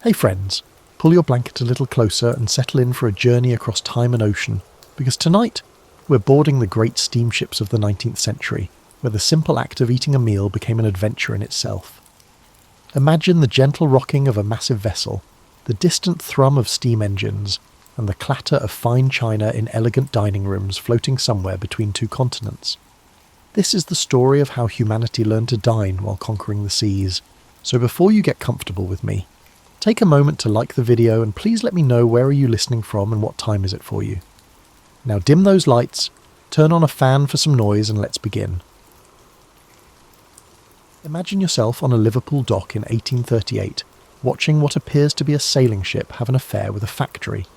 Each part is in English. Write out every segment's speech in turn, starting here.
Hey friends, pull your blanket a little closer and settle in for a journey across time and ocean, because tonight we're boarding the great steamships of the 19th century, where the simple act of eating a meal became an adventure in itself. Imagine the gentle rocking of a massive vessel, the distant thrum of steam engines, and the clatter of fine china in elegant dining rooms floating somewhere between two continents. This is the story of how humanity learned to dine while conquering the seas, so before you get comfortable with me, take a moment to like the video and please let me know where are you listening from and what time is it for you. Now dim those lights, turn on a fan for some noise and let's begin. Imagine yourself on a Liverpool dock in 1838, watching what appears to be a sailing ship have an affair with a factory.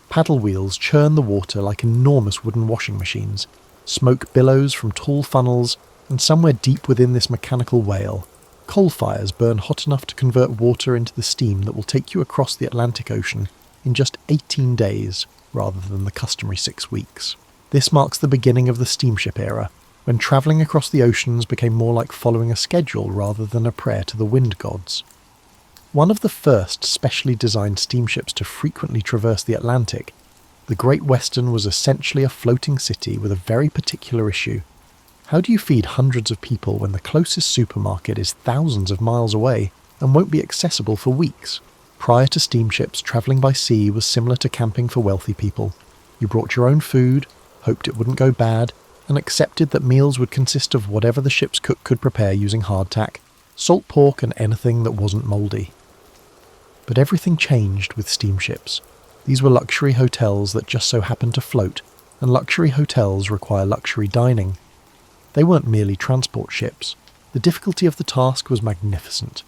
Paddle wheels churn the water like enormous wooden washing machines, smoke billows from tall funnels, and somewhere deep within this mechanical whale, coal fires burn hot enough to convert water into the steam that will take you across the Atlantic Ocean in just 18 days, rather than the customary 6 weeks. This marks the beginning of the steamship era, when travelling across the oceans became more like following a schedule rather than a prayer to the wind gods. One of the first specially designed steamships to frequently traverse the Atlantic, the Great Western was essentially a floating city with a very particular issue. How do you feed hundreds of people when the closest supermarket is thousands of miles away and won't be accessible for weeks? Prior to steamships, travelling by sea was similar to camping for wealthy people. You brought your own food, hoped it wouldn't go bad, and accepted that meals would consist of whatever the ship's cook could prepare using hardtack, salt pork and anything that wasn't mouldy. But everything changed with steamships. These were luxury hotels that just so happened to float, and luxury hotels require luxury dining. They weren't merely transport ships. The difficulty of the task was magnificent.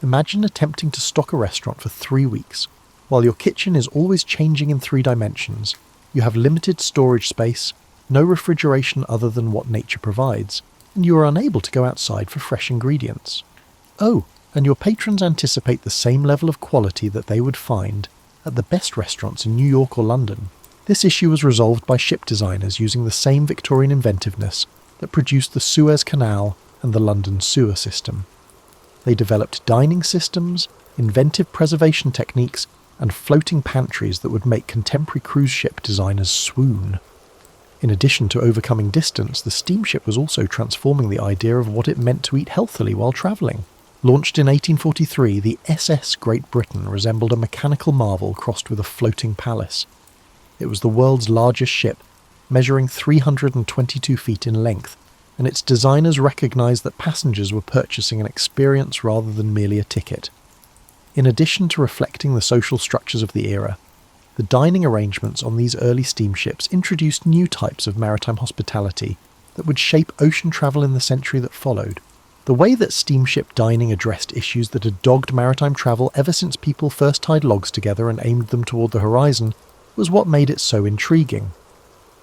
Imagine attempting to stock a restaurant for 3 weeks. While your kitchen is always changing in 3 dimensions, you have limited storage space, no refrigeration other than what nature provides, and you are unable to go outside for fresh ingredients. Oh, and your patrons anticipate the same level of quality that they would find at the best restaurants in New York or London. This issue was resolved by ship designers using the same Victorian inventiveness that produced the Suez Canal and the London sewer system. They developed dining systems, inventive preservation techniques, and floating pantries that would make contemporary cruise ship designers swoon. In addition to overcoming distance, the steamship was also transforming the idea of what it meant to eat healthily while travelling. Launched in 1843, the SS Great Britain resembled a mechanical marvel crossed with a floating palace. It was the world's largest ship, measuring 322 feet in length, and its designers recognised that passengers were purchasing an experience rather than merely a ticket. In addition to reflecting the social structures of the era, the dining arrangements on these early steamships introduced new types of maritime hospitality that would shape ocean travel in the century that followed. The way that steamship dining addressed issues that had dogged maritime travel ever since people first tied logs together and aimed them toward the horizon was what made it so intriguing.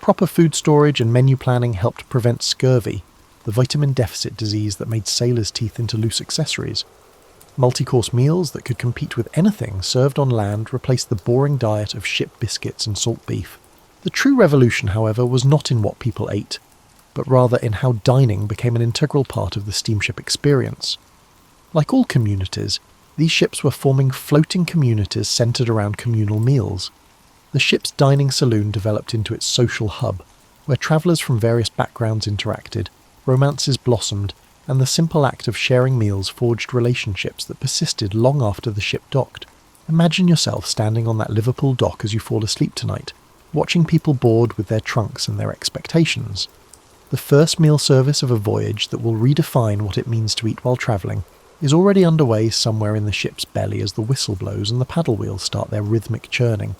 Proper food storage and menu planning helped prevent scurvy, the vitamin deficit disease that made sailors' teeth into loose accessories. Multi-course meals that could compete with anything served on land replaced the boring diet of ship biscuits and salt beef. The true revolution, however, was not in what people ate, but rather in how dining became an integral part of the steamship experience. Like all communities, these ships were forming floating communities centred around communal meals. The ship's dining saloon developed into its social hub, where travellers from various backgrounds interacted, romances blossomed, and the simple act of sharing meals forged relationships that persisted long after the ship docked. Imagine yourself standing on that Liverpool dock as you fall asleep tonight, watching people board with their trunks and their expectations. The first meal service of a voyage that will redefine what it means to eat while travelling is already underway somewhere in the ship's belly as the whistle blows and the paddle wheels start their rhythmic churning.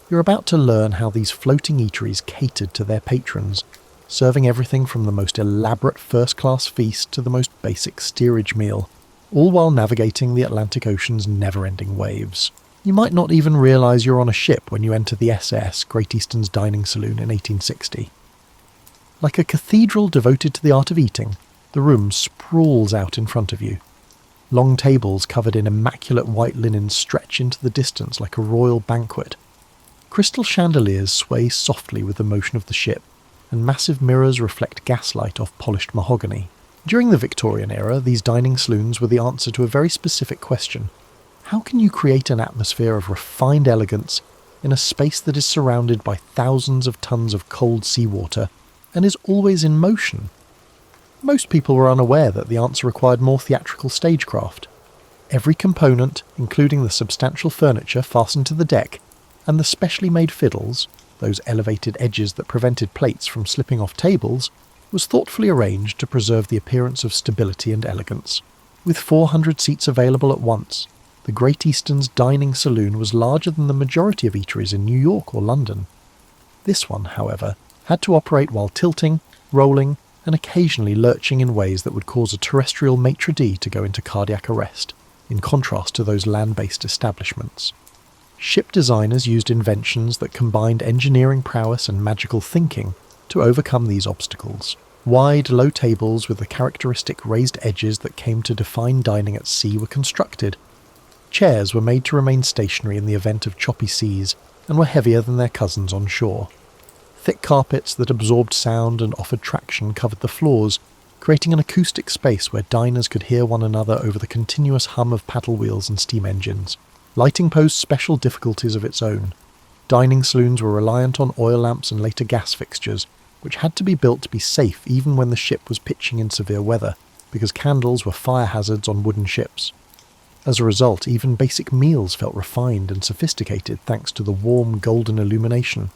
You're about to learn how these floating eateries catered to their patrons, serving everything from the most elaborate first-class feast to the most basic steerage meal, all while navigating the Atlantic Ocean's never-ending waves. You might not even realise you're on a ship when you enter the SS Great Eastern's dining saloon in 1860. Like a cathedral devoted to the art of eating, the room sprawls out in front of you. Long tables covered in immaculate white linen stretch into the distance like a royal banquet. Crystal chandeliers sway softly with the motion of the ship, and massive mirrors reflect gaslight off polished mahogany. During the Victorian era, these dining saloons were the answer to a very specific question. How can you create an atmosphere of refined elegance in a space that is surrounded by thousands of tons of cold seawater and is always in motion? Most people were unaware that the answer required more theatrical stagecraft. Every component, including the substantial furniture fastened to the deck, and the specially made fiddles, those elevated edges that prevented plates from slipping off tables, was thoughtfully arranged to preserve the appearance of stability and elegance. With 400 seats available at once, the Great Eastern's dining saloon was larger than the majority of eateries in New York or London. This one, however, had to operate while tilting, rolling, and occasionally lurching in ways that would cause a terrestrial maitre d' to go into cardiac arrest, in contrast to those land-based establishments. Ship designers used inventions that combined engineering prowess and magical thinking to overcome these obstacles. Wide, low tables with the characteristic raised edges that came to define dining at sea were constructed. Chairs were made to remain stationary in the event of choppy seas and were heavier than their cousins on shore. Thick carpets that absorbed sound and offered traction covered the floors, creating an acoustic space where diners could hear one another over the continuous hum of paddle wheels and steam engines. Lighting posed special difficulties of its own. Dining saloons were reliant on oil lamps and later gas fixtures, which had to be built to be safe even when the ship was pitching in severe weather, because candles were fire hazards on wooden ships. As a result, even basic meals felt refined and sophisticated thanks to the warm, golden illumination.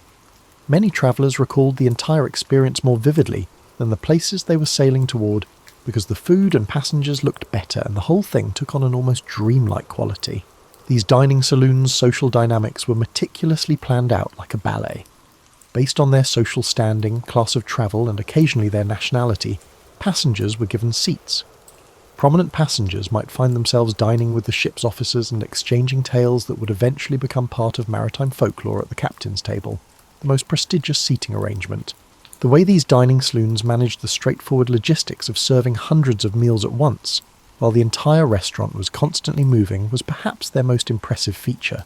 Many travellers recalled the entire experience more vividly than the places they were sailing toward, because the food and passengers looked better and the whole thing took on an almost dreamlike quality. These dining saloons' social dynamics were meticulously planned out like a ballet. Based on their social standing, class of travel, and occasionally their nationality, passengers were given seats. Prominent passengers might find themselves dining with the ship's officers and exchanging tales that would eventually become part of maritime folklore at the captain's table, the most prestigious seating arrangement. The way these dining saloons managed the straightforward logistics of serving hundreds of meals at once, while the entire restaurant was constantly moving, was perhaps their most impressive feature.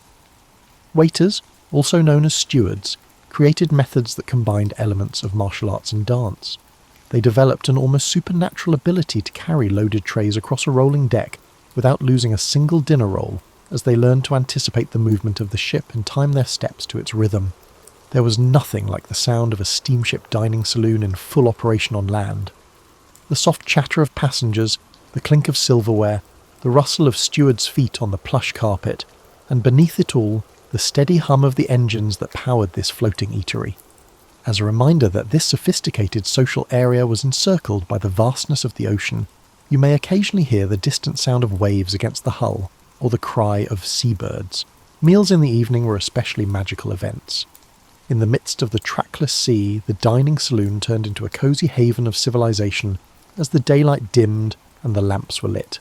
Waiters, also known as stewards, created methods that combined elements of martial arts and dance. They developed an almost supernatural ability to carry loaded trays across a rolling deck without losing a single dinner roll, as they learned to anticipate the movement of the ship and time their steps to its rhythm. There was nothing like the sound of a steamship dining saloon in full operation on land. The soft chatter of passengers, the clink of silverware, the rustle of stewards' feet on the plush carpet, and beneath it all, the steady hum of the engines that powered this floating eatery. As a reminder that this sophisticated social area was encircled by the vastness of the ocean, you may occasionally hear the distant sound of waves against the hull, or the cry of seabirds. Meals in the evening were especially magical events. In the midst of the trackless sea, the dining saloon turned into a cosy haven of civilization as the daylight dimmed and the lamps were lit.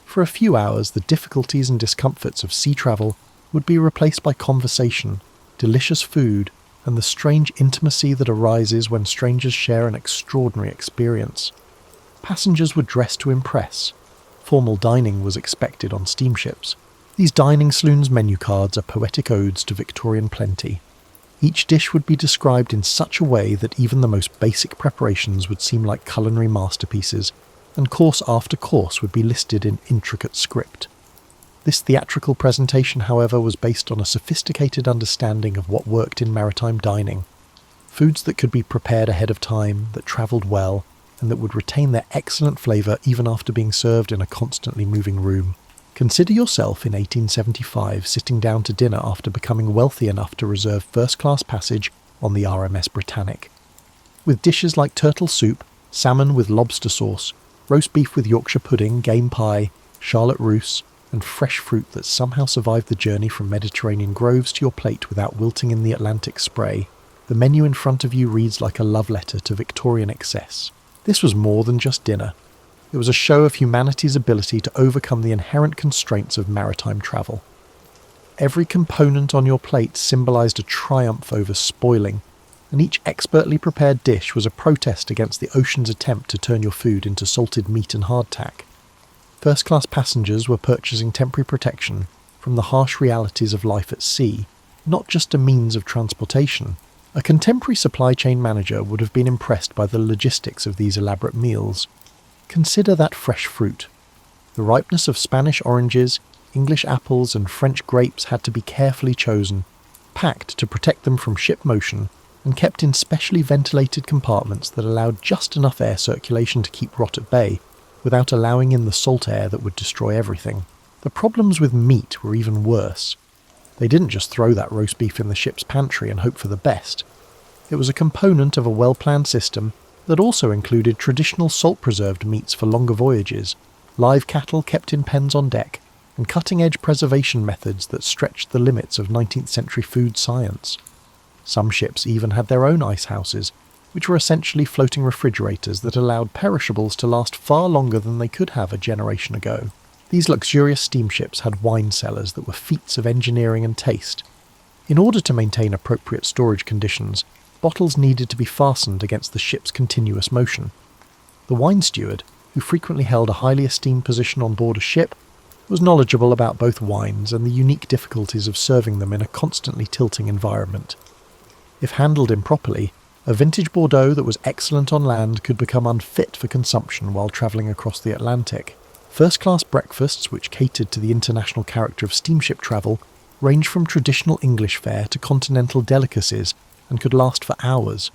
For a few hours, the difficulties and discomforts of sea travel would be replaced by conversation, delicious food, and the strange intimacy that arises when strangers share an extraordinary experience. Passengers were dressed to impress. Formal dining was expected on steamships. These dining saloons' menu cards are poetic odes to Victorian plenty. Each dish would be described in such a way that even the most basic preparations would seem like culinary masterpieces, and course after course would be listed in intricate script. This theatrical presentation, however, was based on a sophisticated understanding of what worked in maritime dining. Foods that could be prepared ahead of time, that travelled well, and that would retain their excellent flavour even after being served in a constantly moving room. Consider yourself in 1875 sitting down to dinner after becoming wealthy enough to reserve first-class passage on the RMS Britannic. With dishes like turtle soup, salmon with lobster sauce, roast beef with Yorkshire pudding, game pie, charlotte russe, and fresh fruit that somehow survived the journey from Mediterranean groves to your plate without wilting in the Atlantic spray, the menu in front of you reads like a love letter to Victorian excess. This was more than just dinner. It was a show of humanity's ability to overcome the inherent constraints of maritime travel. Every component on your plate symbolised a triumph over spoiling, and each expertly prepared dish was a protest against the ocean's attempt to turn your food into salted meat and hardtack. First-class passengers were purchasing temporary protection from the harsh realities of life at sea, not just a means of transportation. A contemporary supply chain manager would have been impressed by the logistics of these elaborate meals. Consider that fresh fruit. The ripeness of Spanish oranges, English apples and French grapes had to be carefully chosen, packed to protect them from ship motion, and kept in specially ventilated compartments that allowed just enough air circulation to keep rot at bay, without allowing in the salt air that would destroy everything. The problems with meat were even worse. They didn't just throw that roast beef in the ship's pantry and hope for the best. It was a component of a well-planned system that also included traditional salt-preserved meats for longer voyages, live cattle kept in pens on deck, and cutting-edge preservation methods that stretched the limits of 19th century food science. Some ships even had their own ice houses, which were essentially floating refrigerators that allowed perishables to last far longer than they could have a generation ago. These luxurious steamships had wine cellars that were feats of engineering and taste. In order to maintain appropriate storage conditions, bottles needed to be fastened against the ship's continuous motion. The wine steward, who frequently held a highly esteemed position on board a ship, was knowledgeable about both wines and the unique difficulties of serving them in a constantly tilting environment. If handled improperly, a vintage Bordeaux that was excellent on land could become unfit for consumption while travelling across the Atlantic. First-class breakfasts, which catered to the international character of steamship travel, ranged from traditional English fare to continental delicacies and could last for hours.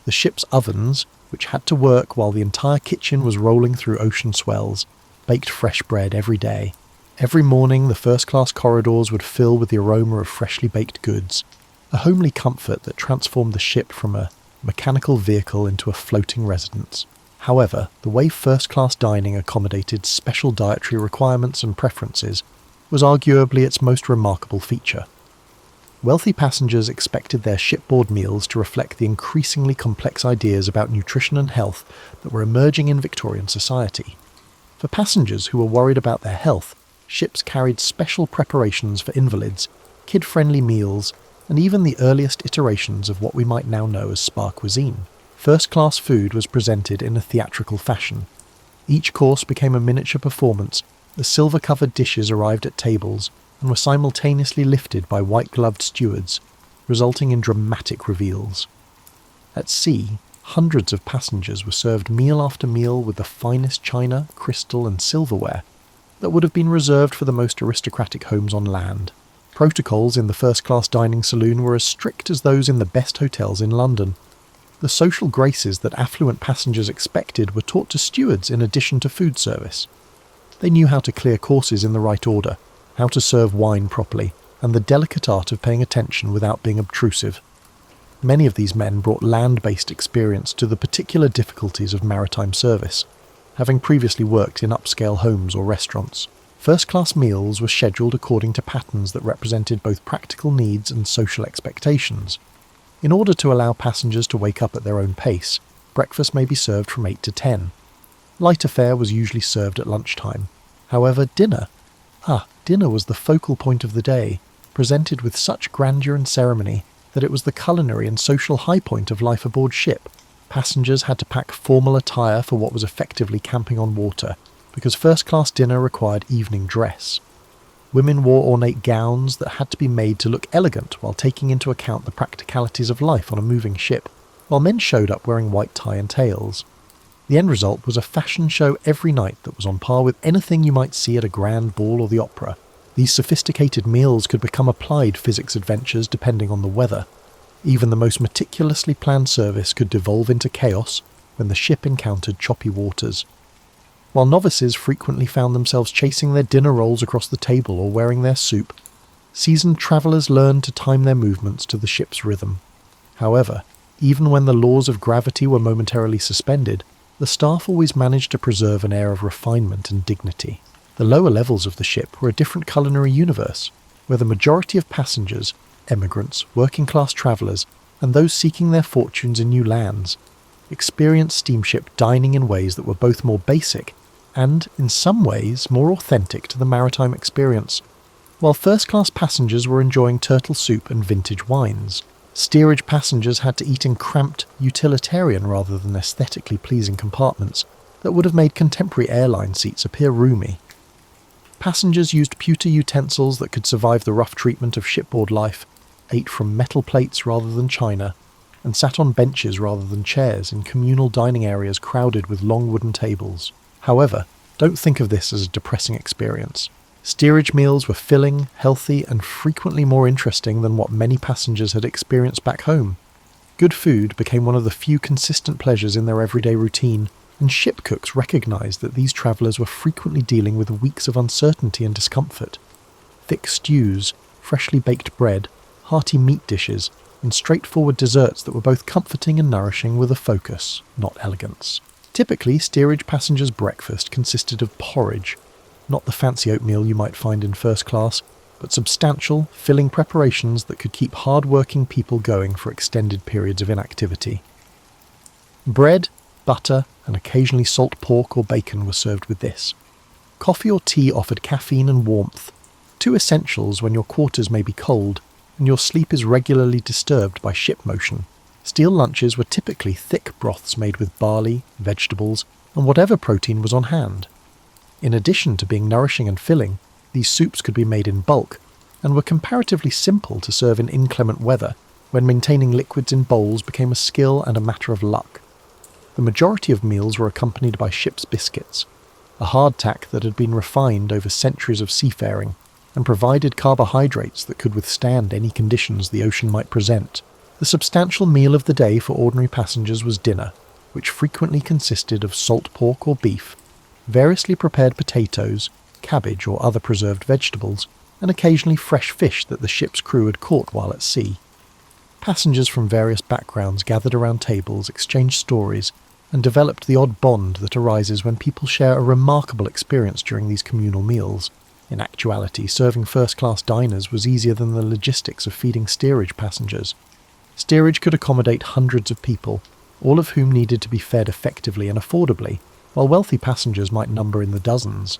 The ship's ovens, which had to work while the entire kitchen was rolling through ocean swells, baked fresh bread every day. Every morning the first-class corridors would fill with the aroma of freshly baked goods, a homely comfort that transformed the ship from a mechanical vehicle into a floating residence. However, the way first-class dining accommodated special dietary requirements and preferences was arguably its most remarkable feature. Wealthy passengers expected their shipboard meals to reflect the increasingly complex ideas about nutrition and health that were emerging in Victorian society. For passengers who were worried about their health, ships carried special preparations for invalids, kid-friendly meals, and even the earliest iterations of what we might now know as spa cuisine. First-class food was presented in a theatrical fashion. Each course became a miniature performance. The silver-covered dishes arrived at tables and were simultaneously lifted by white-gloved stewards, resulting in dramatic reveals. At sea, hundreds of passengers were served meal after meal with the finest china, crystal, and silverware that would have been reserved for the most aristocratic homes on land. Protocols in the first-class dining saloon were as strict as those in the best hotels in London. The social graces that affluent passengers expected were taught to stewards in addition to food service. They knew how to clear courses in the right order, how to serve wine properly, and the delicate art of paying attention without being obtrusive. Many of these men brought land-based experience to the particular difficulties of maritime service, having previously worked in upscale homes or restaurants. First-class meals were scheduled according to patterns that represented both practical needs and social expectations. In order to allow passengers to wake up at their own pace, breakfast may be served from 8 to 10. Lighter fare was usually served at lunchtime. However, dinner was the focal point of the day, presented with such grandeur and ceremony that it was the culinary and social high point of life aboard ship. Passengers had to pack formal attire for what was effectively camping on water, because first-class dinner required evening dress. Women wore ornate gowns that had to be made to look elegant while taking into account the practicalities of life on a moving ship, while men showed up wearing white tie and tails. The end result was a fashion show every night that was on par with anything you might see at a grand ball or the opera. These sophisticated meals could become applied physics adventures depending on the weather. Even the most meticulously planned service could devolve into chaos when the ship encountered choppy waters. While novices frequently found themselves chasing their dinner rolls across the table or wearing their soup, seasoned travellers learned to time their movements to the ship's rhythm. However, even when the laws of gravity were momentarily suspended, the staff always managed to preserve an air of refinement and dignity. The lower levels of the ship were a different culinary universe, where the majority of passengers, emigrants, working-class travellers, and those seeking their fortunes in new lands, experienced steamship dining in ways that were both more basic and, in some ways, more authentic to the maritime experience. While first-class passengers were enjoying turtle soup and vintage wines, steerage passengers had to eat in cramped, utilitarian rather than aesthetically pleasing compartments that would have made contemporary airline seats appear roomy. Passengers used pewter utensils that could survive the rough treatment of shipboard life, ate from metal plates rather than china, and sat on benches rather than chairs in communal dining areas crowded with long wooden tables. However, don't think of this as a depressing experience. Steerage meals were filling, healthy, and frequently more interesting than what many passengers had experienced back home. Good food became one of the few consistent pleasures in their everyday routine, and ship cooks recognised that these travellers were frequently dealing with weeks of uncertainty and discomfort. Thick stews, freshly baked bread, hearty meat dishes, and straightforward desserts that were both comforting and nourishing were the focus, not elegance. Typically, steerage passengers' breakfast consisted of porridge, not the fancy oatmeal you might find in first class, but substantial, filling preparations that could keep hard-working people going for extended periods of inactivity. Bread, butter, and occasionally salt pork or bacon were served with this. Coffee or tea offered caffeine and warmth, two essentials when your quarters may be cold and your sleep is regularly disturbed by ship motion. Steel lunches were typically thick broths made with barley, vegetables, and whatever protein was on hand. In addition to being nourishing and filling, these soups could be made in bulk and were comparatively simple to serve in inclement weather, when maintaining liquids in bowls became a skill and a matter of luck. The majority of meals were accompanied by ship's biscuits, a hardtack that had been refined over centuries of seafaring and provided carbohydrates that could withstand any conditions the ocean might present. The substantial meal of the day for ordinary passengers was dinner, which frequently consisted of salt pork or beef, variously prepared potatoes, cabbage or other preserved vegetables, and occasionally fresh fish that the ship's crew had caught while at sea. Passengers from various backgrounds gathered around tables, exchanged stories, and developed the odd bond that arises when people share a remarkable experience during these communal meals. In actuality, serving first-class diners was easier than the logistics of feeding steerage passengers. Steerage could accommodate hundreds of people, all of whom needed to be fed effectively and affordably, while wealthy passengers might number in the dozens.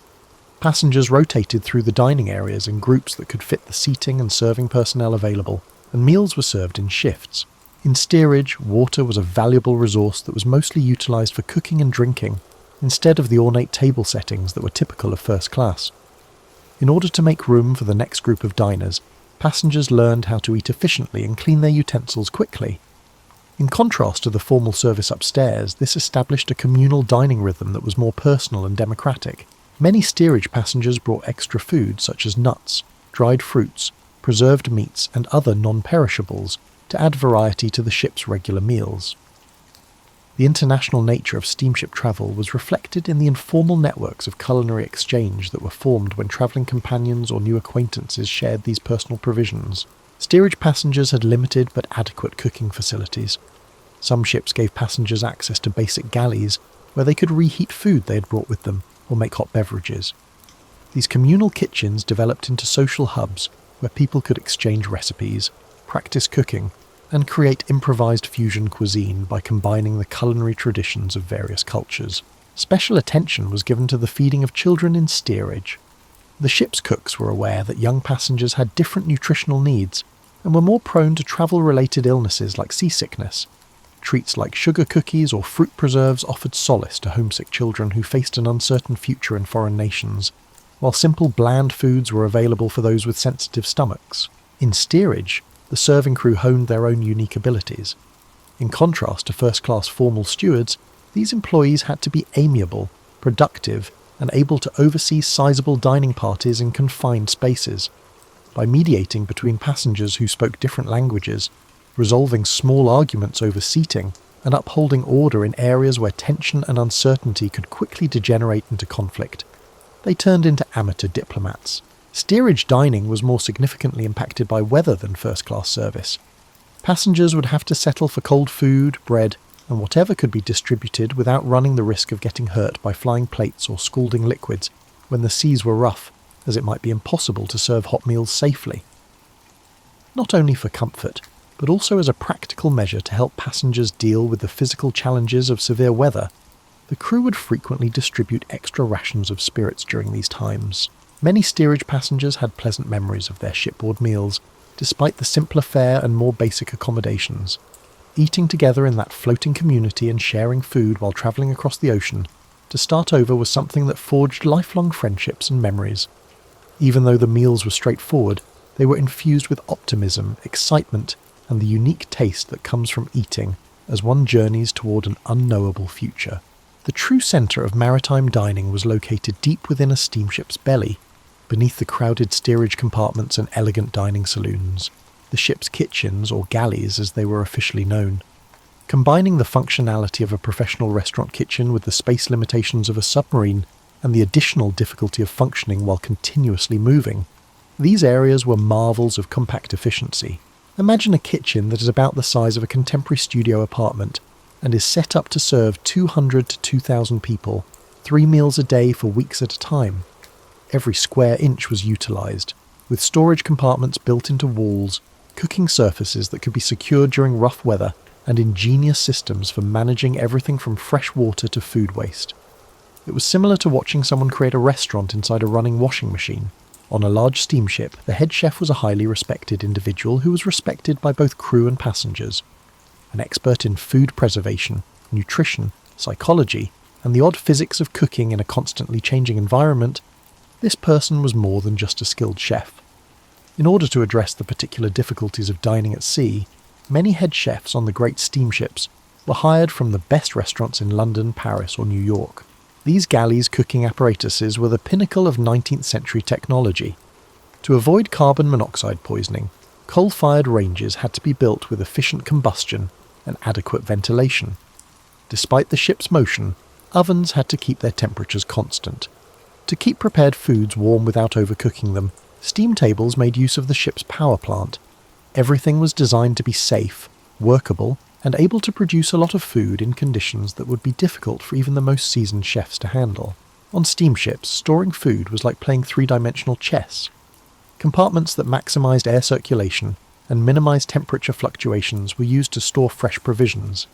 Passengers rotated through the dining areas in groups that could fit the seating and serving personnel available, and meals were served in shifts. In steerage, water was a valuable resource that was mostly utilised for cooking and drinking, instead of the ornate table settings that were typical of first class. In order to make room for the next group of diners, passengers learned how to eat efficiently and clean their utensils quickly. In contrast to the formal service upstairs, this established a communal dining rhythm that was more personal and democratic. Many steerage passengers brought extra food such as nuts, dried fruits, preserved meats and other non-perishables to add variety to the ship's regular meals. The international nature of steamship travel was reflected in the informal networks of culinary exchange that were formed when travelling companions or new acquaintances shared these personal provisions. Steerage passengers had limited but adequate cooking facilities. Some ships gave passengers access to basic galleys where they could reheat food they had brought with them or make hot beverages. These communal kitchens developed into social hubs where people could exchange recipes, practice cooking, and create improvised fusion cuisine by combining the culinary traditions of various cultures. Special attention was given to the feeding of children in steerage. The ship's cooks were aware that young passengers had different nutritional needs and were more prone to travel-related illnesses like seasickness. Treats like sugar cookies or fruit preserves offered solace to homesick children who faced an uncertain future in foreign nations, while simple bland foods were available for those with sensitive stomachs. In steerage, the serving crew honed their own unique abilities. In contrast to first-class formal stewards, these employees had to be amiable, productive, and able to oversee sizable dining parties in confined spaces. By mediating between passengers who spoke different languages, resolving small arguments over seating, and upholding order in areas where tension and uncertainty could quickly degenerate into conflict, they turned into amateur diplomats. Steerage dining was more significantly impacted by weather than first-class service. Passengers would have to settle for cold food, bread, and whatever could be distributed without running the risk of getting hurt by flying plates or scalding liquids when the seas were rough, as it might be impossible to serve hot meals safely. Not only for comfort, but also as a practical measure to help passengers deal with the physical challenges of severe weather, the crew would frequently distribute extra rations of spirits during these times. Many steerage passengers had pleasant memories of their shipboard meals, despite the simpler fare and more basic accommodations. Eating together in that floating community and sharing food while travelling across the ocean, to start over was something that forged lifelong friendships and memories. Even though the meals were straightforward, they were infused with optimism, excitement, and the unique taste that comes from eating as one journeys toward an unknowable future. The true centre of maritime dining was located deep within a steamship's belly. beneath the crowded steerage compartments and elegant dining saloons, the ship's kitchens, or galleys as they were officially known. Combining the functionality of a professional restaurant kitchen with the space limitations of a submarine and the additional difficulty of functioning while continuously moving, these areas were marvels of compact efficiency. Imagine a kitchen that is about the size of a contemporary studio apartment and is set up to serve 200 to 2,000 people, 3 meals a day for weeks at a time. Every square inch was utilised, with storage compartments built into walls, cooking surfaces that could be secured during rough weather, and ingenious systems for managing everything from fresh water to food waste. It was similar to watching someone create a restaurant inside a running washing machine. On a large steamship, the head chef was a highly respected individual who was respected by both crew and passengers. An expert in food preservation, nutrition, psychology, and the odd physics of cooking in a constantly changing environment, this person was more than just a skilled chef. In order to address the particular difficulties of dining at sea, many head chefs on the great steamships were hired from the best restaurants in London, Paris, or New York. These galleys' cooking apparatuses were the pinnacle of 19th century technology. To avoid carbon monoxide poisoning, coal-fired ranges had to be built with efficient combustion and adequate ventilation. Despite the ship's motion, ovens had to keep their temperatures constant. To keep prepared foods warm without overcooking them, steam tables made use of the ship's power plant. Everything was designed to be safe, workable, and able to produce a lot of food in conditions that would be difficult for even the most seasoned chefs to handle. On steamships, storing food was like playing three-dimensional chess. Compartments that maximised air circulation and minimised temperature fluctuations were used to store fresh provisions.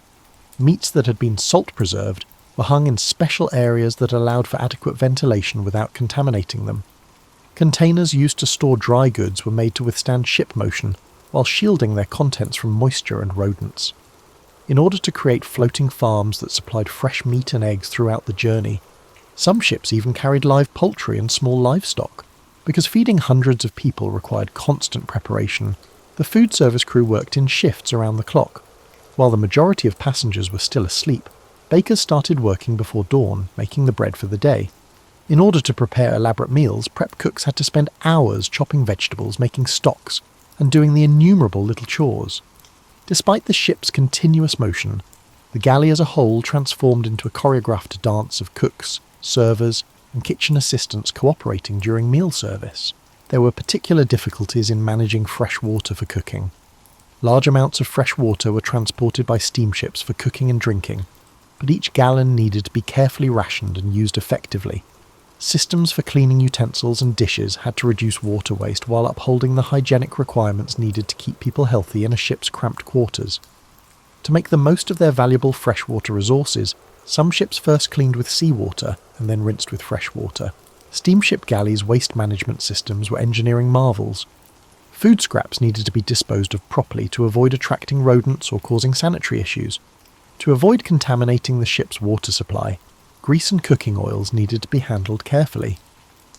Meats that had been salt-preserved were hung in special areas that allowed for adequate ventilation without contaminating them. Containers used to store dry goods were made to withstand ship motion, while shielding their contents from moisture and rodents. In order to create floating farms that supplied fresh meat and eggs throughout the journey, some ships even carried live poultry and small livestock. Because feeding hundreds of people required constant preparation, the food service crew worked in shifts around the clock. While the majority of passengers were still asleep, bakers started working before dawn, making the bread for the day. In order to prepare elaborate meals, prep cooks had to spend hours chopping vegetables, making stocks, and doing the innumerable little chores. Despite the ship's continuous motion, the galley as a whole transformed into a choreographed dance of cooks, servers, and kitchen assistants cooperating during meal service. There were particular difficulties in managing fresh water for cooking. Large amounts of fresh water were transported by steamships for cooking and drinking, but each gallon needed to be carefully rationed and used effectively. Systems for cleaning utensils and dishes had to reduce water waste while upholding the hygienic requirements needed to keep people healthy in a ship's cramped quarters. To make the most of their valuable freshwater resources, some ships first cleaned with seawater and then rinsed with fresh water. Steamship galleys' waste management systems were engineering marvels. Food scraps needed to be disposed of properly to avoid attracting rodents or causing sanitary issues. To avoid contaminating the ship's water supply, grease and cooking oils needed to be handled carefully.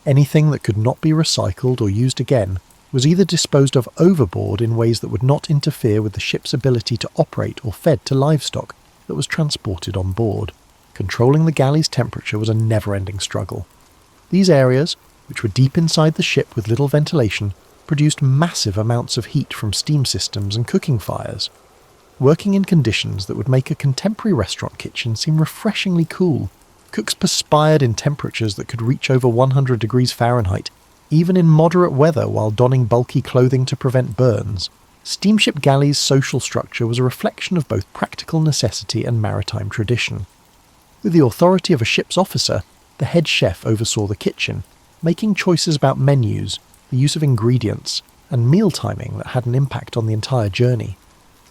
Anything that could not be recycled or used again was either disposed of overboard in ways that would not interfere with the ship's ability to operate or fed to livestock that was transported on board. Controlling the galley's temperature was a never-ending struggle. These areas, which were deep inside the ship with little ventilation, produced massive amounts of heat from steam systems and cooking fires. Working in conditions that would make a contemporary restaurant kitchen seem refreshingly cool, cooks perspired in temperatures that could reach over 100 degrees Fahrenheit, even in moderate weather while donning bulky clothing to prevent burns. Steamship galleys' social structure was a reflection of both practical necessity and maritime tradition. With the authority of a ship's officer, the head chef oversaw the kitchen, making choices about menus, the use of ingredients, and meal timing that had an impact on the entire journey.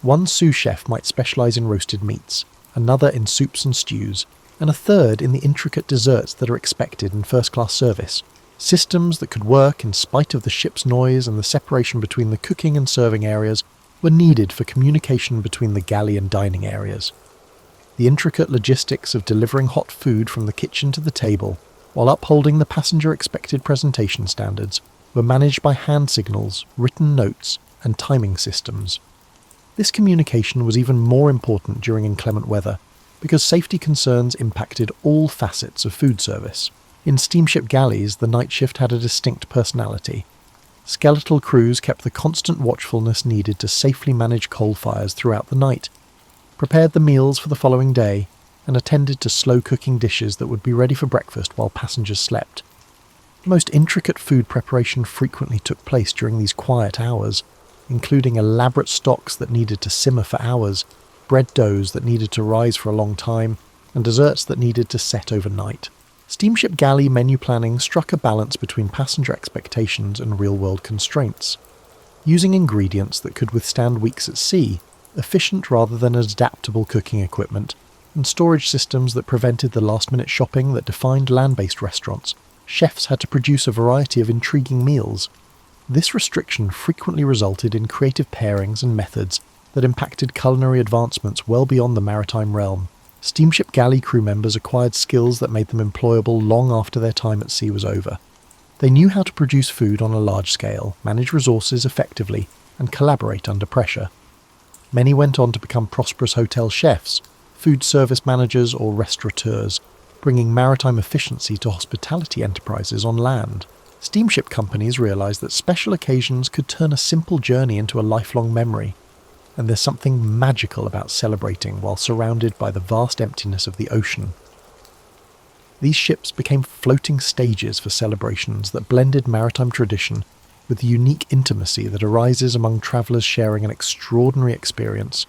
One sous chef might specialise in roasted meats, another in soups and stews, and a third in the intricate desserts that are expected in first-class service. Systems that could work in spite of the ship's noise and the separation between the cooking and serving areas were needed for communication between the galley and dining areas. The intricate logistics of delivering hot food from the kitchen to the table, while upholding the passenger-expected presentation standards, were managed by hand signals, written notes, and timing systems. This communication was even more important during inclement weather, because safety concerns impacted all facets of food service. In steamship galleys, the night shift had a distinct personality. Skeletal crews kept the constant watchfulness needed to safely manage coal fires throughout the night, prepared the meals for the following day, and attended to slow-cooking dishes that would be ready for breakfast while passengers slept. The most intricate food preparation frequently took place during these quiet hours, including elaborate stocks that needed to simmer for hours, bread doughs that needed to rise for a long time, and desserts that needed to set overnight. Steamship galley menu planning struck a balance between passenger expectations and real-world constraints. Using ingredients that could withstand weeks at sea, efficient rather than adaptable cooking equipment, and storage systems that prevented the last-minute shopping that defined land-based restaurants, chefs had to produce a variety of intriguing meals. This restriction frequently resulted in creative pairings and methods that impacted culinary advancements well beyond the maritime realm. Steamship galley crew members acquired skills that made them employable long after their time at sea was over. They knew how to produce food on a large scale, manage resources effectively, and collaborate under pressure. Many went on to become prosperous hotel chefs, food service managers or restaurateurs, bringing maritime efficiency to hospitality enterprises on land. Steamship companies realised that special occasions could turn a simple journey into a lifelong memory, and there's something magical about celebrating while surrounded by the vast emptiness of the ocean. These ships became floating stages for celebrations that blended maritime tradition with the unique intimacy that arises among travellers sharing an extraordinary experience,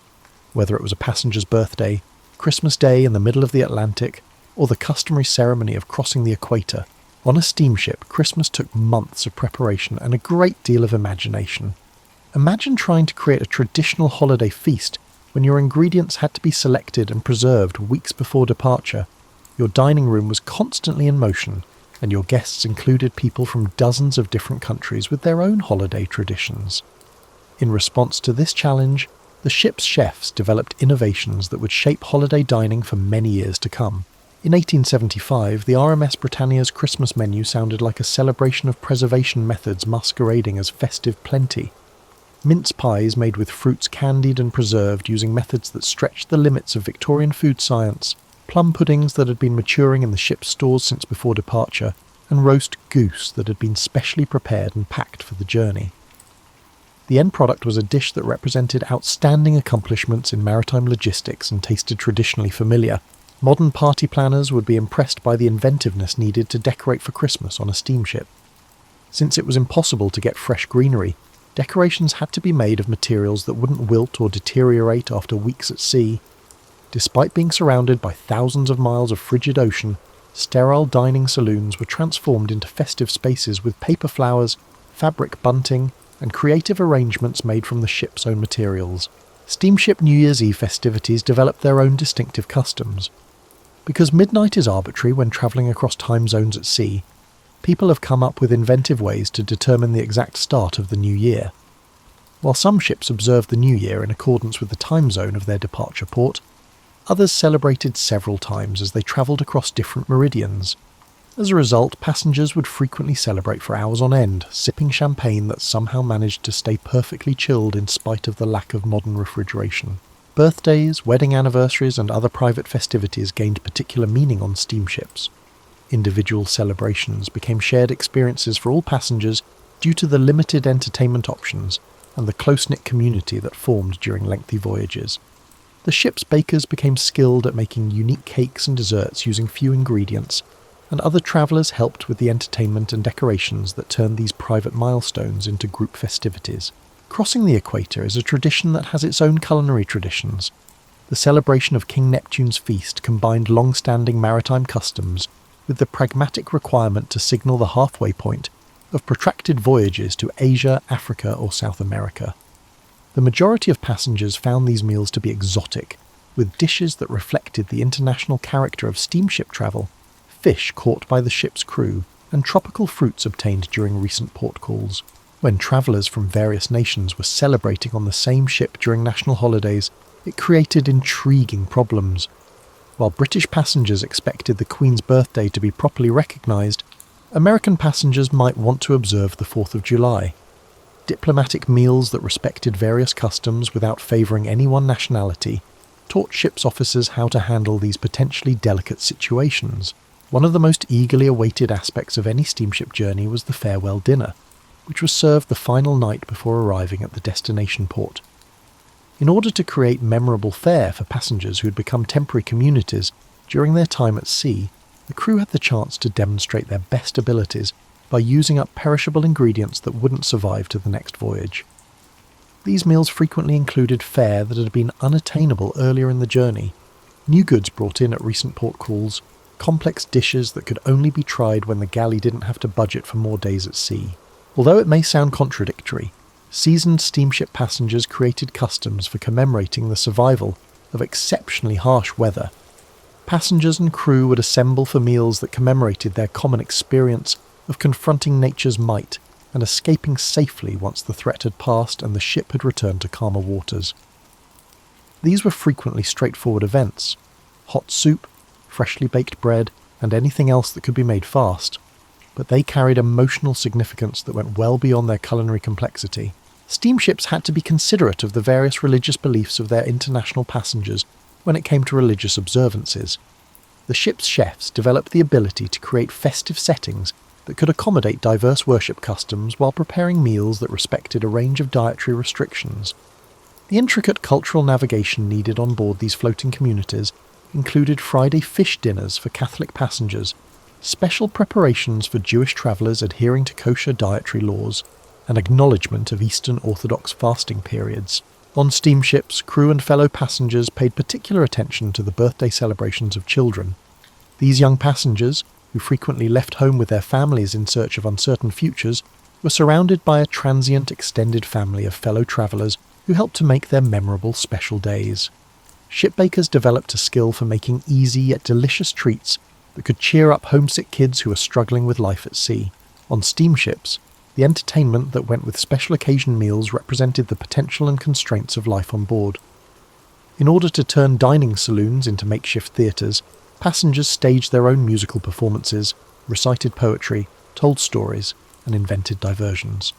whether it was a passenger's birthday, Christmas Day in the middle of the Atlantic, or the customary ceremony of crossing the equator. On a steamship, Christmas took months of preparation and a great deal of imagination. Imagine trying to create a traditional holiday feast when your ingredients had to be selected and preserved weeks before departure. Your dining room was constantly in motion, and your guests included people from dozens of different countries with their own holiday traditions. In response to this challenge, the ship's chefs developed innovations that would shape holiday dining for many years to come. In 1875, the RMS Britannia's Christmas menu sounded like a celebration of preservation methods masquerading as festive plenty. Mince pies made with fruits candied and preserved using methods that stretched the limits of Victorian food science, plum puddings that had been maturing in the ship's stores since before departure, and roast goose that had been specially prepared and packed for the journey. The end product was a dish that represented outstanding accomplishments in maritime logistics and tasted traditionally familiar. Modern party planners would be impressed by the inventiveness needed to decorate for Christmas on a steamship. Since it was impossible to get fresh greenery, decorations had to be made of materials that wouldn't wilt or deteriorate after weeks at sea. Despite being surrounded by thousands of miles of frigid ocean, sterile dining saloons were transformed into festive spaces with paper flowers, fabric bunting, and creative arrangements made from the ship's own materials. Steamship New Year's Eve festivities developed their own distinctive customs. Because midnight is arbitrary when travelling across time zones at sea, people have come up with inventive ways to determine the exact start of the new year. While some ships observed the new year in accordance with the time zone of their departure port, others celebrated several times as they travelled across different meridians. As a result, passengers would frequently celebrate for hours on end, sipping champagne that somehow managed to stay perfectly chilled in spite of the lack of modern refrigeration. Birthdays, wedding anniversaries, and other private festivities gained particular meaning on steamships. Individual celebrations became shared experiences for all passengers due to the limited entertainment options and the close-knit community that formed during lengthy voyages. The ship's bakers became skilled at making unique cakes and desserts using few ingredients, and other travellers helped with the entertainment and decorations that turned these private milestones into group festivities. Crossing the equator is a tradition that has its own culinary traditions. The celebration of King Neptune's feast combined long-standing maritime customs with the pragmatic requirement to signal the halfway point of protracted voyages to Asia, Africa, or South America. The majority of passengers found these meals to be exotic, with dishes that reflected the international character of steamship travel, fish caught by the ship's crew, and tropical fruits obtained during recent port calls. When travellers from various nations were celebrating on the same ship during national holidays, it created intriguing problems. While British passengers expected the Queen's birthday to be properly recognised, American passengers might want to observe the 4th of July. Diplomatic meals that respected various customs without favouring any one nationality taught ship's officers how to handle these potentially delicate situations. One of the most eagerly awaited aspects of any steamship journey was the farewell dinner, which was served the final night before arriving at the destination port. In order to create memorable fare for passengers who had become temporary communities during their time at sea, the crew had the chance to demonstrate their best abilities by using up perishable ingredients that wouldn't survive to the next voyage. These meals frequently included fare that had been unattainable earlier in the journey, new goods brought in at recent port calls, complex dishes that could only be tried when the galley didn't have to budget for more days at sea. Although it may sound contradictory, seasoned steamship passengers created customs for commemorating the survival of exceptionally harsh weather. Passengers and crew would assemble for meals that commemorated their common experience of confronting nature's might and escaping safely once the threat had passed and the ship had returned to calmer waters. These were frequently straightforward events: hot soup, freshly baked bread, and anything else that could be made fast, but they carried emotional significance that went well beyond their culinary complexity. Steamships had to be considerate of the various religious beliefs of their international passengers when it came to religious observances. The ship's chefs developed the ability to create festive settings that could accommodate diverse worship customs while preparing meals that respected a range of dietary restrictions. The intricate cultural navigation needed on board these floating communities included Friday fish dinners for Catholic passengers, special preparations for Jewish travellers adhering to kosher dietary laws, and acknowledgement of Eastern Orthodox fasting periods. On steamships, crew and fellow passengers paid particular attention to the birthday celebrations of children. These young passengers, who frequently left home with their families in search of uncertain futures, were surrounded by a transient extended family of fellow travellers who helped to make their memorable special days. Shipbakers developed a skill for making easy yet delicious treats that could cheer up homesick kids who were struggling with life at sea. On steamships, the entertainment that went with special occasion meals represented the potential and constraints of life on board. In order to turn dining saloons into makeshift theatres, passengers staged their own musical performances, recited poetry, told stories, and invented diversions.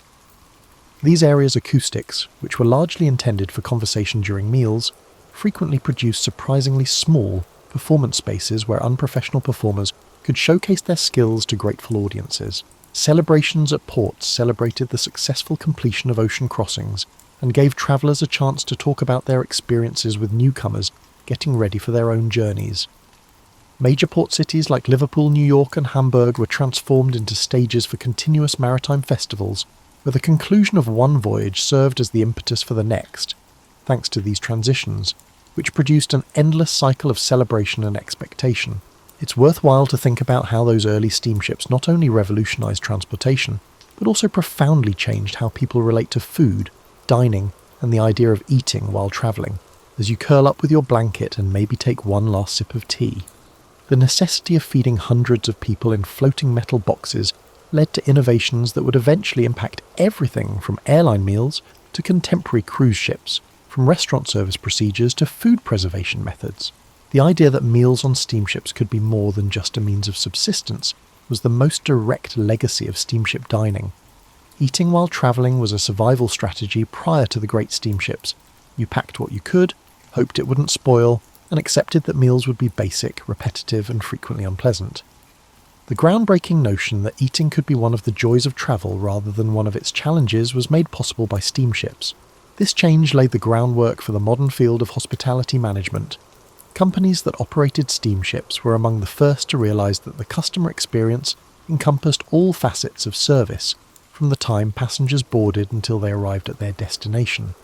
These areas' acoustics, which were largely intended for conversation during meals, frequently produced surprisingly small performance spaces where unprofessional performers could showcase their skills to grateful audiences. Celebrations at ports celebrated the successful completion of ocean crossings and gave travellers a chance to talk about their experiences with newcomers getting ready for their own journeys. Major port cities like Liverpool, New York and Hamburg were transformed into stages for continuous maritime festivals, where the conclusion of one voyage served as the impetus for the next, thanks to these transitions, which produced an endless cycle of celebration and expectation. It's worthwhile to think about how those early steamships not only revolutionized transportation, but also profoundly changed how people relate to food, dining, and the idea of eating while travelling, as you curl up with your blanket and maybe take one last sip of tea. The necessity of feeding hundreds of people in floating metal boxes led to innovations that would eventually impact everything from airline meals to contemporary cruise ships, from restaurant service procedures to food preservation methods. The idea that meals on steamships could be more than just a means of subsistence was the most direct legacy of steamship dining. Eating while travelling was a survival strategy prior to the great steamships. You packed what you could, hoped it wouldn't spoil, and accepted that meals would be basic, repetitive, and frequently unpleasant. The groundbreaking notion that eating could be one of the joys of travel rather than one of its challenges was made possible by steamships. This change laid the groundwork for the modern field of hospitality management. Companies that operated steamships were among the first to realise that the customer experience encompassed all facets of service, from the time passengers boarded until they arrived at their destination.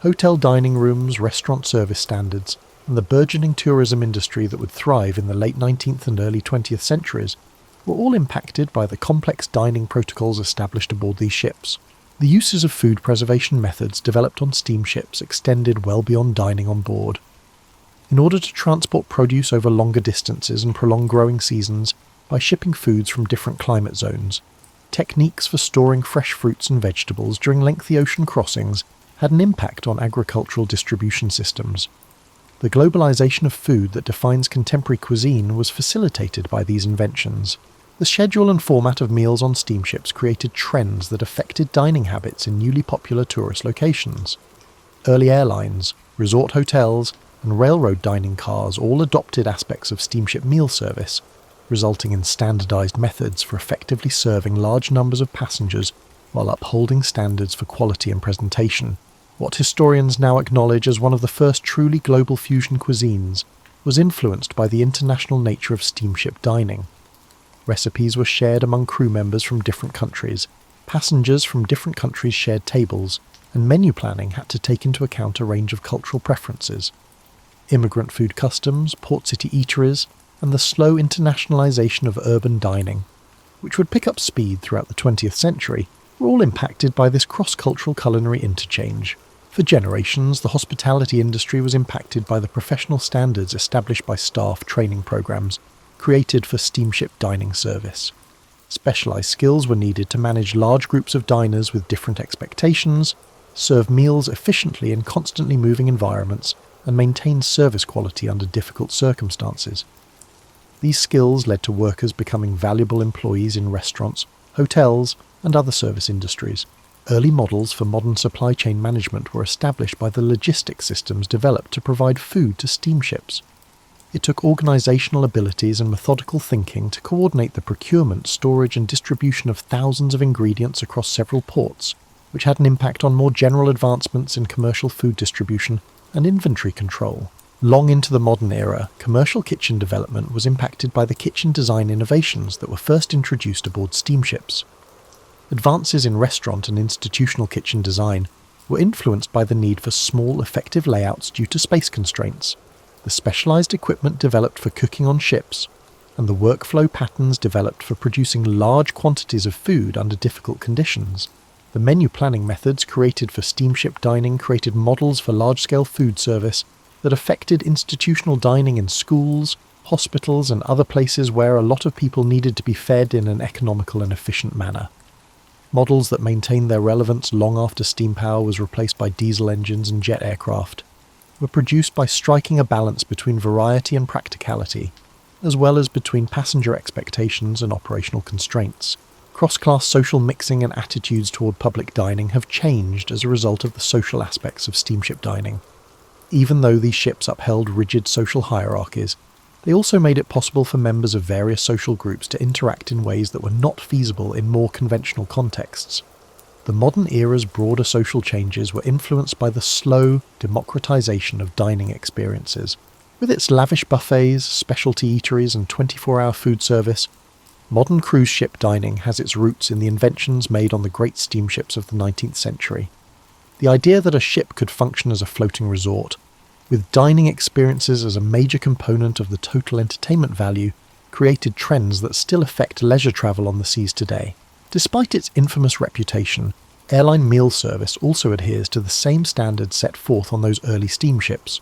Hotel dining rooms, restaurant service standards, and the burgeoning tourism industry that would thrive in the late 19th and early 20th centuries were all impacted by the complex dining protocols established aboard these ships. The uses of food preservation methods developed on steamships extended well beyond dining on board. In order to transport produce over longer distances and prolong growing seasons by shipping foods from different climate zones, techniques for storing fresh fruits and vegetables during lengthy ocean crossings had an impact on agricultural distribution systems. The globalization of food that defines contemporary cuisine was facilitated by these inventions. The schedule and format of meals on steamships created trends that affected dining habits in newly popular tourist locations. Early airlines, resort hotels, and railroad dining cars all adopted aspects of steamship meal service, resulting in standardized methods for effectively serving large numbers of passengers while upholding standards for quality and presentation. What historians now acknowledge as one of the first truly global fusion cuisines was influenced by the international nature of steamship dining. Recipes were shared among crew members from different countries, passengers from different countries shared tables, and menu planning had to take into account a range of cultural preferences. Immigrant food customs, port city eateries, and the slow internationalization of urban dining, which would pick up speed throughout the 20th century, were all impacted by this cross-cultural culinary interchange. For generations, the hospitality industry was impacted by the professional standards established by staff training programs created for steamship dining service. Specialized skills were needed to manage large groups of diners with different expectations, serve meals efficiently in constantly moving environments, and maintain service quality under difficult circumstances. These skills led to workers becoming valuable employees in restaurants, hotels, and other service industries. Early models for modern supply chain management were established by the logistics systems developed to provide food to steamships. It took organizational abilities and methodical thinking to coordinate the procurement, storage, and distribution of thousands of ingredients across several ports, which had an impact on more general advancements in commercial food distribution and inventory control. Long into the modern era, commercial kitchen development was impacted by the kitchen design innovations that were first introduced aboard steamships. Advances in restaurant and institutional kitchen design were influenced by the need for small, effective layouts due to space constraints, the specialized equipment developed for cooking on ships, and the workflow patterns developed for producing large quantities of food under difficult conditions. The menu planning methods created for steamship dining created models for large-scale food service that affected institutional dining in schools, hospitals, and other places where a lot of people needed to be fed in an economical and efficient manner. Models that maintained their relevance long after steam power was replaced by diesel engines and jet aircraft were produced by striking a balance between variety and practicality, as well as between passenger expectations and operational constraints. Cross-class social mixing and attitudes toward public dining have changed as a result of the social aspects of steamship dining. Even though these ships upheld rigid social hierarchies, they also made it possible for members of various social groups to interact in ways that were not feasible in more conventional contexts. The modern era's broader social changes were influenced by the slow democratization of dining experiences. With its lavish buffets, specialty eateries, and 24-hour food service, modern cruise ship dining has its roots in the inventions made on the great steamships of the 19th century. The idea that a ship could function as a floating resort, with dining experiences as a major component of the total entertainment value, created trends that still affect leisure travel on the seas today. Despite its infamous reputation, airline meal service also adheres to the same standards set forth on those early steamships.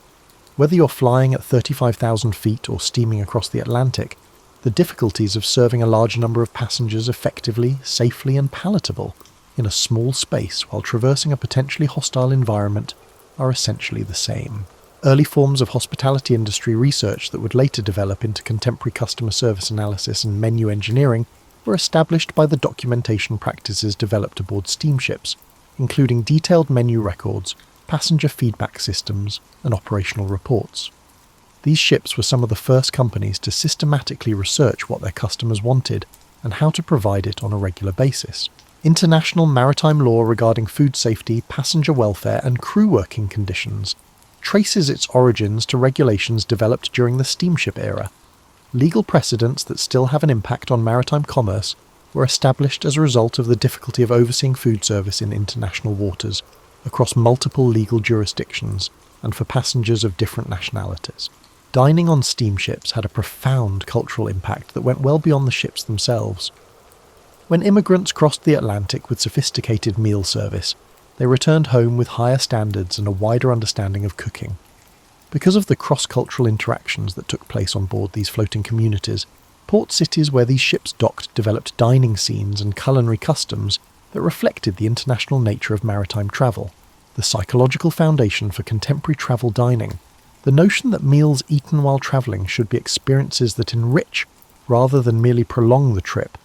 Whether you're flying at 35,000 feet or steaming across the Atlantic, the difficulties of serving a large number of passengers effectively, safely, and palatable in a small space while traversing a potentially hostile environment are essentially the same. Early forms of hospitality industry research that would later develop into contemporary customer service analysis and menu engineering were established by the documentation practices developed aboard steamships, including detailed menu records, passenger feedback systems, and operational reports. These ships were some of the first companies to systematically research what their customers wanted and how to provide it on a regular basis. International maritime law regarding food safety, passenger welfare, and crew working conditions traces its origins to regulations developed during the steamship era. Legal precedents that still have an impact on maritime commerce were established as a result of the difficulty of overseeing food service in international waters, across multiple legal jurisdictions, and for passengers of different nationalities. Dining on steamships had a profound cultural impact that went well beyond the ships themselves. When immigrants crossed the Atlantic with sophisticated meal service, they returned home with higher standards and a wider understanding of cooking. Because of the cross-cultural interactions that took place on board these floating communities, port cities where these ships docked developed dining scenes and culinary customs that reflected the international nature of maritime travel. The psychological foundation for contemporary travel dining, the notion that meals eaten while travelling should be experiences that enrich rather than merely prolong the trip,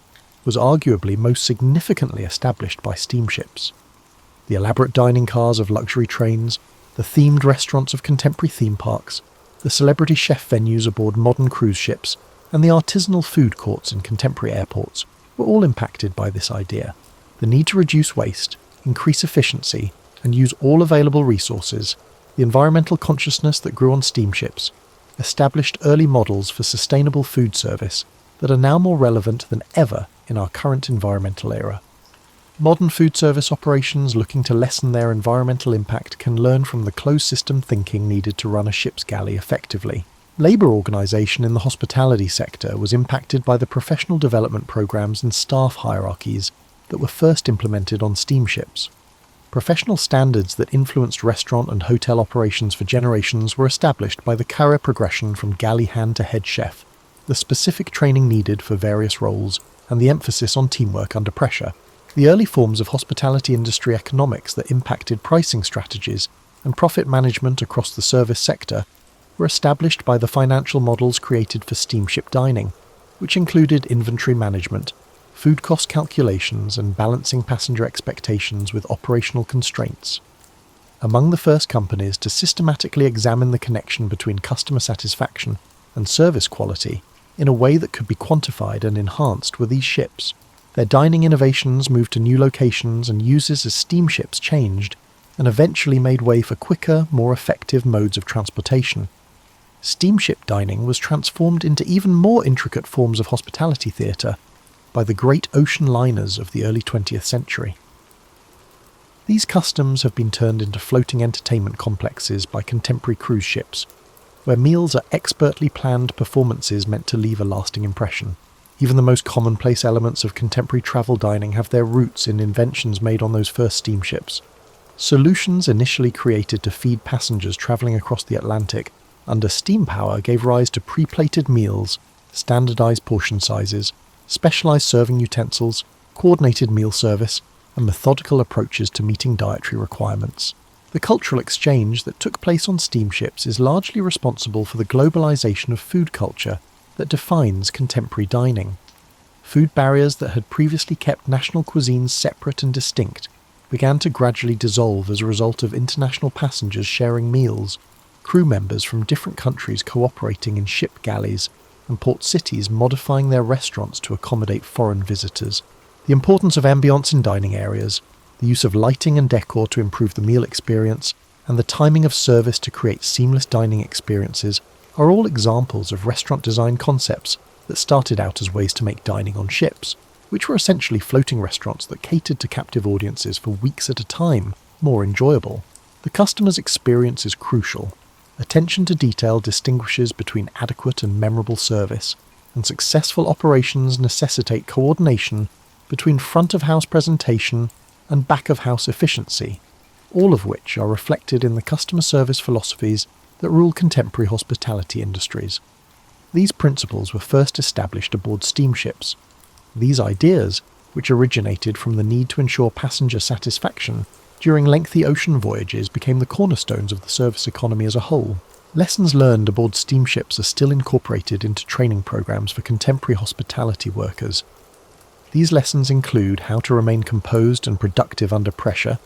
was arguably most significantly established by steamships. The elaborate dining cars of luxury trains, the themed restaurants of contemporary theme parks, the celebrity chef venues aboard modern cruise ships, and the artisanal food courts in contemporary airports were all impacted by this idea. The need to reduce waste, increase efficiency, and use all available resources, the environmental consciousness that grew on steamships, established early models for sustainable food service that are now more relevant than ever in our current environmental era. Modern food service operations looking to lessen their environmental impact can learn from the closed system thinking needed to run a ship's galley effectively. Labour organisation in the hospitality sector was impacted by the professional development programmes and staff hierarchies that were first implemented on steamships. Professional standards that influenced restaurant and hotel operations for generations were established by the career progression from galley hand to head chef, the specific training needed for various roles, and the emphasis on teamwork under pressure. The early forms of hospitality industry economics that impacted pricing strategies and profit management across the service sector were established by the financial models created for steamship dining, which included inventory management, food cost calculations, and balancing passenger expectations with operational constraints. Among the first companies to systematically examine the connection between customer satisfaction and service quality in a way that could be quantified and enhanced were these ships. Their dining innovations moved to new locations and uses as steamships changed, and eventually made way for quicker, more effective modes of transportation. Steamship dining was transformed into even more intricate forms of hospitality theatre by the great ocean liners of the early 20th century. These customs have been turned into floating entertainment complexes by contemporary cruise ships, where meals are expertly planned performances meant to leave a lasting impression. Even the most commonplace elements of contemporary travel dining have their roots in inventions made on those first steamships. Solutions initially created to feed passengers travelling across the Atlantic under steam power gave rise to pre-plated meals, standardised portion sizes, specialised serving utensils, coordinated meal service, and methodical approaches to meeting dietary requirements. The cultural exchange that took place on steamships is largely responsible for the globalisation of food culture that defines contemporary dining. Food barriers that had previously kept national cuisines separate and distinct began to gradually dissolve as a result of international passengers sharing meals, crew members from different countries cooperating in ship galleys, and port cities modifying their restaurants to accommodate foreign visitors. The importance of ambiance in dining areas, the use of lighting and decor to improve the meal experience, and the timing of service to create seamless dining experiences are all examples of restaurant design concepts that started out as ways to make dining on ships, which were essentially floating restaurants that catered to captive audiences for weeks at a time, more enjoyable. The customer's experience is crucial. Attention to detail distinguishes between adequate and memorable service, and successful operations necessitate coordination between front-of-house presentation and back-of-house efficiency, all of which are reflected in the customer service philosophies that rule contemporary hospitality industries. These principles were first established aboard steamships. These ideas, which originated from the need to ensure passenger satisfaction during lengthy ocean voyages, became the cornerstones of the service economy as a whole. Lessons learned aboard steamships are still incorporated into training programs for contemporary hospitality workers. These lessons include how to remain composed and productive under pressure,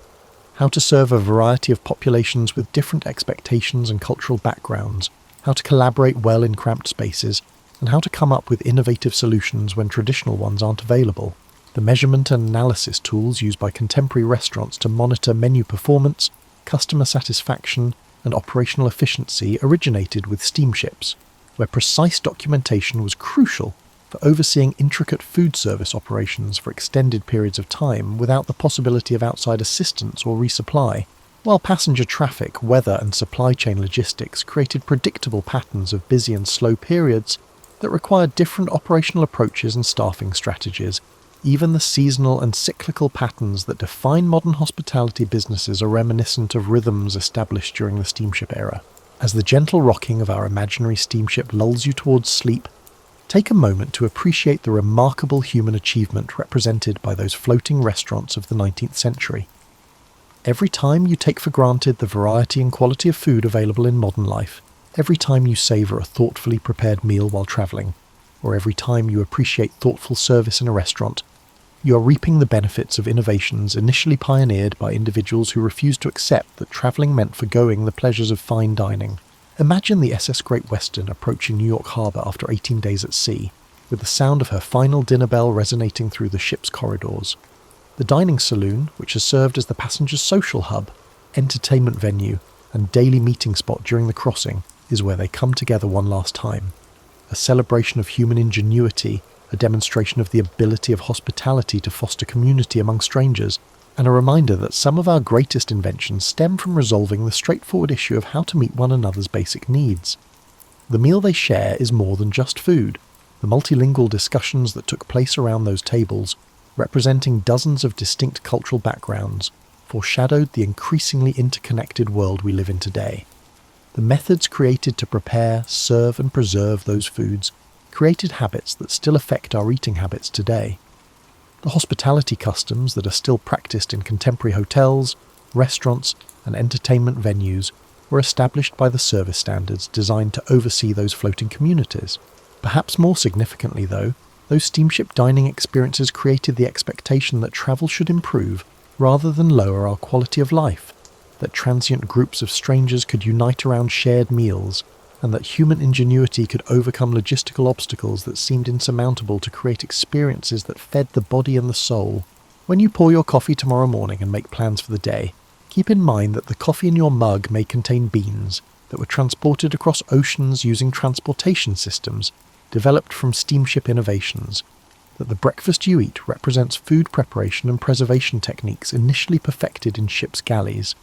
how to serve a variety of populations with different expectations and cultural backgrounds, how to collaborate well in cramped spaces, and how to come up with innovative solutions when traditional ones aren't available. The measurement and analysis tools used by contemporary restaurants to monitor menu performance, customer satisfaction, and operational efficiency originated with steamships, where precise documentation was crucial for overseeing intricate food service operations for extended periods of time without the possibility of outside assistance or resupply, while passenger traffic, weather and supply chain logistics created predictable patterns of busy and slow periods that required different operational approaches and staffing strategies. Even the seasonal and cyclical patterns that define modern hospitality businesses are reminiscent of rhythms established during the steamship era. As the gentle rocking of our imaginary steamship lulls you towards sleep, take a moment to appreciate the remarkable human achievement represented by those floating restaurants of the 19th century. Every time you take for granted the variety and quality of food available in modern life, every time you savour a thoughtfully prepared meal while travelling, or every time you appreciate thoughtful service in a restaurant, you are reaping the benefits of innovations initially pioneered by individuals who refused to accept that travelling meant forgoing the pleasures of fine dining. Imagine the SS Great Western approaching New York Harbour after 18 days at sea, with the sound of her final dinner bell resonating through the ship's corridors. The dining saloon, which has served as the passengers' social hub, entertainment venue, and daily meeting spot during the crossing, is where they come together one last time. A celebration of human ingenuity, a demonstration of the ability of hospitality to foster community among strangers, and a reminder that some of our greatest inventions stem from resolving the straightforward issue of how to meet one another's basic needs. The meal they share is more than just food. The multilingual discussions that took place around those tables, representing dozens of distinct cultural backgrounds, foreshadowed the increasingly interconnected world we live in today. The methods created to prepare, serve and preserve those foods created habits that still affect our eating habits today. The hospitality customs that are still practiced in contemporary hotels, restaurants and entertainment venues were established by the service standards designed to oversee those floating communities. Perhaps more significantly though, those steamship dining experiences created the expectation that travel should improve rather than lower our quality of life, that transient groups of strangers could unite around shared meals, and that human ingenuity could overcome logistical obstacles that seemed insurmountable to create experiences that fed the body and the soul. When you pour your coffee tomorrow morning and make plans for the day, keep in mind that the coffee in your mug may contain beans that were transported across oceans using transportation systems developed from steamship innovations, that the breakfast you eat represents food preparation and preservation techniques initially perfected in ship's galleys,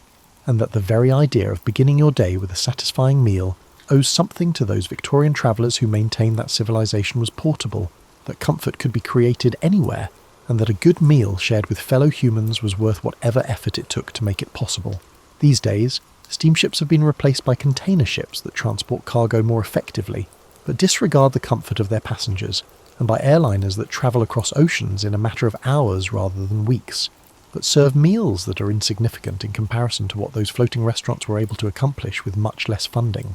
and that the very idea of beginning your day with a satisfying meal owes something to those Victorian travellers who maintained that civilization was portable, that comfort could be created anywhere, and that a good meal shared with fellow humans was worth whatever effort it took to make it possible. These days, steamships have been replaced by container ships that transport cargo more effectively, but disregard the comfort of their passengers, and by airliners that travel across oceans in a matter of hours rather than weeks, but serve meals that are insignificant in comparison to what those floating restaurants were able to accomplish with much less funding.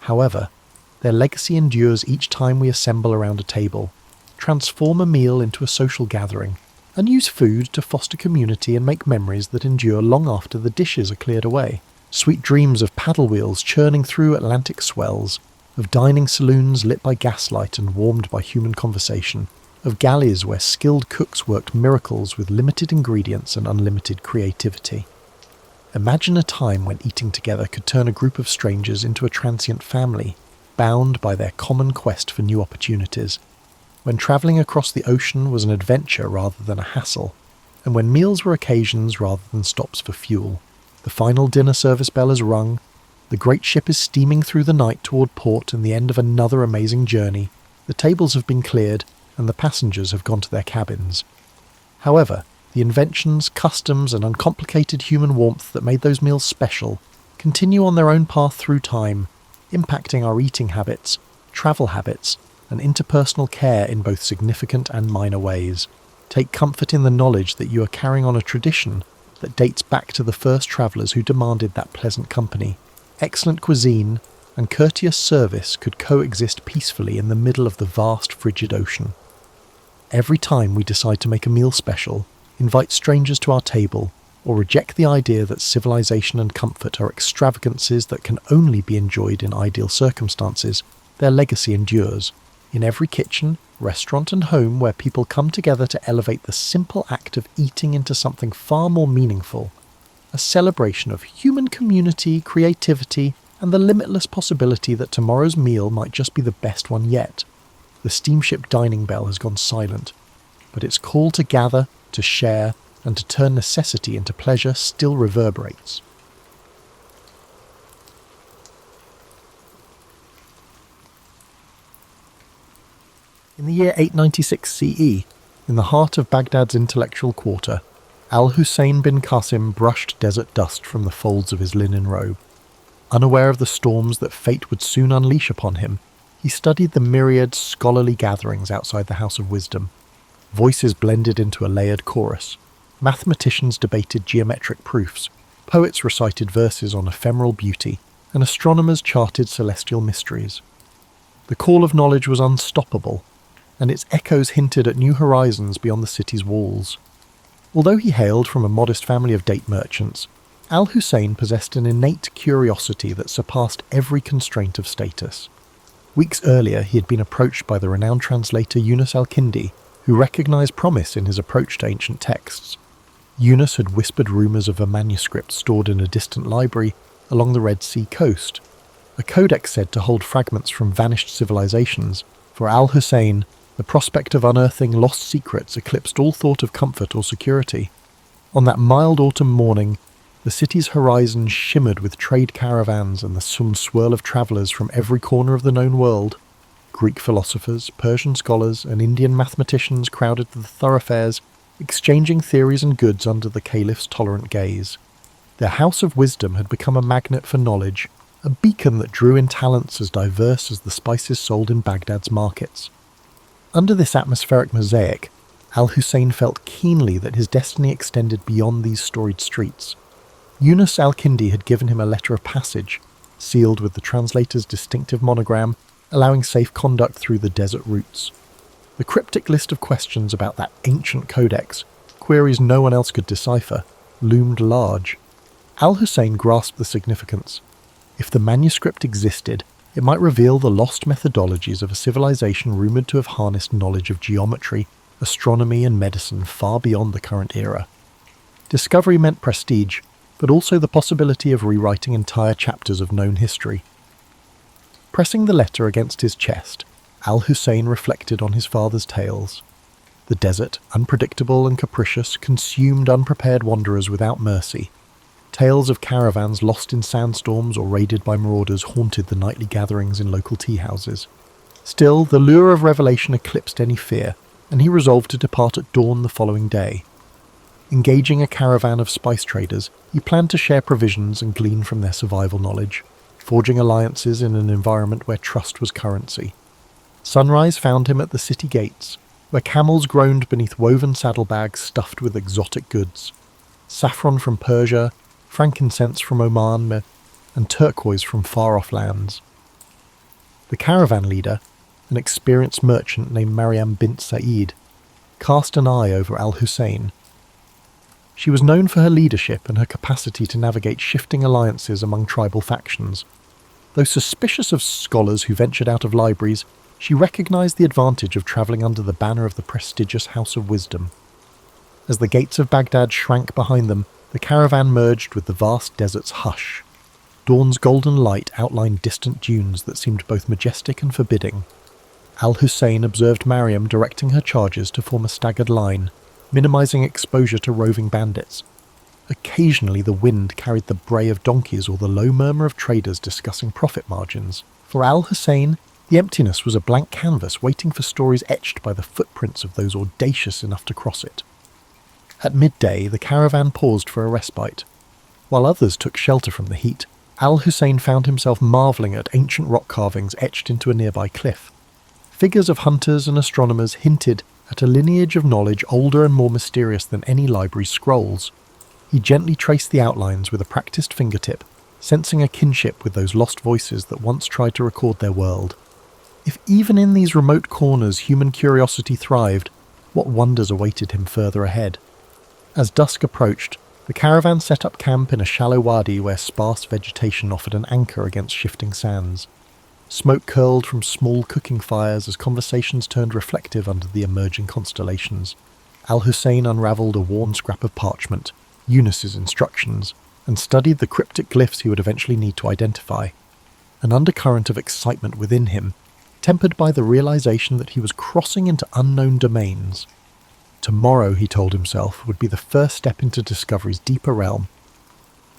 However, their legacy endures each time we assemble around a table, transform a meal into a social gathering, and use food to foster community and make memories that endure long after the dishes are cleared away. Sweet dreams of paddle wheels churning through Atlantic swells, of dining saloons lit by gaslight and warmed by human conversation, of galleys where skilled cooks worked miracles with limited ingredients and unlimited creativity. Imagine a time when eating together could turn a group of strangers into a transient family, bound by their common quest for new opportunities, when travelling across the ocean was an adventure rather than a hassle, and when meals were occasions rather than stops for fuel. The final dinner service bell has rung, the great ship is steaming through the night toward port and the end of another amazing journey, the tables have been cleared, and the passengers have gone to their cabins. However, the inventions, customs and uncomplicated human warmth that made those meals special continue on their own path through time, impacting our eating habits, travel habits, and interpersonal care in both significant and minor ways. Take comfort in the knowledge that you are carrying on a tradition that dates back to the first travellers who demanded that pleasant company. Excellent cuisine and courteous service could coexist peacefully in the middle of the vast frigid ocean. Every time we decide to make a meal special, invite strangers to our table, or reject the idea that civilization and comfort are extravagances that can only be enjoyed in ideal circumstances, their legacy endures. In every kitchen, restaurant and home where people come together to elevate the simple act of eating into something far more meaningful, a celebration of human community, creativity, and the limitless possibility that tomorrow's meal might just be the best one yet. The steamship dining bell has gone silent, but its call to gather, to share, and to turn necessity into pleasure still reverberates. In the year 896 CE, in the heart of Baghdad's intellectual quarter, Al Husayn bin Qasim brushed desert dust from the folds of his linen robe. Unaware of the storms that fate would soon unleash upon him, he studied the myriad scholarly gatherings outside the House of Wisdom. Voices blended into a layered chorus. Mathematicians debated geometric proofs, poets recited verses on ephemeral beauty, and astronomers charted celestial mysteries. The call of knowledge was unstoppable, and its echoes hinted at new horizons beyond the city's walls. Although he hailed from a modest family of date merchants, Al Husayn possessed an innate curiosity that surpassed every constraint of status. Weeks earlier, he had been approached by the renowned translator Yunus al-Kindi, who recognized promise in his approach to ancient texts. Yunus had whispered rumours of a manuscript stored in a distant library along the Red Sea coast, a codex said to hold fragments from vanished civilizations. For Al Husayn, the prospect of unearthing lost secrets eclipsed all thought of comfort or security. On that mild autumn morning, the city's horizon shimmered with trade caravans and the swirl of travellers from every corner of the known world. Greek philosophers, Persian scholars, and Indian mathematicians crowded the thoroughfares, exchanging theories and goods under the caliph's tolerant gaze. Their house of wisdom had become a magnet for knowledge, a beacon that drew in talents as diverse as the spices sold in Baghdad's markets. Under this atmospheric mosaic, Al Husayn felt keenly that his destiny extended beyond these storied streets. Yunus al-Kindi had given him a letter of passage, sealed with the translator's distinctive monogram, allowing safe conduct through the desert routes. The cryptic list of questions about that ancient codex, queries no one else could decipher, loomed large. Al Husayn grasped the significance. If the manuscript existed, it might reveal the lost methodologies of a civilization rumoured to have harnessed knowledge of geometry, astronomy and medicine far beyond the current era. Discovery meant prestige, but also the possibility of rewriting entire chapters of known history. Pressing the letter against his chest, Al Husayn reflected on his father's tales. The desert, unpredictable and capricious, consumed unprepared wanderers without mercy. Tales of caravans lost in sandstorms or raided by marauders haunted the nightly gatherings in local tea houses. Still, the lure of revelation eclipsed any fear, and he resolved to depart at dawn the following day. Engaging a caravan of spice traders, he planned to share provisions and glean from their survival knowledge, forging alliances in an environment where trust was currency. Sunrise found him at the city gates, where camels groaned beneath woven saddlebags stuffed with exotic goods. Saffron from Persia, frankincense from Oman, and turquoise from far-off lands. The caravan leader, an experienced merchant named Maryam bint Sa'id, cast an eye over Al Husayn. She was known for her leadership and her capacity to navigate shifting alliances among tribal factions. Though suspicious of scholars who ventured out of libraries, she recognized the advantage of travelling under the banner of the prestigious House of Wisdom. As the gates of Baghdad shrank behind them, the caravan merged with the vast desert's hush. Dawn's golden light outlined distant dunes that seemed both majestic and forbidding. Al Husayn observed Maryam directing her charges to form a staggered line, minimizing exposure to roving bandits. Occasionally the wind carried the bray of donkeys or the low murmur of traders discussing profit margins. For Al Husayn, the emptiness was a blank canvas waiting for stories etched by the footprints of those audacious enough to cross it. At midday, the caravan paused for a respite. While others took shelter from the heat, Al Husayn found himself marvelling at ancient rock carvings etched into a nearby cliff. Figures of hunters and astronomers hinted at a lineage of knowledge older and more mysterious than any library scrolls. He gently traced the outlines with a practiced fingertip, sensing a kinship with those lost voices that once tried to record their world. If even in these remote corners human curiosity thrived, what wonders awaited him further ahead? As dusk approached, the caravan set up camp in a shallow wadi where sparse vegetation offered an anchor against shifting sands. Smoke curled from small cooking fires as conversations turned reflective under the emerging constellations. Al Husayn unravelled a worn scrap of parchment, Yunus's instructions, and studied the cryptic glyphs he would eventually need to identify. An undercurrent of excitement within him, tempered by the realization that he was crossing into unknown domains. Tomorrow, he told himself, would be the first step into discovery's deeper realm.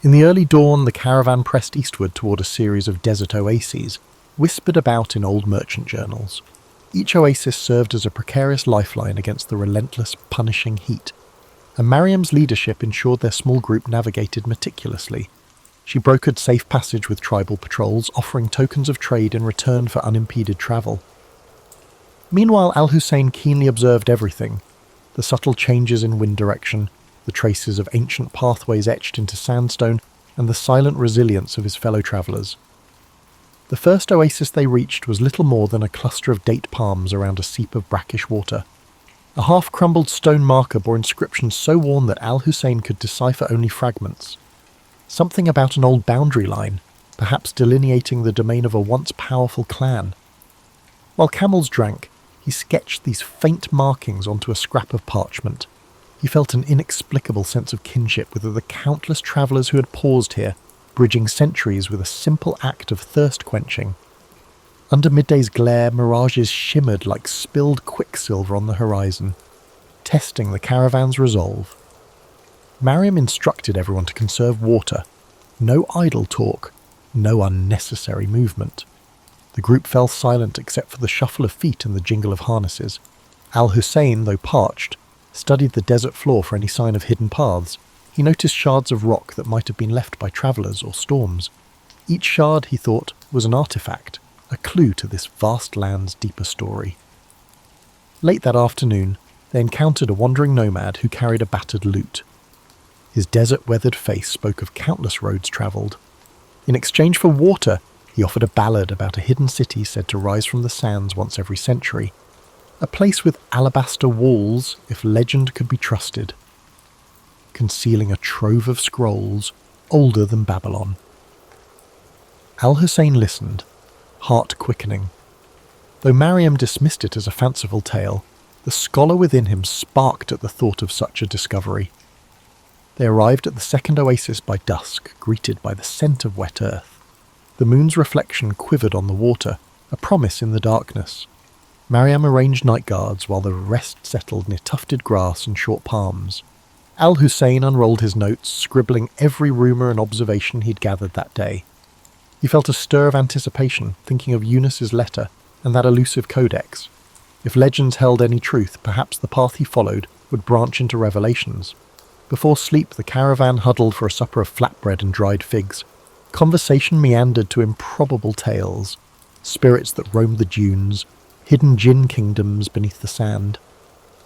In the early dawn, the caravan pressed eastward toward a series of desert oases, whispered about in old merchant journals. Each oasis served as a precarious lifeline against the relentless, punishing heat, and Maryam's leadership ensured their small group navigated meticulously. She brokered safe passage with tribal patrols, offering tokens of trade in return for unimpeded travel. Meanwhile, Al Husayn keenly observed everything: the subtle changes in wind direction, the traces of ancient pathways etched into sandstone, and the silent resilience of his fellow travellers. The first oasis they reached was little more than a cluster of date palms around a seep of brackish water. A half-crumbled stone marker bore inscriptions so worn that Al Husayn could decipher only fragments. Something about an old boundary line, perhaps delineating the domain of a once powerful clan. While Camels drank, he sketched these faint markings onto a scrap of parchment. He felt an inexplicable sense of kinship with the countless travellers who had paused here, bridging centuries with a simple act of thirst-quenching. Under midday's glare, mirages shimmered like spilled quicksilver on the horizon, testing the caravan's resolve. Mariam instructed everyone to conserve water. No idle talk, no unnecessary movement. The group fell silent except for the shuffle of feet and the jingle of harnesses. Al Husayn, though parched, studied the desert floor for any sign of hidden paths. He noticed shards of rock that might have been left by travellers or storms. Each shard, he thought, was an artifact, a clue to this vast land's deeper story. Late that afternoon, they encountered a wandering nomad who carried a battered lute. His desert-weathered face spoke of countless roads travelled. In exchange for water, he offered a ballad about a hidden city said to rise from the sands once every century. A place with alabaster walls, if legend could be trusted, concealing a trove of scrolls older than Babylon. Al Husayn listened, heart quickening. Though Mariam dismissed it as a fanciful tale, the scholar within him sparked at the thought of such a discovery. They arrived at the second oasis by dusk, greeted by the scent of wet earth. The moon's reflection quivered on the water, a promise in the darkness. Mariam arranged night guards while the rest settled near tufted grass and short palms. Al Husayn unrolled his notes, scribbling every rumour and observation he'd gathered that day. He felt a stir of anticipation, thinking of Eunice's letter and that elusive codex. If legends held any truth, perhaps the path he followed would branch into revelations. Before sleep, the caravan huddled for a supper of flatbread and dried figs. Conversation meandered to improbable tales, spirits that roamed the dunes, hidden jinn kingdoms beneath the sand.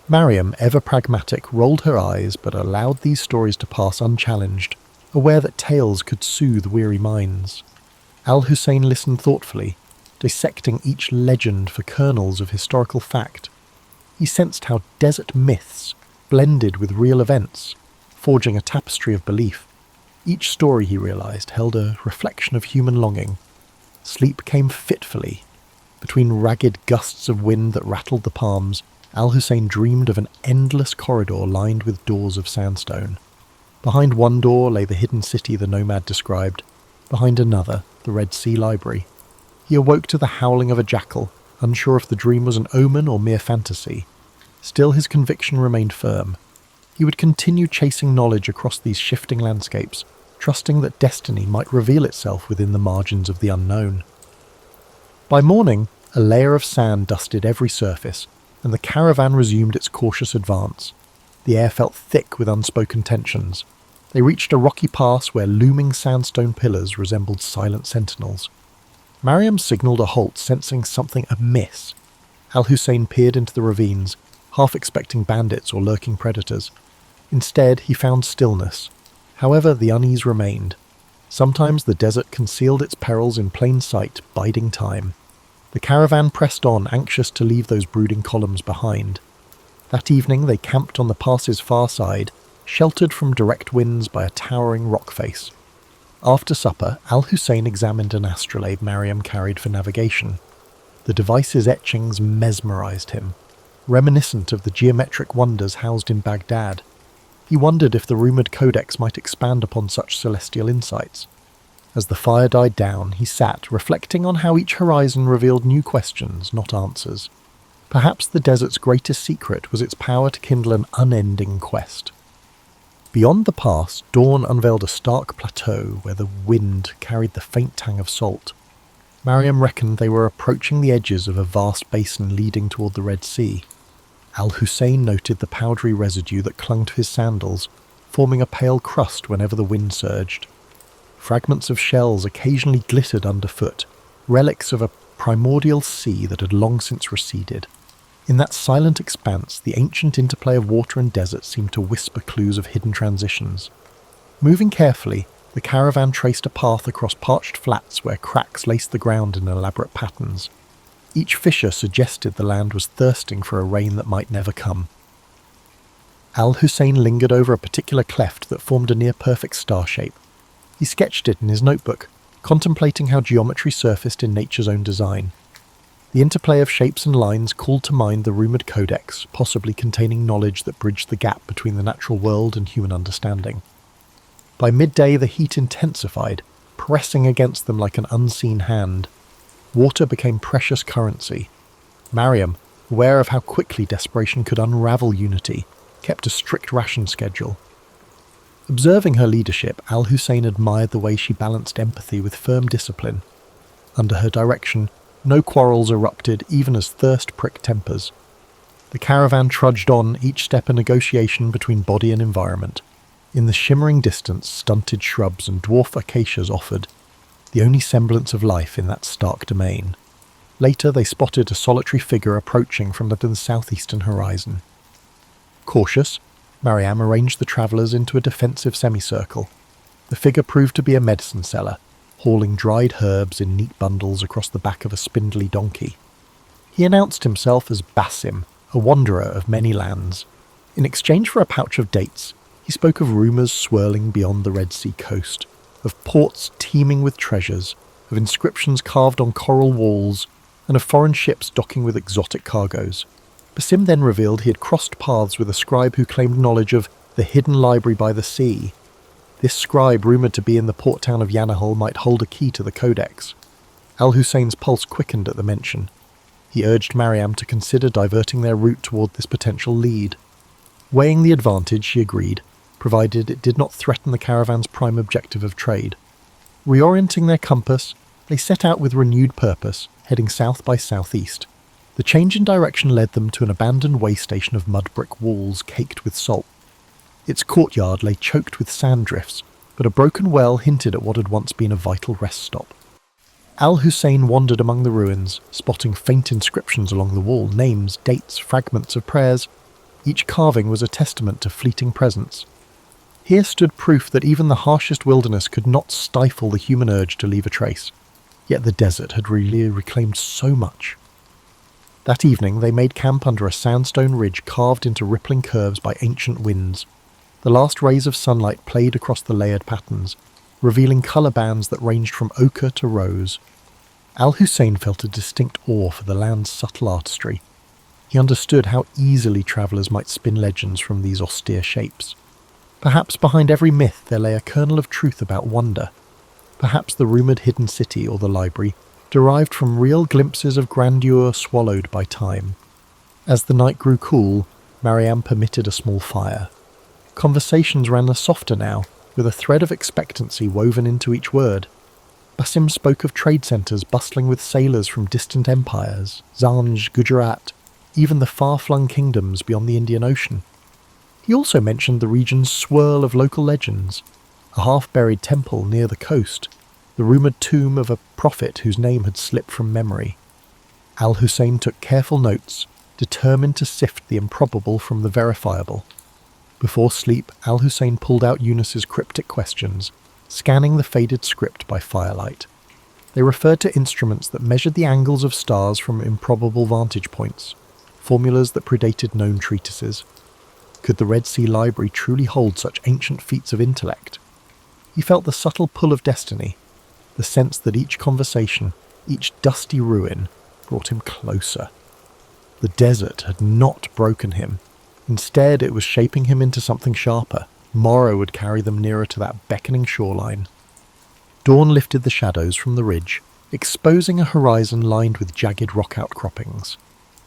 Mariam, ever pragmatic, rolled her eyes but allowed these stories to pass unchallenged, aware that tales could soothe weary minds. Al Husayn listened thoughtfully, dissecting each legend for kernels of historical fact. He sensed how desert myths blended with real events, forging a tapestry of belief. Each story, he realized, held a reflection of human longing. Sleep came fitfully. Between ragged gusts of wind that rattled the palms, Al Husayn dreamed of an endless corridor lined with doors of sandstone. Behind one door lay the hidden city the nomad described. Behind another, the Red Sea Library. He awoke to the howling of a jackal, unsure if the dream was an omen or mere fantasy. Still his conviction remained firm. He would continue chasing knowledge across these shifting landscapes, trusting that destiny might reveal itself within the margins of the unknown. By morning, a layer of sand dusted every surface, and the caravan resumed its cautious advance. The air felt thick with unspoken tensions. They reached a rocky pass where looming sandstone pillars resembled silent sentinels. Mariam signalled a halt, sensing something amiss. Al Husayn peered into the ravines, half expecting bandits or lurking predators. Instead, he found stillness. However, the unease remained. Sometimes the desert concealed its perils in plain sight, biding time. The caravan pressed on, anxious to leave those brooding columns behind. That evening they camped on the pass's far side, sheltered from direct winds by a towering rock face. After supper, Al Husayn examined an astrolabe Mariam carried for navigation. The device's etchings mesmerized him, reminiscent of the geometric wonders housed in Baghdad. He wondered if the rumoured codex might expand upon such celestial insights. As the fire died down, he sat, reflecting on how each horizon revealed new questions, not answers. Perhaps the desert's greatest secret was its power to kindle an unending quest. Beyond the pass, dawn unveiled a stark plateau where the wind carried the faint tang of salt. Mariam reckoned they were approaching the edges of a vast basin leading toward the Red Sea. Al Husayn noted the powdery residue that clung to his sandals, forming a pale crust whenever the wind surged. Fragments of shells occasionally glittered underfoot, relics of a primordial sea that had long since receded. In that silent expanse, the ancient interplay of water and desert seemed to whisper clues of hidden transitions. Moving carefully, the caravan traced a path across parched flats where cracks laced the ground in elaborate patterns. Each fissure suggested the land was thirsting for a rain that might never come. Al Husayn lingered over a particular cleft that formed a near-perfect star shape. He sketched it in his notebook, contemplating how geometry surfaced in nature's own design. The interplay of shapes and lines called to mind the rumoured codex, possibly containing knowledge that bridged the gap between the natural world and human understanding. By midday the heat intensified, pressing against them like an unseen hand. Water became precious currency. Mariam, aware of how quickly desperation could unravel unity, kept a strict ration schedule. Observing her leadership, Al Husayn admired the way she balanced empathy with firm discipline. Under her direction, no quarrels erupted even as thirst pricked tempers. The caravan trudged on, each step a negotiation between body and environment. In the shimmering distance, stunted shrubs and dwarf acacias offered, the only semblance of life in that stark domain. Later they spotted a solitary figure approaching from the southeastern horizon. Cautious, Mariam arranged the travellers into a defensive semicircle. The figure proved to be a medicine seller, hauling dried herbs in neat bundles across the back of a spindly donkey. He announced himself as Basim, a wanderer of many lands. In exchange for a pouch of dates, he spoke of rumours swirling beyond the Red Sea coast, of ports teeming with treasures, of inscriptions carved on coral walls, and of foreign ships docking with exotic cargoes. Basim then revealed he had crossed paths with a scribe who claimed knowledge of the hidden library by the sea. This scribe, rumoured to be in the port town of Yanahal, might hold a key to the codex. Al Husayn's pulse quickened at the mention. He urged Mariam to consider diverting their route toward this potential lead. Weighing the advantage, she agreed, provided it did not threaten the caravan's prime objective of trade. Reorienting their compass, they set out with renewed purpose, heading south by southeast. The change in direction led them to an abandoned way station of mud brick walls caked with salt. Its courtyard lay choked with sand drifts, but a broken well hinted at what had once been a vital rest stop. Al Husayn wandered among the ruins, spotting faint inscriptions along the wall, names, dates, fragments of prayers. Each carving was a testament to fleeting presence. Here stood proof that even the harshest wilderness could not stifle the human urge to leave a trace. Yet the desert had really reclaimed so much. That evening they made camp under a sandstone ridge carved into rippling curves by ancient winds. The last rays of sunlight played across the layered patterns, revealing colour bands that ranged from ochre to rose. Al Husayn felt a distinct awe for the land's subtle artistry. He understood how easily travellers might spin legends from these austere shapes. Perhaps behind every myth there lay a kernel of truth about wonder. Perhaps the rumoured hidden city or the library derived from real glimpses of grandeur swallowed by time. As the night grew cool, Mariam permitted a small fire. Conversations ran softer now, with a thread of expectancy woven into each word. Basim spoke of trade centres bustling with sailors from distant empires, Zanj, Gujarat, even the far-flung kingdoms beyond the Indian Ocean. He also mentioned the region's swirl of local legends, a half-buried temple near the coast, the rumoured tomb of a prophet whose name had slipped from memory. Al Husayn took careful notes, determined to sift the improbable from the verifiable. Before sleep, Al Husayn pulled out Eunice's cryptic questions, scanning the faded script by firelight. They referred to instruments that measured the angles of stars from improbable vantage points, formulas that predated known treatises. Could the Red Sea Library truly hold such ancient feats of intellect? He felt the subtle pull of destiny, the sense that each conversation, each dusty ruin, brought him closer. The desert had not broken him. Instead, it was shaping him into something sharper. Morrow would carry them nearer to that beckoning shoreline. Dawn lifted the shadows from the ridge, exposing a horizon lined with jagged rock outcroppings.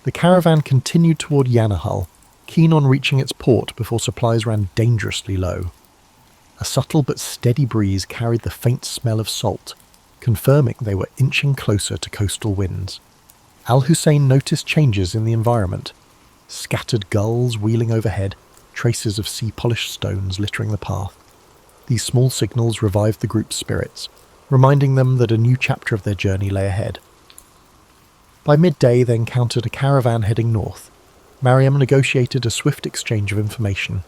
The caravan continued toward Yanahal, keen on reaching its port before supplies ran dangerously low. A subtle but steady breeze carried the faint smell of salt, confirming they were inching closer to coastal winds. Al Husayn noticed changes in the environment. Scattered gulls wheeling overhead, traces of sea-polished stones littering the path. These small signals revived the group's spirits, reminding them that a new chapter of their journey lay ahead. By midday they encountered a caravan heading north. Mariam negotiated a swift exchange of information.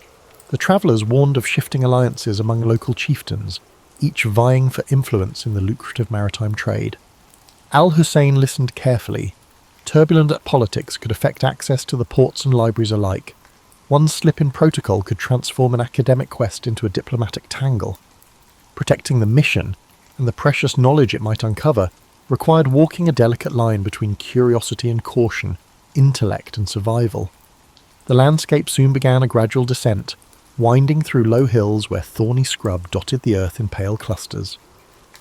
The travellers warned of shifting alliances among local chieftains, each vying for influence in the lucrative maritime trade. Al Husayn listened carefully. Turbulent politics could affect access to the ports and libraries alike. One slip in protocol could transform an academic quest into a diplomatic tangle. Protecting the mission, and the precious knowledge it might uncover, required walking a delicate line between curiosity and caution, intellect and survival. The landscape soon began a gradual descent, winding through low hills where thorny scrub dotted the earth in pale clusters.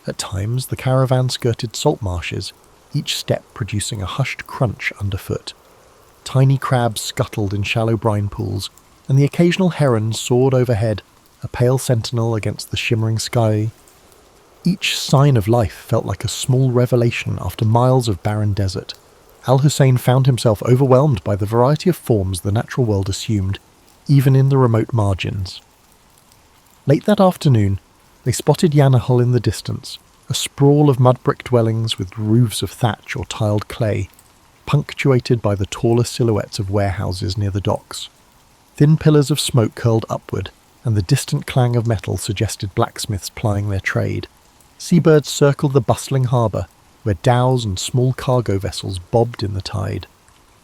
At times, the caravan skirted salt marshes, each step producing a hushed crunch underfoot. Tiny crabs scuttled in shallow brine pools, and the occasional heron soared overhead, a pale sentinel against the shimmering sky. Each sign of life felt like a small revelation after miles of barren desert. Al Husayn found himself overwhelmed by the variety of forms the natural world assumed, even in the remote margins. Late that afternoon, they spotted Yanahal in the distance, a sprawl of mud-brick dwellings with roofs of thatch or tiled clay, punctuated by the taller silhouettes of warehouses near the docks. Thin pillars of smoke curled upward, and the distant clang of metal suggested blacksmiths plying their trade. Seabirds circled the bustling harbour, where dhows and small cargo vessels bobbed in the tide.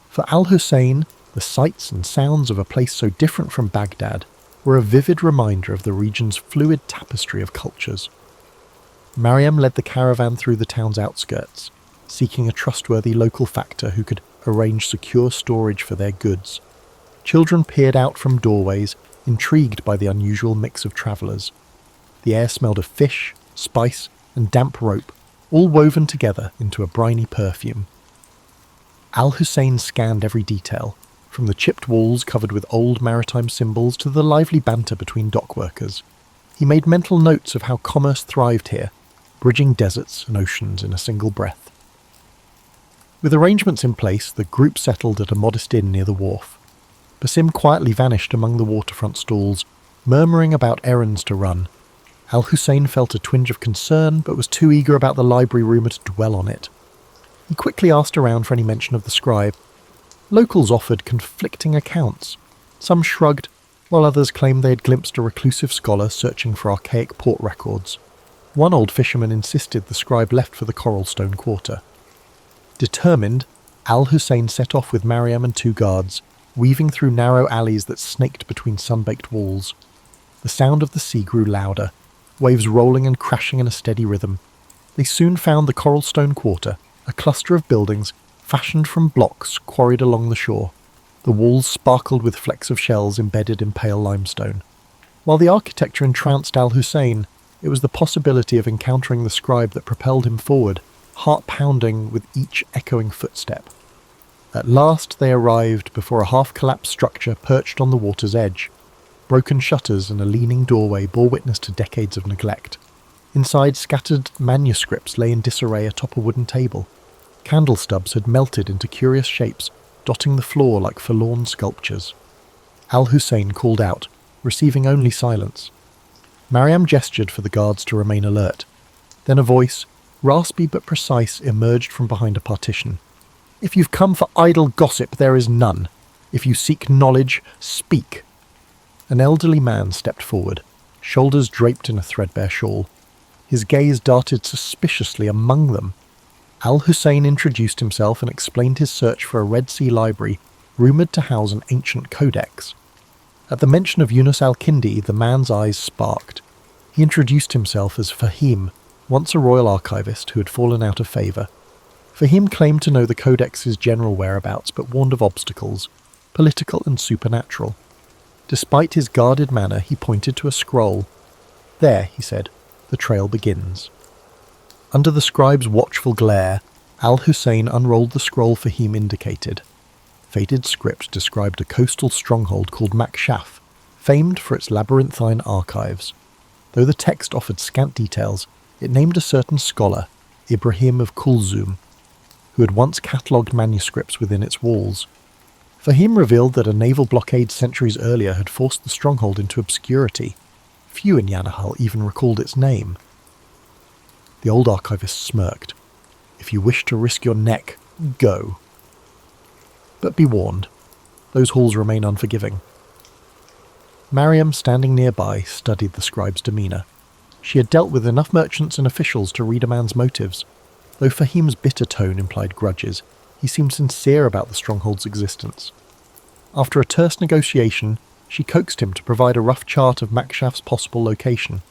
For Al Husayn, the sights and sounds of a place so different from Baghdad were a vivid reminder of the region's fluid tapestry of cultures. Mariam led the caravan through the town's outskirts, seeking a trustworthy local factor who could arrange secure storage for their goods. Children peered out from doorways, intrigued by the unusual mix of travellers. The air smelled of fish, spice, and damp rope, all woven together into a briny perfume. Al Husayn scanned every detail, from the chipped walls covered with old maritime symbols to the lively banter between dockworkers. He made mental notes of how commerce thrived here, bridging deserts and oceans in a single breath. With arrangements in place, the group settled at a modest inn near the wharf. Basim quietly vanished among the waterfront stalls, murmuring about errands to run. Al Husayn felt a twinge of concern, but was too eager about the library rumour to dwell on it. He quickly asked around for any mention of the scribe. Locals offered conflicting accounts. Some shrugged, while others claimed they had glimpsed a reclusive scholar searching for archaic port records. One old fisherman insisted the scribe left for the Coralstone Quarter. Determined, Al Husayn set off with Mariam and 2 guards, weaving through narrow alleys that snaked between sun-baked walls. The sound of the sea grew louder, waves rolling and crashing in a steady rhythm. They soon found the Coralstone Quarter, a cluster of buildings fashioned from blocks quarried along the shore. The walls sparkled with flecks of shells embedded in pale limestone. While the architecture entranced Al Husayn, it was the possibility of encountering the scribe that propelled him forward, heart-pounding with each echoing footstep. At last they arrived before a half-collapsed structure perched on the water's edge. Broken shutters and a leaning doorway bore witness to decades of neglect. Inside, scattered manuscripts lay in disarray atop a wooden table. Candle stubs had melted into curious shapes, dotting the floor like forlorn sculptures. Al Husayn called out, receiving only silence. Mariam gestured for the guards to remain alert. Then a voice, raspy but precise, emerged from behind a partition. "If you've come for idle gossip, there is none. If you seek knowledge, speak." An elderly man stepped forward, shoulders draped in a threadbare shawl. His gaze darted suspiciously among them. Al Husayn introduced himself and explained his search for a Red Sea library rumoured to house an ancient codex. At the mention of Yunus al-Kindi, the man's eyes sparked. He introduced himself as Fahim, once a royal archivist who had fallen out of favour. Fahim claimed to know the codex's general whereabouts, but warned of obstacles, political and supernatural. Despite his guarded manner, he pointed to a scroll. "There," he said, "the trail begins." Under the scribe's watchful glare, Al Husayn unrolled the scroll Fahim indicated. Faded script described a coastal stronghold called Makshaf, famed for its labyrinthine archives. Though the text offered scant details, it named a certain scholar, Ibrahim of Kulzum, who had once catalogued manuscripts within its walls. Fahim revealed that a naval blockade centuries earlier had forced the stronghold into obscurity. Few in Yanahal even recalled its name. The old archivist smirked. "If you wish to risk your neck, go. But be warned, those halls remain unforgiving." Mariam, standing nearby, studied the scribe's demeanour. She had dealt with enough merchants and officials to read a man's motives. Though Fahim's bitter tone implied grudges, he seemed sincere about the stronghold's existence. After a terse negotiation, she coaxed him to provide a rough chart of Makshaf's possible location.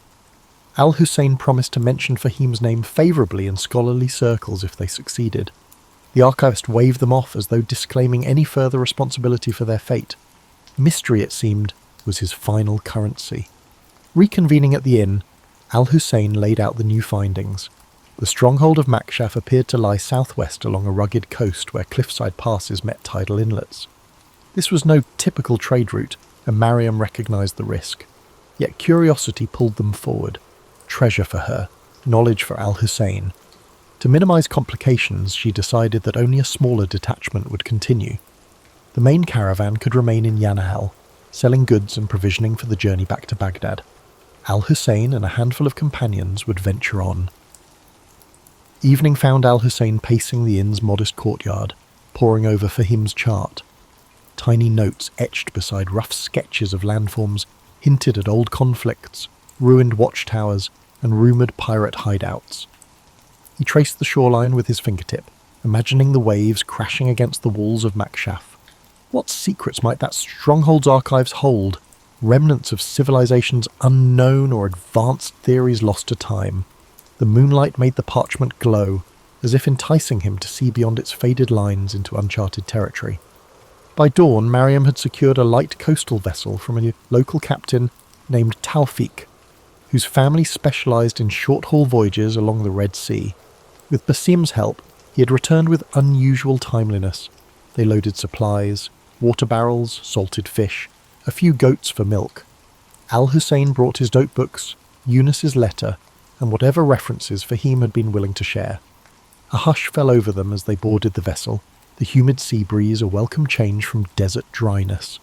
Al Husayn promised to mention Fahim's name favourably in scholarly circles if they succeeded. The archivist waved them off as though disclaiming any further responsibility for their fate. Mystery, it seemed, was his final currency. Reconvening at the inn, Al Husayn laid out the new findings. The stronghold of Makshaf appeared to lie southwest along a rugged coast where cliffside passes met tidal inlets. This was no typical trade route, and Mariam recognised the risk. Yet curiosity pulled them forward. Treasure for her, knowledge for Al Husayn. To minimise complications, she decided that only a smaller detachment would continue. The main caravan could remain in Yanahal, selling goods and provisioning for the journey back to Baghdad. Al Husayn and a handful of companions would venture on. Evening found Al Husayn pacing the inn's modest courtyard, poring over Fahim's chart. Tiny notes etched beside rough sketches of landforms hinted at old conflicts, ruined watchtowers, and rumoured pirate hideouts. He traced the shoreline with his fingertip, imagining the waves crashing against the walls of Makshaf. What secrets might that stronghold's archives hold? Remnants of civilizations unknown or advanced theories lost to time. The moonlight made the parchment glow, as if enticing him to see beyond its faded lines into uncharted territory. By dawn, Mariam had secured a light coastal vessel from a local captain named Tawfiq, whose family specialised in short-haul voyages along the Red Sea. With Basim's help, he had returned with unusual timeliness. They loaded supplies, water barrels, salted fish, a few goats for milk. Al Husayn brought his notebooks, Eunice's letter, and whatever references Fahim had been willing to share. A hush fell over them as they boarded the vessel, the humid sea breeze a welcome change from desert dryness.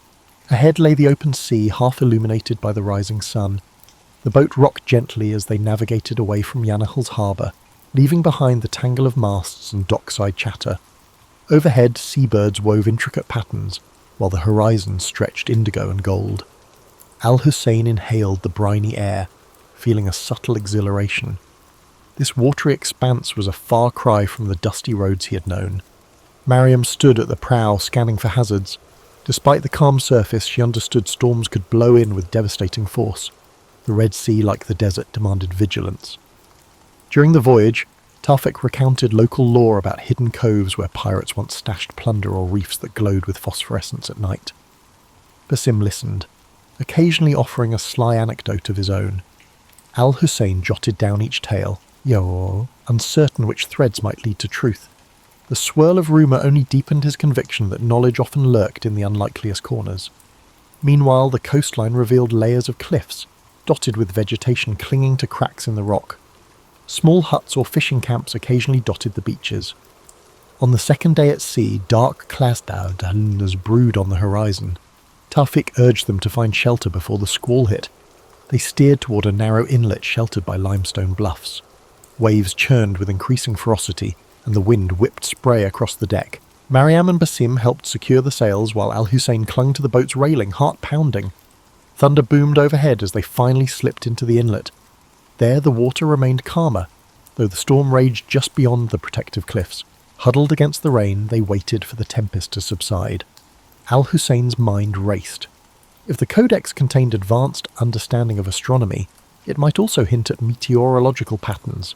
Ahead lay the open sea, half illuminated by the rising sun. The boat rocked gently as they navigated away from Yanahal's harbour, leaving behind the tangle of masts and dockside chatter. Overhead, seabirds wove intricate patterns, while the horizon stretched indigo and gold. Al Husayn inhaled the briny air, feeling a subtle exhilaration. This watery expanse was a far cry from the dusty roads he had known. Mariam stood at the prow, scanning for hazards. Despite the calm surface, she understood storms could blow in with devastating force. The Red Sea, like the desert, demanded vigilance. During the voyage, Tawfiq recounted local lore about hidden coves where pirates once stashed plunder or reefs that glowed with phosphorescence at night. Basim listened, occasionally offering a sly anecdote of his own. Al Husayn jotted down each tale, uncertain which threads might lead to truth. The swirl of rumour only deepened his conviction that knowledge often lurked in the unlikeliest corners. Meanwhile, the coastline revealed layers of cliffs, dotted with vegetation clinging to cracks in the rock. Small huts or fishing camps occasionally dotted the beaches. On the second day at sea, dark clouds brewed on the horizon. Tawfiq urged them to find shelter before the squall hit. They steered toward a narrow inlet sheltered by limestone bluffs. Waves churned with increasing ferocity, and the wind whipped spray across the deck. Mariam and Basim helped secure the sails while Al Husayn clung to the boat's railing, heart pounding. Thunder boomed overhead as they finally slipped into the inlet. There the water remained calmer, though the storm raged just beyond the protective cliffs. Huddled against the rain, they waited for the tempest to subside. Al Husayn's mind raced. If the codex contained advanced understanding of astronomy, it might also hint at meteorological patterns.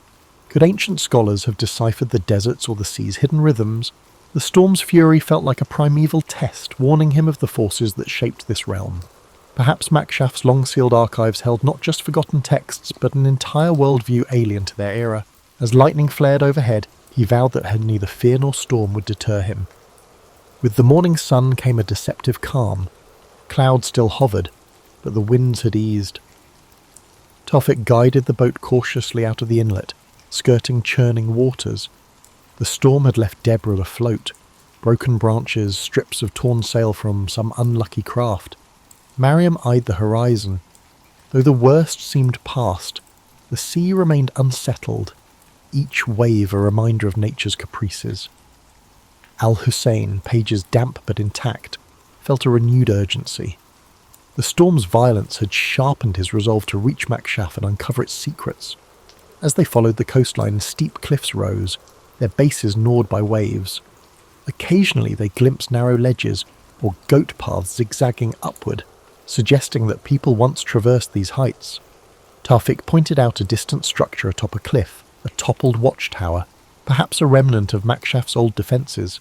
Could ancient scholars have deciphered the desert's or the sea's hidden rhythms? The storm's fury felt like a primeval test, warning him of the forces that shaped this realm. Perhaps Makshaf's long-sealed archives held not just forgotten texts, but an entire worldview alien to their era. As lightning flared overhead, he vowed that neither fear nor storm would deter him. With the morning sun came a deceptive calm. Clouds still hovered, but the winds had eased. Tawfiq guided the boat cautiously out of the inlet, skirting churning waters. The storm had left debris afloat, broken branches, strips of torn sail from some unlucky craft. Mariam eyed the horizon. Though the worst seemed past, the sea remained unsettled, each wave a reminder of nature's caprices. Al Husayn, pages damp but intact, felt a renewed urgency. The storm's violence had sharpened his resolve to reach Makshaf and uncover its secrets. As they followed the coastline, steep cliffs rose, their bases gnawed by waves. Occasionally they glimpsed narrow ledges or goat paths zigzagging upward, suggesting that people once traversed these heights. Tawfik pointed out a distant structure atop a cliff, a toppled watchtower, perhaps a remnant of Makshaf's old defences.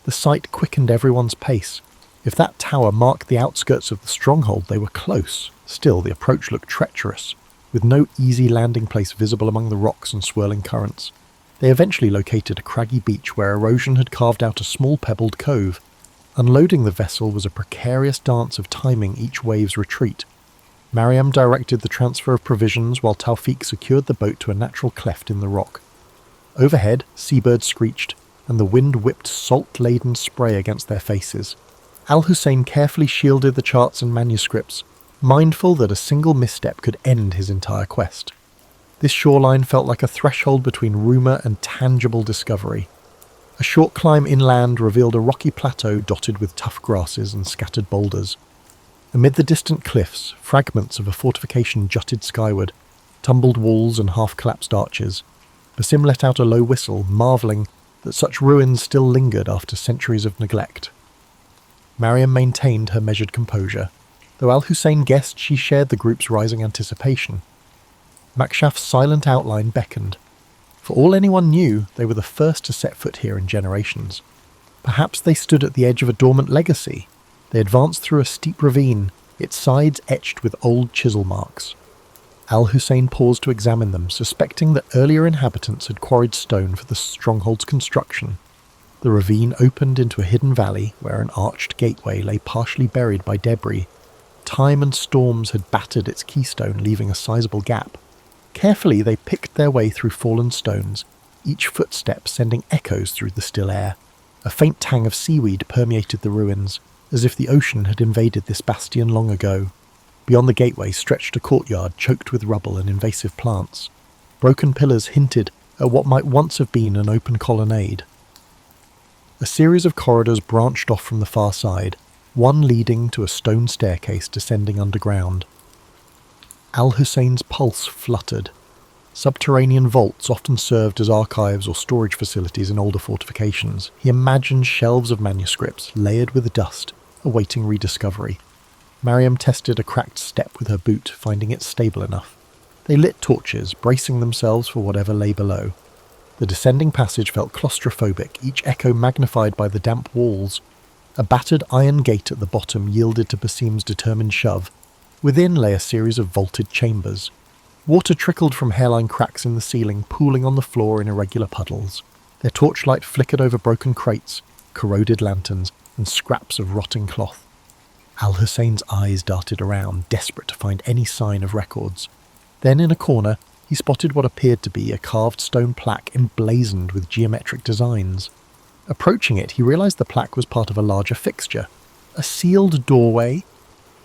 The sight quickened everyone's pace. If that tower marked the outskirts of the stronghold, they were close. Still, the approach looked treacherous, with no easy landing place visible among the rocks and swirling currents. They eventually located a craggy beach where erosion had carved out a small pebbled cove. Unloading the vessel was a precarious dance of timing each wave's retreat. Mariam directed the transfer of provisions while Tawfik secured the boat to a natural cleft in the rock. Overhead, seabirds screeched, and the wind whipped salt-laden spray against their faces. Al Husayn carefully shielded the charts and manuscripts, mindful that a single misstep could end his entire quest. This shoreline felt like a threshold between rumour and tangible discovery. A short climb inland revealed a rocky plateau dotted with tough grasses and scattered boulders. Amid the distant cliffs, fragments of a fortification jutted skyward, tumbled walls and half-collapsed arches. Basim let out a low whistle, marvelling that such ruins still lingered after centuries of neglect. Mariam maintained her measured composure, though Al Husayn guessed she shared the group's rising anticipation. Makshaf's silent outline beckoned. For all anyone knew, they were the first to set foot here in generations. Perhaps they stood at the edge of a dormant legacy. They advanced through a steep ravine, its sides etched with old chisel marks. Al Husayn paused to examine them, suspecting that earlier inhabitants had quarried stone for the stronghold's construction. The ravine opened into a hidden valley where an arched gateway lay partially buried by debris. Time and storms had battered its keystone, leaving a sizable gap. Carefully they picked their way through fallen stones, each footstep sending echoes through the still air. A faint tang of seaweed permeated the ruins, as if the ocean had invaded this bastion long ago. Beyond the gateway stretched a courtyard choked with rubble and invasive plants. Broken pillars hinted at what might once have been an open colonnade. A series of corridors branched off from the far side, one leading to a stone staircase descending underground. Al Husayn's pulse fluttered. Subterranean vaults often served as archives or storage facilities in older fortifications. He imagined shelves of manuscripts, layered with dust, awaiting rediscovery. Mariam tested a cracked step with her boot, finding it stable enough. They lit torches, bracing themselves for whatever lay below. The descending passage felt claustrophobic, each echo magnified by the damp walls. A battered iron gate at the bottom yielded to Basim's determined shove. Within lay a series of vaulted chambers. Water trickled from hairline cracks in the ceiling, pooling on the floor in irregular puddles. Their torchlight flickered over broken crates, corroded lanterns, and scraps of rotting cloth. Al Husayn's eyes darted around, desperate to find any sign of records. Then, in a corner, he spotted what appeared to be a carved stone plaque emblazoned with geometric designs. Approaching it, he realized the plaque was part of a larger fixture. A sealed doorway.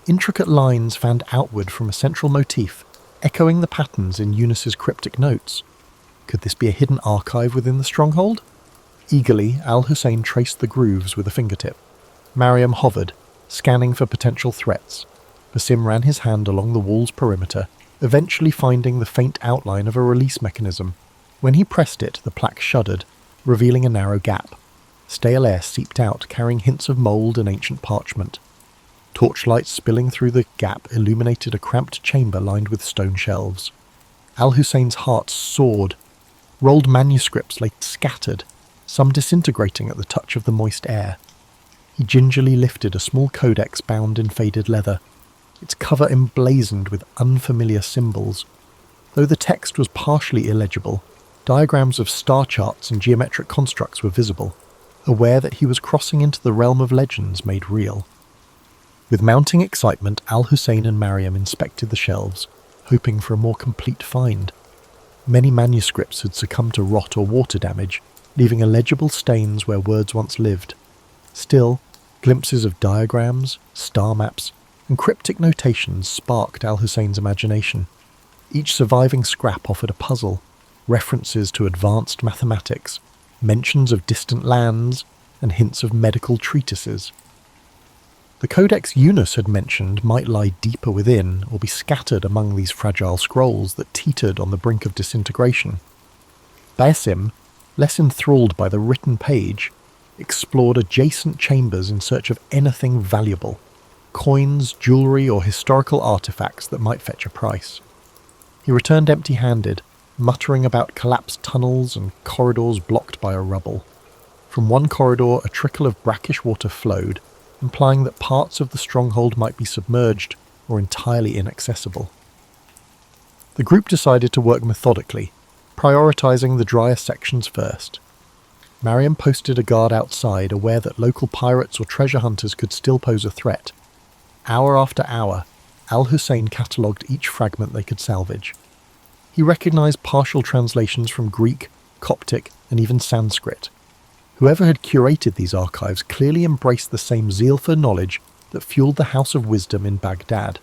Intricate lines fanned outward from a central motif, echoing the patterns in Eunice's cryptic notes. Could this be a hidden archive within the stronghold? Eagerly, Al Husayn traced the grooves with a fingertip. Mariam hovered, scanning for potential threats. Basim ran his hand along the wall's perimeter, eventually finding the faint outline of a release mechanism. When he pressed it, the plaque shuddered, revealing a narrow gap. Stale air seeped out, carrying hints of mould and ancient parchment. Torchlight spilling through the gap illuminated a cramped chamber lined with stone shelves. Al Husayn's heart soared. Rolled manuscripts lay scattered, some disintegrating at the touch of the moist air. He gingerly lifted a small codex bound in faded leather, its cover emblazoned with unfamiliar symbols. Though the text was partially illegible, diagrams of star charts and geometric constructs were visible, aware that he was crossing into the realm of legends made real. With mounting excitement, Al Husayn and Mariam inspected the shelves, hoping for a more complete find. Many manuscripts had succumbed to rot or water damage, leaving illegible stains where words once lived. Still, glimpses of diagrams, star maps, and cryptic notations sparked Al Husayn's imagination. Each surviving scrap offered a puzzle, references to advanced mathematics, mentions of distant lands, and hints of medical treatises. The codex Eunice had mentioned might lie deeper within or be scattered among these fragile scrolls that teetered on the brink of disintegration. Basim, less enthralled by the written page, explored adjacent chambers in search of anything valuable, coins, jewellery, or historical artefacts that might fetch a price. He returned empty-handed, muttering about collapsed tunnels and corridors blocked by a rubble. From one corridor, a trickle of brackish water flowed, implying that parts of the stronghold might be submerged or entirely inaccessible. The group decided to work methodically, prioritizing the drier sections first. Mariam posted a guard outside, aware that local pirates or treasure hunters could still pose a threat. Hour after hour, Al Husayn catalogued each fragment they could salvage. He recognized partial translations from Greek, Coptic, and even Sanskrit. Whoever had curated these archives clearly embraced the same zeal for knowledge that fueled the House of Wisdom in Baghdad.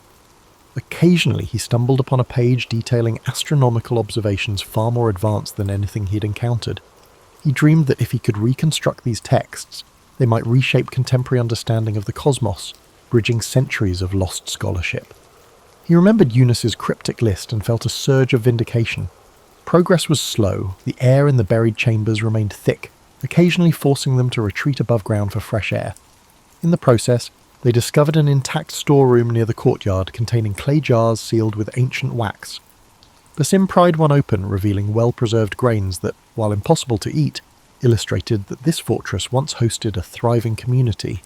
Occasionally he stumbled upon a page detailing astronomical observations far more advanced than anything he'd encountered. He dreamed that if he could reconstruct these texts, they might reshape contemporary understanding of the cosmos, bridging centuries of lost scholarship. He remembered Eunice's cryptic list and felt a surge of vindication. Progress was slow, the air in the buried chambers remained thick, occasionally forcing them to retreat above ground for fresh air. In the process, they discovered an intact storeroom near the courtyard containing clay jars sealed with ancient wax. Basim pried one open, revealing well-preserved grains that, while impossible to eat, illustrated that this fortress once hosted a thriving community.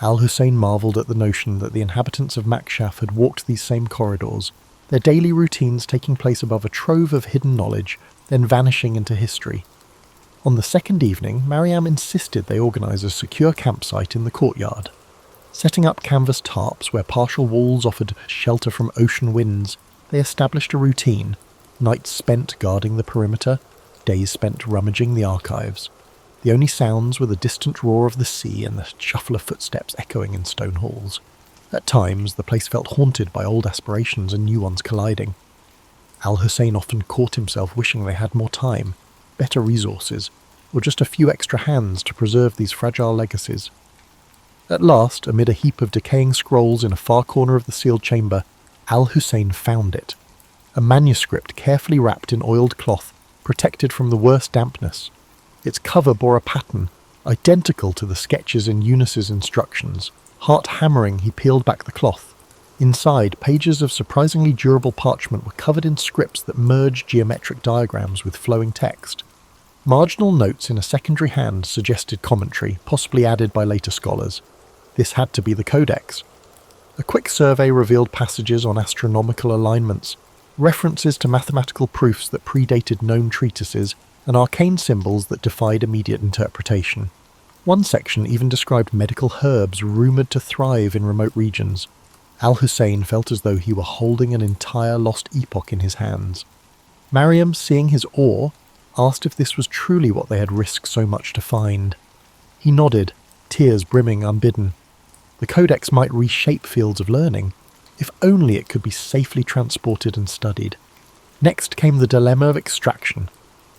Al Husayn marvelled at the notion that the inhabitants of Makshaf had walked these same corridors, their daily routines taking place above a trove of hidden knowledge, then vanishing into history. On the second evening, Mariam insisted they organise a secure campsite in the courtyard. Setting up canvas tarps where partial walls offered shelter from ocean winds, they established a routine, nights spent guarding the perimeter, days spent rummaging the archives. The only sounds were the distant roar of the sea and the shuffle of footsteps echoing in stone halls. At times, the place felt haunted by old aspirations and new ones colliding. Al Husayn often caught himself wishing they had more time, better resources, or just a few extra hands to preserve these fragile legacies. At last, amid a heap of decaying scrolls in a far corner of the sealed chamber, Al Husayn found it. A manuscript carefully wrapped in oiled cloth, protected from the worst dampness. Its cover bore a pattern, identical to the sketches in Eunice's instructions. Heart-hammering, he peeled back the cloth. Inside, pages of surprisingly durable parchment were covered in scripts that merged geometric diagrams with flowing text. Marginal notes in a secondary hand suggested commentary, possibly added by later scholars. This had to be the codex. A quick survey revealed passages on astronomical alignments, references to mathematical proofs that predated known treatises, and arcane symbols that defied immediate interpretation. One section even described medical herbs rumoured to thrive in remote regions. Al Husayn felt as though he were holding an entire lost epoch in his hands. Mariam, seeing his awe, asked if this was truly what they had risked so much to find. He nodded, tears brimming unbidden. The codex might reshape fields of learning, if only it could be safely transported and studied. Next came the dilemma of extraction.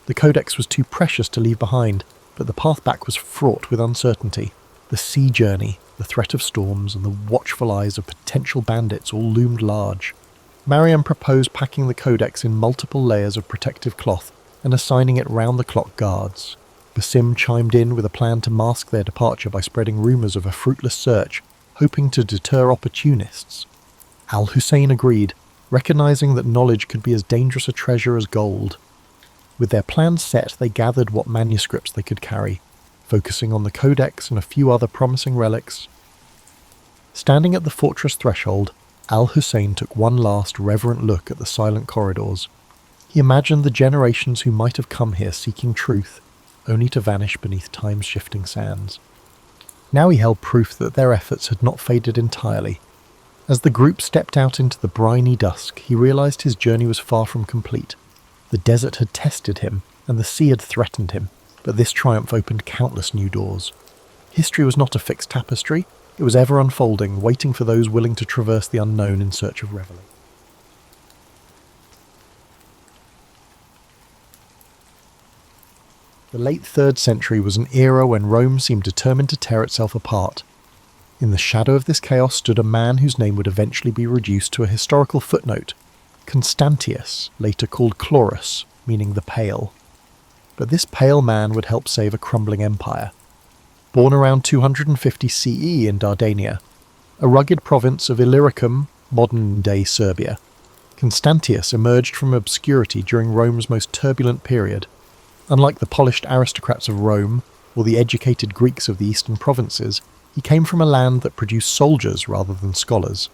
The codex was too precious to leave behind, but the path back was fraught with uncertainty. The sea journey, the threat of storms, and the watchful eyes of potential bandits all loomed large. Mariam proposed packing the codex in multiple layers of protective cloth and assigning it round-the-clock guards. Basim chimed in with a plan to mask their departure by spreading rumours of a fruitless search, hoping to deter opportunists. Al Husayn agreed, recognising that knowledge could be as dangerous a treasure as gold. With their plans set, they gathered what manuscripts they could carry, focusing on the codex and a few other promising relics. Standing at the fortress threshold, Al Husayn took one last reverent look at the silent corridors. He imagined the generations who might have come here seeking truth, only to vanish beneath time's shifting sands. Now he held proof that their efforts had not faded entirely. As the group stepped out into the briny dusk, he realised his journey was far from complete. The desert had tested him, and the sea had threatened him, but this triumph opened countless new doors. History was not a fixed tapestry, it was ever unfolding, waiting for those willing to traverse the unknown in search of revelation. The late 3rd century was an era when Rome seemed determined to tear itself apart. In the shadow of this chaos stood a man whose name would eventually be reduced to a historical footnote, Constantius, later called Chlorus, meaning the Pale. But this pale man would help save a crumbling empire. Born around 250 CE in Dardania, a rugged province of Illyricum, modern-day Serbia, Constantius emerged from obscurity during Rome's most turbulent period. Unlike the polished aristocrats of Rome or the educated Greeks of the eastern provinces, he came from a land that produced soldiers rather than scholars.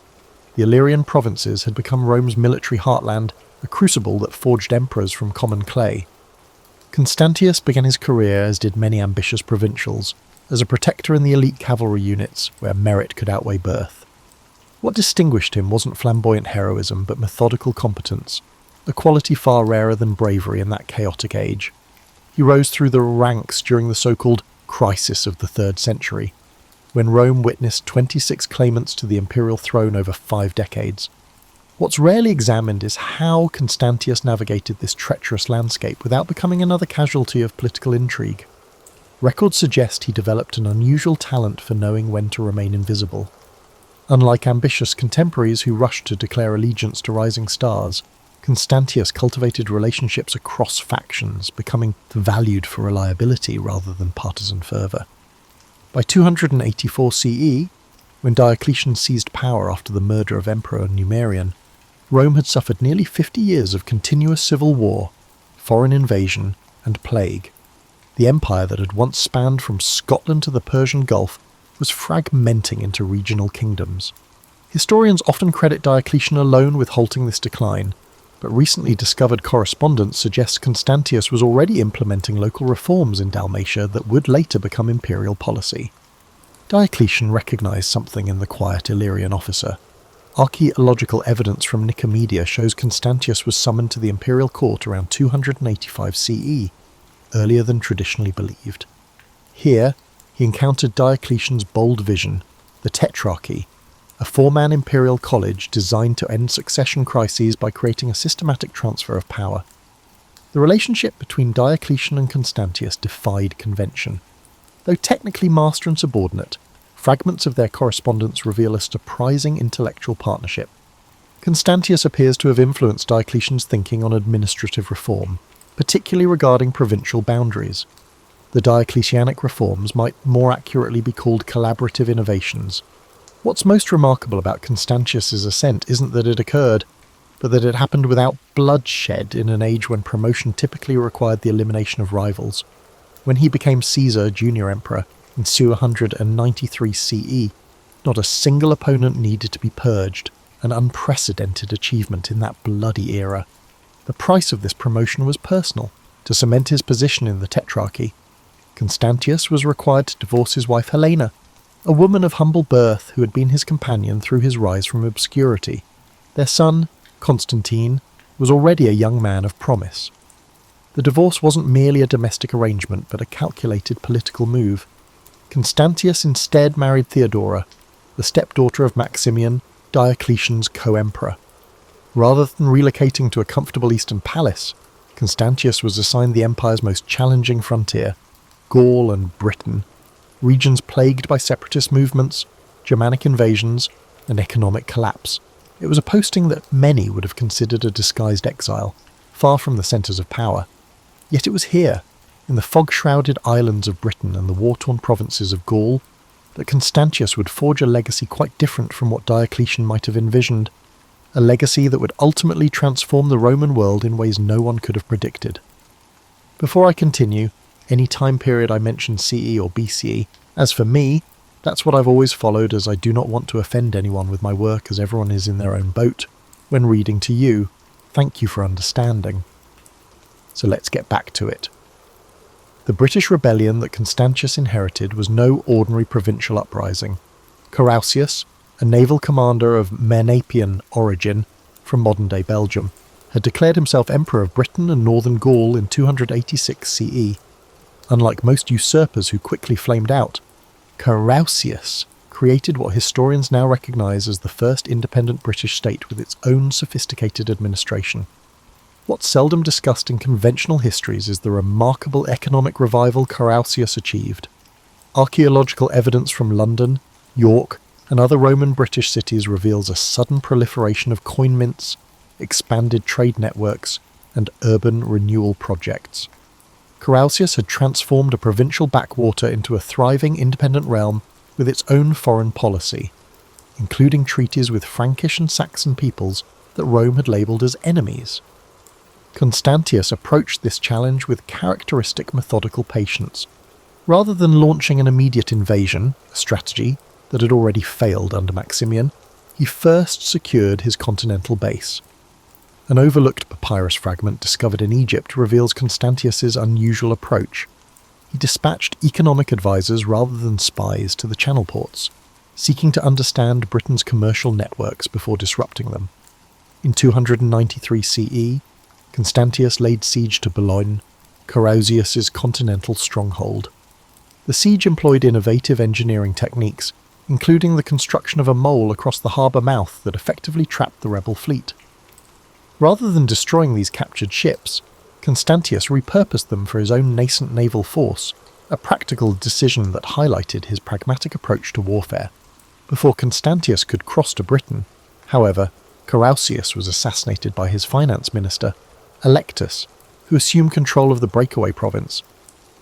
The Illyrian provinces had become Rome's military heartland, a crucible that forged emperors from common clay. Constantius began his career, as did many ambitious provincials, as a protector in the elite cavalry units where merit could outweigh birth. What distinguished him wasn't flamboyant heroism but methodical competence, a quality far rarer than bravery in that chaotic age. He rose through the ranks during the so-called crisis of the 3rd century, when Rome witnessed 26 claimants to the imperial throne over 5 decades. What's rarely examined is how Constantius navigated this treacherous landscape without becoming another casualty of political intrigue. Records suggest he developed an unusual talent for knowing when to remain invisible. Unlike ambitious contemporaries who rushed to declare allegiance to rising stars, Constantius cultivated relationships across factions, becoming valued for reliability rather than partisan fervour. By 284 CE, when Diocletian seized power after the murder of Emperor Numerian, Rome had suffered nearly 50 years of continuous civil war, foreign invasion, and plague. The empire that had once spanned from Scotland to the Persian Gulf was fragmenting into regional kingdoms. Historians often credit Diocletian alone with halting this decline, but recently discovered correspondence suggests Constantius was already implementing local reforms in Dalmatia that would later become imperial policy. Diocletian recognised something in the quiet Illyrian officer. Archaeological evidence from Nicomedia shows Constantius was summoned to the imperial court around 285 CE, earlier than traditionally believed. Here, he encountered Diocletian's bold vision, the Tetrarchy, a 4-man imperial college designed to end succession crises by creating a systematic transfer of power. The relationship between Diocletian and Constantius defied convention. Though technically master and subordinate, fragments of their correspondence reveal a surprising intellectual partnership. Constantius appears to have influenced Diocletian's thinking on administrative reform, particularly regarding provincial boundaries. The Diocletianic reforms might more accurately be called collaborative innovations. What's most remarkable about Constantius's ascent isn't that it occurred, but that it happened without bloodshed in an age when promotion typically required the elimination of rivals. When he became Caesar, junior emperor, in 293 CE, not a single opponent needed to be purged, an unprecedented achievement in that bloody era. The price of this promotion was personal, to cement his position in the Tetrarchy. Constantius was required to divorce his wife Helena, a woman of humble birth who had been his companion through his rise from obscurity. Their son, Constantine, was already a young man of promise. The divorce wasn't merely a domestic arrangement, but a calculated political move. Constantius instead married Theodora, the stepdaughter of Maximian, Diocletian's co-emperor. Rather than relocating to a comfortable eastern palace, Constantius was assigned the empire's most challenging frontier, Gaul and Britain, regions plagued by separatist movements, Germanic invasions, and economic collapse. It was a posting that many would have considered a disguised exile, far from the centres of power. Yet it was here, in the fog-shrouded islands of Britain and the war-torn provinces of Gaul, that Constantius would forge a legacy quite different from what Diocletian might have envisioned, a legacy that would ultimately transform the Roman world in ways no one could have predicted. Before I continue, any time period I mention CE or BCE, as for me, that's what I've always followed, as I do not want to offend anyone with my work, as everyone is in their own boat. When reading to you, thank you for understanding. So let's get back to it. The British rebellion that Constantius inherited was no ordinary provincial uprising. Carausius, a naval commander of Menapian origin from modern-day Belgium, had declared himself Emperor of Britain and Northern Gaul in 286 CE. Unlike most usurpers who quickly flamed out, Carausius created what historians now recognise as the first independent British state with its own sophisticated administration. What's seldom discussed in conventional histories is the remarkable economic revival Carausius achieved. Archaeological evidence from London, York, and other Roman British cities reveals a sudden proliferation of coin mints, expanded trade networks, and urban renewal projects. Carausius had transformed a provincial backwater into a thriving independent realm with its own foreign policy, including treaties with Frankish and Saxon peoples that Rome had labelled as enemies. Constantius approached this challenge with characteristic methodical patience. Rather than launching an immediate invasion, a strategy that had already failed under Maximian, he first secured his continental base. An overlooked papyrus fragment discovered in Egypt reveals Constantius's unusual approach. He dispatched economic advisors rather than spies to the channel ports, seeking to understand Britain's commercial networks before disrupting them. In 293 CE, Constantius laid siege to Boulogne, Carausius's continental stronghold. The siege employed innovative engineering techniques, including the construction of a mole across the harbour mouth that effectively trapped the rebel fleet. Rather than destroying these captured ships, Constantius repurposed them for his own nascent naval force, a practical decision that highlighted his pragmatic approach to warfare. Before Constantius could cross to Britain, however, Carausius was assassinated by his finance minister, Electus, who assumed control of the breakaway province.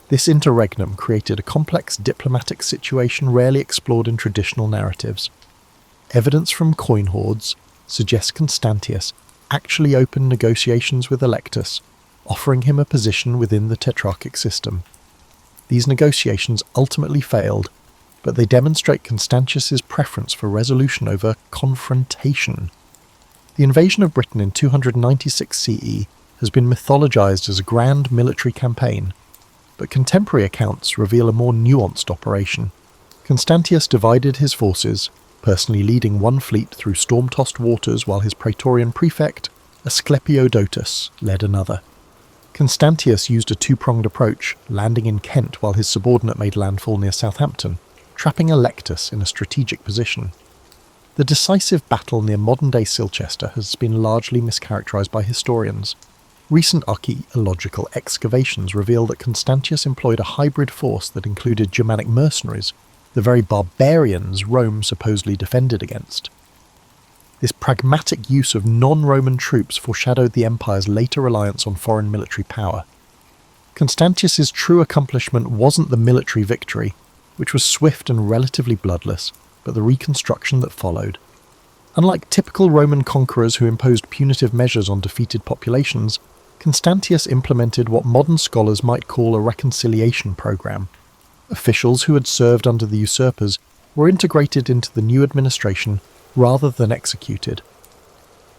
This interregnum created a complex diplomatic situation rarely explored in traditional narratives. Evidence from coin hoards suggests Constantius actually opened negotiations with Electus, offering him a position within the Tetrarchic system. These negotiations ultimately failed, but they demonstrate Constantius's preference for resolution over confrontation. The invasion of Britain in 296 CE has been mythologized as a grand military campaign, but contemporary accounts reveal a more nuanced operation. Constantius divided his forces, personally leading one fleet through storm-tossed waters while his praetorian prefect, Asclepiodotus, led another. Constantius used a two-pronged approach, landing in Kent while his subordinate made landfall near Southampton, trapping Electus in a strategic position. The decisive battle near modern-day Silchester has been largely mischaracterized by historians. Recent archaeological excavations reveal that Constantius employed a hybrid force that included Germanic mercenaries, the very barbarians Rome supposedly defended against. This pragmatic use of non-Roman troops foreshadowed the empire's later reliance on foreign military power. Constantius's true accomplishment wasn't the military victory, which was swift and relatively bloodless, but the reconstruction that followed. Unlike typical Roman conquerors who imposed punitive measures on defeated populations, Constantius implemented what modern scholars might call a reconciliation program. Officials who had served under the usurpers were integrated into the new administration rather than executed.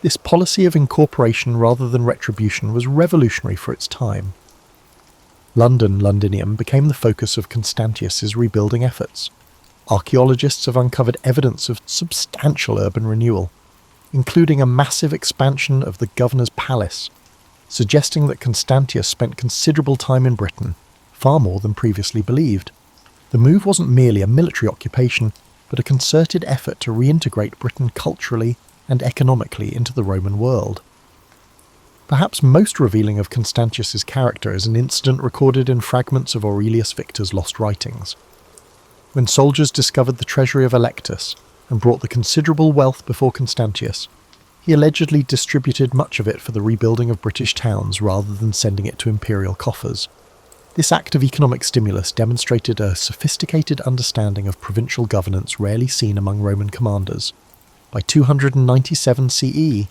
This policy of incorporation rather than retribution was revolutionary for its time. Londinium became the focus of Constantius's rebuilding efforts. Archaeologists have uncovered evidence of substantial urban renewal, including a massive expansion of the governor's palace, suggesting that Constantius spent considerable time in Britain, far more than previously believed. The move wasn't merely a military occupation, but a concerted effort to reintegrate Britain culturally and economically into the Roman world. Perhaps most revealing of Constantius's character is an incident recorded in fragments of Aurelius Victor's lost writings. When soldiers discovered the treasury of Electus and brought the considerable wealth before Constantius, he allegedly distributed much of it for the rebuilding of British towns rather than sending it to imperial coffers. This act of economic stimulus demonstrated a sophisticated understanding of provincial governance rarely seen among Roman commanders. By 297 CE,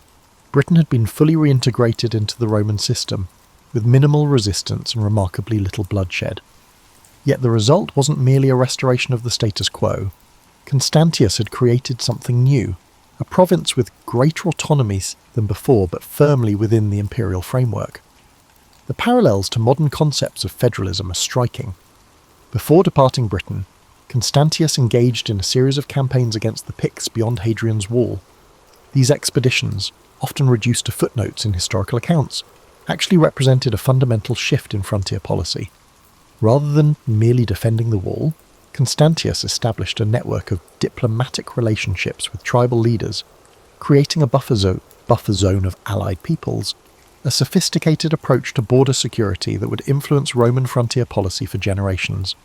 Britain had been fully reintegrated into the Roman system, with minimal resistance and remarkably little bloodshed. Yet the result wasn't merely a restoration of the status quo. Constantius had created something new, a province with greater autonomy than before but firmly within the imperial framework. The parallels to modern concepts of federalism are striking. Before departing Britain, Constantius engaged in a series of campaigns against the Picts beyond Hadrian's Wall. These expeditions, often reduced to footnotes in historical accounts, actually represented a fundamental shift in frontier policy. Rather than merely defending the wall, Constantius established a network of diplomatic relationships with tribal leaders, creating a buffer zone of allied peoples, a sophisticated approach to border security that would influence Roman frontier policy for generations.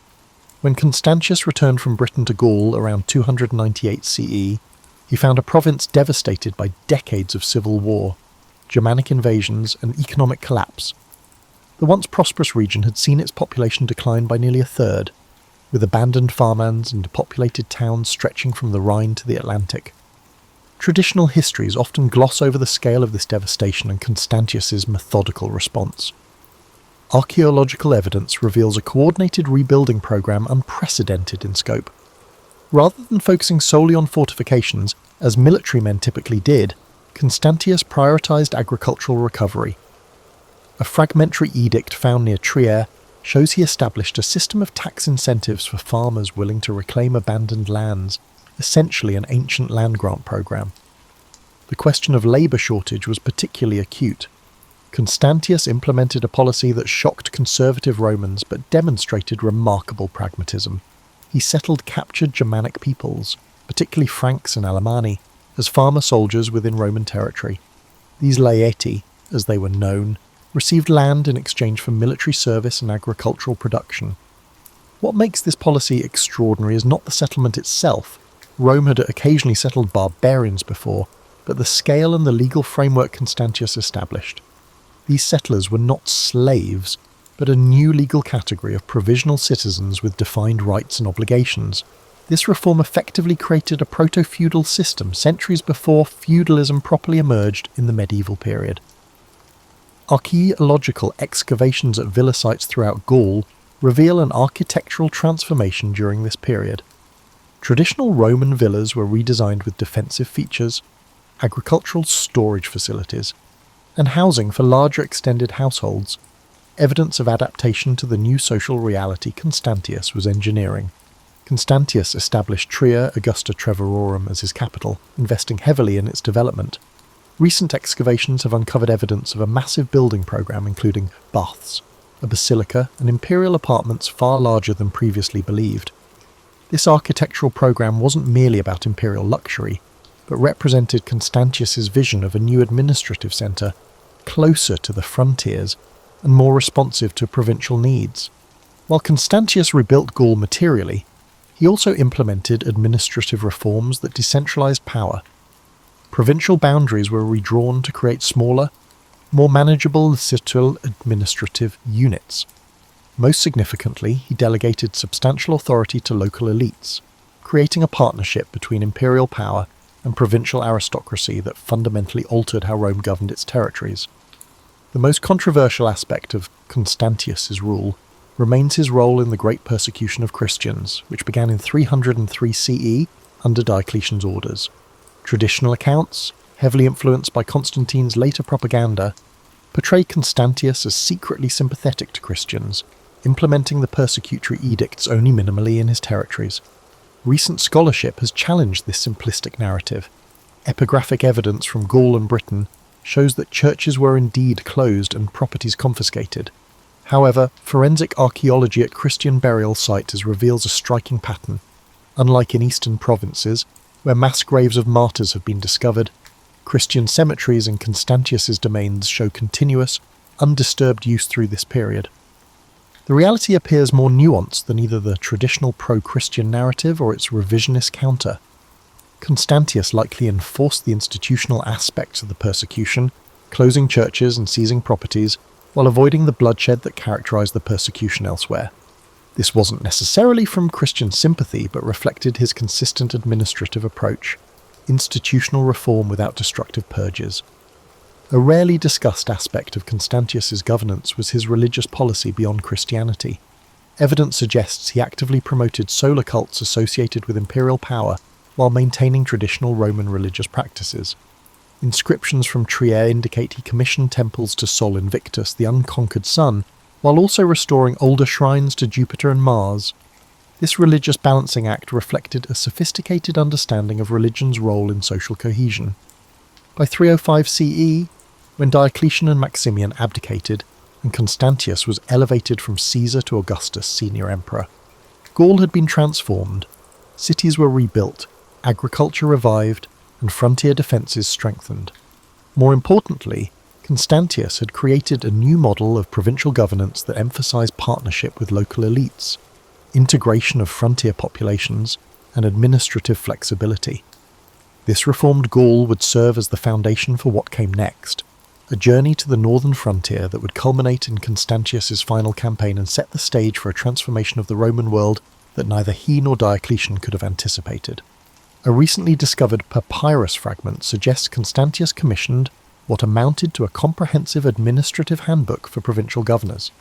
When Constantius returned from Britain to Gaul around 298 CE, he found a province devastated by decades of civil war, Germanic invasions, and economic collapse. The once prosperous region had seen its population decline by nearly a third, with abandoned farmlands and depopulated towns stretching from the Rhine to the Atlantic. Traditional histories often gloss over the scale of this devastation and Constantius's methodical response. Archaeological evidence reveals a coordinated rebuilding program unprecedented in scope. Rather than focusing solely on fortifications, as military men typically did, Constantius prioritized agricultural recovery. A fragmentary edict found near Trier shows he established a system of tax incentives for farmers willing to reclaim abandoned lands, essentially an ancient land grant program. The question of labour shortage was particularly acute. Constantius implemented a policy that shocked conservative Romans but demonstrated remarkable pragmatism. He settled captured Germanic peoples, particularly Franks and Alemanni, as farmer soldiers within Roman territory. These laeti, as they were known, received land in exchange for military service and agricultural production. What makes this policy extraordinary is not the settlement itself. Rome had occasionally settled barbarians before, but the scale and the legal framework Constantius established. These settlers were not slaves, but a new legal category of provisional citizens with defined rights and obligations. This reform effectively created a proto-feudal system centuries before feudalism properly emerged in the medieval period. Archaeological excavations at villa sites throughout Gaul reveal an architectural transformation during this period. Traditional Roman villas were redesigned with defensive features, agricultural storage facilities, and housing for larger extended households, evidence of adaptation to the new social reality Constantius was engineering. Constantius established Trier Augusta Treverorum as his capital, investing heavily in its development. Recent excavations have uncovered evidence of a massive building program including baths, a basilica, and imperial apartments far larger than previously believed. This architectural program wasn't merely about imperial luxury, but represented Constantius's vision of a new administrative centre, closer to the frontiers and more responsive to provincial needs. While Constantius rebuilt Gaul materially, he also implemented administrative reforms that decentralised power. Provincial boundaries were redrawn to create smaller, more manageable citadel administrative units. Most significantly, he delegated substantial authority to local elites, creating a partnership between imperial power and provincial aristocracy that fundamentally altered how Rome governed its territories. The most controversial aspect of Constantius's rule remains his role in the Great Persecution of Christians, which began in 303 CE under Diocletian's orders. Traditional accounts, heavily influenced by Constantine's later propaganda, portray Constantius as secretly sympathetic to Christians, implementing the persecutory edicts only minimally in his territories. Recent scholarship has challenged this simplistic narrative. Epigraphic evidence from Gaul and Britain shows that churches were indeed closed and properties confiscated. However, forensic archaeology at Christian burial sites reveals a striking pattern. Unlike in eastern provinces, where mass graves of martyrs have been discovered, Christian cemeteries in Constantius's domains show continuous, undisturbed use through this period. The reality appears more nuanced than either the traditional pro-Christian narrative or its revisionist counter. Constantius likely enforced the institutional aspects of the persecution, closing churches and seizing properties, while avoiding the bloodshed that characterized the persecution elsewhere. This wasn't necessarily from Christian sympathy, but reflected his consistent administrative approach, institutional reform without destructive purges. A rarely discussed aspect of Constantius's governance was his religious policy beyond Christianity. Evidence suggests he actively promoted solar cults associated with imperial power while maintaining traditional Roman religious practices. Inscriptions from Trier indicate he commissioned temples to Sol Invictus, the unconquered sun, while also restoring older shrines to Jupiter and Mars. This religious balancing act reflected a sophisticated understanding of religion's role in social cohesion. By 305 CE, when Diocletian and Maximian abdicated, and Constantius was elevated from Caesar to Augustus, senior emperor, Gaul had been transformed, cities were rebuilt, agriculture revived, and frontier defences strengthened. More importantly, Constantius had created a new model of provincial governance that emphasised partnership with local elites, integration of frontier populations, and administrative flexibility. This reformed Gaul would serve as the foundation for what came next, a journey to the northern frontier that would culminate in Constantius's final campaign and set the stage for a transformation of the Roman world that neither he nor Diocletian could have anticipated. A recently discovered papyrus fragment suggests Constantius commissioned what amounted to a comprehensive administrative handbook for provincial governors,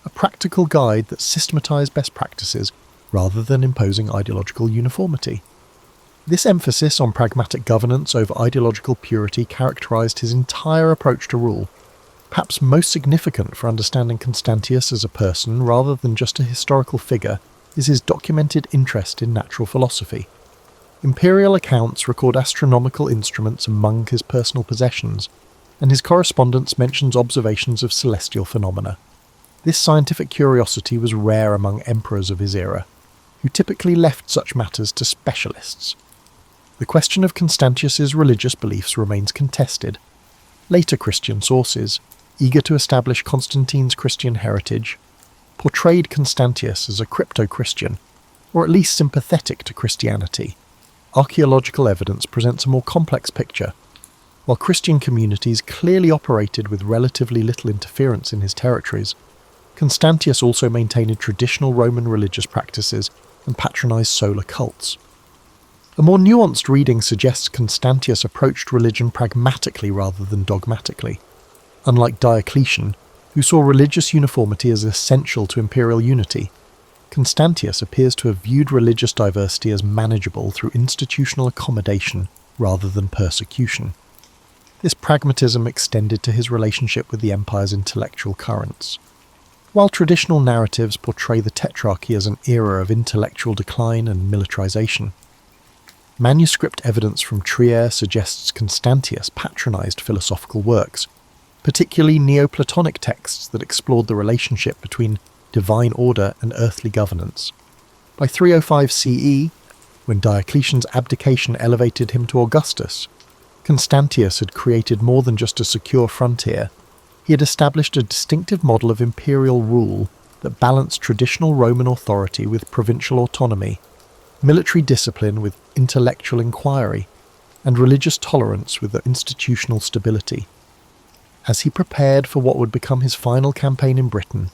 a practical guide that systematized best practices rather than imposing ideological uniformity. This emphasis on pragmatic governance over ideological purity characterized his entire approach to rule. Perhaps most significant for understanding Constantius as a person rather than just a historical figure is his documented interest in natural philosophy. Imperial accounts record astronomical instruments among his personal possessions, and his correspondence mentions observations of celestial phenomena. This scientific curiosity was rare among emperors of his era, who typically left such matters to specialists. The question of Constantius's religious beliefs remains contested. Later Christian sources, eager to establish Constantine's Christian heritage, portrayed Constantius as a crypto-Christian, or at least sympathetic to Christianity. Archaeological evidence presents a more complex picture. While Christian communities clearly operated with relatively little interference in his territories, Constantius also maintained traditional Roman religious practices and patronized solar cults. A more nuanced reading suggests Constantius approached religion pragmatically rather than dogmatically. Unlike Diocletian, who saw religious uniformity as essential to imperial unity, Constantius appears to have viewed religious diversity as manageable through institutional accommodation rather than persecution. This pragmatism extended to his relationship with the empire's intellectual currents. While traditional narratives portray the Tetrarchy as an era of intellectual decline and militarization, manuscript evidence from Trier suggests Constantius patronized philosophical works, particularly Neoplatonic texts that explored the relationship between divine order and earthly governance. By 305 CE, when Diocletian's abdication elevated him to Augustus, Constantius had created more than just a secure frontier. He had established a distinctive model of imperial rule that balanced traditional Roman authority with provincial autonomy, military discipline with intellectual inquiry, and religious tolerance with institutional stability. As he prepared for what would become his final campaign in Britain,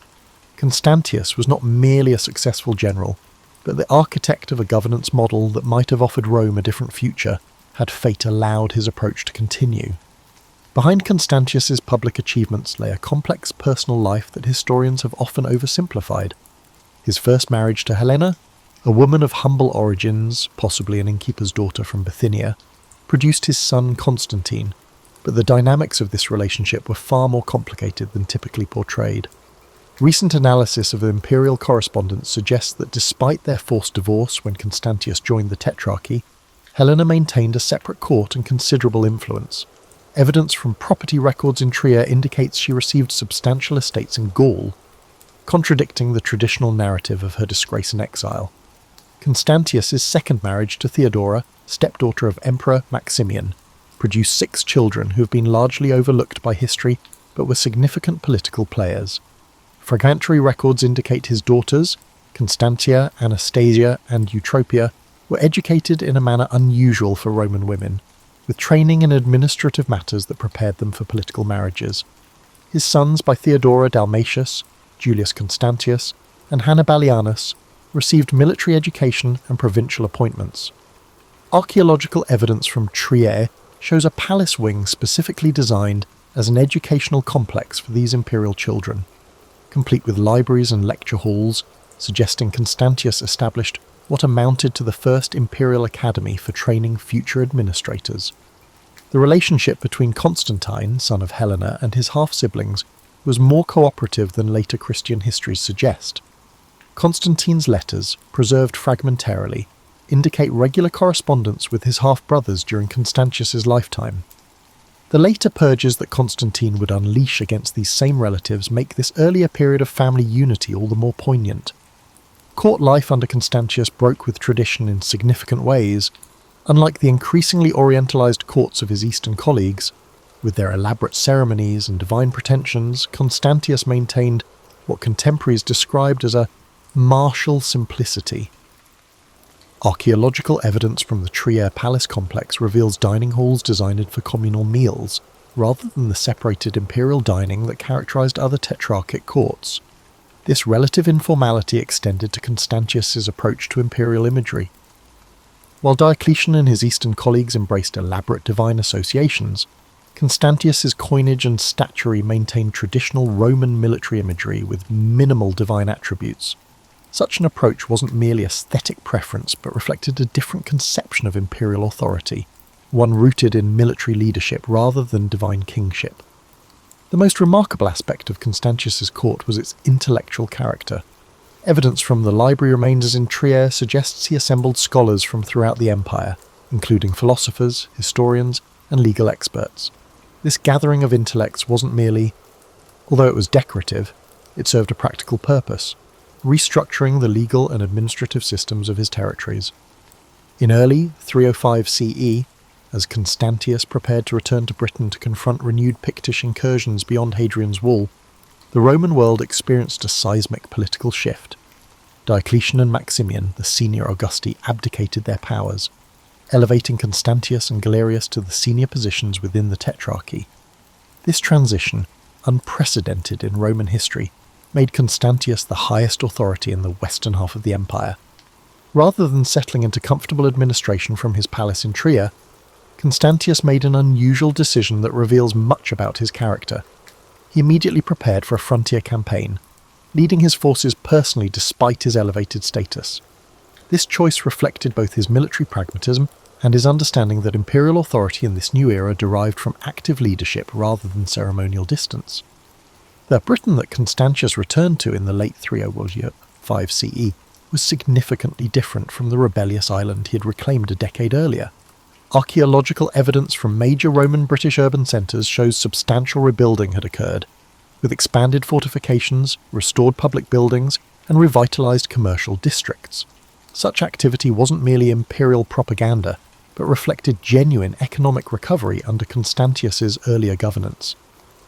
Constantius was not merely a successful general, but the architect of a governance model that might have offered Rome a different future had fate allowed his approach to continue. Behind Constantius's public achievements lay a complex personal life that historians have often oversimplified. His first marriage to Helena, a woman of humble origins, possibly an innkeeper's daughter from Bithynia, produced his son Constantine, but the dynamics of this relationship were far more complicated than typically portrayed. Recent analysis of imperial correspondence suggests that despite their forced divorce when Constantius joined the Tetrarchy, Helena maintained a separate court and considerable influence. Evidence from property records in Trier indicates she received substantial estates in Gaul, contradicting the traditional narrative of her disgrace and exile. Constantius's second marriage to Theodora, stepdaughter of Emperor Maximian, produced 6 children who have been largely overlooked by history but were significant political players. Fragmentary records indicate his daughters, Constantia, Anastasia, and Eutropia, were educated in a manner unusual for Roman women, with training in administrative matters that prepared them for political marriages. His sons by Theodora Dalmatius, Julius Constantius, and Hannibalianus received military education and provincial appointments. Archaeological evidence from Trier shows a palace wing specifically designed as an educational complex for these imperial children, complete with libraries and lecture halls, suggesting Constantius established what amounted to the first imperial academy for training future administrators. The relationship between Constantine, son of Helena, and his half-siblings was more cooperative than later Christian histories suggest. Constantine's letters, preserved fragmentarily, indicate regular correspondence with his half-brothers during Constantius's lifetime. The later purges that Constantine would unleash against these same relatives make this earlier period of family unity all the more poignant. Court life under Constantius broke with tradition in significant ways. Unlike the increasingly orientalized courts of his eastern colleagues, with their elaborate ceremonies and divine pretensions, Constantius maintained what contemporaries described as a martial simplicity. Archaeological evidence from the Trier palace complex reveals dining halls designed for communal meals, rather than the separated imperial dining that characterized other tetrarchic courts. This relative informality extended to Constantius's approach to imperial imagery. While Diocletian and his Eastern colleagues embraced elaborate divine associations, Constantius's coinage and statuary maintained traditional Roman military imagery with minimal divine attributes. Such an approach wasn't merely aesthetic preference, but reflected a different conception of imperial authority, one rooted in military leadership rather than divine kingship. The most remarkable aspect of Constantius's court was its intellectual character. Evidence from the library remains in Trier suggests he assembled scholars from throughout the empire, including philosophers, historians, and legal experts. This gathering of intellects wasn't merely, although it was decorative, it served a practical purpose, restructuring the legal and administrative systems of his territories. In early 305 CE, as Constantius prepared to return to Britain to confront renewed Pictish incursions beyond Hadrian's Wall, the Roman world experienced a seismic political shift. Diocletian and Maximian, the senior Augusti, abdicated their powers, elevating Constantius and Galerius to the senior positions within the Tetrarchy. This transition, unprecedented in Roman history, made Constantius the highest authority in the western half of the empire. Rather than settling into comfortable administration from his palace in Trier, Constantius made an unusual decision that reveals much about his character. He immediately prepared for a frontier campaign, leading his forces personally despite his elevated status. This choice reflected both his military pragmatism and his understanding that imperial authority in this new era derived from active leadership rather than ceremonial distance. The Britain that Constantius returned to in the late 305 CE was significantly different from the rebellious island he had reclaimed a decade earlier. Archaeological evidence from major Roman British urban centres shows substantial rebuilding had occurred, with expanded fortifications, restored public buildings, and revitalised commercial districts. Such activity wasn't merely imperial propaganda, but reflected genuine economic recovery under Constantius's earlier governance.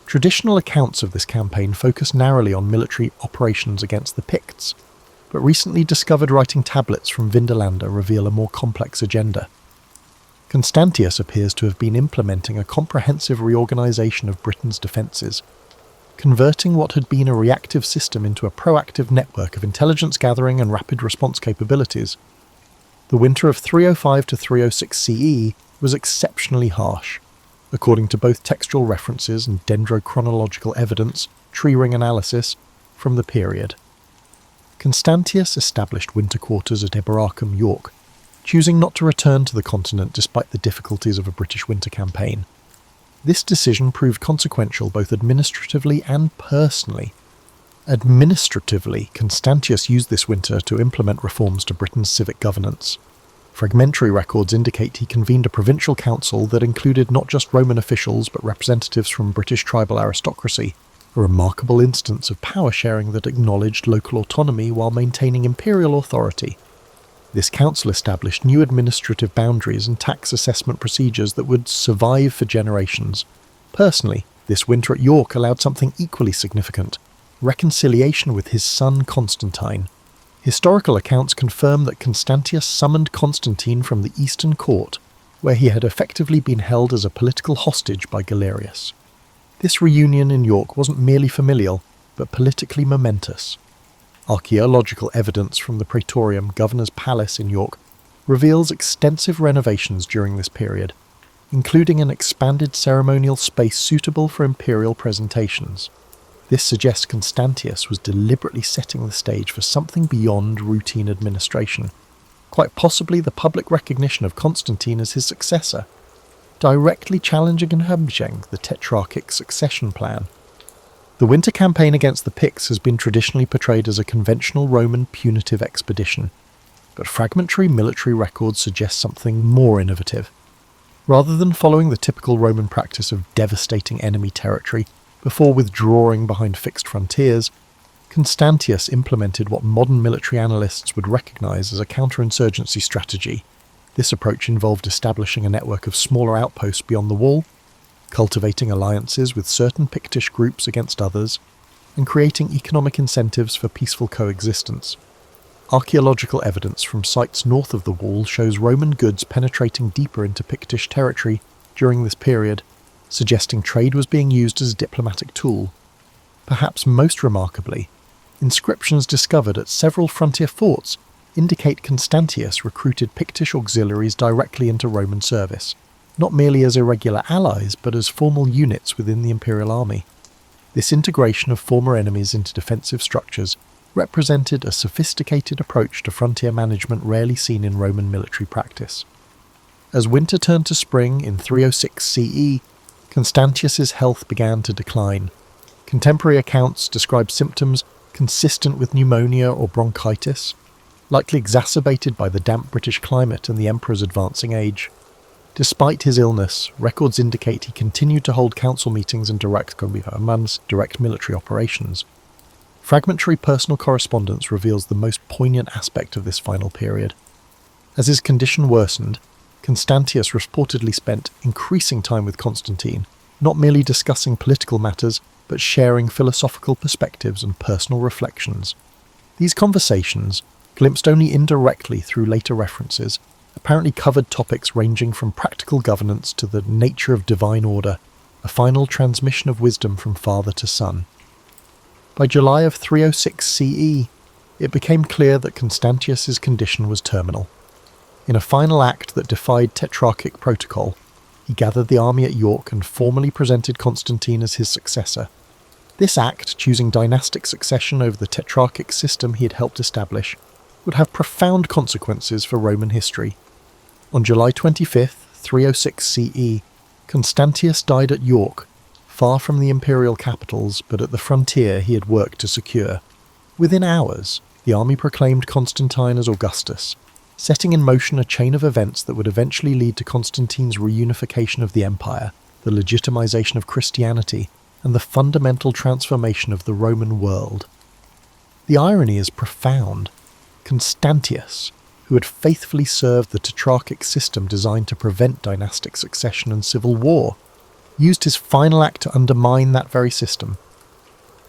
Traditional accounts of this campaign focus narrowly on military operations against the Picts, but recently discovered writing tablets from Vindolanda reveal a more complex agenda. Constantius appears to have been implementing a comprehensive reorganisation of Britain's defences, converting what had been a reactive system into a proactive network of intelligence gathering and rapid response capabilities. The winter of 305 to 306 CE was exceptionally harsh, according to both textual references and dendrochronological evidence, tree ring analysis, from the period. Constantius established winter quarters at Eboracum, York, choosing not to return to the continent despite the difficulties of a British winter campaign. This decision proved consequential both administratively and personally. Administratively, Constantius used this winter to implement reforms to Britain's civic governance. Fragmentary records indicate he convened a provincial council that included not just Roman officials but representatives from British tribal aristocracy, a remarkable instance of power sharing that acknowledged local autonomy while maintaining imperial authority. This council established new administrative boundaries and tax assessment procedures that would survive for generations. Personally, this winter at York allowed something equally significant: reconciliation with his son Constantine. Historical accounts confirm that Constantius summoned Constantine from the Eastern Court, where he had effectively been held as a political hostage by Galerius. This reunion in York wasn't merely familial, but politically momentous. Archaeological evidence from the Praetorium, Governor's Palace in York, reveals extensive renovations during this period, including an expanded ceremonial space suitable for imperial presentations. This suggests Constantius was deliberately setting the stage for something beyond routine administration, quite possibly the public recognition of Constantine as his successor, directly challenging and hinging the Tetrarchic succession plan. The winter campaign against the Picts has been traditionally portrayed as a conventional Roman punitive expedition, but fragmentary military records suggest something more innovative. Rather than following the typical Roman practice of devastating enemy territory before withdrawing behind fixed frontiers, Constantius implemented what modern military analysts would recognise as a counterinsurgency strategy. This approach involved establishing a network of smaller outposts beyond the wall, cultivating alliances with certain Pictish groups against others, and creating economic incentives for peaceful coexistence. Archaeological evidence from sites north of the wall shows Roman goods penetrating deeper into Pictish territory during this period, suggesting trade was being used as a diplomatic tool. Perhaps most remarkably, inscriptions discovered at several frontier forts indicate Constantius recruited Pictish auxiliaries directly into Roman service, not merely as irregular allies but as formal units within the imperial army. This integration of former enemies into defensive structures represented a sophisticated approach to frontier management rarely seen in Roman military practice. As winter turned to spring in 306 CE, Constantius's health began to decline. Contemporary accounts describe symptoms consistent with pneumonia or bronchitis, likely exacerbated by the damp British climate and the emperor's advancing age. Despite his illness, records indicate he continued to hold council meetings and direct military operations. Fragmentary personal correspondence reveals the most poignant aspect of this final period. As his condition worsened, Constantius reportedly spent increasing time with Constantine, not merely discussing political matters, but sharing philosophical perspectives and personal reflections. These conversations, glimpsed only indirectly through later references, apparently covered topics ranging from practical governance to the nature of divine order, a final transmission of wisdom from father to son. By July of 306 CE, it became clear that Constantius's condition was terminal. In a final act that defied tetrarchic protocol, he gathered the army at York and formally presented Constantine as his successor. This act, choosing dynastic succession over the tetrarchic system he had helped establish, would have profound consequences for Roman history. On July 25, 306 CE, Constantius died at York, far from the imperial capitals but at the frontier he had worked to secure. Within hours, the army proclaimed Constantine as Augustus, setting in motion a chain of events that would eventually lead to Constantine's reunification of the empire, the legitimization of Christianity, and the fundamental transformation of the Roman world. The irony is profound. Constantius, who had faithfully served the tetrarchic system designed to prevent dynastic succession and civil war, used his final act to undermine that very system.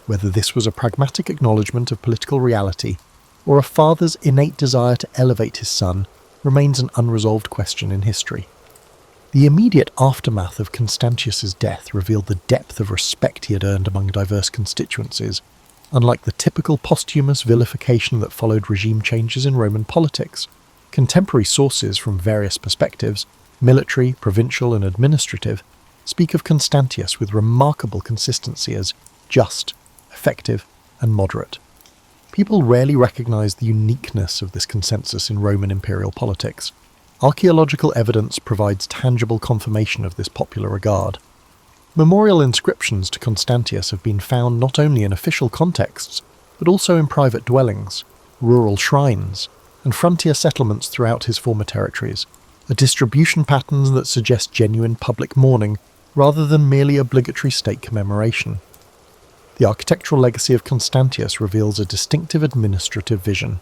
Whether this was a pragmatic acknowledgement of political reality, or a father's innate desire to elevate his son, remains an unresolved question in history. The immediate aftermath of Constantius's death revealed the depth of respect he had earned among diverse constituencies, unlike the typical posthumous vilification that followed regime changes in Roman politics. Contemporary sources from various perspectives, military, provincial and administrative, speak of Constantius with remarkable consistency as just, effective and moderate. People rarely recognize the uniqueness of this consensus in Roman imperial politics. Archaeological evidence provides tangible confirmation of this popular regard. Memorial inscriptions to Constantius have been found not only in official contexts, but also in private dwellings, rural shrines, and frontier settlements throughout his former territories, a distribution pattern that suggests genuine public mourning rather than merely obligatory state commemoration. The architectural legacy of Constantius reveals a distinctive administrative vision.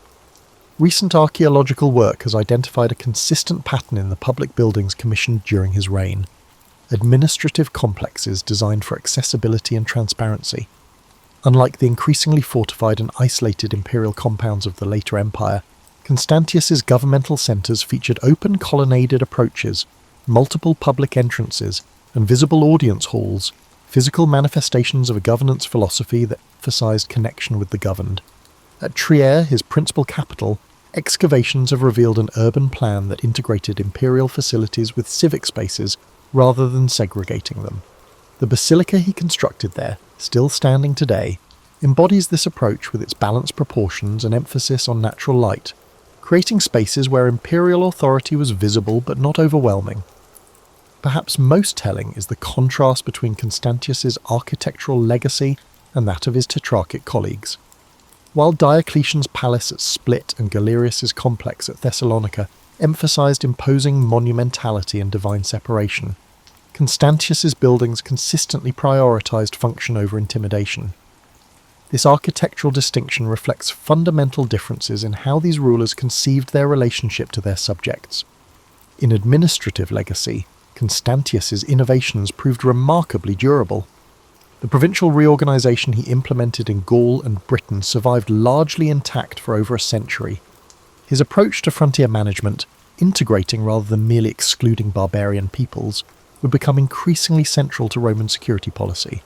Recent archaeological work has identified a consistent pattern in the public buildings commissioned during his reign. Administrative complexes designed for accessibility and transparency. Unlike the increasingly fortified and isolated imperial compounds of the later empire, Constantius's governmental centres featured open colonnaded approaches, multiple public entrances, and visible audience halls, physical manifestations of a governance philosophy that emphasized connection with the governed. At Trier, his principal capital, excavations have revealed an urban plan that integrated imperial facilities with civic spaces rather than segregating them. The basilica he constructed there, still standing today, embodies this approach with its balanced proportions and emphasis on natural light, creating spaces where imperial authority was visible but not overwhelming. Perhaps most telling is the contrast between Constantius's architectural legacy and that of his tetrarchic colleagues. While Diocletian's palace at Split and Galerius's complex at Thessalonica emphasized imposing monumentality and divine separation, Constantius's buildings consistently prioritized function over intimidation. This architectural distinction reflects fundamental differences in how these rulers conceived their relationship to their subjects. In administrative legacy, Constantius's innovations proved remarkably durable. The provincial reorganization he implemented in Gaul and Britain survived largely intact for over a century. His approach to frontier management, integrating rather than merely excluding barbarian peoples, would become increasingly central to Roman security policy,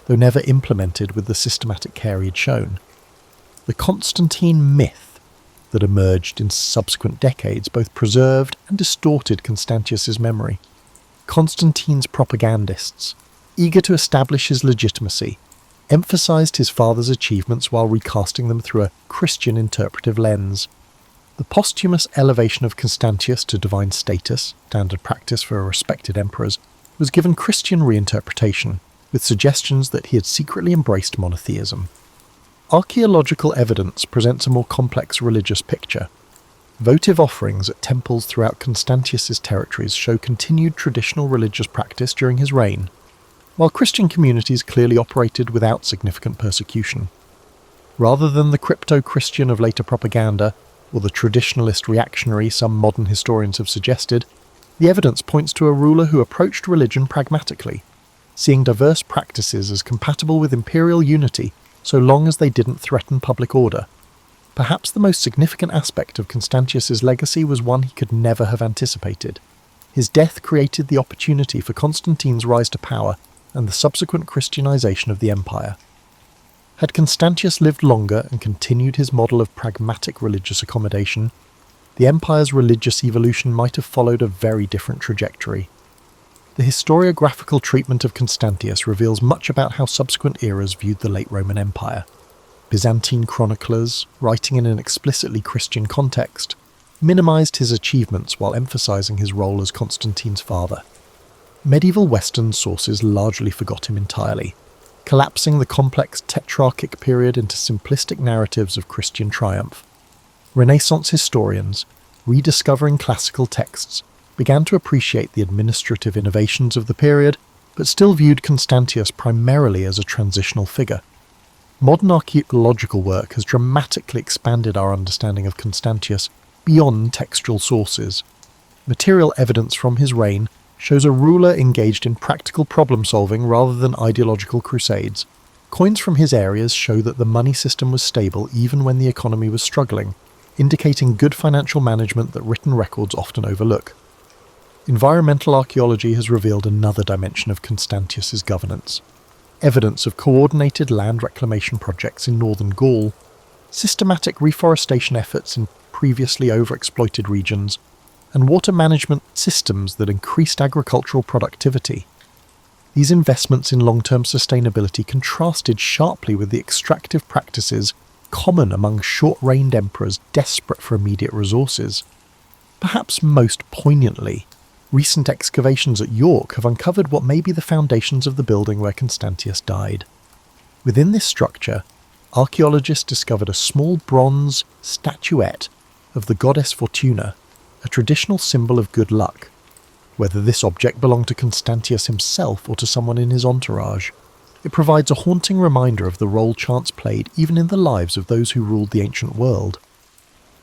though never implemented with the systematic care he had shown. The Constantine myth, that emerged in subsequent decades both preserved and distorted Constantius's memory. Constantine's propagandists, eager to establish his legitimacy, emphasized his father's achievements while recasting them through a Christian interpretive lens. The posthumous elevation of Constantius to divine status, standard practice for respected emperors, was given Christian reinterpretation, with suggestions that he had secretly embraced monotheism. Archaeological evidence presents a more complex religious picture. Votive offerings at temples throughout Constantius's territories show continued traditional religious practice during his reign, while Christian communities clearly operated without significant persecution. Rather than the crypto-Christian of later propaganda, or the traditionalist reactionary some modern historians have suggested, the evidence points to a ruler who approached religion pragmatically, seeing diverse practices as compatible with imperial unity so long as they didn't threaten public order. Perhaps the most significant aspect of Constantius's legacy was one he could never have anticipated. His death created the opportunity for Constantine's rise to power and the subsequent Christianization of the empire. Had Constantius lived longer and continued his model of pragmatic religious accommodation, the empire's religious evolution might have followed a very different trajectory. The historiographical treatment of Constantius reveals much about how subsequent eras viewed the late Roman Empire. Byzantine chroniclers, writing in an explicitly Christian context, minimized his achievements while emphasizing his role as Constantine's father. Medieval Western sources largely forgot him entirely, collapsing the complex tetrarchic period into simplistic narratives of Christian triumph. Renaissance historians, rediscovering classical texts, began to appreciate the administrative innovations of the period, but still viewed Constantius primarily as a transitional figure. Modern archaeological work has dramatically expanded our understanding of Constantius beyond textual sources. Material evidence from his reign shows a ruler engaged in practical problem-solving rather than ideological crusades. Coins from his areas show that the money system was stable even when the economy was struggling, indicating good financial management that written records often overlook. Environmental archaeology has revealed another dimension of Constantius's governance. Evidence of coordinated land reclamation projects in northern Gaul, systematic reforestation efforts in previously overexploited regions, and water management systems that increased agricultural productivity. These investments in long-term sustainability contrasted sharply with the extractive practices common among short-reigned emperors desperate for immediate resources. Perhaps most poignantly, recent excavations at York have uncovered what may be the foundations of the building where Constantius died. Within this structure, archaeologists discovered a small bronze statuette of the goddess Fortuna, a traditional symbol of good luck. Whether this object belonged to Constantius himself or to someone in his entourage, it provides a haunting reminder of the role chance played even in the lives of those who ruled the ancient world.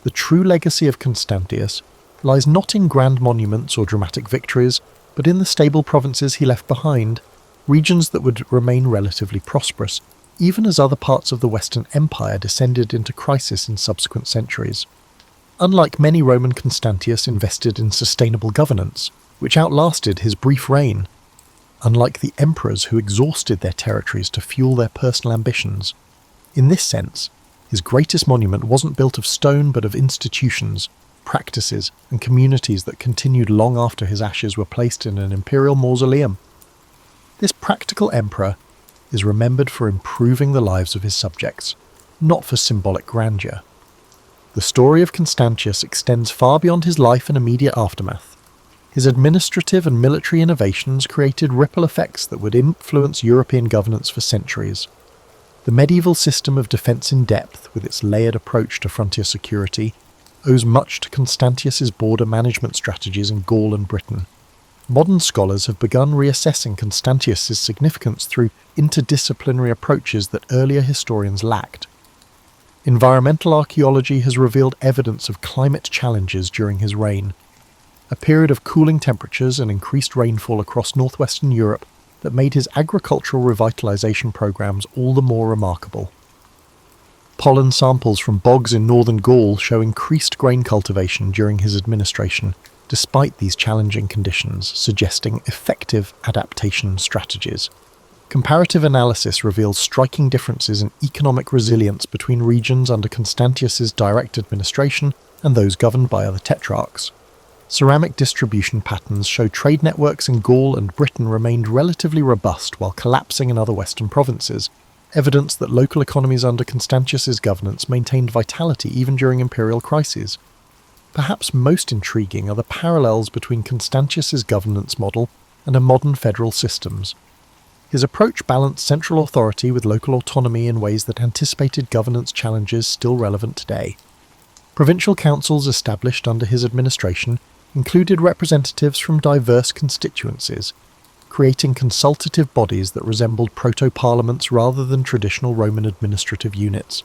The true legacy of Constantius lies not in grand monuments or dramatic victories, but in the stable provinces he left behind, regions that would remain relatively prosperous, even as other parts of the Western Empire descended into crisis in subsequent centuries. Unlike many Roman, Constantius invested in sustainable governance, which outlasted his brief reign. Unlike the emperors who exhausted their territories to fuel their personal ambitions. In this sense, his greatest monument wasn't built of stone but of institutions, practices, and communities that continued long after his ashes were placed in an imperial mausoleum. This practical emperor is remembered for improving the lives of his subjects, not for symbolic grandeur. The story of Constantius extends far beyond his life and immediate aftermath. His administrative and military innovations created ripple effects that would influence European governance for centuries. The medieval system of defence in depth, with its layered approach to frontier security, owes much to Constantius's border management strategies in Gaul and Britain. Modern scholars have begun reassessing Constantius's significance through interdisciplinary approaches that earlier historians lacked. Environmental archaeology has revealed evidence of climate challenges during his reign, a period of cooling temperatures and increased rainfall across northwestern Europe that made his agricultural revitalization programs all the more remarkable. Pollen samples from bogs in northern Gaul show increased grain cultivation during his administration, despite these challenging conditions, suggesting effective adaptation strategies. Comparative analysis reveals striking differences in economic resilience between regions under Constantius's direct administration and those governed by other tetrarchs. Ceramic distribution patterns show trade networks in Gaul and Britain remained relatively robust while collapsing in other western provinces, evidence that local economies under Constantius's governance maintained vitality even during imperial crises. Perhaps most intriguing are the parallels between Constantius's governance model and a modern federal systems. His approach balanced central authority with local autonomy in ways that anticipated governance challenges still relevant today. Provincial councils established under his administration included representatives from diverse constituencies, creating consultative bodies that resembled proto-parliaments rather than traditional Roman administrative units.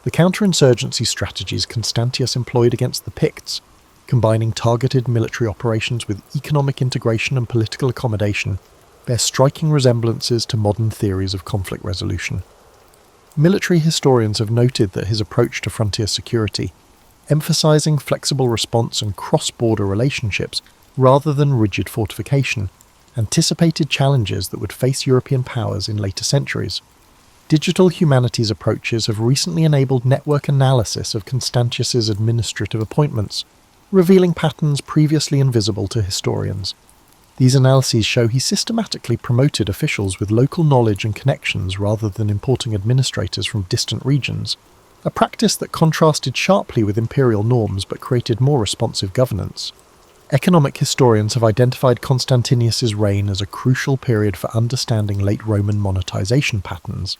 The counterinsurgency strategies Constantius employed against the Picts, combining targeted military operations with economic integration and political accommodation, bear striking resemblances to modern theories of conflict resolution. Military historians have noted that his approach to frontier security, emphasizing flexible response and cross-border relationships rather than rigid fortification, anticipated challenges that would face European powers in later centuries. Digital humanities approaches have recently enabled network analysis of Constantius's administrative appointments, revealing patterns previously invisible to historians. These analyses show he systematically promoted officials with local knowledge and connections rather than importing administrators from distant regions, a practice that contrasted sharply with imperial norms but created more responsive governance. Economic historians have identified Constantius's reign as a crucial period for understanding late Roman monetization patterns.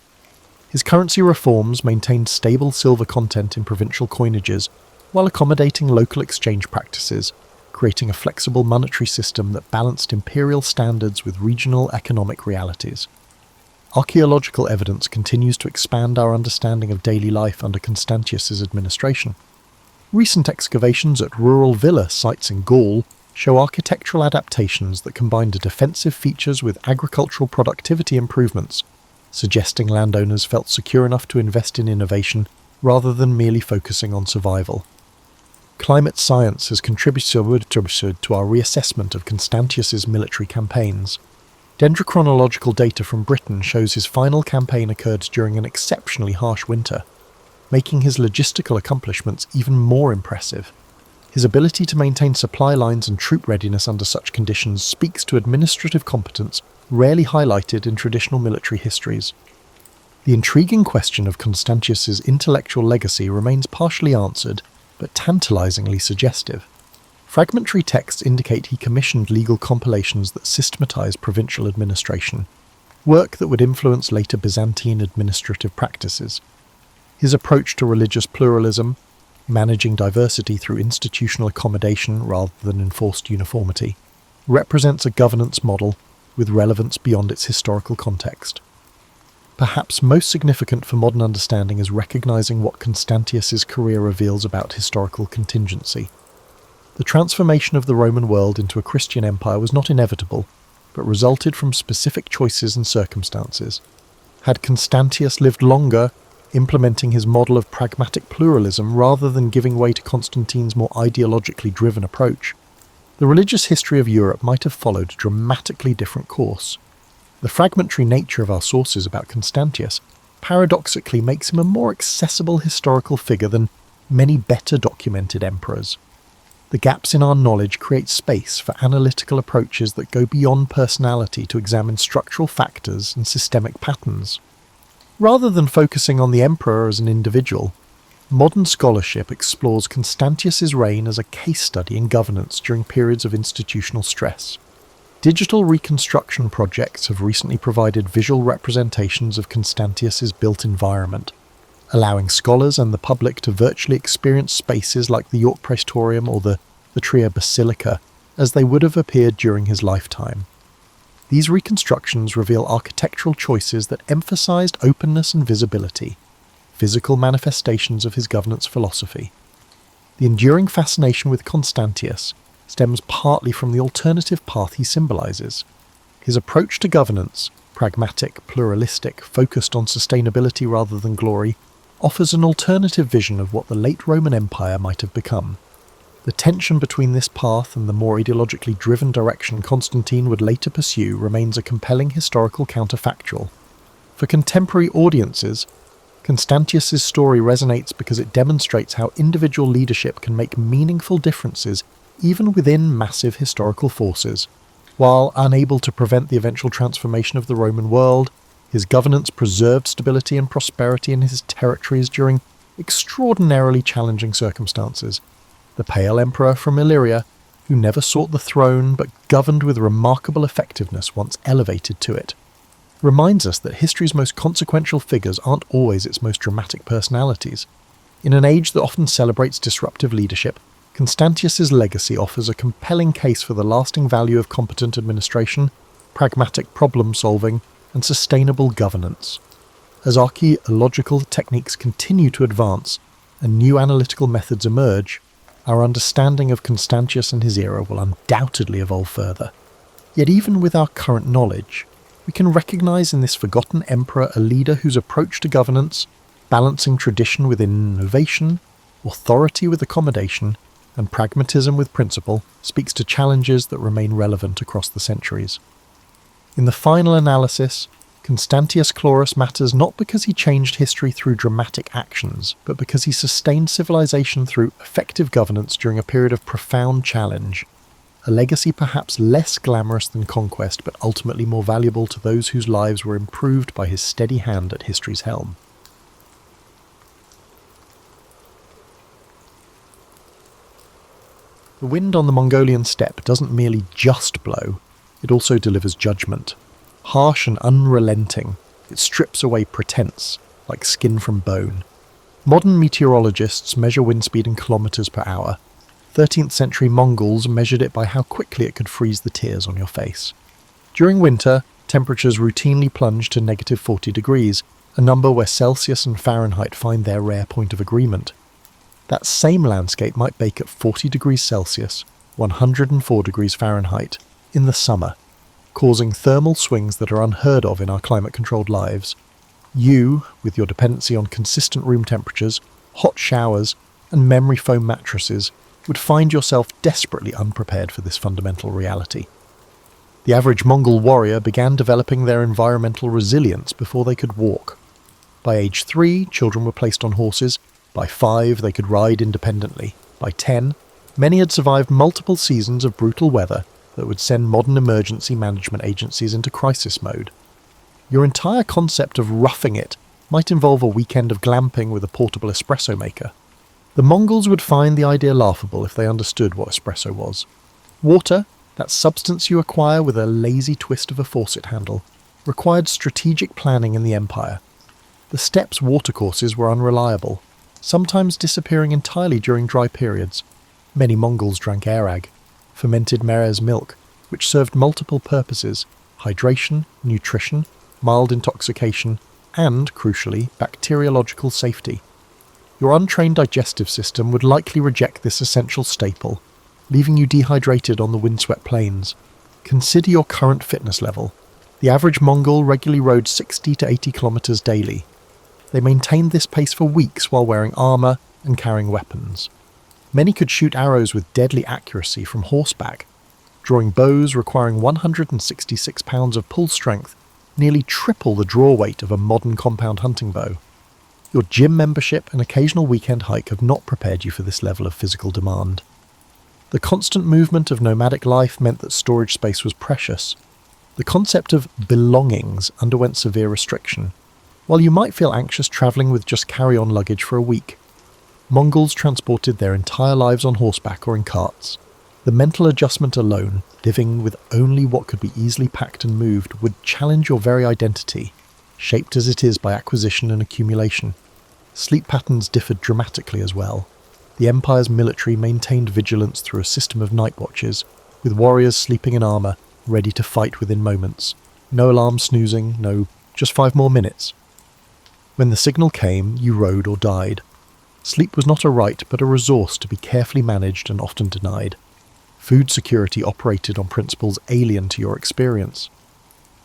His currency reforms maintained stable silver content in provincial coinages while accommodating local exchange practices, creating a flexible monetary system that balanced imperial standards with regional economic realities. Archaeological evidence continues to expand our understanding of daily life under Constantius's administration. Recent excavations at rural villa sites in Gaul show architectural adaptations that combined defensive features with agricultural productivity improvements, suggesting landowners felt secure enough to invest in innovation rather than merely focusing on survival. Climate science has contributed to our reassessment of Constantius's military campaigns. Dendrochronological data from Britain shows his final campaign occurred during an exceptionally harsh winter, making his logistical accomplishments even more impressive. His ability to maintain supply lines and troop readiness under such conditions speaks to administrative competence rarely highlighted in traditional military histories. The intriguing question of Constantius's intellectual legacy remains partially answered, but tantalizingly suggestive. Fragmentary texts indicate he commissioned legal compilations that systematized provincial administration, work that would influence later Byzantine administrative practices. His approach to religious pluralism, managing diversity through institutional accommodation rather than enforced uniformity, represents a governance model with relevance beyond its historical context. Perhaps most significant for modern understanding is recognizing what Constantius's career reveals about historical contingency. The transformation of the Roman world into a Christian empire was not inevitable, but resulted from specific choices and circumstances. Had Constantius lived longer, implementing his model of pragmatic pluralism rather than giving way to Constantine's more ideologically driven approach, the religious history of Europe might have followed a dramatically different course. The fragmentary nature of our sources about Constantius paradoxically makes him a more accessible historical figure than many better documented emperors. The gaps in our knowledge create space for analytical approaches that go beyond personality to examine structural factors and systemic patterns. Rather than focusing on the emperor as an individual, modern scholarship explores Constantius's reign as a case study in governance during periods of institutional stress. Digital reconstruction projects have recently provided visual representations of Constantius's built environment, allowing scholars and the public to virtually experience spaces like the York Praetorium or the Trier Basilica as they would have appeared during his lifetime. These reconstructions reveal architectural choices that emphasized openness and visibility, physical manifestations of his governance philosophy. The enduring fascination with Constantius stems partly from the alternative path he symbolizes. His approach to governance, pragmatic, pluralistic, focused on sustainability rather than glory, offers an alternative vision of what the late Roman Empire might have become. The tension between this path and the more ideologically driven direction Constantine would later pursue remains a compelling historical counterfactual. For contemporary audiences, Constantius's story resonates because it demonstrates how individual leadership can make meaningful differences even within massive historical forces. While unable to prevent the eventual transformation of the Roman world, his governance preserved stability and prosperity in his territories during extraordinarily challenging circumstances. The Pale Emperor from Illyria, who never sought the throne but governed with remarkable effectiveness once elevated to it, reminds us that history's most consequential figures aren't always its most dramatic personalities. In an age that often celebrates disruptive leadership, Constantius's legacy offers a compelling case for the lasting value of competent administration, pragmatic problem-solving, and sustainable governance. As archaeological techniques continue to advance and new analytical methods emerge, our understanding of Constantius and his era will undoubtedly evolve further. Yet even with our current knowledge, we can recognise in this forgotten emperor a leader whose approach to governance, balancing tradition with innovation, authority with accommodation, and pragmatism with principle, speaks to challenges that remain relevant across the centuries. In the final analysis, Constantius Chlorus matters not because he changed history through dramatic actions, but because he sustained civilization through effective governance during a period of profound challenge, a legacy perhaps less glamorous than conquest, but ultimately more valuable to those whose lives were improved by his steady hand at history's helm. The wind on the Mongolian steppe doesn't merely just blow, it also delivers judgment. Harsh and unrelenting, it strips away pretense, like skin from bone. Modern meteorologists measure wind speed in kilometers per hour. 13th century Mongols measured it by how quickly it could freeze the tears on your face. During winter, temperatures routinely plunge to negative 40 degrees, a number where Celsius and Fahrenheit find their rare point of agreement. That same landscape might bake at 40 degrees Celsius, 104 degrees Fahrenheit, in the summer, causing thermal swings that are unheard of in our climate-controlled lives. You, with your dependency on consistent room temperatures, hot showers, and memory foam mattresses, would find yourself desperately unprepared for this fundamental reality. The average Mongol warrior began developing their environmental resilience before they could walk. By age 3, children were placed on horses. By 5, they could ride independently. By 10, many had survived multiple seasons of brutal weather that would send modern emergency management agencies into crisis mode. Your entire concept of roughing it might involve a weekend of glamping with a portable espresso maker. The Mongols would find the idea laughable if they understood what espresso was. Water, that substance you acquire with a lazy twist of a faucet handle, required strategic planning in the empire. The steppe's watercourses were unreliable, sometimes disappearing entirely during dry periods. Many Mongols drank arag, fermented mare's milk, which served multiple purposes: hydration, nutrition, mild intoxication, and, crucially, bacteriological safety. Your untrained digestive system would likely reject this essential staple, leaving you dehydrated on the windswept plains. Consider your current fitness level. The average Mongol regularly rode 60 to 80 kilometers daily. They maintained this pace for weeks while wearing armor and carrying weapons. Many could shoot arrows with deadly accuracy from horseback, drawing bows requiring 166 pounds of pull strength, nearly triple the draw weight of a modern compound hunting bow. Your gym membership and occasional weekend hike have not prepared you for this level of physical demand. The constant movement of nomadic life meant that storage space was precious. The concept of belongings underwent severe restriction. While you might feel anxious travelling with just carry-on luggage for a week, Mongols transported their entire lives on horseback or in carts. The mental adjustment alone, living with only what could be easily packed and moved, would challenge your very identity, shaped as it is by acquisition and accumulation. Sleep patterns differed dramatically as well. The empire's military maintained vigilance through a system of night watches, with warriors sleeping in armour, ready to fight within moments. No alarm snoozing, no, just 5 more minutes. When the signal came, you rode or died. Sleep was not a right, but a resource to be carefully managed and often denied. Food security operated on principles alien to your experience.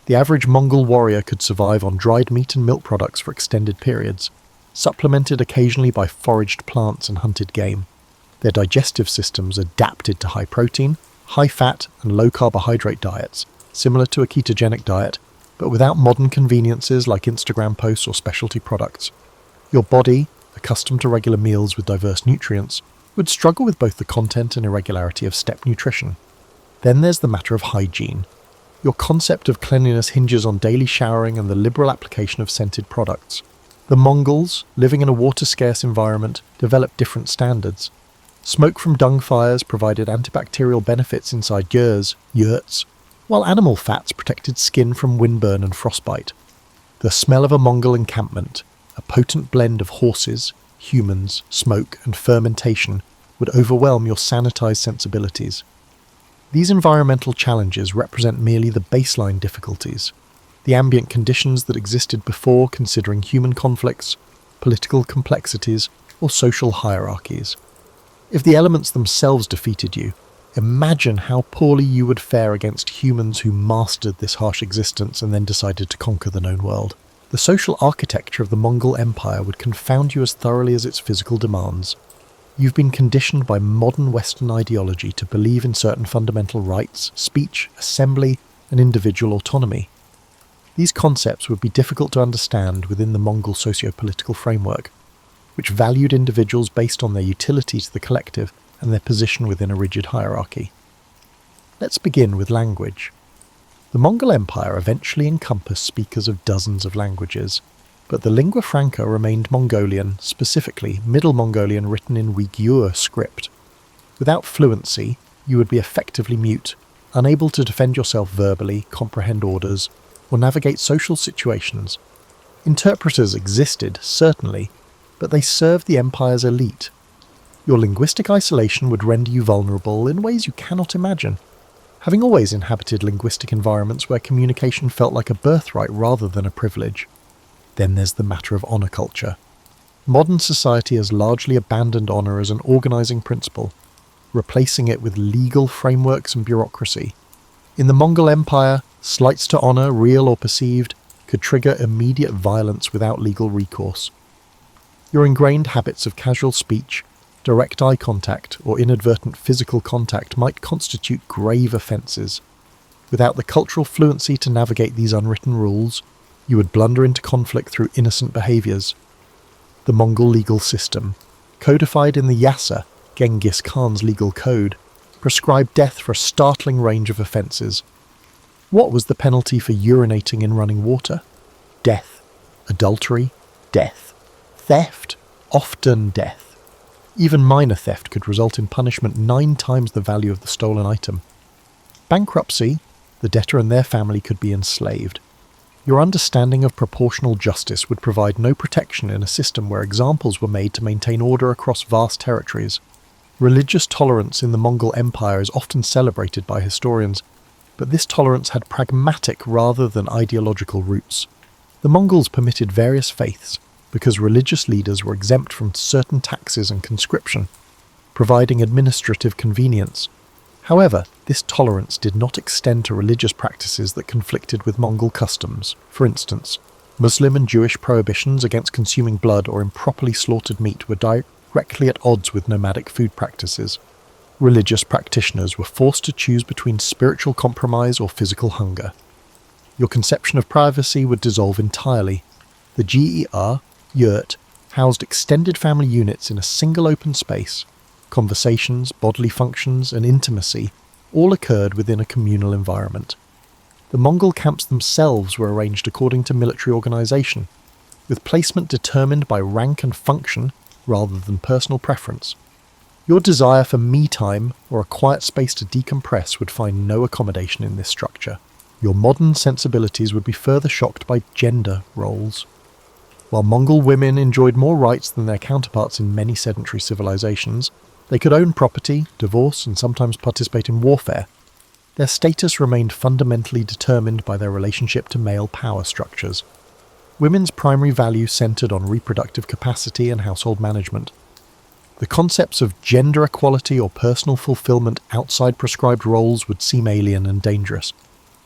The average Mongol warrior could survive on dried meat and milk products for extended periods, supplemented occasionally by foraged plants and hunted game. Their digestive systems adapted to high protein, high fat and low carbohydrate diets, similar to a ketogenic diet, but without modern conveniences like Instagram posts or specialty products. Your body, accustomed to regular meals with diverse nutrients, would struggle with both the content and irregularity of step nutrition. Then there's the matter of hygiene. Your concept of cleanliness hinges on daily showering and the liberal application of scented products. The Mongols, living in a water-scarce environment, developed different standards. Smoke from dung fires provided antibacterial benefits inside yurts, while animal fats protected skin from windburn and frostbite. The smell of a Mongol encampment, a potent blend of horses, humans, smoke and fermentation, would overwhelm your sanitized sensibilities. These environmental challenges represent merely the baseline difficulties, the ambient conditions that existed before considering human conflicts, political complexities, or social hierarchies. If the elements themselves defeated you, imagine how poorly you would fare against humans who mastered this harsh existence and then decided to conquer the known world. The social architecture of the Mongol Empire would confound you as thoroughly as its physical demands. You've been conditioned by modern Western ideology to believe in certain fundamental rights, speech, assembly, and individual autonomy. These concepts would be difficult to understand within the Mongol socio-political framework, which valued individuals based on their utility to the collective and their position within a rigid hierarchy. Let's begin with language. The Mongol Empire eventually encompassed speakers of dozens of languages, but the lingua franca remained Mongolian, specifically Middle Mongolian written in Uyghur script. Without fluency, you would be effectively mute, unable to defend yourself verbally, comprehend orders, or navigate social situations. Interpreters existed, certainly, but they served the empire's elite. Your linguistic isolation would render you vulnerable in ways you cannot imagine. Having always inhabited linguistic environments where communication felt like a birthright rather than a privilege. Then there's the matter of honour culture. Modern society has largely abandoned honour as an organising principle, replacing it with legal frameworks and bureaucracy. In the Mongol Empire, slights to honour, real or perceived, could trigger immediate violence without legal recourse. Your ingrained habits of casual speech, direct eye contact, or inadvertent physical contact might constitute grave offences. Without the cultural fluency to navigate these unwritten rules, you would blunder into conflict through innocent behaviours. The Mongol legal system, codified in the Yasa, Genghis Khan's legal code, prescribed death for a startling range of offences. What was the penalty for urinating in running water? Death. Adultery? Death. Theft? Often death. Even minor theft could result in punishment 9 times the value of the stolen item. Bankruptcy? The debtor and their family could be enslaved. Your understanding of proportional justice would provide no protection in a system where examples were made to maintain order across vast territories. Religious tolerance in the Mongol Empire is often celebrated by historians, but this tolerance had pragmatic rather than ideological roots. The Mongols permitted various faiths because religious leaders were exempt from certain taxes and conscription, providing administrative convenience. However, this tolerance did not extend to religious practices that conflicted with Mongol customs. For instance, Muslim and Jewish prohibitions against consuming blood or improperly slaughtered meat were directly at odds with nomadic food practices. Religious practitioners were forced to choose between spiritual compromise or physical hunger. Your conception of privacy would dissolve entirely. The yurt housed extended family units in a single open space. Conversations, bodily functions, and intimacy all occurred within a communal environment. The Mongol camps themselves were arranged according to military organisation, with placement determined by rank and function rather than personal preference. Your desire for me-time or a quiet space to decompress would find no accommodation in this structure. Your modern sensibilities would be further shocked by gender roles. While Mongol women enjoyed more rights than their counterparts in many sedentary civilizations, they could own property, divorce, and sometimes participate in warfare. Their status remained fundamentally determined by their relationship to male power structures. Women's primary value centered on reproductive capacity and household management. The concepts of gender equality or personal fulfillment outside prescribed roles would seem alien and dangerous.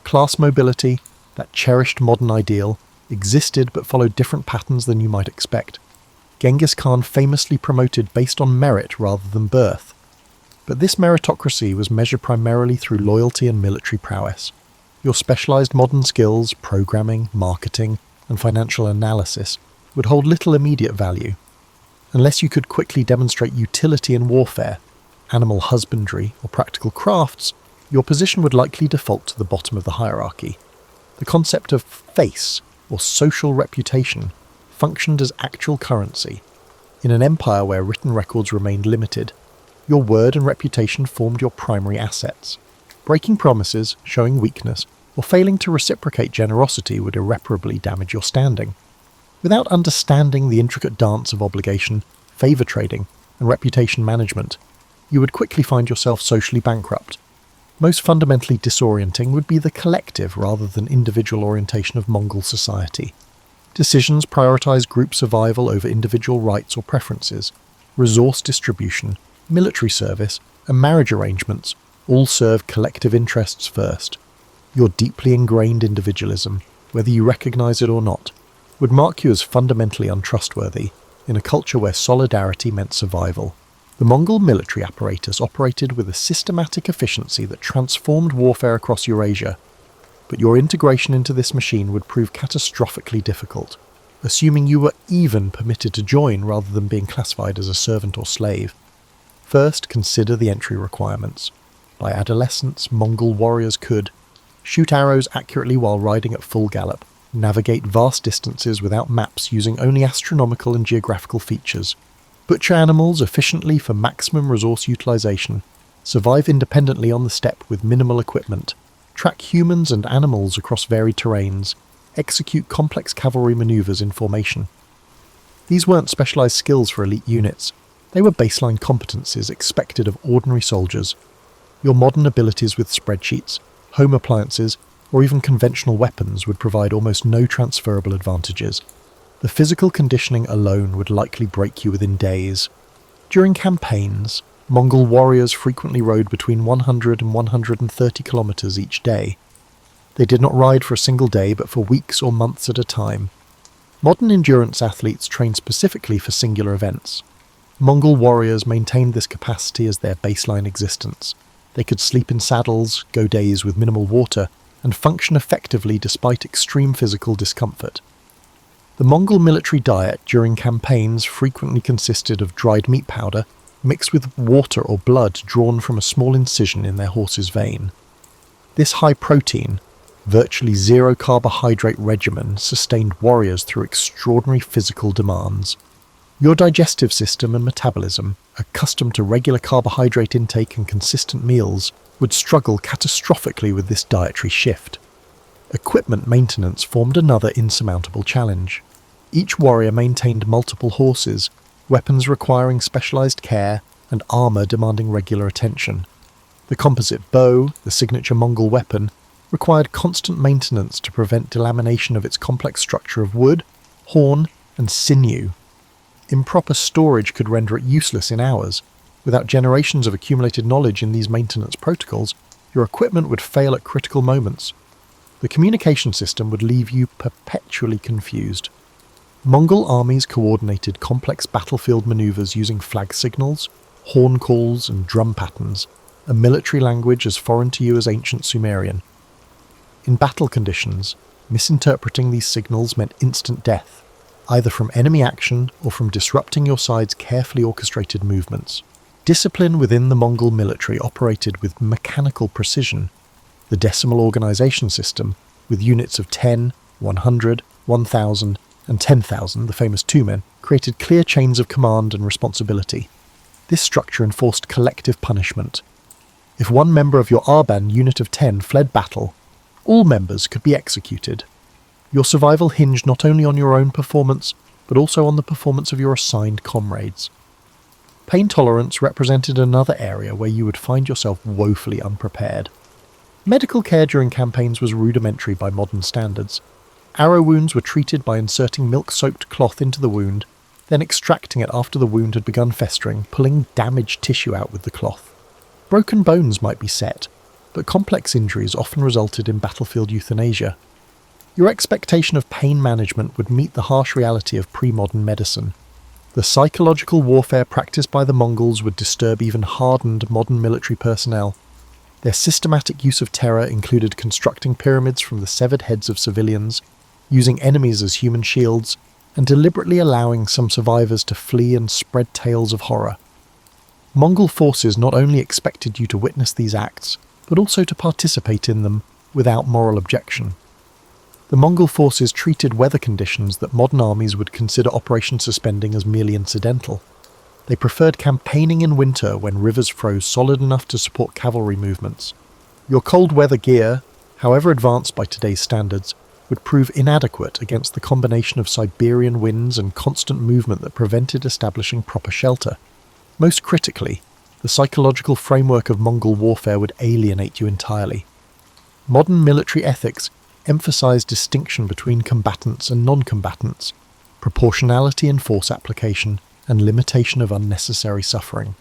Class mobility, that cherished modern ideal, existed but followed different patterns than you might expect. Genghis Khan famously promoted based on merit rather than birth. But this meritocracy was measured primarily through loyalty and military prowess. Your specialised modern skills, programming, marketing, and financial analysis would hold little immediate value. Unless you could quickly demonstrate utility in warfare, animal husbandry, or practical crafts, your position would likely default to the bottom of the hierarchy. The concept of face, or social reputation, functioned as actual currency. In an empire where written records remained limited, your word and reputation formed your primary assets. Breaking promises, showing weakness, or failing to reciprocate generosity would irreparably damage your standing. Without understanding the intricate dance of obligation, favour trading, and reputation management, you would quickly find yourself socially bankrupt. Most fundamentally disorienting would be the collective rather than individual orientation of Mongol society. Decisions prioritise group survival over individual rights or preferences. Resource distribution, military service, and marriage arrangements all serve collective interests first. Your deeply ingrained individualism, whether you recognise it or not, would mark you as fundamentally untrustworthy in a culture where solidarity meant survival. The Mongol military apparatus operated with a systematic efficiency that transformed warfare across Eurasia, but your integration into this machine would prove catastrophically difficult, assuming you were even permitted to join rather than being classified as a servant or slave. First, consider the entry requirements. By adolescence, Mongol warriors could shoot arrows accurately while riding at full gallop, navigate vast distances without maps using only astronomical and geographical features, butcher animals efficiently for maximum resource utilization, survive independently on the steppe with minimal equipment, track humans and animals across varied terrains, execute complex cavalry maneuvers in formation. These weren't specialized skills for elite units, they were baseline competencies expected of ordinary soldiers. Your modern abilities with spreadsheets, home appliances, or even conventional weapons would provide almost no transferable advantages. The physical conditioning alone would likely break you within days. During campaigns, Mongol warriors frequently rode between 100 and 130 kilometers each day. They did not ride for a single day, but for weeks or months at a time. Modern endurance athletes train specifically for singular events. Mongol warriors maintained this capacity as their baseline existence. They could sleep in saddles, go days with minimal water, and function effectively despite extreme physical discomfort. The Mongol military diet during campaigns frequently consisted of dried meat powder mixed with water or blood drawn from a small incision in their horse's vein. This high-protein, virtually zero-carbohydrate regimen sustained warriors through extraordinary physical demands. Your digestive system and metabolism, accustomed to regular carbohydrate intake and consistent meals, would struggle catastrophically with this dietary shift. Equipment maintenance formed another insurmountable challenge. Each warrior maintained multiple horses, weapons requiring specialized care, and armor demanding regular attention. The composite bow, the signature Mongol weapon, required constant maintenance to prevent delamination of its complex structure of wood, horn, and sinew. Improper storage could render it useless in hours. Without generations of accumulated knowledge in these maintenance protocols, your equipment would fail at critical moments. The communication system would leave you perpetually confused. Mongol armies coordinated complex battlefield maneuvers using flag signals, horn calls, and drum patterns, a military language as foreign to you as ancient Sumerian. In battle conditions, misinterpreting these signals meant instant death, either from enemy action or from disrupting your side's carefully orchestrated movements. Discipline within the Mongol military operated with mechanical precision. The decimal organization system, with units of 10, 100, 1,000, and 10,000, the famous two men, created clear chains of command and responsibility. This structure enforced collective punishment. If one member of your Arban unit of 10 fled battle, all members could be executed. Your survival hinged not only on your own performance, but also on the performance of your assigned comrades. Pain tolerance represented another area where you would find yourself woefully unprepared. Medical care during campaigns was rudimentary by modern standards. Arrow wounds were treated by inserting milk-soaked cloth into the wound, then extracting it after the wound had begun festering, pulling damaged tissue out with the cloth. Broken bones might be set, but complex injuries often resulted in battlefield euthanasia. Your expectation of pain management would meet the harsh reality of pre-modern medicine. The psychological warfare practiced by the Mongols would disturb even hardened modern military personnel. Their systematic use of terror included constructing pyramids from the severed heads of civilians, using enemies as human shields, and deliberately allowing some survivors to flee and spread tales of horror. Mongol forces not only expected you to witness these acts, but also to participate in them without moral objection. The Mongol forces treated weather conditions that modern armies would consider Operation Suspending as merely incidental. They preferred campaigning in winter when rivers froze solid enough to support cavalry movements. Your cold weather gear, however advanced by today's standards, would prove inadequate against the combination of Siberian winds and constant movement that prevented establishing proper shelter. Most critically, the psychological framework of Mongol warfare would alienate you entirely. Modern military ethics emphasize distinction between combatants and non-combatants, proportionality in force application, and limitation of unnecessary suffering.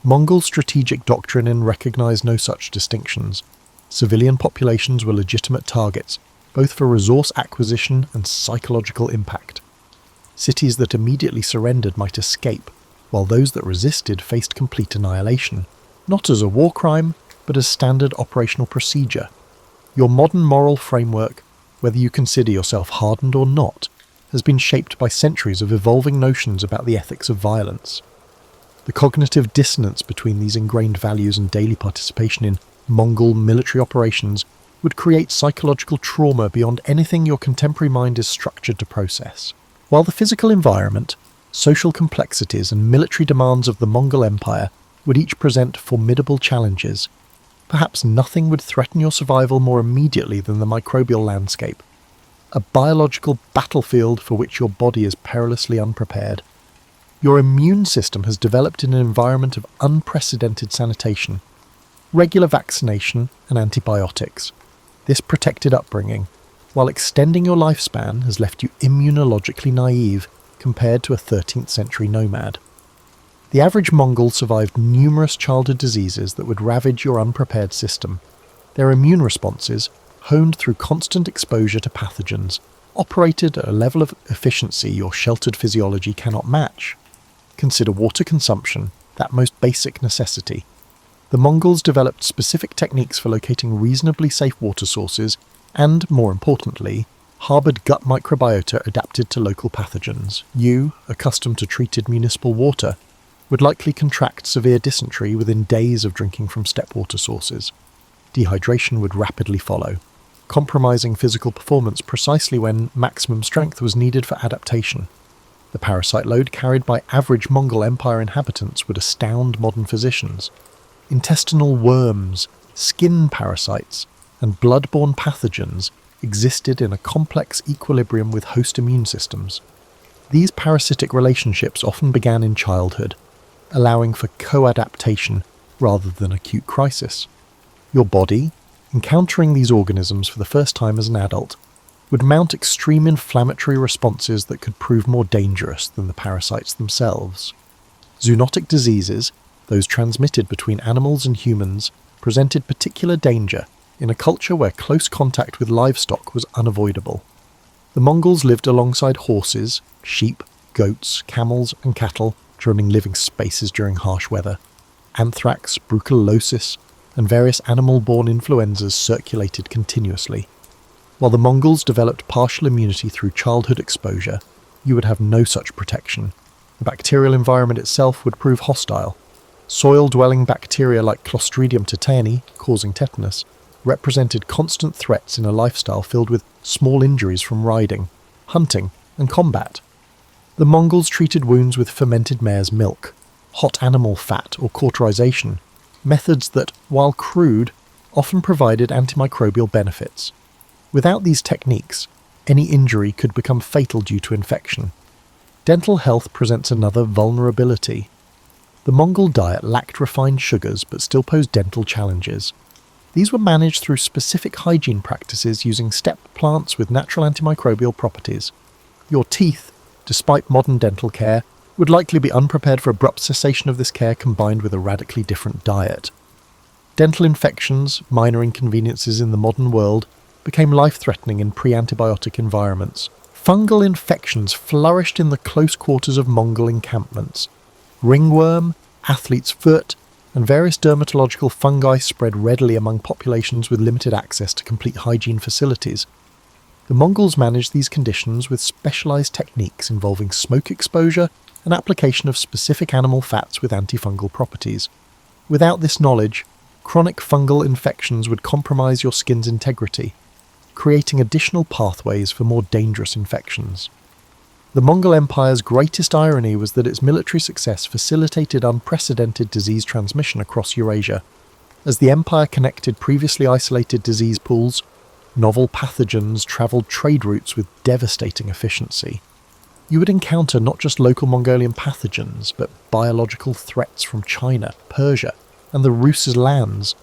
Mongol strategic doctrine recognized no such distinctions. Civilian populations were legitimate targets, both for resource acquisition and psychological impact. Cities that immediately surrendered might escape, while those that resisted faced complete annihilation, not as a war crime, but as standard operational procedure. Your modern moral framework, whether you consider yourself hardened or not, has been shaped by centuries of evolving notions about the ethics of violence. The cognitive dissonance between these ingrained values and daily participation in Mongol military operations would create psychological trauma beyond anything your contemporary mind is structured to process. While the physical environment, social complexities and military demands of the Mongol Empire would each present formidable challenges, perhaps nothing would threaten your survival more immediately than the microbial landscape, a biological battlefield for which your body is perilously unprepared. Your immune system has developed in an environment of unprecedented sanitation, regular vaccination and antibiotics. This protected upbringing, while extending your lifespan, has left you immunologically naive compared to a 13th century nomad. The average Mongol survived numerous childhood diseases that would ravage your unprepared system. Their immune responses, honed through constant exposure to pathogens, operated at a level of efficiency your sheltered physiology cannot match. Consider water consumption, that most basic necessity. The Mongols developed specific techniques for locating reasonably safe water sources and, more importantly, harboured gut microbiota adapted to local pathogens. You, accustomed to treated municipal water, would likely contract severe dysentery within days of drinking from steppe water sources. Dehydration would rapidly follow, compromising physical performance precisely when maximum strength was needed for adaptation. The parasite load carried by average Mongol Empire inhabitants would astound modern physicians. Intestinal worms, skin parasites, and blood-borne pathogens existed in a complex equilibrium with host immune systems. These parasitic relationships often began in childhood, allowing for co-adaptation rather than acute crisis. Your body, encountering these organisms for the first time as an adult, would mount extreme inflammatory responses that could prove more dangerous than the parasites themselves. Zoonotic diseases, those transmitted between animals and humans, presented particular danger in a culture where close contact with livestock was unavoidable. The Mongols lived alongside horses, sheep, goats, camels, and cattle, trimming living spaces during harsh weather. Anthrax, brucellosis, and various animal-borne influenzas circulated continuously. While the Mongols developed partial immunity through childhood exposure, you would have no such protection. The bacterial environment itself would prove hostile. Soil-dwelling bacteria like Clostridium tetani, causing tetanus, represented constant threats in a lifestyle filled with small injuries from riding, hunting, and combat. The Mongols treated wounds with fermented mare's milk, hot animal fat or cauterization, methods that, while crude, often provided antimicrobial benefits. Without these techniques, any injury could become fatal due to infection. Dental health presents another vulnerability. The Mongol diet lacked refined sugars but still posed dental challenges. These were managed through specific hygiene practices using steppe plants with natural antimicrobial properties. Your teeth, despite modern dental care, would likely be unprepared for abrupt cessation of this care combined with a radically different diet. Dental infections, minor inconveniences in the modern world, became life-threatening in pre-antibiotic environments. Fungal infections flourished in the close quarters of Mongol encampments. Ringworm, athlete's foot, and various dermatological fungi spread readily among populations with limited access to complete hygiene facilities. The Mongols managed these conditions with specialised techniques involving smoke exposure and application of specific animal fats with antifungal properties. Without this knowledge, chronic fungal infections would compromise your skin's integrity, creating additional pathways for more dangerous infections. The Mongol Empire's greatest irony was that its military success facilitated unprecedented disease transmission across Eurasia. As the empire connected previously isolated disease pools, novel pathogens travelled trade routes with devastating efficiency. You would encounter not just local Mongolian pathogens, but biological threats from China, Persia, and the Rus' lands,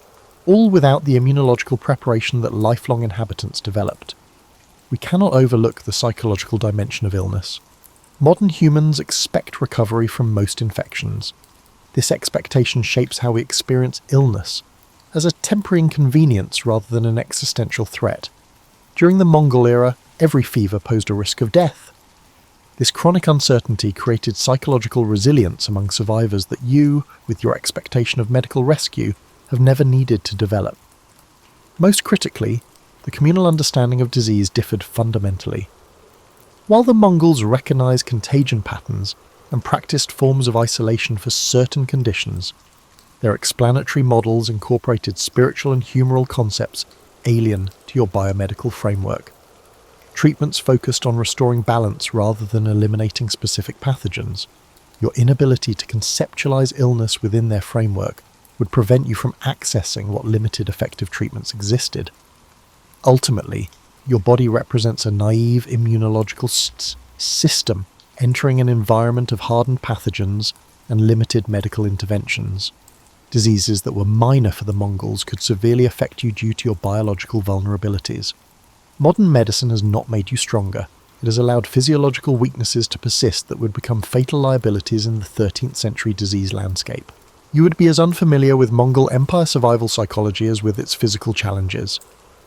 all without the immunological preparation that lifelong inhabitants developed. We cannot overlook the psychological dimension of illness. Modern humans expect recovery from most infections. This expectation shapes how we experience illness, as a temporary inconvenience rather than an existential threat. During the Mongol era, every fever posed a risk of death. This chronic uncertainty created psychological resilience among survivors that you, with your expectation of medical rescue, have never needed to develop. Most critically, the communal understanding of disease differed fundamentally. While the Mongols recognized contagion patterns and practiced forms of isolation for certain conditions, their explanatory models incorporated spiritual and humoral concepts alien to your biomedical framework. Treatments focused on restoring balance rather than eliminating specific pathogens. Your inability to conceptualize illness within their framework would prevent you from accessing what limited effective treatments existed. Ultimately, your body represents a naive immunological system entering an environment of hardened pathogens and limited medical interventions. Diseases that were minor for the Mongols could severely affect you due to your biological vulnerabilities. Modern medicine has not made you stronger. It has allowed physiological weaknesses to persist that would become fatal liabilities in the 13th century disease landscape. You would be as unfamiliar with Mongol Empire survival psychology as with its physical challenges.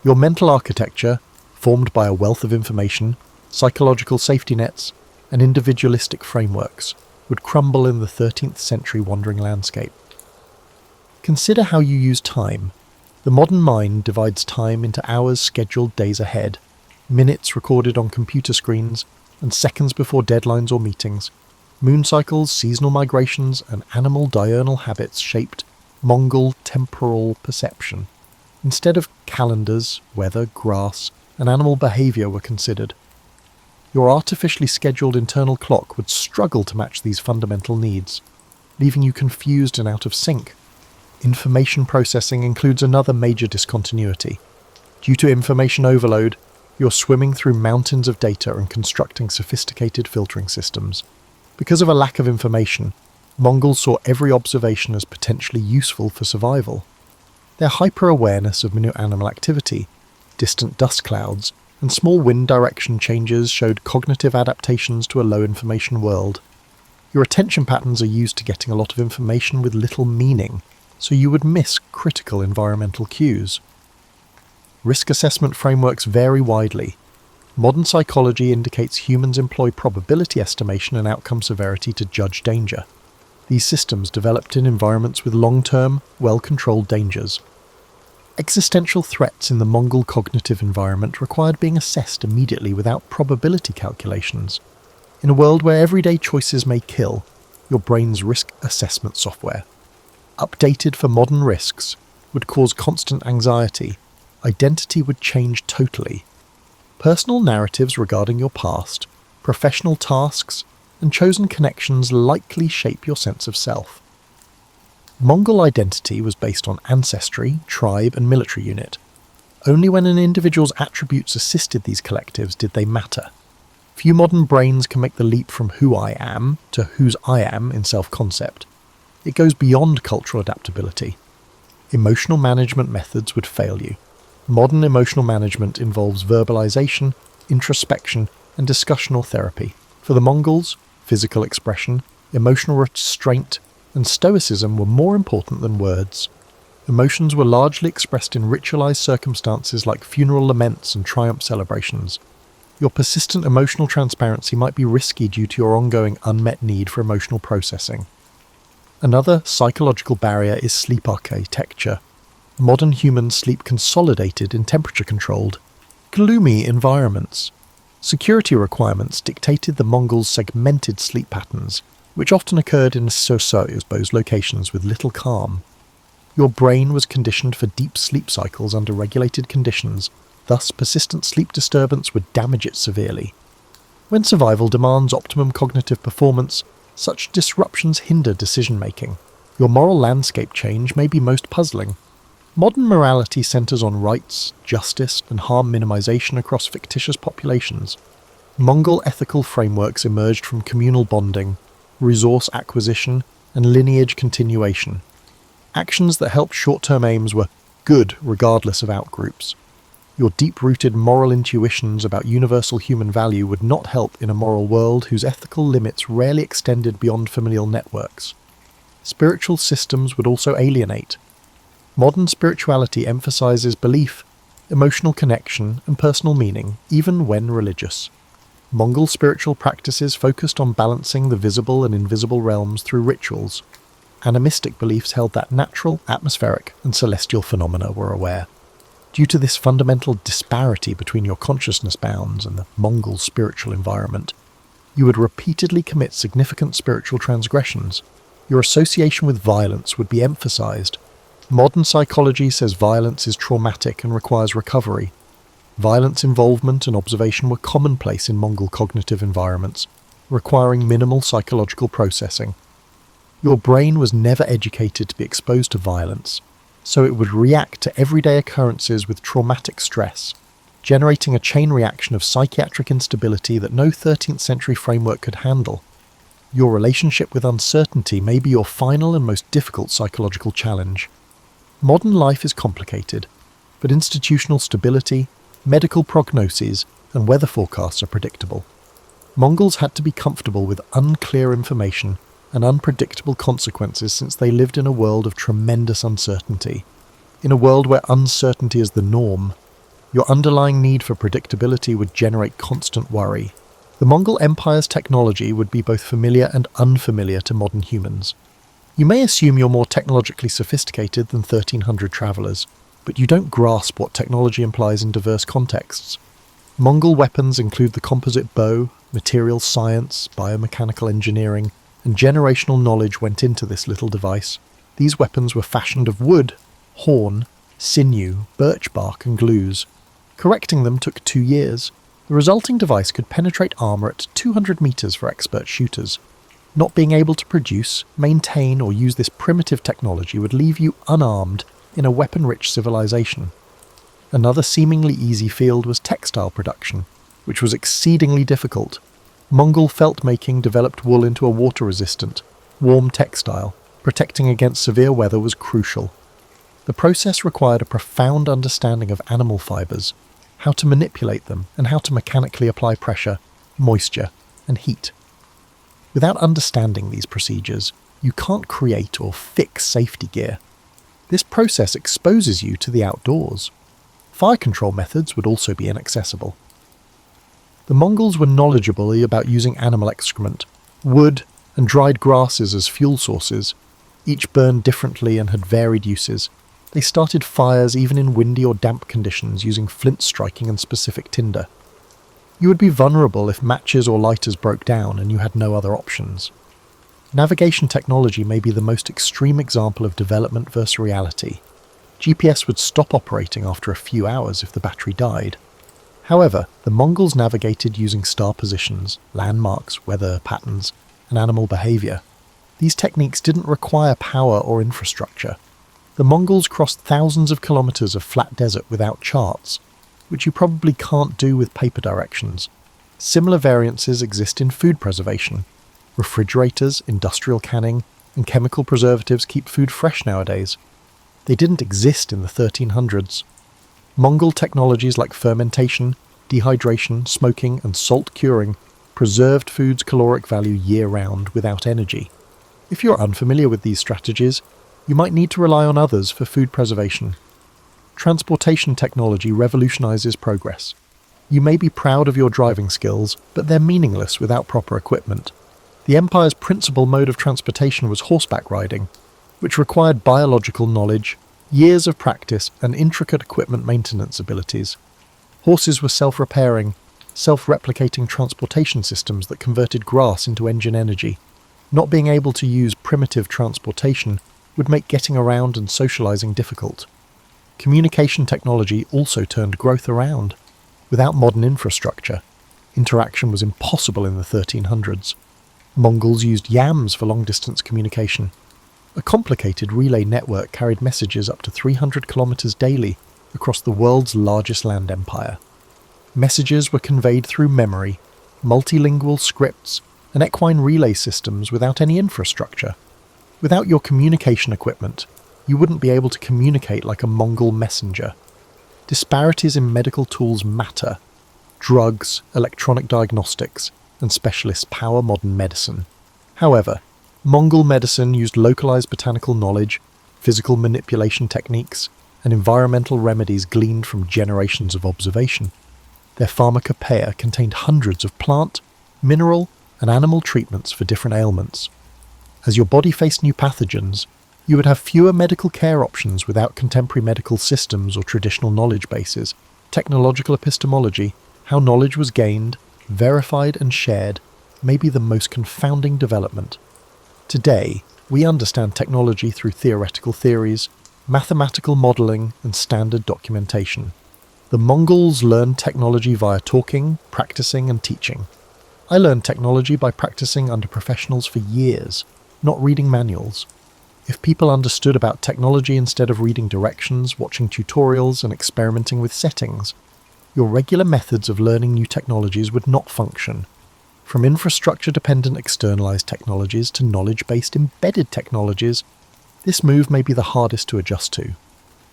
Your mental architecture, formed by a wealth of information, psychological safety nets, and individualistic frameworks, would crumble in the 13th century wandering landscape. Consider how you use time. The modern mind divides time into hours scheduled days ahead, minutes recorded on computer screens, and seconds before deadlines or meetings. Moon cycles, seasonal migrations, and animal diurnal habits shaped Mongol temporal perception. Instead of calendars, weather, grass, and animal behaviour were considered. Your artificially scheduled internal clock would struggle to match these fundamental needs, leaving you confused and out of sync. Information processing includes another major discontinuity. Due to information overload, you're swimming through mountains of data and constructing sophisticated filtering systems. Because of a lack of information, Mongols saw every observation as potentially useful for survival. Their hyper-awareness of minute animal activity, distant dust clouds, and small wind direction changes showed cognitive adaptations to a low-information world. Your attention patterns are used to getting a lot of information with little meaning, so you would miss critical environmental cues. Risk assessment frameworks vary widely. Modern psychology indicates humans employ probability estimation and outcome severity to judge danger. These systems developed in environments with long-term, well-controlled dangers. Existential threats in the Mongol cognitive environment required being assessed immediately without probability calculations. In a world where everyday choices may kill, your brain's risk assessment software, updated for modern risks, would cause constant anxiety. Identity would change totally. Personal narratives regarding your past, professional tasks, and chosen connections likely shape your sense of self. Mongol identity was based on ancestry, tribe, and military unit. Only when an individual's attributes assisted these collectives did they matter. Few modern brains can make the leap from who I am to whose I am in self-concept. It goes beyond cultural adaptability. Emotional management methods would fail you. Modern emotional management involves verbalization, introspection, and discussional therapy. For the Mongols, physical expression, emotional restraint, and stoicism were more important than words. Emotions were largely expressed in ritualized circumstances like funeral laments and triumph celebrations. Your persistent emotional transparency might be risky due to your ongoing unmet need for emotional processing. Another psychological barrier is sleep architecture. Modern humans sleep consolidated in temperature-controlled, gloomy environments. Security requirements dictated the Mongols' segmented sleep patterns, which often occurred in exposed locations with little calm. Your brain was conditioned for deep sleep cycles under regulated conditions, thus persistent sleep disturbance would damage it severely. When survival demands optimum cognitive performance, such disruptions hinder decision-making. Your moral landscape change may be most puzzling. Modern morality centers on rights, justice, and harm minimization across fictitious populations. Mongol ethical frameworks emerged from communal bonding, resource acquisition, and lineage continuation. Actions that helped short-term aims were good regardless of outgroups. Your deep-rooted moral intuitions about universal human value would not help in a moral world whose ethical limits rarely extended beyond familial networks. Spiritual systems would also alienate. Modern spirituality emphasizes belief, emotional connection, and personal meaning, even when religious. Mongol spiritual practices focused on balancing the visible and invisible realms through rituals. Animistic beliefs held that natural, atmospheric, and celestial phenomena were aware. Due to this fundamental disparity between your consciousness bounds and the Mongol spiritual environment, you would repeatedly commit significant spiritual transgressions. Your association with violence would be emphasized. Modern psychology says violence is traumatic and requires recovery. Violence involvement and observation were commonplace in Mongol cognitive environments, requiring minimal psychological processing. Your brain was never educated to be exposed to violence, so it would react to everyday occurrences with traumatic stress, generating a chain reaction of psychiatric instability that no 13th century framework could handle. Your relationship with uncertainty may be your final and most difficult psychological challenge. Modern life is complicated, but institutional stability, medical prognoses, and weather forecasts are predictable. Mongols had to be comfortable with unclear information and unpredictable consequences since they lived in a world of tremendous uncertainty. In a world where uncertainty is the norm, your underlying need for predictability would generate constant worry. The Mongol Empire's technology would be both familiar and unfamiliar to modern humans. You may assume you're more technologically sophisticated than 1300 travelers, but you don't grasp what technology implies in diverse contexts. Mongol weapons include the composite bow, materials science, biomechanical engineering, and generational knowledge went into this little device. These weapons were fashioned of wood, horn, sinew, birch bark, and glues. Correcting them took 2 years. The resulting device could penetrate armour at 200 metres for expert shooters. Not being able to produce, maintain, or use this primitive technology would leave you unarmed in a weapon-rich civilization. Another seemingly easy field was textile production, which was exceedingly difficult. Mongol felt making developed wool into a water-resistant, warm textile. Protecting against severe weather was crucial. The process required a profound understanding of animal fibres, how to manipulate them, and how to mechanically apply pressure, moisture, and heat. Without understanding these procedures, you can't create or fix safety gear. This process exposes you to the outdoors. Fire control methods would also be inaccessible. The Mongols were knowledgeable about using animal excrement, wood, and dried grasses as fuel sources. Each burned differently and had varied uses. They started fires even in windy or damp conditions using flint striking and specific tinder. You would be vulnerable if matches or lighters broke down and you had no other options. Navigation technology may be the most extreme example of development versus reality. GPS would stop operating after a few hours if the battery died. However, the Mongols navigated using star positions, landmarks, weather patterns, and animal behaviour. These techniques didn't require power or infrastructure. The Mongols crossed thousands of kilometres of flat desert without charts, which you probably can't do with paper directions. Similar variances exist in food preservation. Refrigerators, industrial canning, and chemical preservatives keep food fresh nowadays. They didn't exist in the 1300s. Mongol technologies like fermentation, dehydration, smoking, and salt curing preserved food's caloric value year-round without energy. If you're unfamiliar with these strategies, you might need to rely on others for food preservation. Transportation technology revolutionizes progress. You may be proud of your driving skills, but they're meaningless without proper equipment. The Empire's principal mode of transportation was horseback riding, which required biological knowledge, years of practice, and intricate equipment maintenance abilities. Horses were self-repairing, self-replicating transportation systems that converted grass into engine energy. Not being able to use primitive transportation would make getting around and socializing difficult. Communication technology also turned growth around. Without modern infrastructure, interaction was impossible in the 1300s. Mongols used yams for long-distance communication. A complicated relay network carried messages up to 300 kilometers daily across the world's largest land empire. Messages were conveyed through memory, multilingual scripts, and equine relay systems without any infrastructure. Without your communication equipment, you wouldn't be able to communicate like a Mongol messenger. Disparities in medical tools matter. Drugs, electronic diagnostics, and specialists power modern medicine. However, Mongol medicine used localized botanical knowledge, physical manipulation techniques, and environmental remedies gleaned from generations of observation. Their pharmacopoeia contained hundreds of plant, mineral, and animal treatments for different ailments. As your body faced new pathogens, you would have fewer medical care options without contemporary medical systems or traditional knowledge bases. Technological epistemology, how knowledge was gained, verified and shared, may be the most confounding development. Today, we understand technology through theoretical theories, mathematical modelling, and standard documentation. The Mongols learned technology via talking, practicing, and teaching. I learned technology by practicing under professionals for years, not reading manuals. If people understood about technology instead of reading directions, watching tutorials, and experimenting with settings, your regular methods of learning new technologies would not function. From infrastructure-dependent externalized technologies to knowledge-based embedded technologies, this move may be the hardest to adjust to.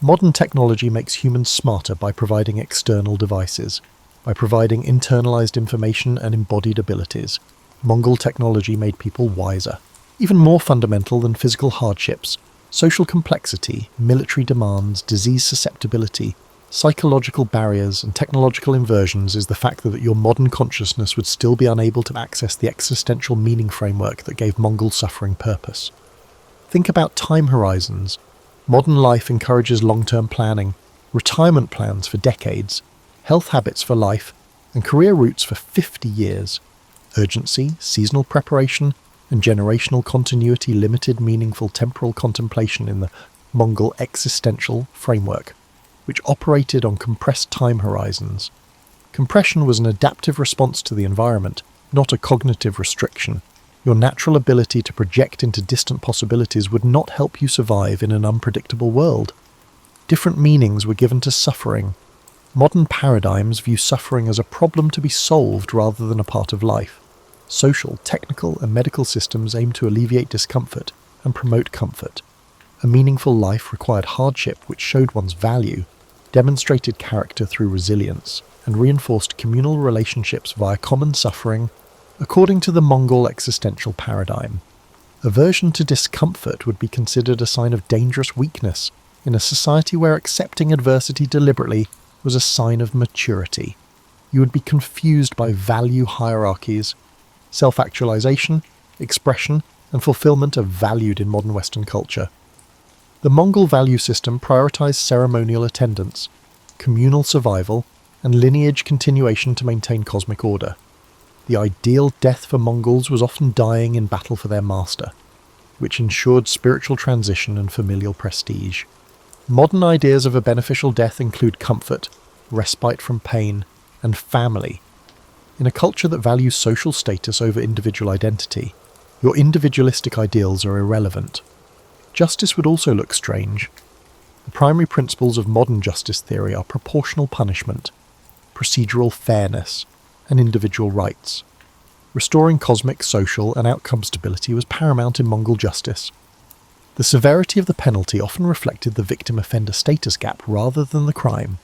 Modern technology makes humans smarter by providing external devices, by providing internalized information and embodied abilities. Mongol technology made people wiser. Even more fundamental than physical hardships, social complexity, military demands, disease susceptibility, psychological barriers, and technological inversions is the fact that your modern consciousness would still be unable to access the existential meaning framework that gave Mongol suffering purpose. Think about time horizons. Modern life encourages long-term planning, retirement plans for decades, health habits for life, and career routes for 50 years. Urgency, seasonal preparation, and generational continuity limited meaningful temporal contemplation in the Mongol existential framework, which operated on compressed time horizons. Compression was an adaptive response to the environment, not a cognitive restriction. Your natural ability to project into distant possibilities would not help you survive in an unpredictable world. Different meanings were given to suffering. Modern paradigms view suffering as a problem to be solved rather than a part of life. Social, technical, and medical systems aim to alleviate discomfort and promote comfort. A meaningful life required hardship which showed one's value, demonstrated character through resilience, and reinforced communal relationships via common suffering, according to the Mongol existential paradigm. Aversion to discomfort would be considered a sign of dangerous weakness in a society where accepting adversity deliberately was a sign of maturity. You would be confused by value hierarchies. Self-actualization, expression, and fulfillment are valued in modern Western culture. The Mongol value system prioritized ceremonial attendance, communal survival, and lineage continuation to maintain cosmic order. The ideal death for Mongols was often dying in battle for their master, which ensured spiritual transition and familial prestige. Modern ideas of a beneficial death include comfort, respite from pain, and family. In a culture that values social status over individual identity, your individualistic ideals are irrelevant. Justice would also look strange. The primary principles of modern justice theory are proportional punishment, procedural fairness, and individual rights. Restoring cosmic, social, and outcome stability was paramount in Mongol justice. The severity of the penalty often reflected the victim-offender status gap rather than the crime.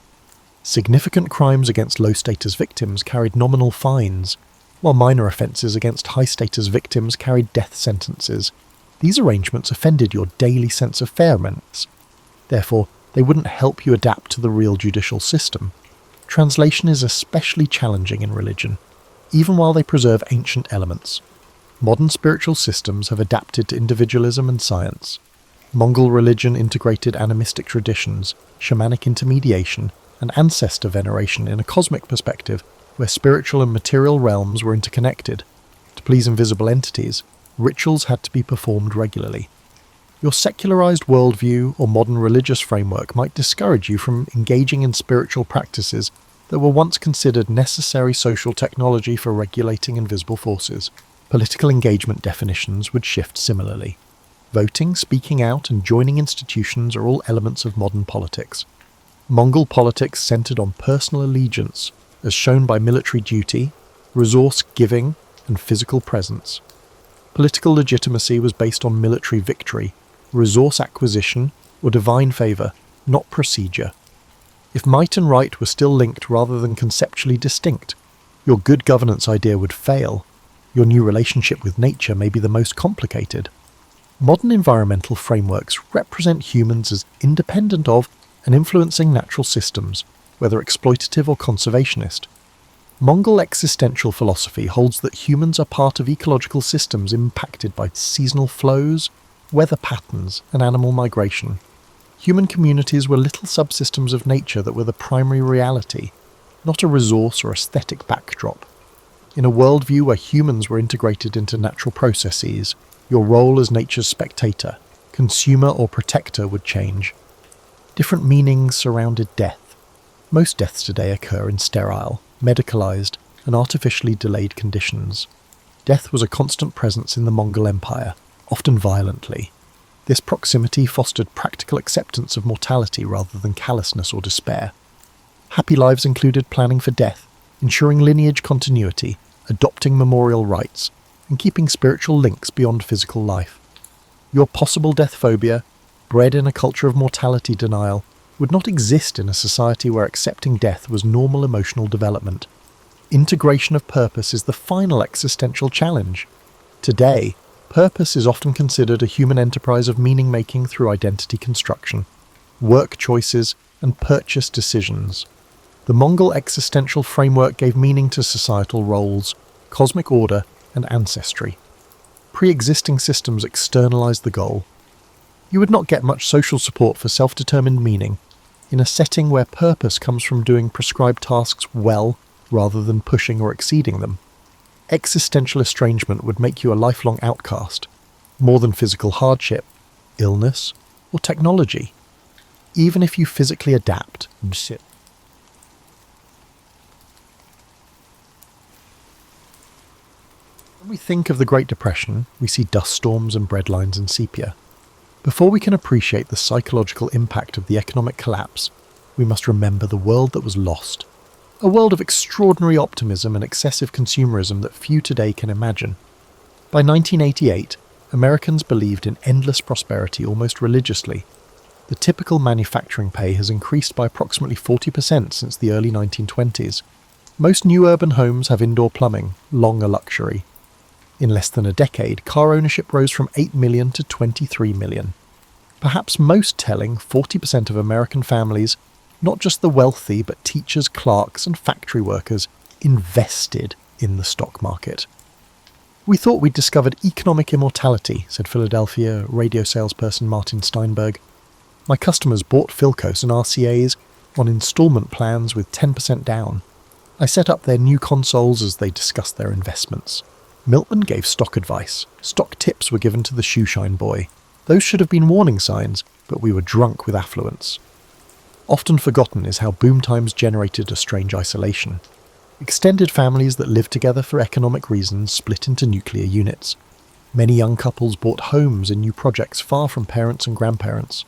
Significant crimes against low-status victims carried nominal fines, while minor offences against high-status victims carried death sentences. These arrangements offended your daily sense of fairness. Therefore, they wouldn't help you adapt to the real judicial system. Translation is especially challenging in religion, even while they preserve ancient elements. Modern spiritual systems have adapted to individualism and science. Mongol religion integrated animistic traditions, shamanic intermediation, and ancestor veneration in a cosmic perspective where spiritual and material realms were interconnected. To please invisible entities, rituals had to be performed regularly. Your secularized worldview or modern religious framework might discourage you from engaging in spiritual practices that were once considered necessary social technology for regulating invisible forces. Political engagement definitions would shift similarly. Voting, speaking out, and joining institutions are all elements of modern politics. Mongol politics centered on personal allegiance, as shown by military duty, resource giving, and physical presence. Political legitimacy was based on military victory, resource acquisition, or divine favor, not procedure. If might and right were still linked rather than conceptually distinct, your good governance idea would fail. Your new relationship with nature may be the most complicated. Modern environmental frameworks represent humans as independent of and influencing natural systems, whether exploitative or conservationist. Mongol existential philosophy holds that humans are part of ecological systems impacted by seasonal flows, weather patterns, and animal migration. Human communities were little subsystems of nature that were the primary reality, not a resource or aesthetic backdrop. In a worldview where humans were integrated into natural processes, your role as nature's spectator, consumer or protector would change. Different meanings surrounded death. Most deaths today occur in sterile, medicalized, and artificially delayed conditions. Death was a constant presence in the Mongol Empire, often violently. This proximity fostered practical acceptance of mortality rather than callousness or despair. Happy lives included planning for death, ensuring lineage continuity, adopting memorial rites, and keeping spiritual links beyond physical life. Your possible death phobia, bred in a culture of mortality denial, would not exist in a society where accepting death was normal emotional development. Integration of purpose is the final existential challenge. Today, purpose is often considered a human enterprise of meaning-making through identity construction, work choices, and purchase decisions. The Mongol existential framework gave meaning to societal roles, cosmic order, and ancestry. Pre-existing systems externalized the goal. You would not get much social support for self-determined meaning in a setting where purpose comes from doing prescribed tasks well rather than pushing or exceeding them. Existential estrangement would make you a lifelong outcast, more than physical hardship, illness, or technology. Even if you physically adapt. When we think of the Great Depression, we see dust storms and breadlines in sepia. Before we can appreciate the psychological impact of the economic collapse, we must remember the world that was lost. A world of extraordinary optimism and excessive consumerism that few today can imagine. By 1988, Americans believed in endless prosperity almost religiously. The typical manufacturing pay has increased by approximately 40% since the early 1920s. Most new urban homes have indoor plumbing, long a luxury. In less than a decade, car ownership rose from 8 million to 23 million. Perhaps most telling, 40% of American families, not just the wealthy but teachers, clerks and factory workers, invested in the stock market. "We thought we'd discovered economic immortality," said Philadelphia radio salesperson Martin Steinberg. "My customers bought Philcos and RCAs on installment plans with 10% down. I set up their new consoles as they discussed their investments. Milton gave stock advice. Stock tips were given to the shoeshine boy. Those should have been warning signs, but we were drunk with affluence." Often forgotten is how boom times generated a strange isolation. Extended families that lived together for economic reasons split into nuclear units. Many young couples bought homes in new projects far from parents and grandparents.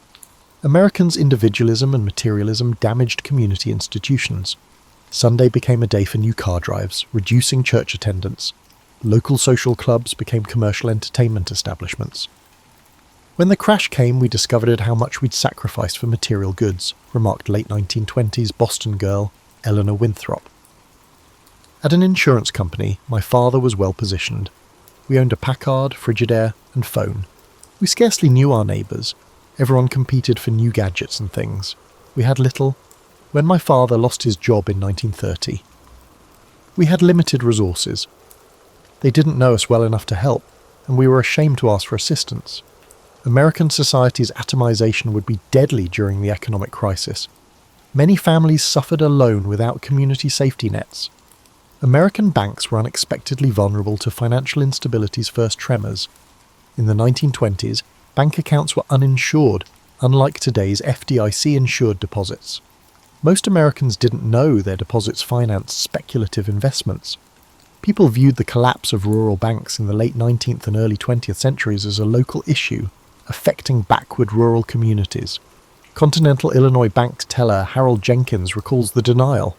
Americans' individualism and materialism damaged community institutions. Sunday became a day for new car drives, reducing church attendance. Local social clubs became commercial entertainment establishments. "When the crash came, we discovered how much we'd sacrificed for material goods," remarked late 1920s Boston girl Eleanor Winthrop. At an insurance company, my father was well positioned. We owned a Packard, Frigidaire, and phone. We scarcely knew our neighbours. Everyone competed for new gadgets and things. We had little. when my father lost his job in 1930. We had limited resources. They didn't know us well enough to help, and we were ashamed to ask for assistance. American society's atomization would be deadly during the economic crisis. Many families suffered alone without community safety nets. American banks were unexpectedly vulnerable to financial instability's first tremors. In the 1920s, bank accounts were uninsured, unlike today's FDIC-insured deposits. Most Americans didn't know their deposits financed speculative investments. People viewed the collapse of rural banks in the late 19th and early 20th centuries as a local issue, affecting backward rural communities. Continental Illinois bank teller Harold Jenkins recalls the denial.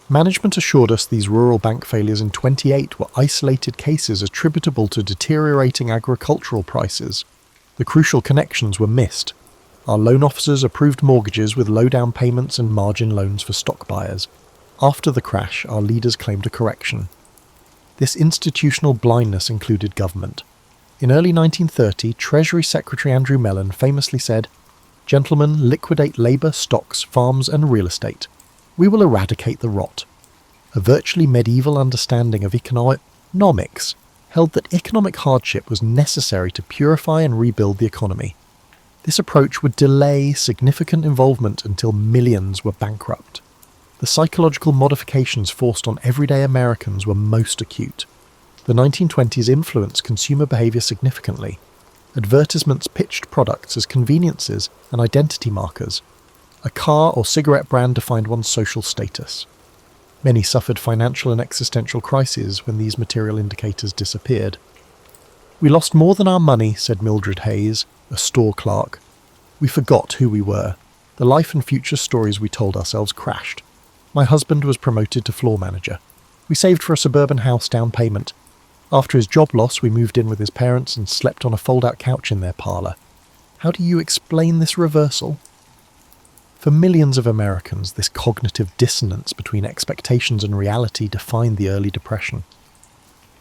Management assured us these rural bank failures in 28 were isolated cases attributable to deteriorating agricultural prices. The crucial connections were missed. Our loan officers approved mortgages with low down payments and margin loans for stock buyers. After the crash, our leaders claimed a correction. This institutional blindness included government. In early 1930, Treasury Secretary Andrew Mellon famously said, "Gentlemen, liquidate labour, stocks, farms and real estate. We will eradicate the rot." A virtually medieval understanding of economics held that economic hardship was necessary to purify and rebuild the economy. This approach would delay significant involvement until millions were bankrupt. The psychological modifications forced on everyday Americans were most acute. The 1920s influenced consumer behaviour significantly. Advertisements pitched products as conveniences and identity markers. A car or cigarette brand defined one's social status. Many suffered financial and existential crises when these material indicators disappeared. "We lost more than our money," said Mildred Hayes, a store clerk. "We forgot who we were. The life and future stories we told ourselves crashed. My husband was promoted to floor manager. We saved for a suburban house down payment. After his job loss, we moved in with his parents and slept on a fold-out couch in their parlour. How do you explain this reversal?" For millions of Americans, this cognitive dissonance between expectations and reality defined the early Depression.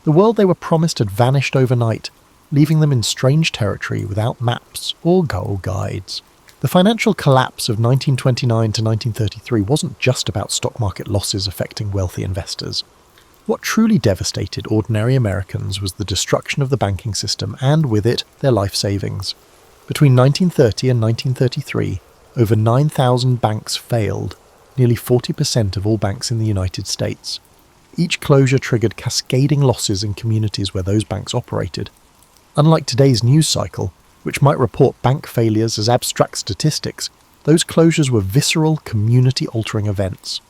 The world they were promised had vanished overnight, leaving them in strange territory without maps or goal guides. The financial collapse of 1929 to 1933 wasn't just about stock market losses affecting wealthy investors. What truly devastated ordinary Americans was the destruction of the banking system and, with it, their life savings. Between 1930 and 1933, over 9,000 banks failed, nearly 40% of all banks in the United States. Each closure triggered cascading losses in communities where those banks operated. Unlike today's news cycle, which might report bank failures as abstract statistics, those closures were visceral, community-altering events.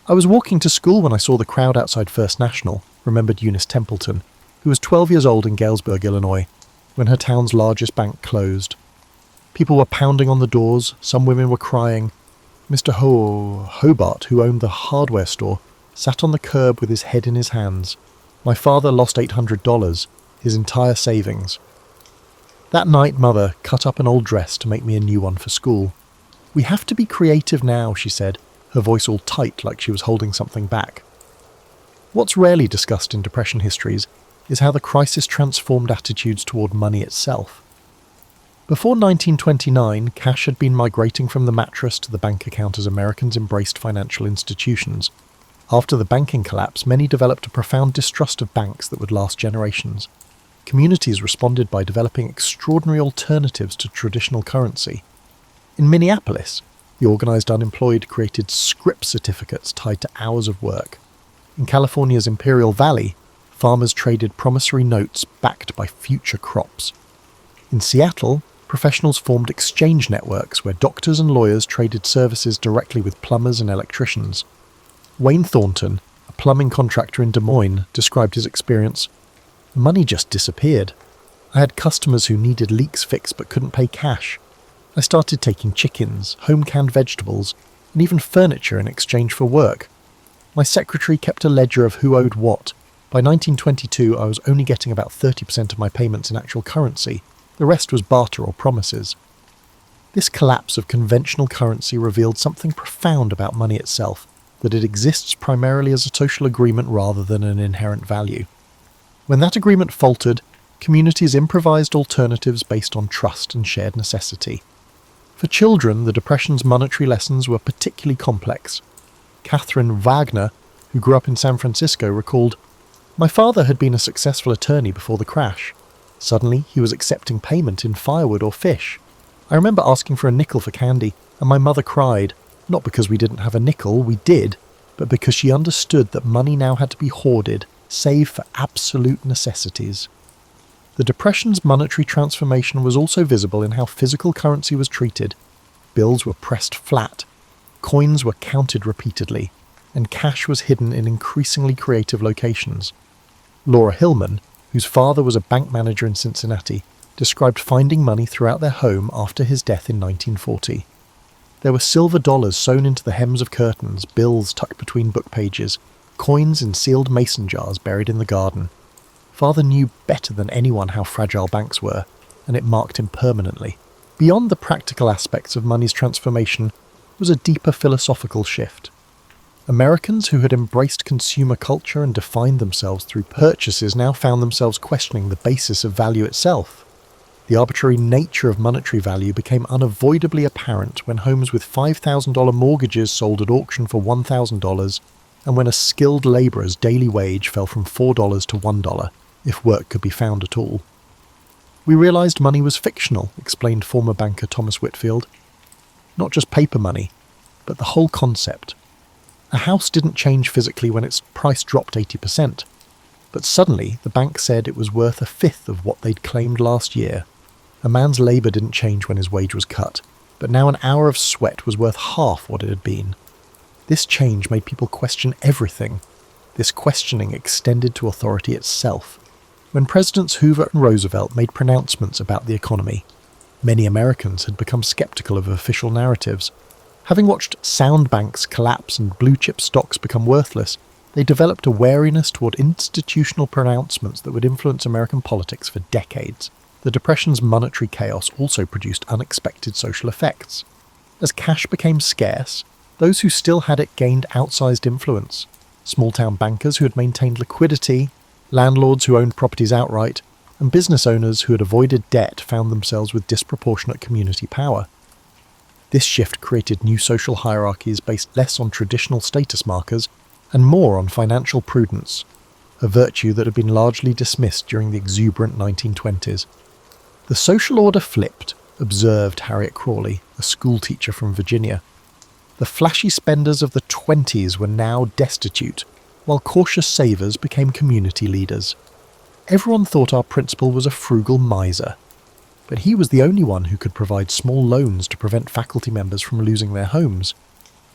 "I was walking to school when I saw the crowd outside First National," remembered Eunice Templeton, who was 12 years old in Galesburg, Illinois, when her town's largest bank closed. People were pounding on the doors, some women were crying. Mr. Hobart, who owned the hardware store, sat on the curb with his head in his hands. "My father lost $800, his entire savings. That night, Mother cut up an old dress to make me a new one for school. We have to be creative now," she said, her voice all tight like she was holding something back. What's rarely discussed in Depression histories is how the crisis transformed attitudes toward money itself. Before 1929, cash had been migrating from the mattress to the bank account as Americans embraced financial institutions. After the banking collapse, many developed a profound distrust of banks that would last generations. Communities responded by developing extraordinary alternatives to traditional currency. In Minneapolis, the organized unemployed created scrip certificates tied to hours of work. In California's Imperial Valley, farmers traded promissory notes backed by future crops. In Seattle, professionals formed exchange networks where doctors and lawyers traded services directly with plumbers and electricians. Wayne Thornton, a plumbing contractor in Des Moines, described his experience. "Money just disappeared. I had customers who needed leaks fixed but couldn't pay cash. I started taking chickens, home-canned vegetables, and even furniture in exchange for work. My secretary kept a ledger of who owed what. By 1922, I was only getting about 30% of my payments in actual currency. The rest was barter or promises." This collapse of conventional currency revealed something profound about money itself, that it exists primarily as a social agreement rather than an inherent value. When that agreement faltered, communities improvised alternatives based on trust and shared necessity. For children, the Depression's monetary lessons were particularly complex. Catherine Wagner, who grew up in San Francisco, recalled, "My father had been a successful attorney before the crash. Suddenly, he was accepting payment in firewood or fish. I remember asking for a nickel for candy, and my mother cried, not because we didn't have a nickel, we did, but because she understood that money now had to be hoarded, saved for absolute necessities." The Depression's monetary transformation was also visible in how physical currency was treated. Bills were pressed flat, coins were counted repeatedly, and cash was hidden in increasingly creative locations. Laura Hillman, whose father was a bank manager in Cincinnati, described finding money throughout their home after his death in 1940. There were silver dollars sewn into the hems of curtains, bills tucked between book pages, coins in sealed mason jars buried in the garden. Father knew better than anyone how fragile banks were, and it marked him permanently. Beyond the practical aspects of money's transformation was a deeper philosophical shift. Americans who had embraced consumer culture and defined themselves through purchases now found themselves questioning the basis of value itself. The arbitrary nature of monetary value became unavoidably apparent when homes with $5,000 mortgages sold at auction for $1,000, and when a skilled labourer's daily wage fell from $4 to $1, if work could be found at all. "We realised money was fictional," explained former banker Thomas Whitfield. "Not just paper money, but the whole concept. A house didn't change physically when its price dropped 80%, but suddenly the bank said it was worth a fifth of what they'd claimed last year. A man's labour didn't change when his wage was cut, but now an hour of sweat was worth half what it had been. This change made people question everything. This questioning extended to authority itself. When Presidents Hoover and Roosevelt made pronouncements about the economy, many Americans had become skeptical of official narratives. Having watched sound banks collapse and blue-chip stocks become worthless, they developed a wariness toward institutional pronouncements that would influence American politics for decades. The Depression's monetary chaos also produced unexpected social effects. As cash became scarce, those who still had it gained outsized influence. Small-town bankers who had maintained liquidity, landlords who owned properties outright, and business owners who had avoided debt found themselves with disproportionate community power. This shift created new social hierarchies based less on traditional status markers and more on financial prudence, a virtue that had been largely dismissed during the exuberant 1920s. "The social order flipped," observed Harriet Crawley, a schoolteacher from Virginia. "The flashy spenders of the 20s were now destitute, while cautious savers became community leaders. Everyone thought our principal was a frugal miser, but he was the only one who could provide small loans to prevent faculty members from losing their homes.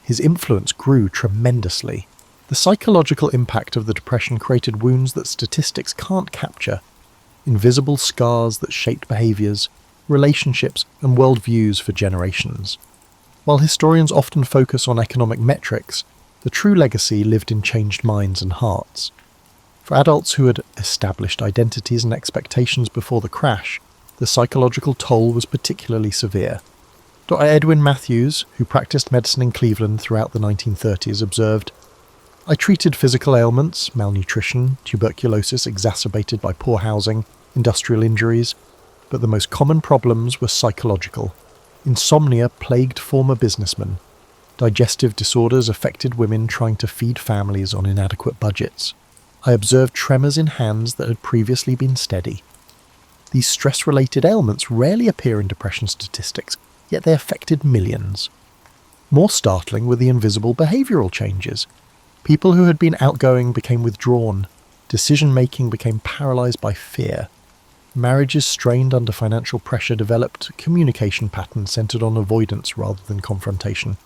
His influence grew tremendously. The psychological impact of the Depression created wounds that statistics can't capture, invisible scars that shaped behaviours, relationships and worldviews for generations. While historians often focus on economic metrics, the true legacy lived in changed minds and hearts. For adults who had established identities and expectations before the crash, the psychological toll was particularly severe. Dr. Edwin Matthews, who practiced medicine in Cleveland throughout the 1930s, observed, "I treated physical ailments, malnutrition, tuberculosis exacerbated by poor housing, industrial injuries, but the most common problems were psychological. Insomnia plagued former businessmen. Digestive disorders affected women trying to feed families on inadequate budgets. I observed tremors in hands that had previously been steady. These stress-related ailments rarely appear in depression statistics, yet they affected millions. More startling were the invisible behavioural changes. People who had been outgoing became withdrawn. Decision-making became paralysed by fear. Marriages strained under financial pressure developed communication patterns centred on avoidance rather than confrontation.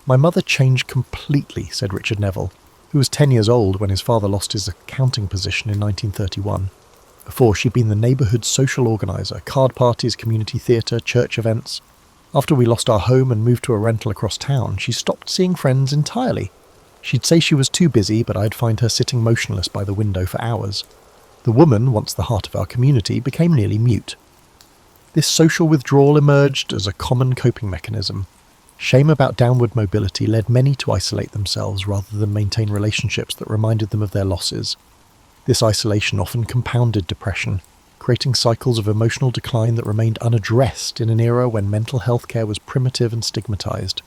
My mother changed completely," said Richard Neville, who was 10 years old when his father lost his accounting position in 1931. Before, she'd been the neighbourhood social organiser, card parties, community theatre, church events. After we lost our home and moved to a rental across town, she stopped seeing friends entirely. She'd say she was too busy, but I'd find her sitting motionless by the window for hours. The woman, once the heart of our community, became nearly mute. This social withdrawal emerged as a common coping mechanism. Shame about downward mobility led many to isolate themselves rather than maintain relationships that reminded them of their losses. This isolation often compounded depression. creating cycles of emotional decline that remained unaddressed in an era when mental health care was primitive and stigmatized.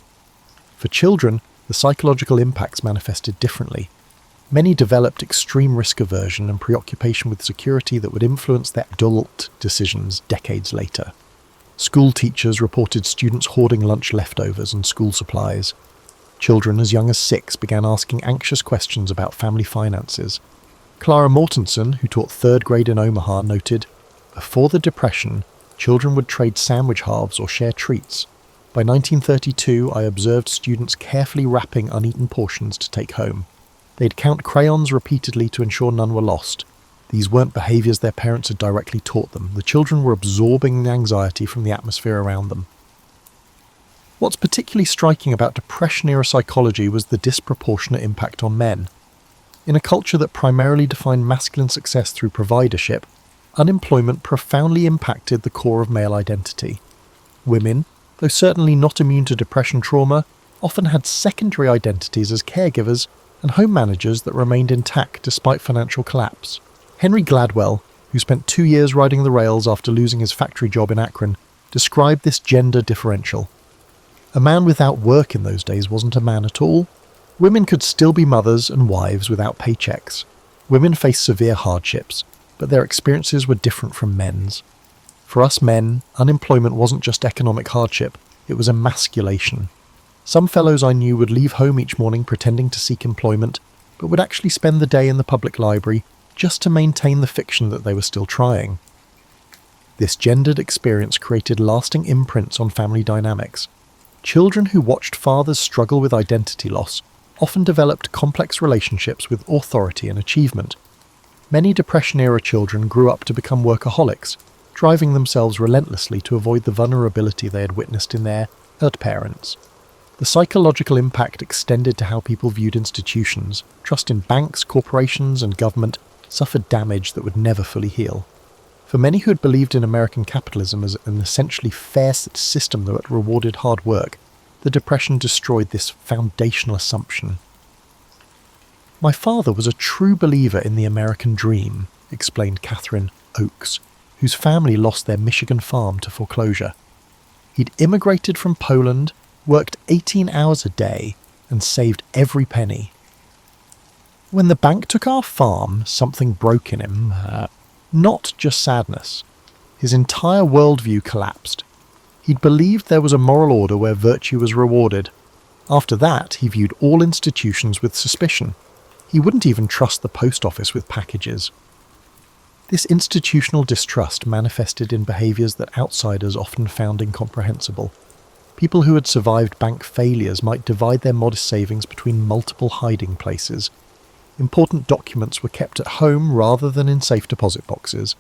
For children, the psychological impacts manifested differently. Many developed extreme risk aversion and preoccupation with security that would influence their adult decisions decades later. School teachers reported students hoarding lunch leftovers and school supplies. Children as young as 6 began asking anxious questions about family finances. Clara Mortensen, who taught 3rd grade in Omaha, noted, "Before the Depression, children would trade sandwich halves or share treats. By 1932, I observed students carefully wrapping uneaten portions to take home. They'd count crayons repeatedly to ensure none were lost. These weren't behaviours their parents had directly taught them. The children were absorbing the anxiety from the atmosphere around them." What's particularly striking about Depression-era psychology was the disproportionate impact on men. In a culture that primarily defined masculine success through providership, unemployment profoundly impacted the core of male identity. Women, though certainly not immune to depression trauma, often had secondary identities as caregivers and home managers that remained intact despite financial collapse. Henry Gladwell, who spent 2 years riding the rails after losing his factory job in Akron, described this gender differential. A man without work in those days wasn't a man at all. Women could still be mothers and wives without paychecks. Women faced severe hardships, but their experiences were different from men's. For us men, unemployment wasn't just economic hardship, it was emasculation. Some fellows I knew would leave home each morning pretending to seek employment, but would actually spend the day in the public library just to maintain the fiction that they were still trying. This gendered experience created lasting imprints on family dynamics. Children who watched fathers struggle with identity loss often developed complex relationships with authority and achievement. Many Depression-era children grew up to become workaholics, driving themselves relentlessly to avoid the vulnerability they had witnessed in their parents. The psychological impact extended to how people viewed institutions. Trust in banks, corporations, and government suffered damage that would never fully heal. For many who had believed in American capitalism as an essentially fair system that rewarded hard work, the Depression destroyed this foundational assumption. "My father was a true believer in the American dream," explained Catherine Oakes, whose family lost their Michigan farm to foreclosure. "He'd immigrated from Poland, worked 18 hours a day, and saved every penny. When the bank took our farm, something broke in him. Not just sadness. His entire worldview collapsed. He'd believed there was a moral order where virtue was rewarded. After that, he viewed all institutions with suspicion. He wouldn't even trust the post office with packages." This institutional distrust manifested in behaviours that outsiders often found incomprehensible. People who had survived bank failures might divide their modest savings between multiple hiding places. Important documents were kept at home rather than in safe deposit boxes.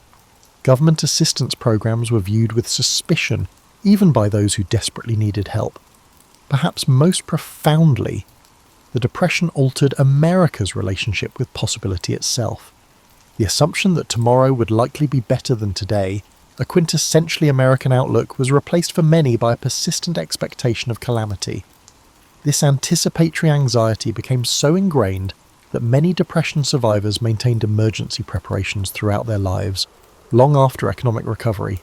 Government assistance programs were viewed with suspicion, even by those who desperately needed help. Perhaps most profoundly, the Depression altered America's relationship with possibility itself. The assumption that tomorrow would likely be better than today, a quintessentially American outlook, was replaced for many by a persistent expectation of calamity. This anticipatory anxiety became so ingrained that many Depression survivors maintained emergency preparations throughout their lives, long after economic recovery.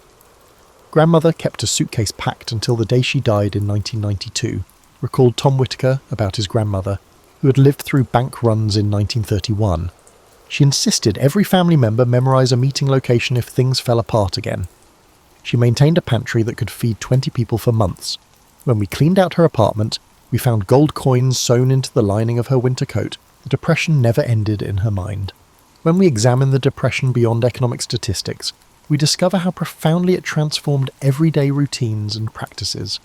Grandmother kept a suitcase packed until the day she died in 1992, recalled Tom Whitaker about his grandmother, who had lived through bank runs in 1931. She insisted every family member memorize a meeting location if things fell apart again. She maintained a pantry that could feed 20 people for months. When we cleaned out her apartment, we found gold coins sewn into the lining of her winter coat. The Depression never ended in her mind. When we examine the Depression beyond economic statistics, we discover how profoundly it transformed everyday routines and practices.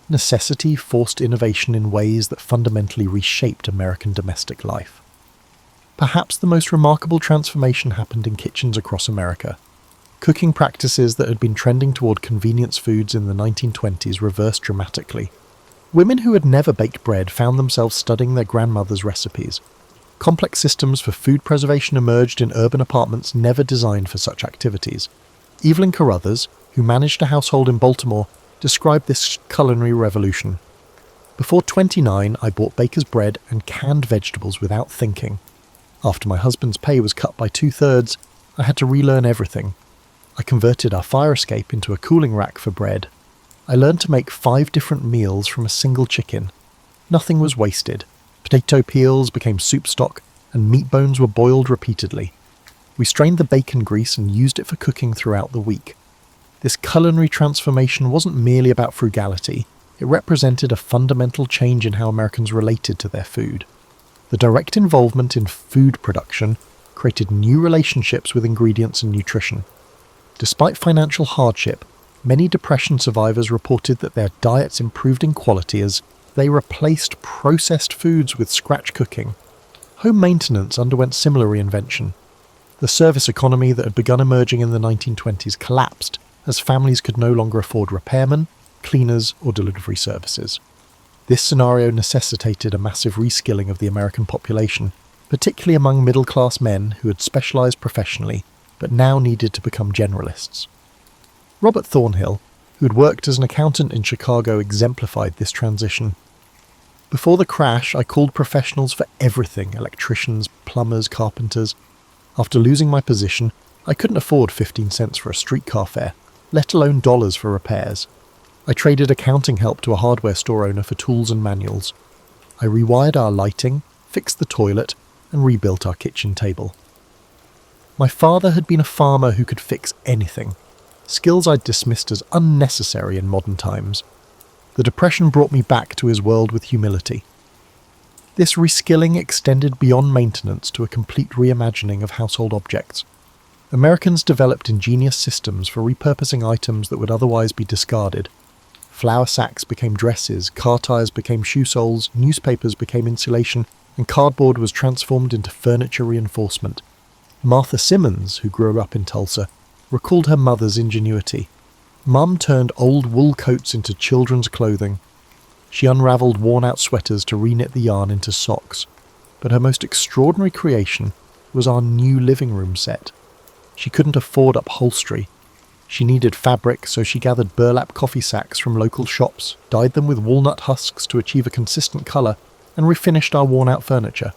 Necessity forced innovation in ways that fundamentally reshaped American domestic life. Perhaps the most remarkable transformation happened in kitchens across America. Cooking practices that had been trending toward convenience foods in the 1920s reversed dramatically. Women who had never baked bread found themselves studying their grandmother's recipes. Complex systems for food preservation emerged in urban apartments never designed for such activities. Evelyn Carruthers, who managed a household in Baltimore, described this culinary revolution. "Before 29, I bought baker's bread and canned vegetables without thinking. After my husband's pay was cut by 2/3, I had to relearn everything. I converted our fire escape into a cooling rack for bread. I learned to make 5 different meals from a single chicken. Nothing was wasted. Potato peels became soup stock, and meat bones were boiled repeatedly. We strained the bacon grease and used it for cooking throughout the week. This culinary transformation wasn't merely about frugality. It represented a fundamental change in how Americans related to their food. The direct involvement in food production created new relationships with ingredients and nutrition. Despite financial hardship, many Depression survivors reported that their diets improved in quality as they replaced processed foods with scratch cooking. Home maintenance underwent similar reinvention. The service economy that had begun emerging in the 1920s collapsed as families could no longer afford repairmen, cleaners, or delivery services. This scenario necessitated a massive reskilling of the American population, particularly among middle-class men who had specialised professionally but now needed to become generalists. Robert Thornhill, who had worked as an accountant in Chicago, exemplified this transition. Before the crash, I called professionals for everything: electricians, plumbers, carpenters. After losing my position, I couldn't afford 15 cents for a streetcar fare, let alone dollars for repairs. I traded accounting help to a hardware store owner for tools and manuals. I rewired our lighting, fixed the toilet, and rebuilt our kitchen table. My father had been a farmer who could fix anything, skills I'd dismissed as unnecessary in modern times. The Depression brought me back to his world with humility. This reskilling extended beyond maintenance to a complete reimagining of household objects. Americans developed ingenious systems for repurposing items that would otherwise be discarded. Flour sacks became dresses, car tires became shoe soles, newspapers became insulation, and cardboard was transformed into furniture reinforcement. Martha Simmons, who grew up in Tulsa, recalled her mother's ingenuity. Mum turned old wool coats into children's clothing. She unravelled worn-out sweaters to reknit the yarn into socks. But her most extraordinary creation was our new living room set. She couldn't afford upholstery. She needed fabric, so she gathered burlap coffee sacks from local shops, dyed them with walnut husks to achieve a consistent colour, and refinished our worn-out furniture.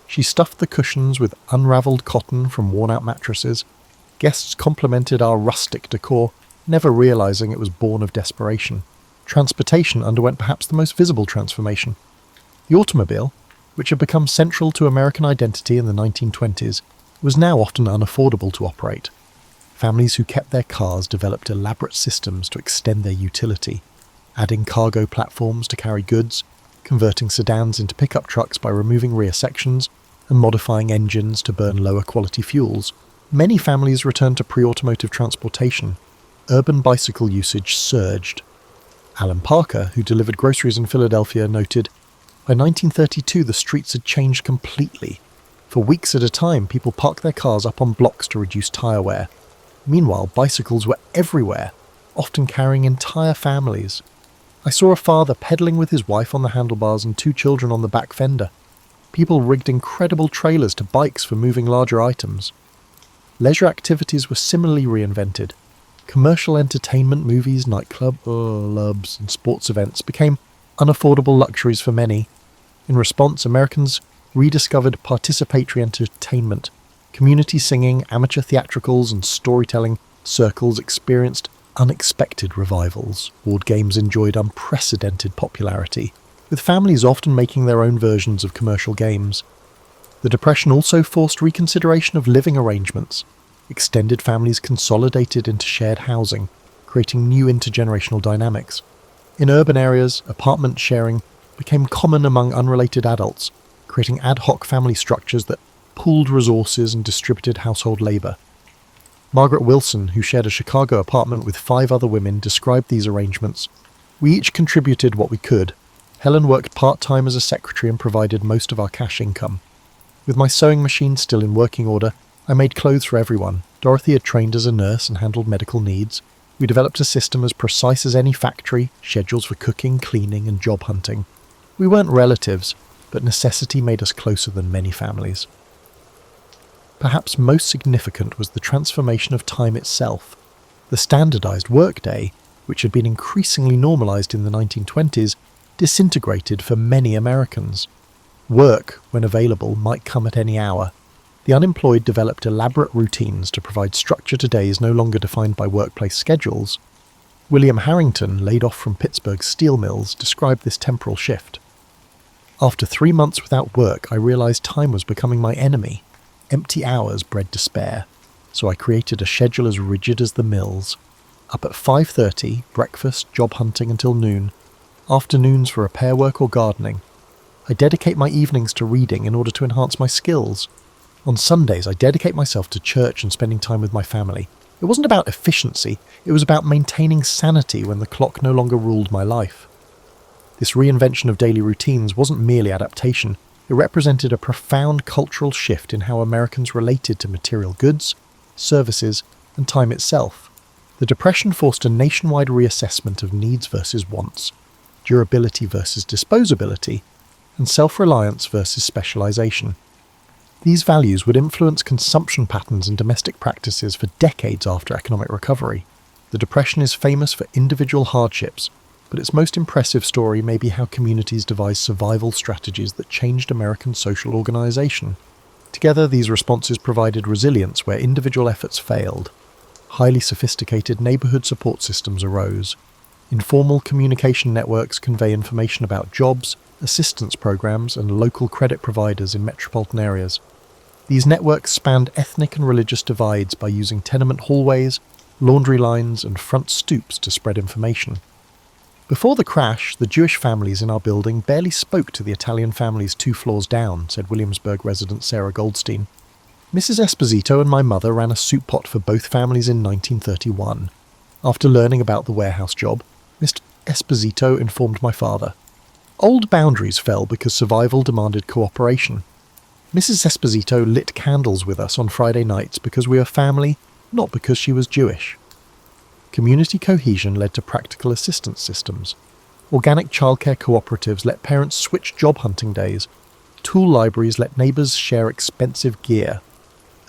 She stuffed the cushions with unravelled cotton from worn-out mattresses. Guests complimented our rustic decor, never realising it was born of desperation. Transportation underwent perhaps the most visible transformation. The automobile, which had become central to American identity in the 1920s, was now often unaffordable to operate. Families who kept their cars developed elaborate systems to extend their utility, adding cargo platforms to carry goods, converting sedans into pickup trucks by removing rear sections, and modifying engines to burn lower quality fuels. Many families returned to pre-automotive transportation. Urban bicycle usage surged. Alan Parker, who delivered groceries in Philadelphia, noted, "By 1932 the streets had changed completely. For weeks at a time, people parked their cars up on blocks to reduce tyre wear. Meanwhile, bicycles were everywhere, often carrying entire families. I saw a father pedalling with his wife on the handlebars and 2 children on the back fender. People rigged incredible trailers to bikes for moving larger items." Leisure activities were similarly reinvented. Commercial entertainment, movies, nightclubs, and sports events became unaffordable luxuries for many. In response, Americans rediscovered participatory entertainment. Community singing, amateur theatricals, and storytelling circles experienced unexpected revivals. Board games enjoyed unprecedented popularity, with families often making their own versions of commercial games. The Depression also forced reconsideration of living arrangements. Extended families consolidated into shared housing, creating new intergenerational dynamics. In urban areas, apartment sharing became common among unrelated adults, creating ad hoc family structures that pooled resources and distributed household labour. Margaret Wilson, who shared a Chicago apartment with 5 other women, described these arrangements. "We each contributed what we could. Helen worked part-time as a secretary and provided most of our cash income. With my sewing machine still in working order, I made clothes for everyone. Dorothy had trained as a nurse and handled medical needs. We developed a system as precise as any factory, schedules for cooking, cleaning, and job hunting. We weren't relatives, but necessity made us closer than many families." Perhaps most significant was the transformation of time itself. The standardized workday, which had been increasingly normalized in the 1920s, disintegrated for many Americans. Work, when available, might come at any hour. The unemployed developed elaborate routines to provide structure to days no longer defined by workplace schedules. William Harrington, laid off from Pittsburgh's steel mills, described this temporal shift. After 3 months without work, I realized time was becoming my enemy. Empty hours bred despair, so I created a schedule as rigid as the mills. Up at 5:30, breakfast, job hunting until noon. Afternoons for repair work or gardening. I dedicate my evenings to reading in order to enhance my skills. On Sundays, I dedicate myself to church and spending time with my family. It wasn't about efficiency, it was about maintaining sanity when the clock no longer ruled my life. This reinvention of daily routines wasn't merely adaptation, it represented a profound cultural shift in how Americans related to material goods, services, and time itself. The Depression forced a nationwide reassessment of needs versus wants, durability versus disposability, and self-reliance versus specialization. These values would influence consumption patterns and domestic practices for decades after economic recovery. The Depression is famous for individual hardships, but its most impressive story may be how communities devised survival strategies that changed American social organization. Together, these responses provided resilience where individual efforts failed. Highly sophisticated neighborhood support systems arose. Informal communication networks convey information about jobs, assistance programs, and local credit providers in metropolitan areas. These networks spanned ethnic and religious divides by using tenement hallways, laundry lines, and front stoops to spread information. Before the crash, the Jewish families in our building barely spoke to the Italian families 2 floors down, said Williamsburg resident Sarah Goldstein. Mrs. Esposito and my mother ran a soup pot for both families in 1931. After learning about the warehouse job, Mr. Esposito informed my father. Old boundaries fell because survival demanded cooperation. Mrs. Esposito lit candles with us on Friday nights because we were family, not because she was Jewish. Community cohesion led to practical assistance systems. Organic childcare cooperatives let parents switch job hunting days. Tool libraries let neighbours share expensive gear.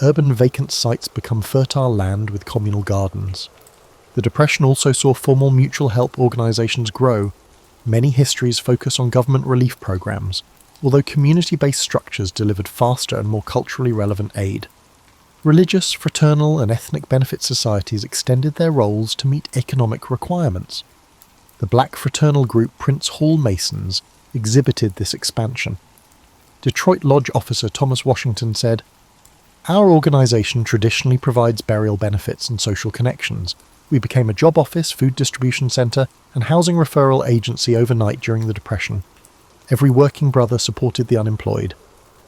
Urban vacant sites become fertile land with communal gardens. The Depression also saw formal mutual help organisations grow. Many histories focus on government relief programs, although community-based structures delivered faster and more culturally relevant aid. Religious, fraternal, and ethnic benefit societies extended their roles to meet economic requirements. The black fraternal group Prince Hall Masons exhibited this expansion. Detroit Lodge officer Thomas Washington said, "Our organization traditionally provides burial benefits and social connections. We became a job office, food distribution center, and housing referral agency overnight during the Depression. Every working brother supported the unemployed.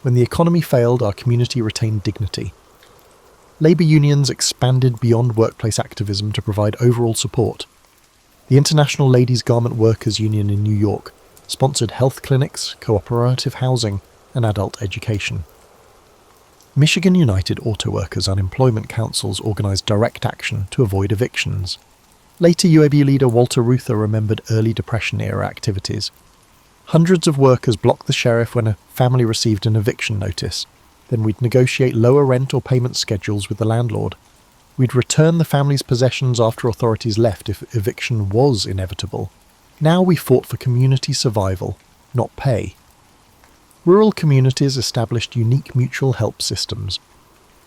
When the economy failed, our community retained dignity." Labour unions expanded beyond workplace activism to provide overall support. The International Ladies Garment Workers Union in New York sponsored health clinics, cooperative housing, and adult education. Michigan United Auto Workers Unemployment Councils organised direct action to avoid evictions. Later UAW leader Walter Reuther remembered early Depression-era activities. Hundreds of workers blocked the sheriff when a family received an eviction notice. Then we'd negotiate lower rent or payment schedules with the landlord. We'd return the family's possessions after authorities left if eviction was inevitable. Now we fought for community survival, not pay. Rural communities established unique mutual help systems.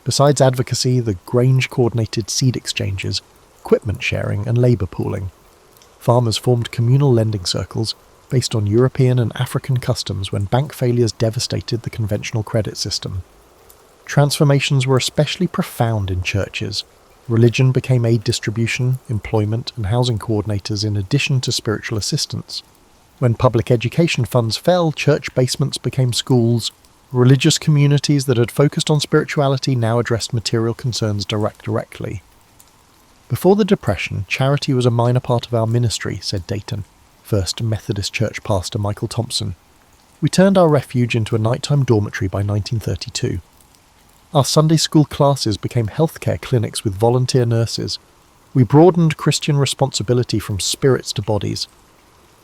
Besides advocacy, the Grange coordinated seed exchanges, equipment sharing, and labour pooling. Farmers formed communal lending circles based on European and African customs when bank failures devastated the conventional credit system. Transformations were especially profound in churches. Religion became aid distribution, employment, and housing coordinators in addition to spiritual assistance. When public education funds fell, church basements became schools. Religious communities that had focused on spirituality now addressed material concerns directly. Before the Depression, charity was a minor part of our ministry, said Dayton First Methodist Church pastor Michael Thompson. We turned our refuge into a nighttime dormitory by 1932. Our Sunday school classes became healthcare clinics with volunteer nurses. We broadened Christian responsibility from spirits to bodies.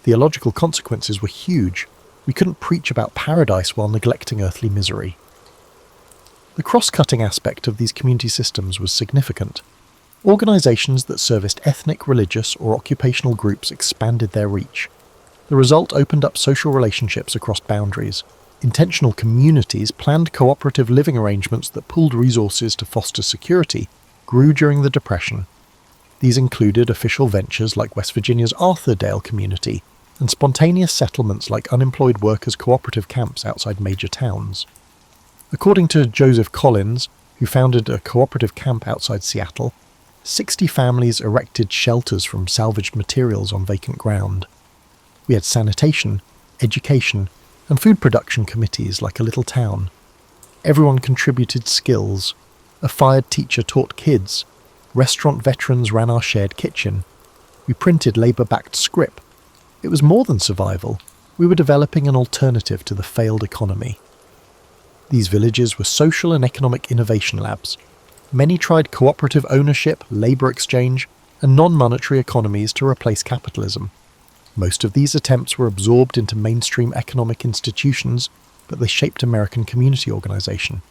Theological consequences were huge. We couldn't preach about paradise while neglecting earthly misery. The cross-cutting aspect of these community systems was significant. Organisations that serviced ethnic, religious, or occupational groups expanded their reach. The result opened up social relationships across boundaries. Intentional communities, planned cooperative living arrangements that pooled resources to foster security, grew during the Depression. These included official ventures like West Virginia's Arthurdale community, and spontaneous settlements like unemployed workers' cooperative camps outside major towns. According to Joseph Collins, who founded a cooperative camp outside Seattle, 60 families erected shelters from salvaged materials on vacant ground. We had sanitation, education, and food production committees like a little town. Everyone contributed skills. A fired teacher taught kids. Restaurant veterans ran our shared kitchen. We printed labour-backed scrip. It was more than survival. We were developing an alternative to the failed economy. These villages were social and economic innovation labs. Many tried cooperative ownership, labour exchange, and non-monetary economies to replace capitalism. Most of these attempts were absorbed into mainstream economic institutions, but they shaped American community organisation.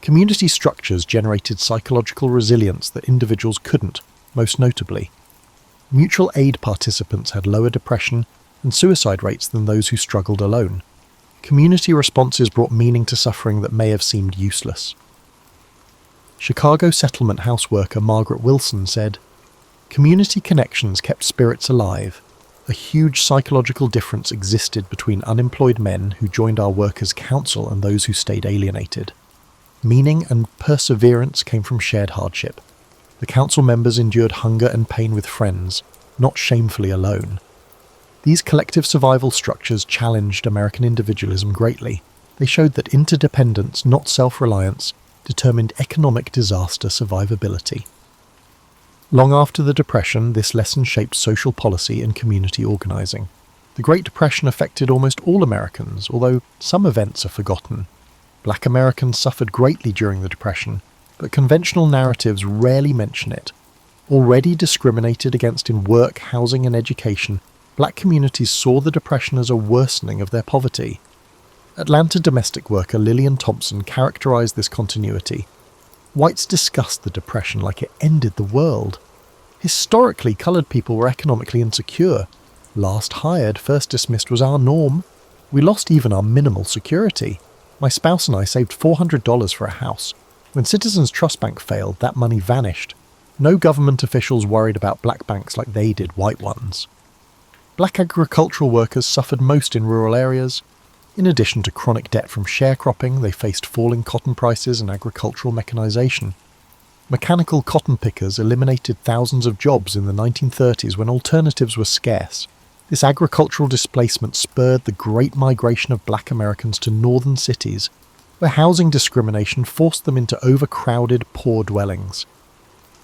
Community structures generated psychological resilience that individuals couldn't, most notably. Mutual aid participants had lower depression and suicide rates than those who struggled alone. Community responses brought meaning to suffering that may have seemed useless. Chicago settlement houseworker Margaret Wilson said, "Community connections kept spirits alive. A huge psychological difference existed between unemployed men who joined our workers' council and those who stayed alienated. Meaning and perseverance came from shared hardship. The council members endured hunger and pain with friends, not shamefully alone. These collective survival structures challenged American individualism greatly. They showed that interdependence, not self-reliance, determined economic disaster survivability." Long after the Depression, this lesson shaped social policy and community organising. The Great Depression affected almost all Americans, although some events are forgotten. Black Americans suffered greatly during the Depression, but conventional narratives rarely mention it. Already discriminated against in work, housing and education, black communities saw the Depression as a worsening of their poverty. Atlanta domestic worker Lillian Thompson characterised this continuity. Whites discussed the Depression like it ended the world. Historically, coloured people were economically insecure. Last hired, first dismissed was our norm. We lost even our minimal security. My spouse and I saved $400 for a house. When Citizens Trust Bank failed, that money vanished. No government officials worried about black banks like they did white ones. Black agricultural workers suffered most in rural areas. In addition to chronic debt from sharecropping, they faced falling cotton prices and agricultural mechanisation. Mechanical cotton pickers eliminated thousands of jobs in the 1930s when alternatives were scarce. This agricultural displacement spurred the great migration of black Americans to northern cities, where housing discrimination forced them into overcrowded, poor dwellings.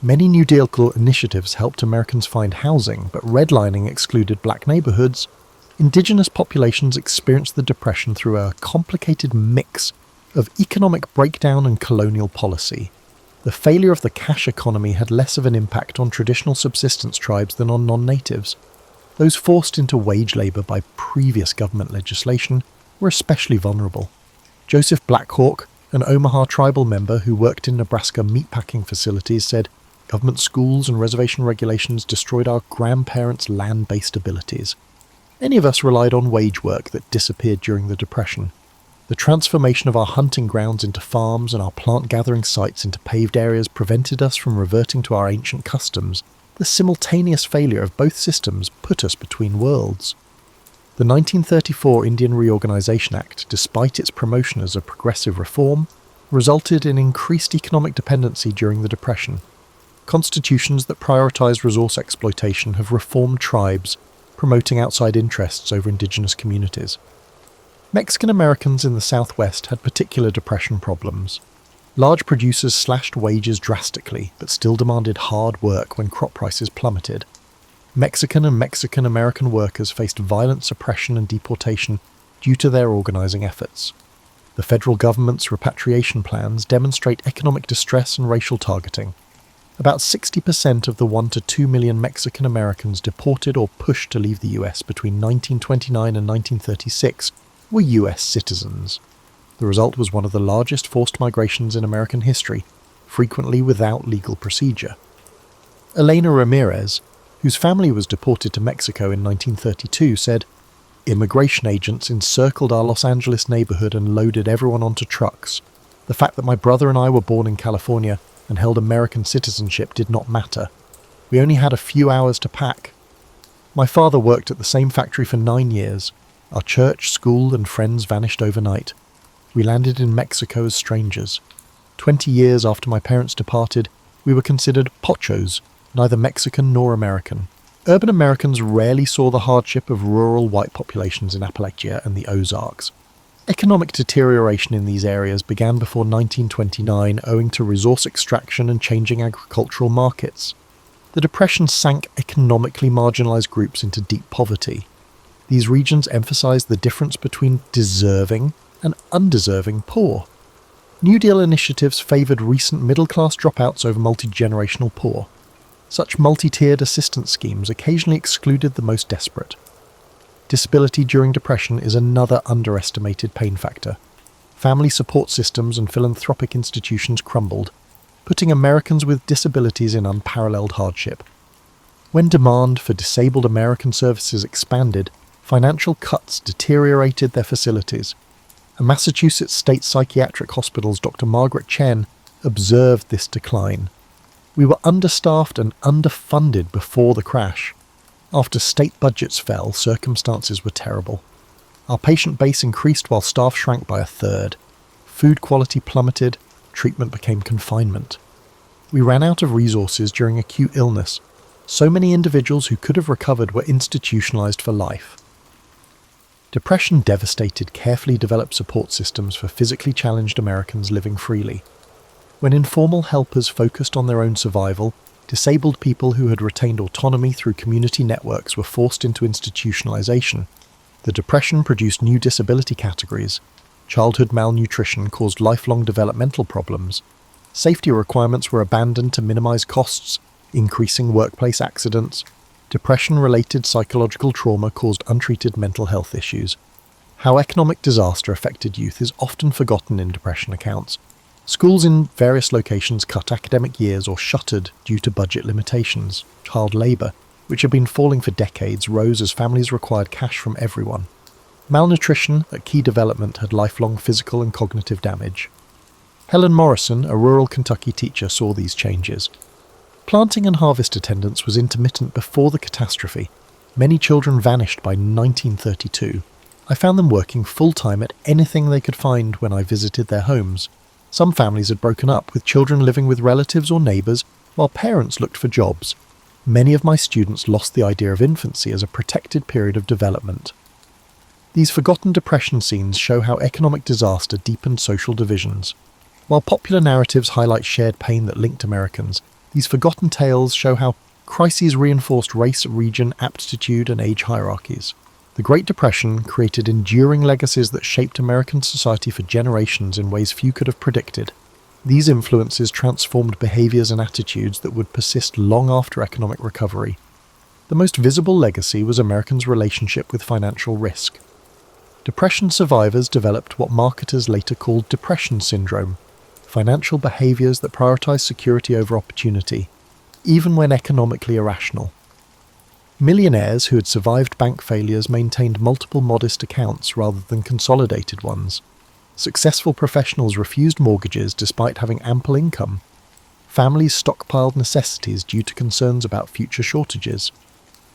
Many New Deal initiatives helped Americans find housing, but redlining excluded black neighbourhoods. Indigenous populations experienced the Depression through a complicated mix of economic breakdown and colonial policy. The failure of the cash economy had less of an impact on traditional subsistence tribes than on non-natives. Those forced into wage labour by previous government legislation were especially vulnerable. Joseph Blackhawk, an Omaha tribal member who worked in Nebraska meatpacking facilities, said, "Government schools and reservation regulations destroyed our grandparents' land-based abilities. Many of us relied on wage work that disappeared during the Depression. The transformation of our hunting grounds into farms and our plant-gathering sites into paved areas prevented us from reverting to our ancient customs. The simultaneous failure of both systems put us between worlds." The 1934 Indian Reorganization Act, despite its promotion as a progressive reform, resulted in increased economic dependency during the Depression. Constitutions that prioritize resource exploitation have reformed tribes, promoting outside interests over indigenous communities. Mexican Americans in the Southwest had particular Depression problems. Large producers slashed wages drastically, but still demanded hard work when crop prices plummeted. Mexican and Mexican-American workers faced violent suppression and deportation due to their organizing efforts. The federal government's repatriation plans demonstrate economic distress and racial targeting. About 60% of the 1 to 2 million Mexican Americans deported or pushed to leave the US between 1929 and 1936 were US citizens. The result was one of the largest forced migrations in American history, frequently without legal procedure. Elena Ramirez, whose family was deported to Mexico in 1932, said, Immigration agents encircled our Los Angeles neighborhood and loaded everyone onto trucks. The fact that my brother and I were born in California and held American citizenship did not matter. We only had a few hours to pack. My father worked at the same factory for 9 years. Our church, school, and friends vanished overnight. We landed in Mexico as strangers. 20 years after my parents departed, we were considered pochos, neither Mexican nor American. Urban Americans rarely saw the hardship of rural white populations in Appalachia and the Ozarks. Economic deterioration in these areas began before 1929 owing to resource extraction and changing agricultural markets. The Depression sank economically marginalized groups into deep poverty. These regions emphasized the difference between deserving and undeserving poor. New Deal initiatives favored recent middle-class dropouts over multi-generational poor. Such multi-tiered assistance schemes occasionally excluded the most desperate. Disability during Depression is another underestimated pain factor. Family support systems and philanthropic institutions crumbled, putting Americans with disabilities in unparalleled hardship. When demand for disabled American services expanded, financial cuts deteriorated their facilities. A Massachusetts State Psychiatric Hospital's Dr. Margaret Chen observed this decline. We were understaffed and underfunded before the crash. After state budgets fell, circumstances were terrible. Our patient base increased while staff shrank by a third. Food quality plummeted, treatment became confinement. We ran out of resources during acute illness. So many individuals who could have recovered were institutionalized for life. Depression devastated carefully developed support systems for physically challenged Americans living freely. When informal helpers focused on their own survival, disabled people who had retained autonomy through community networks were forced into institutionalization. The Depression produced new disability categories. Childhood malnutrition caused lifelong developmental problems. Safety requirements were abandoned to minimize costs, increasing workplace accidents. Depression-related psychological trauma caused untreated mental health issues. How economic disaster affected youth is often forgotten in Depression accounts. Schools in various locations cut academic years or shuttered due to budget limitations. Child labour, which had been falling for decades, rose as families required cash from everyone. Malnutrition at key development had lifelong physical and cognitive damage. Helen Morrison, a rural Kentucky teacher, saw these changes. Planting and harvest attendance was intermittent before the catastrophe. Many children vanished by 1932. I found them working full-time at anything they could find when I visited their homes. Some families had broken up, with children living with relatives or neighbours, while parents looked for jobs. Many of my students lost the idea of infancy as a protected period of development. These forgotten Depression scenes show how economic disaster deepened social divisions. While popular narratives highlight shared pain that linked Americans, these forgotten tales show how crises reinforced race, region, aptitude, and age hierarchies. The Great Depression created enduring legacies that shaped American society for generations in ways few could have predicted. These influences transformed behaviours and attitudes that would persist long after economic recovery. The most visible legacy was Americans' relationship with financial risk. Depression survivors developed what marketers later called Depression Syndrome, financial behaviours that prioritise security over opportunity, even when economically irrational. Millionaires who had survived bank failures maintained multiple modest accounts rather than consolidated ones. Successful professionals refused mortgages despite having ample income. Families stockpiled necessities due to concerns about future shortages.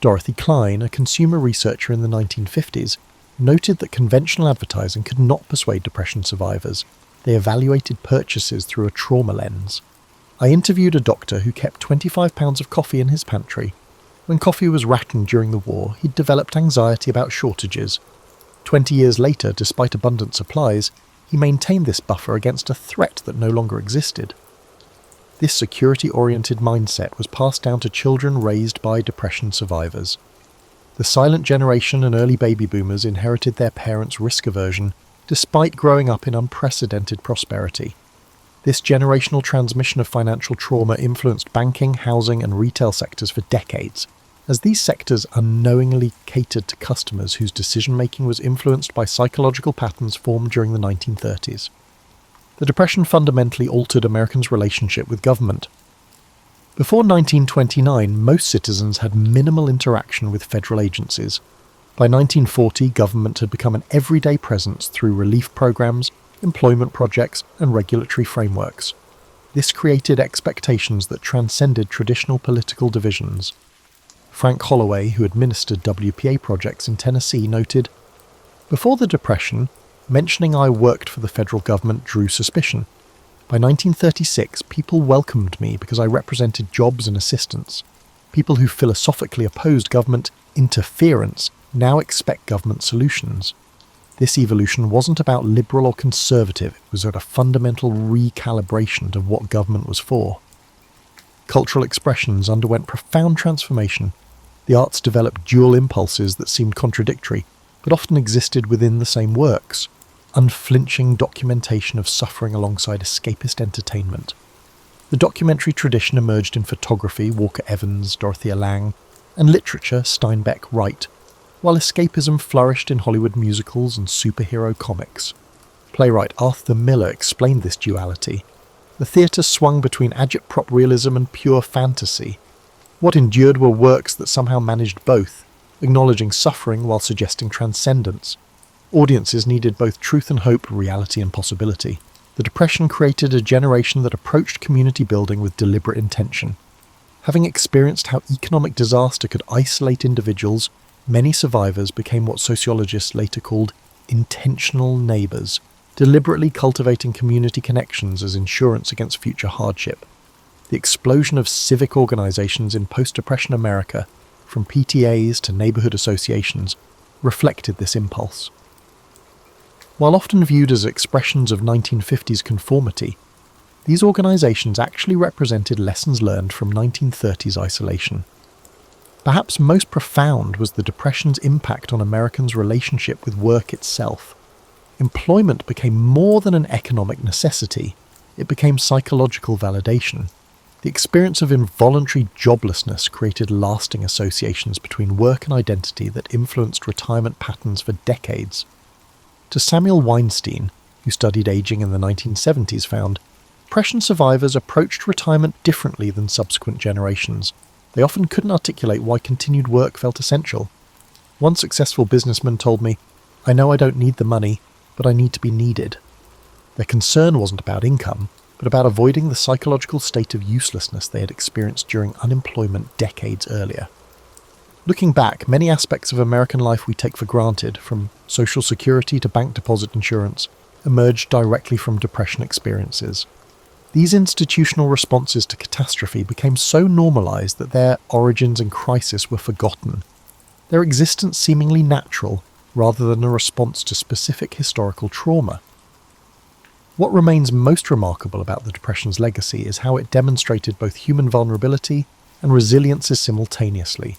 Dorothy Klein, a consumer researcher in the 1950s, noted that conventional advertising could not persuade Depression survivors. They evaluated purchases through a trauma lens. I interviewed a doctor who kept 25 pounds of coffee in his pantry. When coffee was rationed during the war, he'd developed anxiety about shortages. 20 years later, despite abundant supplies, he maintained this buffer against a threat that no longer existed. This security-oriented mindset was passed down to children raised by Depression survivors. The silent generation and early baby boomers inherited their parents' risk aversion, despite growing up in unprecedented prosperity. This generational transmission of financial trauma influenced banking, housing, and retail sectors for decades, as these sectors unknowingly catered to customers whose decision-making was influenced by psychological patterns formed during the 1930s. The Depression fundamentally altered Americans' relationship with government. Before 1929, most citizens had minimal interaction with federal agencies. By 1940, government had become an everyday presence through relief programs, employment projects, and regulatory frameworks. This created expectations that transcended traditional political divisions. Frank Holloway, who administered WPA projects in Tennessee, noted, "Before the Depression, mentioning I worked for the federal government drew suspicion. By 1936, people welcomed me because I represented jobs and assistance. People who philosophically opposed government interference now expect government solutions. This evolution wasn't about liberal or conservative, it was at a fundamental recalibration of what government was for." Cultural expressions underwent profound transformation. The arts developed dual impulses that seemed contradictory, but often existed within the same works. Unflinching documentation of suffering alongside escapist entertainment. The documentary tradition emerged in photography, Walker Evans, Dorothea Lange, and literature, Steinbeck, Wright, while escapism flourished in Hollywood musicals and superhero comics. Playwright Arthur Miller explained this duality. The theatre swung between agitprop realism and pure fantasy. What endured were works that somehow managed both, acknowledging suffering while suggesting transcendence. Audiences needed both truth and hope, reality and possibility. The Depression created a generation that approached community building with deliberate intention. Having experienced how economic disaster could isolate individuals, many survivors became what sociologists later called intentional neighbours, deliberately cultivating community connections as insurance against future hardship. The explosion of civic organisations in post-Depression America, from PTAs to neighbourhood associations, reflected this impulse. While often viewed as expressions of 1950s conformity, these organisations actually represented lessons learned from 1930s isolation. Perhaps most profound was the Depression's impact on Americans' relationship with work itself. Employment became more than an economic necessity, it became psychological validation. The experience of involuntary joblessness created lasting associations between work and identity that influenced retirement patterns for decades. To Samuel Weinstein, who studied aging in the 1970s, found, Depression survivors approached retirement differently than subsequent generations. They often couldn't articulate why continued work felt essential. One successful businessman told me, "I know I don't need the money, but I need to be needed." Their concern wasn't about income, but about avoiding the psychological state of uselessness they had experienced during unemployment decades earlier. Looking back, many aspects of American life we take for granted, from social security to bank deposit insurance, emerged directly from Depression experiences. These institutional responses to catastrophe became so normalised that their origins and crisis were forgotten, their existence seemingly natural rather than a response to specific historical trauma. What remains most remarkable about the Depression's legacy is how it demonstrated both human vulnerability and resilience simultaneously.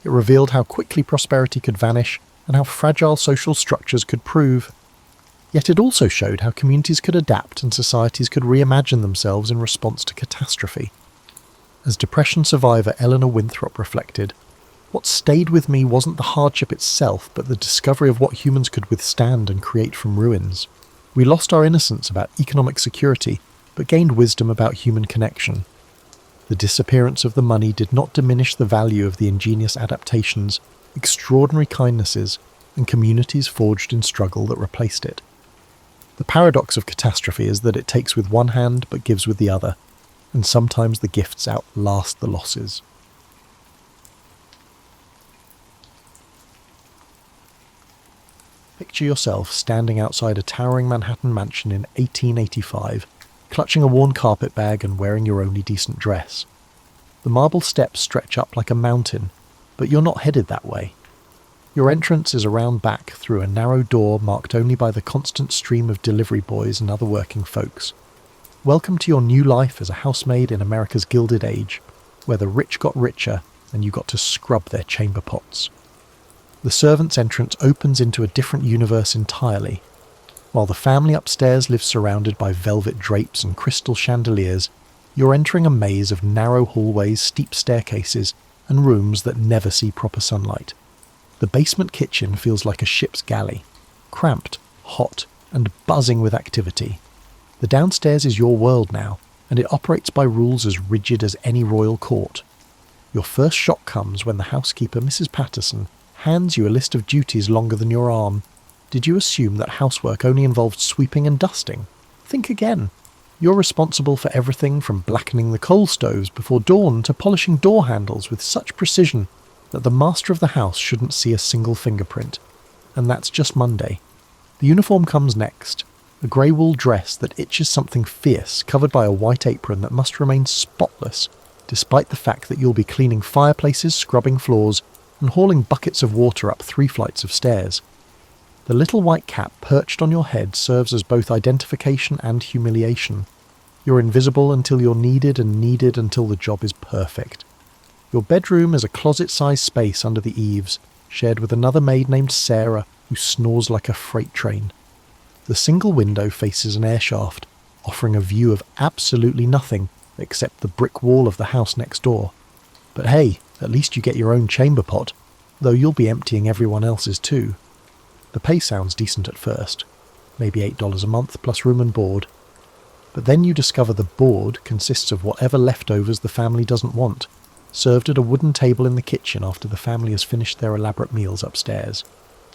It revealed how quickly prosperity could vanish and how fragile social structures could prove. Yet it also showed how communities could adapt and societies could reimagine themselves in response to catastrophe. As Depression survivor Eleanor Winthrop reflected, what stayed with me wasn't the hardship itself, but the discovery of what humans could withstand and create from ruins. We lost our innocence about economic security, but gained wisdom about human connection. The disappearance of the money did not diminish the value of the ingenious adaptations, extraordinary kindnesses, and communities forged in struggle that replaced it. The paradox of catastrophe is that it takes with one hand but gives with the other, and sometimes the gifts outlast the losses. Picture yourself standing outside a towering Manhattan mansion in 1885, clutching a worn carpet bag and wearing your only decent dress. The marble steps stretch up like a mountain, but you're not headed that way. Your entrance is around back through a narrow door marked only by the constant stream of delivery boys and other working folks. Welcome to your new life as a housemaid in America's Gilded Age, where the rich got richer and you got to scrub their chamber pots. The servants' entrance opens into a different universe entirely. While the family upstairs lives surrounded by velvet drapes and crystal chandeliers, you're entering a maze of narrow hallways, steep staircases, and rooms that never see proper sunlight. The basement kitchen feels like a ship's galley, cramped, hot, and buzzing with activity. The downstairs is your world now, and it operates by rules as rigid as any royal court. Your first shock comes when the housekeeper, Mrs. Patterson, hands you a list of duties longer than your arm. Did you assume that housework only involved sweeping and dusting? Think again. You're responsible for everything from blackening the coal stoves before dawn to polishing door handles with such precision that the master of the house shouldn't see a single fingerprint. And that's just Monday. The uniform comes next. A grey wool dress that itches something fierce, covered by a white apron that must remain spotless, despite the fact that you'll be cleaning fireplaces, scrubbing floors, and hauling buckets of water up 3 flights of stairs. The little white cap perched on your head serves as both identification and humiliation. You're invisible until you're needed and needed until the job is perfect. Your bedroom is a closet-sized space under the eaves, shared with another maid named Sarah who snores like a freight train. The single window faces an air shaft, offering a view of absolutely nothing except the brick wall of the house next door. But hey, at least you get your own chamber pot, though you'll be emptying everyone else's too. The pay sounds decent at first, maybe $8 a month plus room and board. But then you discover the board consists of whatever leftovers the family doesn't want, served at a wooden table in the kitchen after the family has finished their elaborate meals upstairs.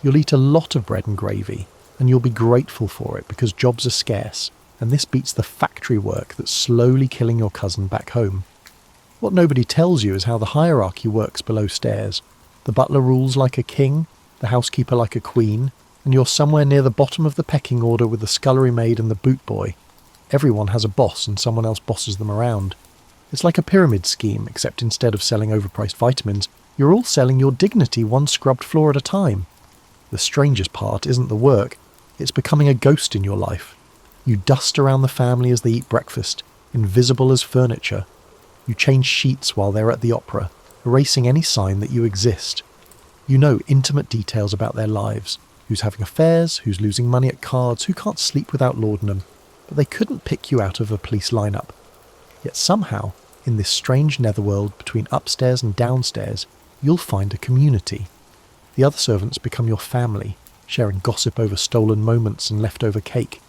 You'll eat a lot of bread and gravy, and you'll be grateful for it because jobs are scarce, and this beats the factory work that's slowly killing your cousin back home. What nobody tells you is how the hierarchy works below stairs. The butler rules like a king, the housekeeper like a queen, and you're somewhere near the bottom of the pecking order with the scullery maid and the boot boy. Everyone has a boss and someone else bosses them around. It's like a pyramid scheme, except instead of selling overpriced vitamins, you're all selling your dignity one scrubbed floor at a time. The strangest part isn't the work, it's becoming a ghost in your life. You dust around the family as they eat breakfast, invisible as furniture. You change sheets while they're at the opera, erasing any sign that you exist. You know intimate details about their lives, who's having affairs, who's losing money at cards, who can't sleep without laudanum, but they couldn't pick you out of a police lineup. Yet somehow, in this strange netherworld between upstairs and downstairs, you'll find a community. The other servants become your family, sharing gossip over stolen moments and leftover cake.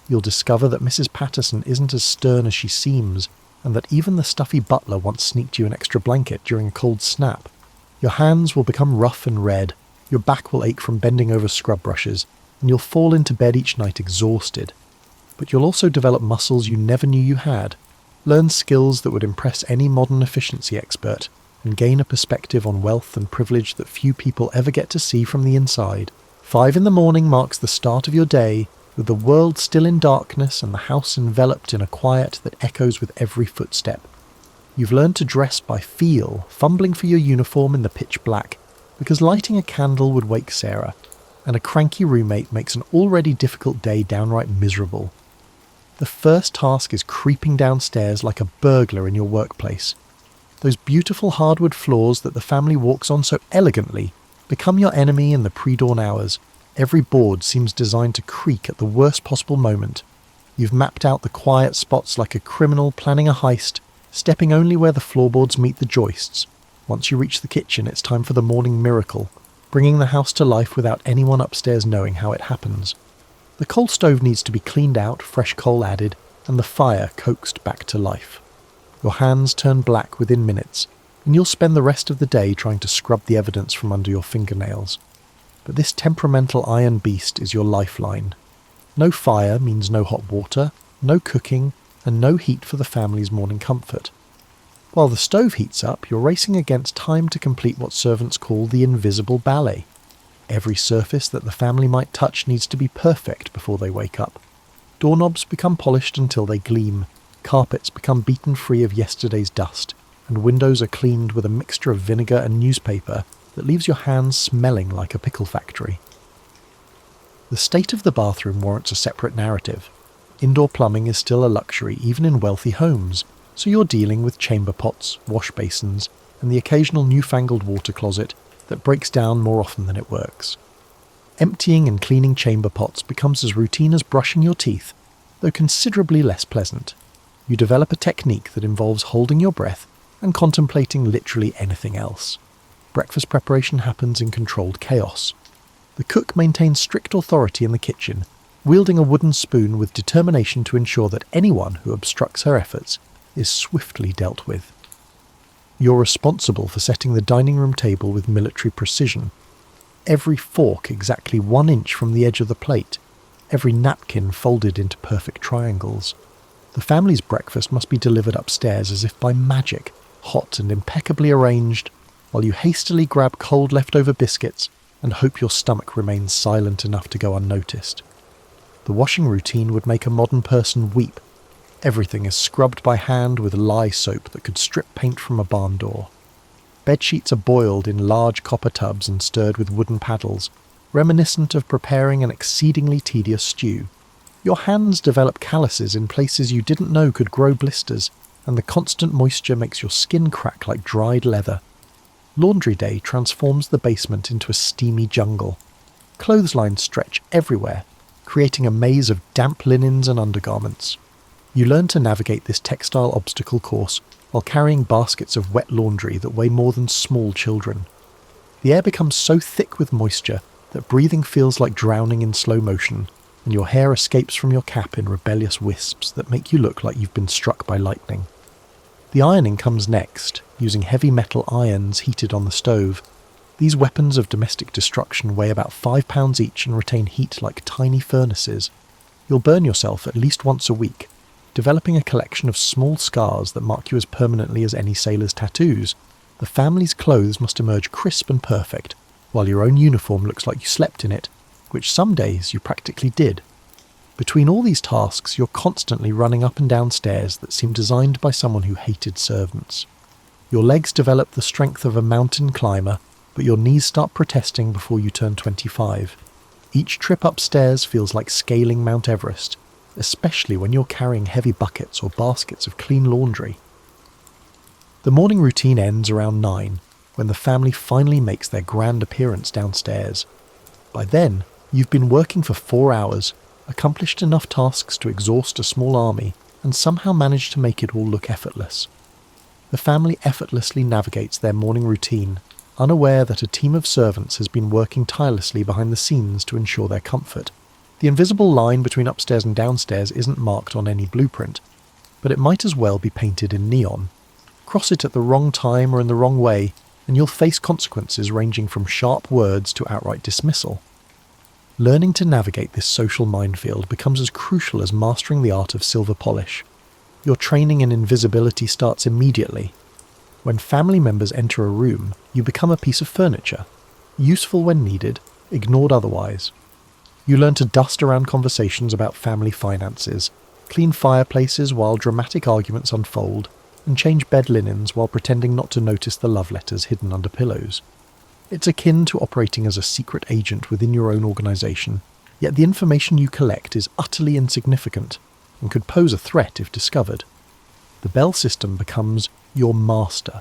You'll discover that Mrs. Patterson isn't as stern as she seems, and that even the stuffy butler once sneaked you an extra blanket during a cold snap. Your hands will become rough and red, your back will ache from bending over scrub brushes, and you'll fall into bed each night exhausted. But you'll also develop muscles you never knew you had, learn skills that would impress any modern efficiency expert, and gain a perspective on wealth and privilege that few people ever get to see from the inside. 5 in the morning marks the start of your day, with the world still in darkness and the house enveloped in a quiet that echoes with every footstep. You've learned to dress by feel, fumbling for your uniform in the pitch black, because lighting a candle would wake Sarah, and a cranky roommate makes an already difficult day downright miserable. The first task is creeping downstairs like a burglar in your workplace. Those beautiful hardwood floors that the family walks on so elegantly become your enemy in the pre-dawn hours. Every board seems designed to creak at the worst possible moment. You've mapped out the quiet spots like a criminal planning a heist, stepping only where the floorboards meet the joists. Once you reach the kitchen, it's time for the morning miracle, bringing the house to life without anyone upstairs knowing how it happens. The coal stove needs to be cleaned out, fresh coal added, and the fire coaxed back to life. Your hands turn black within minutes, and you'll spend the rest of the day trying to scrub the evidence from under your fingernails. But this temperamental iron beast is your lifeline. No fire means no hot water, no cooking, and no heat for the family's morning comfort. While the stove heats up, you're racing against time to complete what servants call the invisible ballet. Every surface that the family might touch needs to be perfect before they wake up. Doorknobs become polished until they gleam, carpets become beaten free of yesterday's dust, and windows are cleaned with a mixture of vinegar and newspaper that leaves your hands smelling like a pickle factory. The state of the bathroom warrants a separate narrative. Indoor plumbing is still a luxury even in wealthy homes, so you're dealing with chamber pots, wash basins, and the occasional newfangled water closet that breaks down more often than it works. Emptying and cleaning chamber pots becomes as routine as brushing your teeth, though considerably less pleasant. You develop a technique that involves holding your breath and contemplating literally anything else. Breakfast preparation happens in controlled chaos. The cook maintains strict authority in the kitchen, wielding a wooden spoon with determination to ensure that anyone who obstructs her efforts is swiftly dealt with. You're responsible for setting the dining room table with military precision. every fork exactly 1 inch from the edge of the plate, every napkin folded into perfect triangles. The family's breakfast must be delivered upstairs as if by magic, hot and impeccably arranged, while you hastily grab cold leftover biscuits and hope your stomach remains silent enough to go unnoticed. The washing routine would make a modern person weep. Everything is scrubbed by hand with lye soap that could strip paint from a barn door. Bedsheets are boiled in large copper tubs and stirred with wooden paddles, reminiscent of preparing an exceedingly tedious stew. Your hands develop calluses in places you didn't know could grow blisters, and the constant moisture makes your skin crack like dried leather. Laundry day transforms the basement into a steamy jungle. Clotheslines stretch everywhere, creating a maze of damp linens and undergarments. You learn to navigate this textile obstacle course while carrying baskets of wet laundry that weigh more than small children. The air becomes so thick with moisture that breathing feels like drowning in slow motion, and your hair escapes from your cap in rebellious wisps that make you look like you've been struck by lightning. The ironing comes next, using heavy metal irons heated on the stove. These weapons of domestic destruction weigh about 5 pounds each and retain heat like tiny furnaces. You'll burn yourself at least once a week, developing a collection of small scars that mark you as permanently as any sailor's tattoos. The family's clothes must emerge crisp and perfect, while your own uniform looks like you slept in it, which some days you practically did. Between all these tasks, you're constantly running up and down stairs that seem designed by someone who hated servants. Your legs develop the strength of a mountain climber, but your knees start protesting before you turn 25. Each trip upstairs feels like scaling Mount Everest, especially when you're carrying heavy buckets or baskets of clean laundry. The morning routine ends around 9, when the family finally makes their grand appearance downstairs. By then, you've been working for 4 hours, accomplished enough tasks to exhaust a small army, and somehow managed to make it all look effortless. The family effortlessly navigates their morning routine, unaware that a team of servants has been working tirelessly behind the scenes to ensure their comfort. The invisible line between upstairs and downstairs isn't marked on any blueprint, but it might as well be painted in neon. Cross it at the wrong time or in the wrong way, and you'll face consequences ranging from sharp words to outright dismissal. Learning to navigate this social minefield becomes as crucial as mastering the art of silver polish. Your training in invisibility starts immediately. When family members enter a room, you become a piece of furniture, useful when needed, ignored otherwise. You learn to dust around conversations about family finances, clean fireplaces while dramatic arguments unfold, and change bed linens while pretending not to notice the love letters hidden under pillows. It's akin to operating as a secret agent within your own organisation, yet the information you collect is utterly insignificant and could pose a threat if discovered. The bell system becomes your master.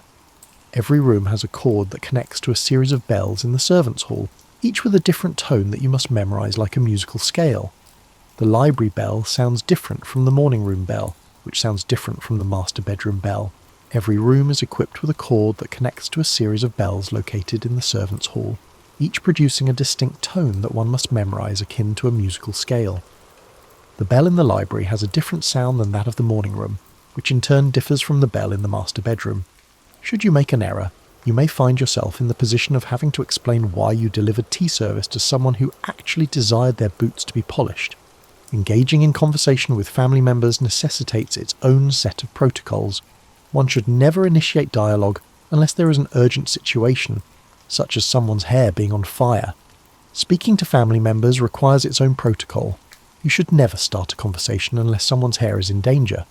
Every room has a cord that connects to a series of bells in the servants' hall, each with a different tone that you must memorise like a musical scale. The library bell sounds different from the morning room bell, which sounds different from the master bedroom bell. Every room is equipped with a cord that connects to a series of bells located in the servants' hall, each producing a distinct tone that one must memorise akin to a musical scale. The bell in the library has a different sound than that of the morning room, which in turn differs from the bell in the master bedroom. Should you make an error, you may find yourself in the position of having to explain why you delivered tea service to someone who actually desired their boots to be polished. Engaging in conversation with family members necessitates its own set of protocols. One should never initiate dialogue unless there is an urgent situation, such as someone's hair being on fire. Speaking to family members requires its own protocol. You should never start a conversation unless someone's hair is in danger.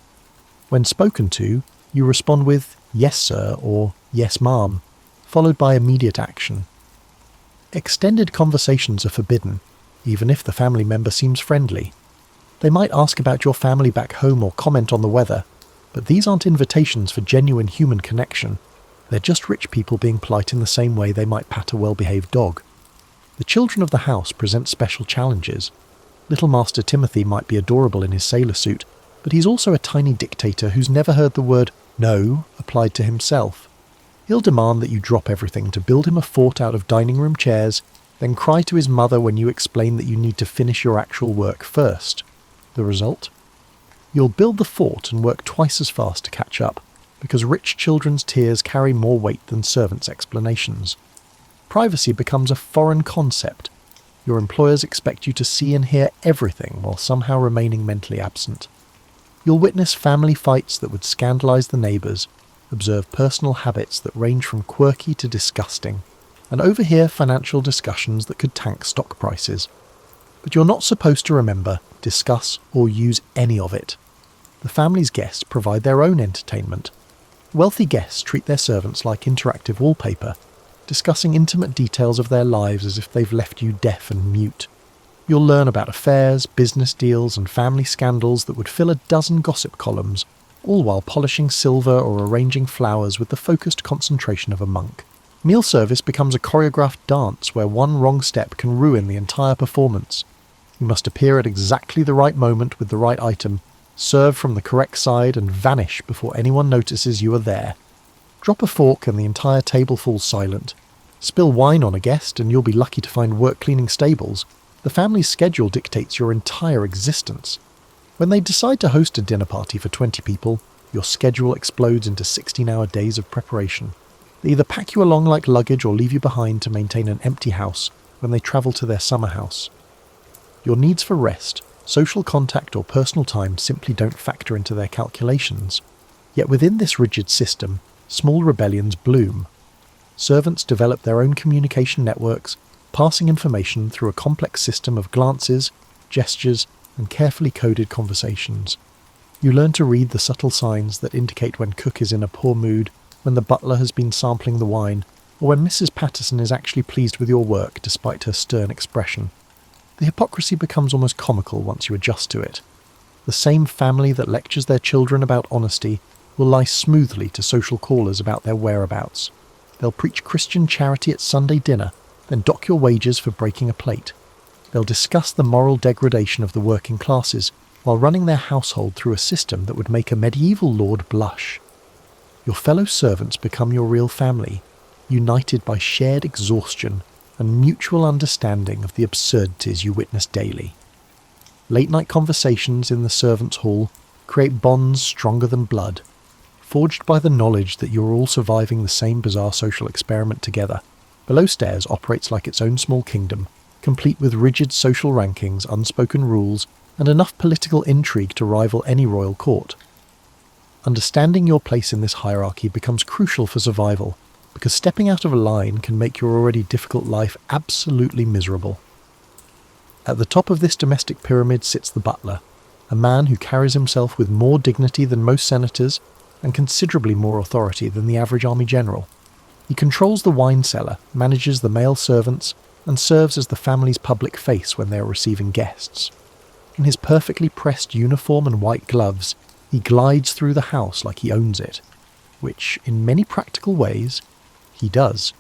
When spoken to, you respond with "yes sir" or "yes ma'am," followed by immediate action. Extended conversations are forbidden, even if the family member seems friendly. They might ask about your family back home or comment on the weather, but these aren't invitations for genuine human connection. They're just rich people being polite in the same way they might pat a well-behaved dog. The children of the house present special challenges. Little Master Timothy might be adorable in his sailor suit, but he's also a tiny dictator who's never heard the word "no" applied to himself. He'll demand that you drop everything to build him a fort out of dining room chairs, then cry to his mother when you explain that you need to finish your actual work first. The result? You'll build the fort and work twice as fast to catch up, because rich children's tears carry more weight than servants' explanations. Privacy becomes a foreign concept. Your employers expect you to see and hear everything while somehow remaining mentally absent. You'll witness family fights that would scandalise the neighbours, observe personal habits that range from quirky to disgusting, and overhear financial discussions that could tank stock prices. But you're not supposed to remember, discuss, or use any of it. The family's guests provide their own entertainment. Wealthy guests treat their servants like interactive wallpaper, discussing intimate details of their lives as if they've left you deaf and mute. You'll learn about affairs, business deals, and family scandals that would fill a dozen gossip columns, all while polishing silver or arranging flowers with the focused concentration of a monk. Meal service becomes a choreographed dance where one wrong step can ruin the entire performance. You must appear at exactly the right moment with the right item, serve from the correct side, and vanish before anyone notices you are there. Drop a fork and the entire table falls silent. Spill wine on a guest and you'll be lucky to find work cleaning stables. The family's schedule dictates your entire existence. When they decide to host a dinner party for 20 people, your schedule explodes into 16-hour days of preparation. They either pack you along like luggage or leave you behind to maintain an empty house when they travel to their summer house. Your needs for rest, social contact or personal time simply don't factor into their calculations. Yet within this rigid system, small rebellions bloom. Servants develop their own communication networks, passing information through a complex system of glances, gestures, and carefully coded conversations. You learn to read the subtle signs that indicate when cook is in a poor mood, when the butler has been sampling the wine, or when Mrs. Patterson is actually pleased with your work despite her stern expression. The hypocrisy becomes almost comical once you adjust to it. The same family that lectures their children about honesty will lie smoothly to social callers about their whereabouts. They'll preach Christian charity at Sunday dinner, then dock your wages for breaking a plate. They'll discuss the moral degradation of the working classes while running their household through a system that would make a medieval lord blush. Your fellow servants become your real family, united by shared exhaustion and mutual understanding of the absurdities you witness daily. Late-night conversations in the servants' hall create bonds stronger than blood, forged by the knowledge that you're all surviving the same bizarre social experiment together. Below stairs operates like its own small kingdom, complete with rigid social rankings, unspoken rules, and enough political intrigue to rival any royal court. Understanding your place in this hierarchy becomes crucial for survival, because stepping out of a line can make your already difficult life absolutely miserable. At the top of this domestic pyramid sits the butler, a man who carries himself with more dignity than most senators and considerably more authority than the average army general. He controls the wine cellar, manages the male servants, and serves as the family's public face when they are receiving guests. In his perfectly pressed uniform and white gloves, he glides through the house like he owns it, which, in many practical ways, he does.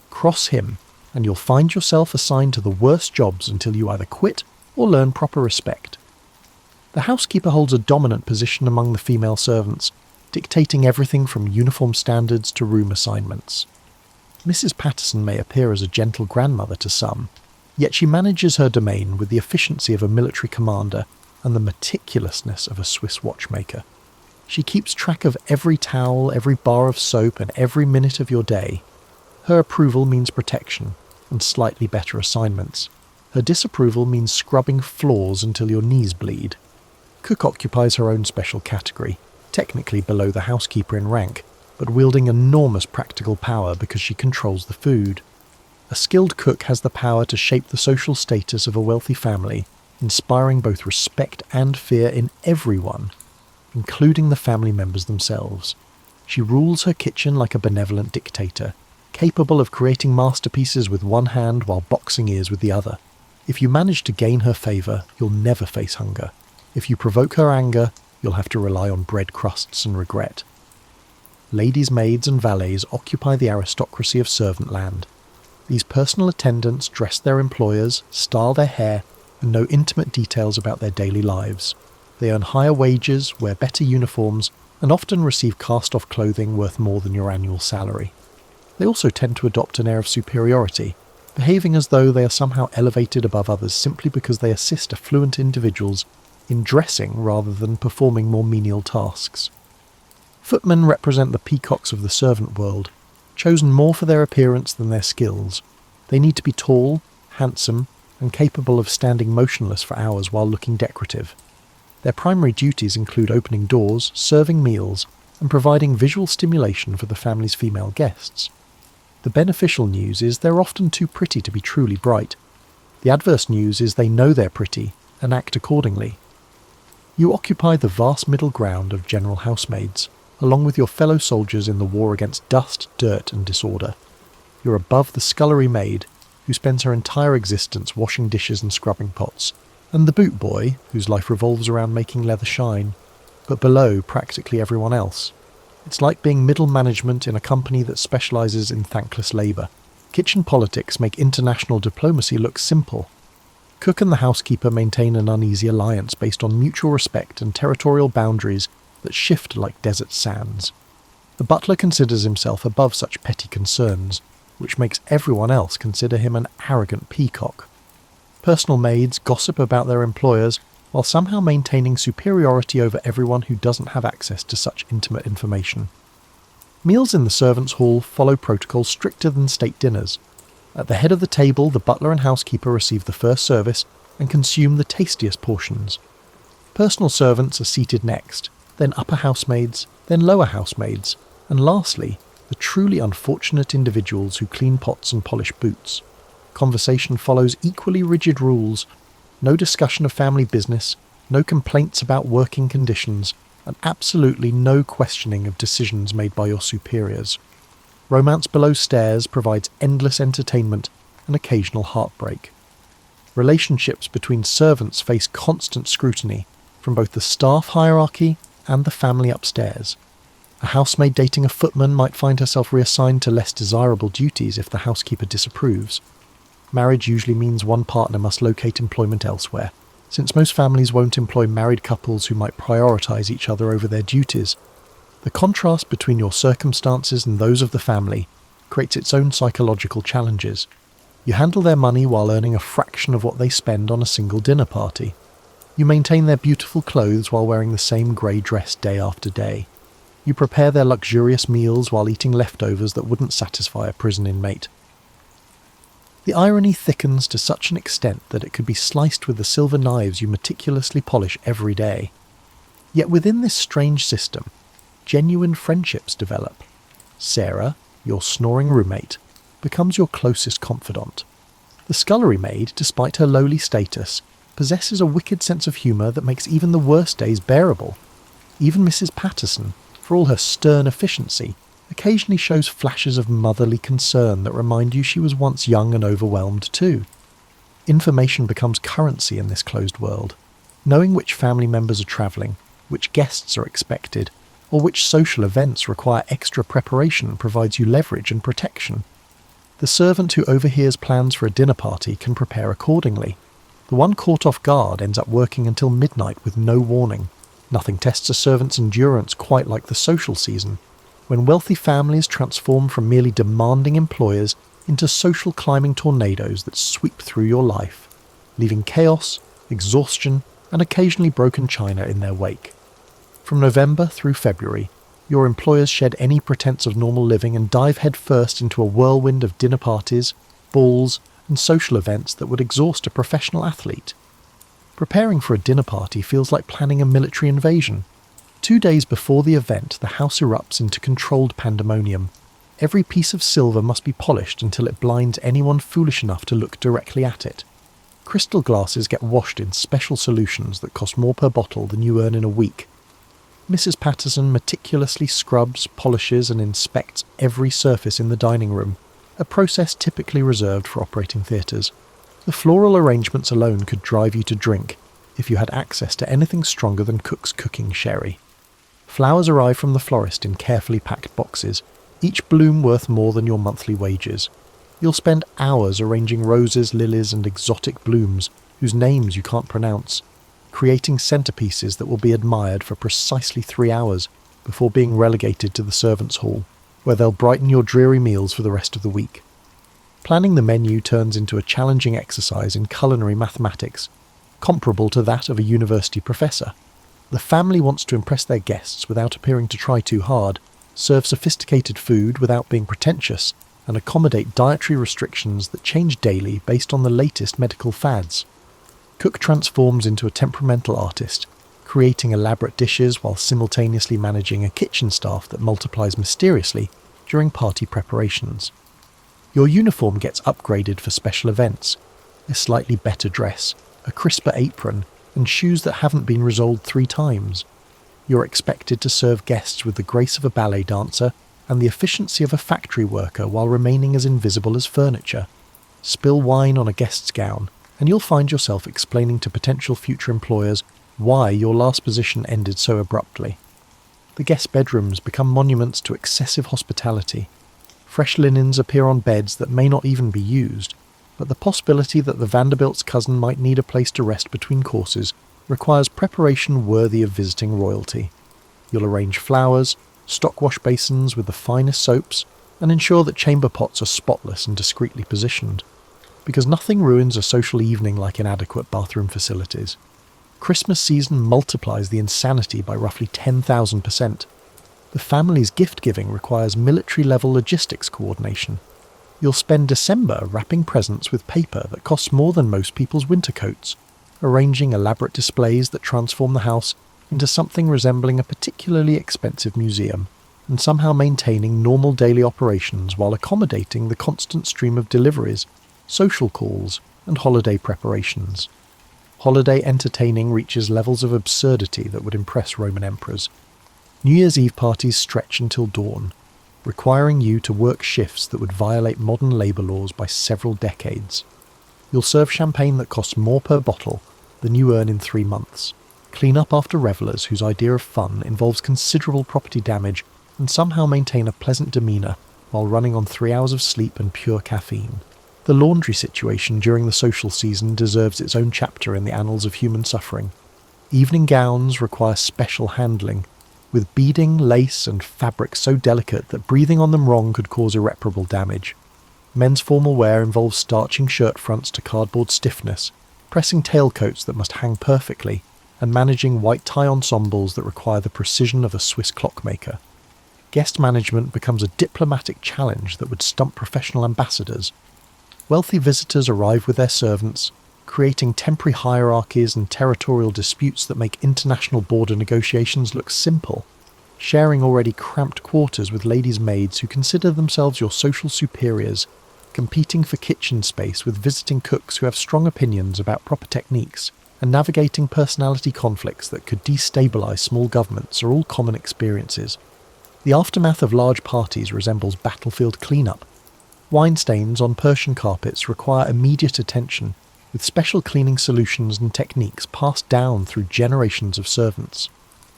Cross him, and you'll find yourself assigned to the worst jobs until you either quit or learn proper respect. The housekeeper holds a dominant position among the female servants, dictating everything from uniform standards to room assignments. Mrs. Patterson may appear as a gentle grandmother to some, yet she manages her domain with the efficiency of a military commander and the meticulousness of a Swiss watchmaker. She keeps track of every towel, every bar of soap, and every minute of your day. Her approval means protection and slightly better assignments. Her disapproval means scrubbing floors until your knees bleed. Cook occupies her own special category, technically below the housekeeper in rank, but wielding enormous practical power because she controls the food. A skilled cook has the power to shape the social status of a wealthy family, inspiring both respect and fear in everyone, including the family members themselves. She rules her kitchen like a benevolent dictator, capable of creating masterpieces with one hand while boxing ears with the other. If you manage to gain her favour, you'll never face hunger. If you provoke her anger, you'll have to rely on bread crusts and regret. Ladies' maids and valets occupy the aristocracy of servant land. These personal attendants dress their employers, style their hair, and know intimate details about their daily lives. They earn higher wages, wear better uniforms, and often receive cast-off clothing worth more than your annual salary. They also tend to adopt an air of superiority, behaving as though they are somehow elevated above others simply because they assist affluent individuals in dressing rather than performing more menial tasks. Footmen represent the peacocks of the servant world, chosen more for their appearance than their skills, They need to be tall, handsome, and capable of standing motionless for hours while looking decorative. Their primary duties include opening doors, serving meals, and providing visual stimulation for the family's female guests. The beneficial news is they're often too pretty to be truly bright. The adverse news is they know they're pretty and act accordingly. You occupy the vast middle ground of general housemaids, along with your fellow soldiers in the war against dust, dirt, and disorder. You're above the scullery maid, who spends her entire existence washing dishes and scrubbing pots, and the boot boy, whose life revolves around making leather shine, but below practically everyone else. It's like being middle management in a company that specialises in thankless labour. Kitchen politics make international diplomacy look simple. Cook and the housekeeper maintain an uneasy alliance based on mutual respect and territorial boundaries that shift like desert sands. The butler considers himself above such petty concerns, which makes everyone else consider him an arrogant peacock. Personal maids gossip about their employers while somehow maintaining superiority over everyone who doesn't have access to such intimate information. Meals in the servants' hall follow protocols stricter than state dinners. At the head of the table, the butler and housekeeper receive the first service and consume the tastiest portions. Personal servants are seated next, then upper housemaids, then lower housemaids, and lastly, the truly unfortunate individuals who clean pots and polish boots. Conversation follows equally rigid rules: no discussion of family business, no complaints about working conditions, and absolutely no questioning of decisions made by your superiors. Romance below stairs provides endless entertainment and occasional heartbreak. Relationships between servants face constant scrutiny from both the staff hierarchy and the family upstairs. A housemaid dating a footman might find herself reassigned to less desirable duties if the housekeeper disapproves. Marriage usually means one partner must locate employment elsewhere, since most families won't employ married couples who might prioritise each other over their duties. The contrast between your circumstances and those of the family creates its own psychological challenges. You handle their money while earning a fraction of what they spend on a single dinner party. You maintain their beautiful clothes while wearing the same grey dress day after day. You prepare their luxurious meals while eating leftovers that wouldn't satisfy a prison inmate. The irony thickens to such an extent that it could be sliced with the silver knives you meticulously polish every day. Yet within this strange system, genuine friendships develop. Sarah, your snoring roommate, becomes your closest confidant. The scullery maid, despite her lowly status, possesses a wicked sense of humour that makes even the worst days bearable. Even Mrs. Patterson, for all her stern efficiency, occasionally shows flashes of motherly concern that remind you she was once young and overwhelmed too. Information becomes currency in this closed world. Knowing which family members are travelling, which guests are expected, or which social events require extra preparation provides you leverage and protection. The servant who overhears plans for a dinner party can prepare accordingly. The one caught off guard ends up working until midnight with no warning. Nothing tests a servant's endurance quite like the social season, when wealthy families transform from merely demanding employers into social climbing tornadoes that sweep through your life, leaving chaos, exhaustion, and occasionally broken china in their wake. From November through February, your employers shed any pretense of normal living and dive headfirst into a whirlwind of dinner parties, balls, and social events that would exhaust a professional athlete. Preparing for a dinner party feels like planning a military invasion. 2 days before the event, the house erupts into controlled pandemonium. Every piece of silver must be polished until it blinds anyone foolish enough to look directly at it. Crystal glasses get washed in special solutions that cost more per bottle than you earn in a week. Mrs. Patterson meticulously scrubs, polishes, and inspects every surface in the dining room, a process typically reserved for operating theatres. The floral arrangements alone could drive you to drink if you had access to anything stronger than Cook's cooking sherry. Flowers arrive from the florist in carefully packed boxes, each bloom worth more than your monthly wages. You'll spend hours arranging roses, lilies, and exotic blooms whose names you can't pronounce, creating centerpieces that will be admired for precisely 3 hours before being relegated to the servants' hall, where they'll brighten your dreary meals for the rest of the week. Planning the menu turns into a challenging exercise in culinary mathematics, comparable to that of a university professor. The family wants to impress their guests without appearing to try too hard, serve sophisticated food without being pretentious, and accommodate dietary restrictions that change daily based on the latest medical fads. Cook transforms into a temperamental artist, creating elaborate dishes while simultaneously managing a kitchen staff that multiplies mysteriously during party preparations. Your uniform gets upgraded for special events, a slightly better dress, a crisper apron, and shoes that haven't been rosoled 3 times. You're expected to serve guests with the grace of a ballet dancer and the efficiency of a factory worker while remaining as invisible as furniture. Spill wine on a guest's gown, and you'll find yourself explaining to potential future employers why your last position ended so abruptly. The guest bedrooms become monuments to excessive hospitality. Fresh linens appear on beds that may not even be used, but the possibility that the Vanderbilt's cousin might need a place to rest between courses requires preparation worthy of visiting royalty. You'll arrange flowers, stock wash basins with the finest soaps, and ensure that chamber pots are spotless and discreetly positioned, because nothing ruins a social evening like inadequate bathroom facilities. Christmas season multiplies the insanity by roughly 10,000%. The family's gift-giving requires military-level logistics coordination. You'll spend December wrapping presents with paper that costs more than most people's winter coats, arranging elaborate displays that transform the house into something resembling a particularly expensive museum, and somehow maintaining normal daily operations while accommodating the constant stream of deliveries, social calls, and holiday preparations. Holiday entertaining reaches levels of absurdity that would impress Roman emperors. New Year's Eve parties stretch until dawn, requiring you to work shifts that would violate modern labour laws by several decades. You'll serve champagne that costs more per bottle than you earn in 3 months, clean up after revellers whose idea of fun involves considerable property damage, and somehow maintain a pleasant demeanour while running on 3 hours of sleep and pure caffeine. The laundry situation during the social season deserves its own chapter in the annals of human suffering. Evening gowns require special handling, with beading, lace, and fabric so delicate that breathing on them wrong could cause irreparable damage. Men's formal wear involves starching shirt fronts to cardboard stiffness, pressing tailcoats that must hang perfectly, and managing white tie ensembles that require the precision of a Swiss clockmaker. Guest management becomes a diplomatic challenge that would stump professional ambassadors. Wealthy visitors arrive with their servants, creating temporary hierarchies and territorial disputes that make international border negotiations look simple. Sharing already cramped quarters with ladies' maids who consider themselves your social superiors, competing for kitchen space with visiting cooks who have strong opinions about proper techniques, and navigating personality conflicts that could destabilise small governments are all common experiences. The aftermath of large parties resembles battlefield cleanup. Wine stains on Persian carpets require immediate attention, with special cleaning solutions and techniques passed down through generations of servants.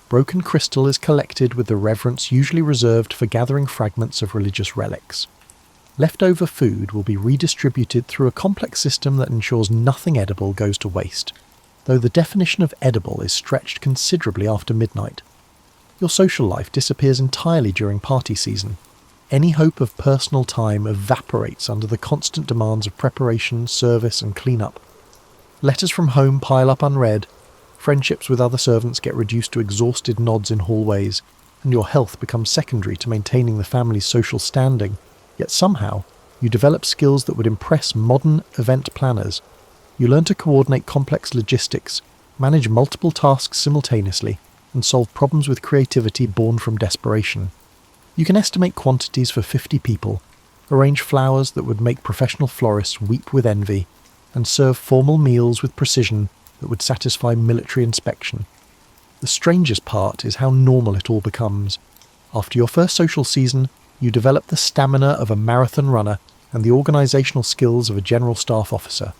Broken crystal is collected with the reverence usually reserved for gathering fragments of religious relics. Leftover food will be redistributed through a complex system that ensures nothing edible goes to waste, though the definition of edible is stretched considerably after midnight. Your social life disappears entirely during party season. Any hope of personal time evaporates under the constant demands of preparation, service, and clean-up. Letters from home pile up unread, friendships with other servants get reduced to exhausted nods in hallways, and your health becomes secondary to maintaining the family's social standing, yet somehow you develop skills that would impress modern event planners. You learn to coordinate complex logistics, manage multiple tasks simultaneously, and solve problems with creativity born from desperation. You can estimate quantities for 50 people, arrange flowers that would make professional florists weep with envy, and serve formal meals with precision that would satisfy military inspection. The strangest part is how normal it all becomes. After your first social season, you develop the stamina of a marathon runner and the organisational skills of a general staff officer.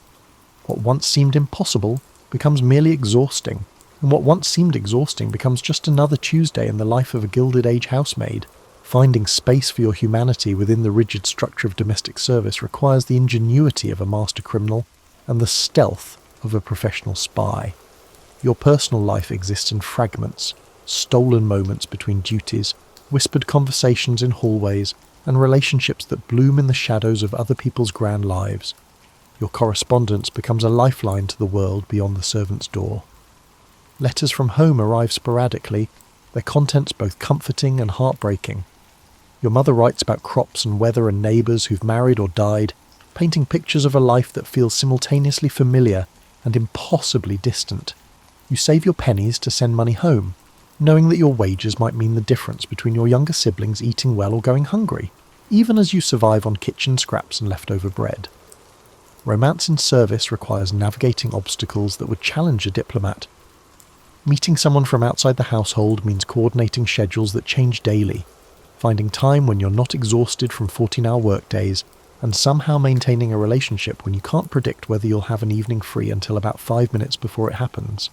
What once seemed impossible becomes merely exhausting, and what once seemed exhausting becomes just another Tuesday in the life of a Gilded Age housemaid. Finding space for your humanity within the rigid structure of domestic service requires the ingenuity of a master criminal and the stealth of a professional spy. Your personal life exists in fragments, stolen moments between duties, whispered conversations in hallways, and relationships that bloom in the shadows of other people's grand lives. Your correspondence becomes a lifeline to the world beyond the servant's door. Letters from home arrive sporadically, their contents both comforting and heartbreaking. Your mother writes about crops and weather and neighbours who've married or died, painting pictures of a life that feels simultaneously familiar and impossibly distant. You save your pennies to send money home, knowing that your wages might mean the difference between your younger siblings eating well or going hungry, even as you survive on kitchen scraps and leftover bread. Romance in service requires navigating obstacles that would challenge a diplomat. Meeting someone from outside the household means coordinating schedules that change daily, finding time when you're not exhausted from 14-hour workdays, and somehow maintaining a relationship when you can't predict whether you'll have an evening free until about 5 minutes before it happens.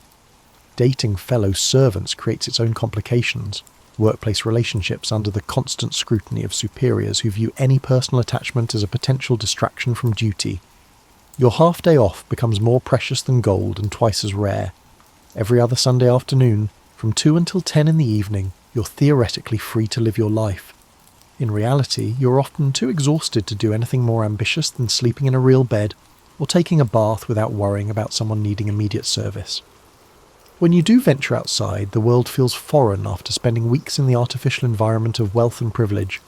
Dating fellow servants creates its own complications, workplace relationships under the constant scrutiny of superiors who view any personal attachment as a potential distraction from duty. Your half-day off becomes more precious than gold and twice as rare. Every other Sunday afternoon, from 2 until 10 in the evening, you're theoretically free to live your life. In reality, you're often too exhausted to do anything more ambitious than sleeping in a real bed or taking a bath without worrying about someone needing immediate service. When you do venture outside, the world feels foreign after spending weeks in the artificial environment of wealth and privilege.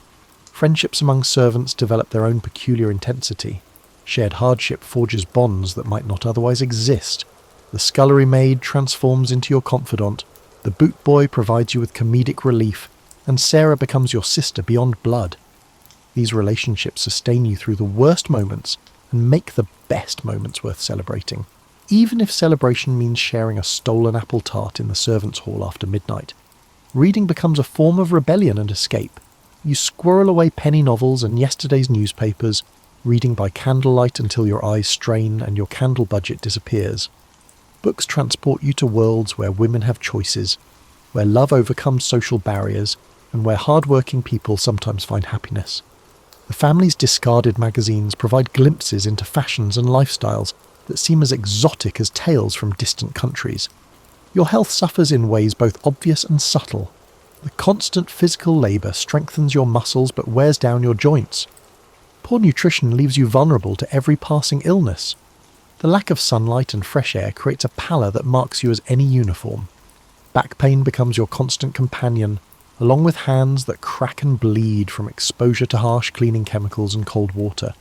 Friendships among servants develop their own peculiar intensity. Shared hardship forges bonds that might not otherwise exist. The scullery maid transforms into your confidant, the boot boy provides you with comedic relief, and Sarah becomes your sister beyond blood. These relationships sustain you through the worst moments and make the best moments worth celebrating, even if celebration means sharing a stolen apple tart in the servants' hall after midnight. Reading becomes a form of rebellion and escape. You squirrel away penny novels and yesterday's newspapers, reading by candlelight until your eyes strain and your candle budget disappears. Books transport you to worlds where women have choices, where love overcomes social barriers, and where hard-working people sometimes find happiness. The family's discarded magazines provide glimpses into fashions and lifestyles that seem as exotic as tales from distant countries. Your health suffers in ways both obvious and subtle. The constant physical labour strengthens your muscles but wears down your joints. Poor nutrition leaves you vulnerable to every passing illness. The lack of sunlight and fresh air creates a pallor that marks you as any uniform. Back pain becomes your constant companion, along with hands that crack and bleed from exposure to harsh cleaning chemicals and cold water.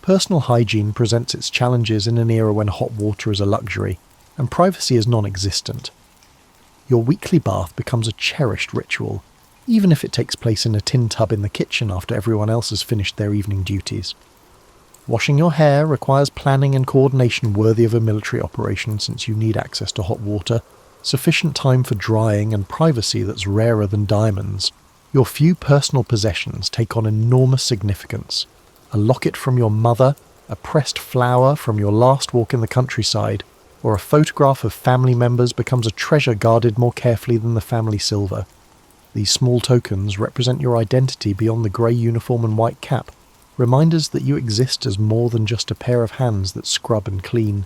Personal hygiene presents its challenges in an era when hot water is a luxury, and privacy is non-existent. Your weekly bath becomes a cherished ritual, even if it takes place in a tin tub in the kitchen after everyone else has finished their evening duties. Washing your hair requires planning and coordination worthy of a military operation since you need access to hot water, sufficient time for drying, and privacy that's rarer than diamonds. Your few personal possessions take on enormous significance. A locket from your mother, a pressed flower from your last walk in the countryside, or a photograph of family members becomes a treasure guarded more carefully than the family silver. These small tokens represent your identity beyond the grey uniform and white cap, reminders that you exist as more than just a pair of hands that scrub and clean.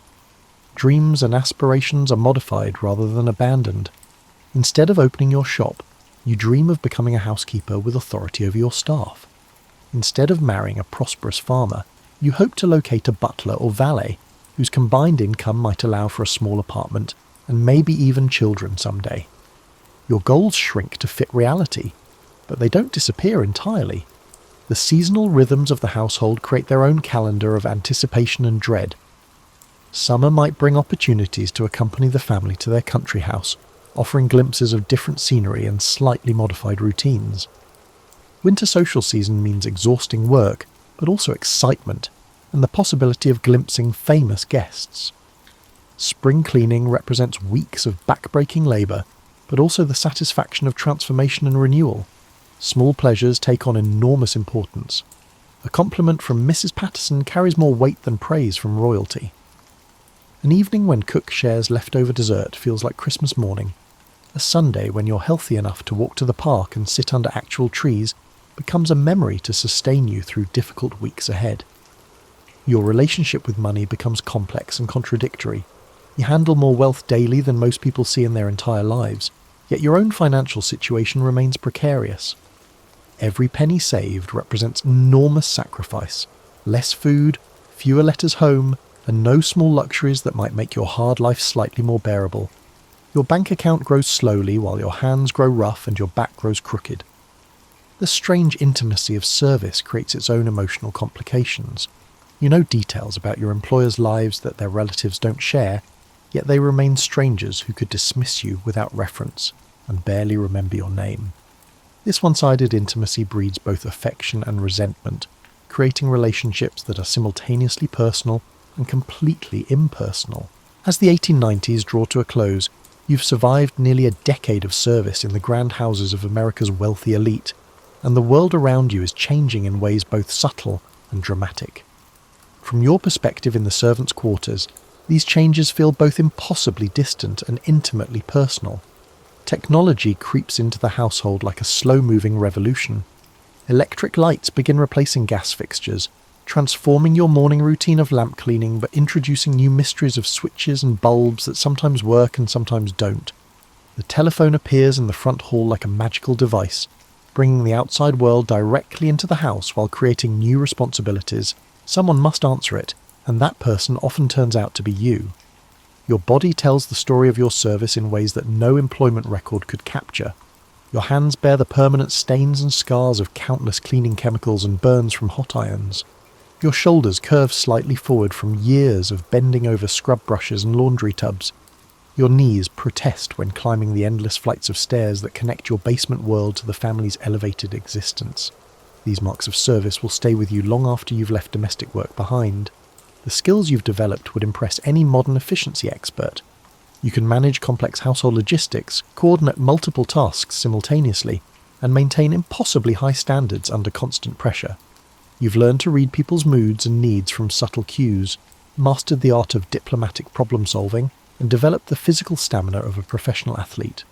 Dreams and aspirations are modified rather than abandoned. Instead of opening your shop, you dream of becoming a housekeeper with authority over your staff. Instead of marrying a prosperous farmer, you hope to locate a butler or valet, whose combined income might allow for a small apartment, and maybe even children someday. Your goals shrink to fit reality, but they don't disappear entirely. The seasonal rhythms of the household create their own calendar of anticipation and dread. Summer might bring opportunities to accompany the family to their country house, offering glimpses of different scenery and slightly modified routines. Winter social season means exhausting work, but also excitement, and the possibility of glimpsing famous guests. Spring cleaning represents weeks of back-breaking labour, but also the satisfaction of transformation and renewal. Small pleasures take on enormous importance. A compliment from Mrs. Patterson carries more weight than praise from royalty. An evening when cook shares leftover dessert feels like Christmas morning. A Sunday when you're healthy enough to walk to the park and sit under actual trees becomes a memory to sustain you through difficult weeks ahead. Your relationship with money becomes complex and contradictory. You handle more wealth daily than most people see in their entire lives, yet your own financial situation remains precarious. Every penny saved represents enormous sacrifice, less food, fewer letters home, and no small luxuries that might make your hard life slightly more bearable. Your bank account grows slowly while your hands grow rough and your back grows crooked. The strange intimacy of service creates its own emotional complications. You know details about your employers' lives that their relatives don't share, yet they remain strangers who could dismiss you without reference and barely remember your name. This one-sided intimacy breeds both affection and resentment, creating relationships that are simultaneously personal and completely impersonal. As the 1890s draw to a close, you've survived nearly a decade of service in the grand houses of America's wealthy elite, and the world around you is changing in ways both subtle and dramatic. From your perspective in the servants' quarters, these changes feel both impossibly distant and intimately personal. Technology creeps into the household like a slow-moving revolution. Electric lights begin replacing gas fixtures, transforming your morning routine of lamp cleaning but introducing new mysteries of switches and bulbs that sometimes work and sometimes don't. The telephone appears in the front hall like a magical device, bringing the outside world directly into the house while creating new responsibilities. Someone must answer it, and that person often turns out to be you. Your body tells the story of your service in ways that no employment record could capture. Your hands bear the permanent stains and scars of countless cleaning chemicals and burns from hot irons. Your shoulders curve slightly forward from years of bending over scrub brushes and laundry tubs. Your knees protest when climbing the endless flights of stairs that connect your basement world to the family's elevated existence. These marks of service will stay with you long after you've left domestic work behind. The skills you've developed would impress any modern efficiency expert. You can manage complex household logistics, coordinate multiple tasks simultaneously, and maintain impossibly high standards under constant pressure. You've learned to read people's moods and needs from subtle cues, mastered the art of diplomatic problem-solving, and developed the physical stamina of a professional athlete.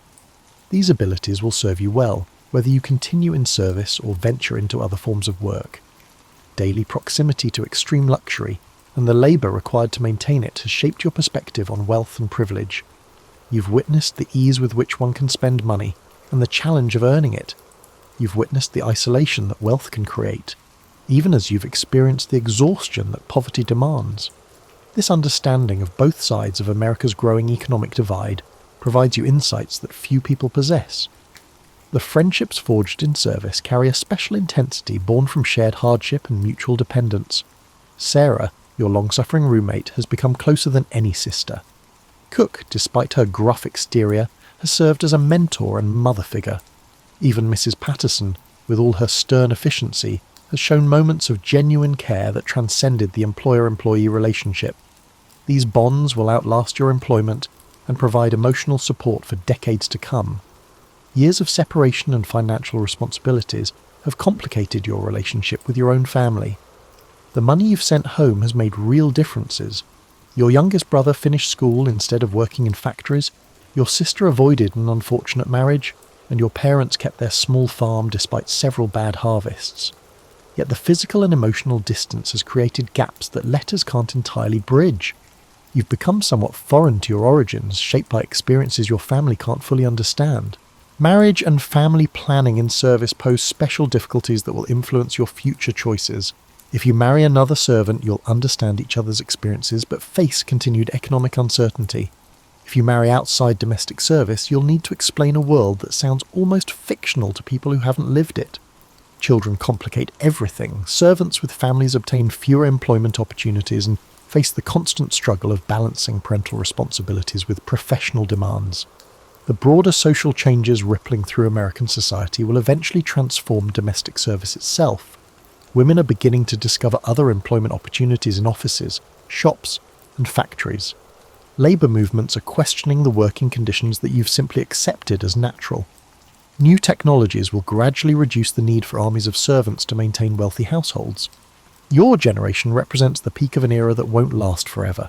These abilities will serve you well, whether you continue in service or venture into other forms of work. Daily proximity to extreme luxury and the labour required to maintain it has shaped your perspective on wealth and privilege. You've witnessed the ease with which one can spend money and the challenge of earning it. You've witnessed the isolation that wealth can create, even as you've experienced the exhaustion that poverty demands. This understanding of both sides of America's growing economic divide provides you insights that few people possess. The friendships forged in service carry a special intensity born from shared hardship and mutual dependence. Sarah, your long-suffering roommate, has become closer than any sister. Cook, despite her gruff exterior, has served as a mentor and mother figure. Even Mrs. Patterson, with all her stern efficiency, has shown moments of genuine care that transcended the employer-employee relationship. These bonds will outlast your employment and provide emotional support for decades to come. Years of separation and financial responsibilities have complicated your relationship with your own family. The money you've sent home has made real differences. Your youngest brother finished school instead of working in factories, your sister avoided an unfortunate marriage, and your parents kept their small farm despite several bad harvests. Yet the physical and emotional distance has created gaps that letters can't entirely bridge. You've become somewhat foreign to your origins, shaped by experiences your family can't fully understand. Marriage and family planning in service pose special difficulties that will influence your future choices. If you marry another servant, you'll understand each other's experiences but face continued economic uncertainty. If you marry outside domestic service, you'll need to explain a world that sounds almost fictional to people who haven't lived it. Children complicate everything. Servants with families obtain fewer employment opportunities and face the constant struggle of balancing parental responsibilities with professional demands. The broader social changes rippling through American society will eventually transform domestic service itself. Women are beginning to discover other employment opportunities in offices, shops, and factories. Labour movements are questioning the working conditions that you've simply accepted as natural. New technologies will gradually reduce the need for armies of servants to maintain wealthy households. Your generation represents the peak of an era that won't last forever.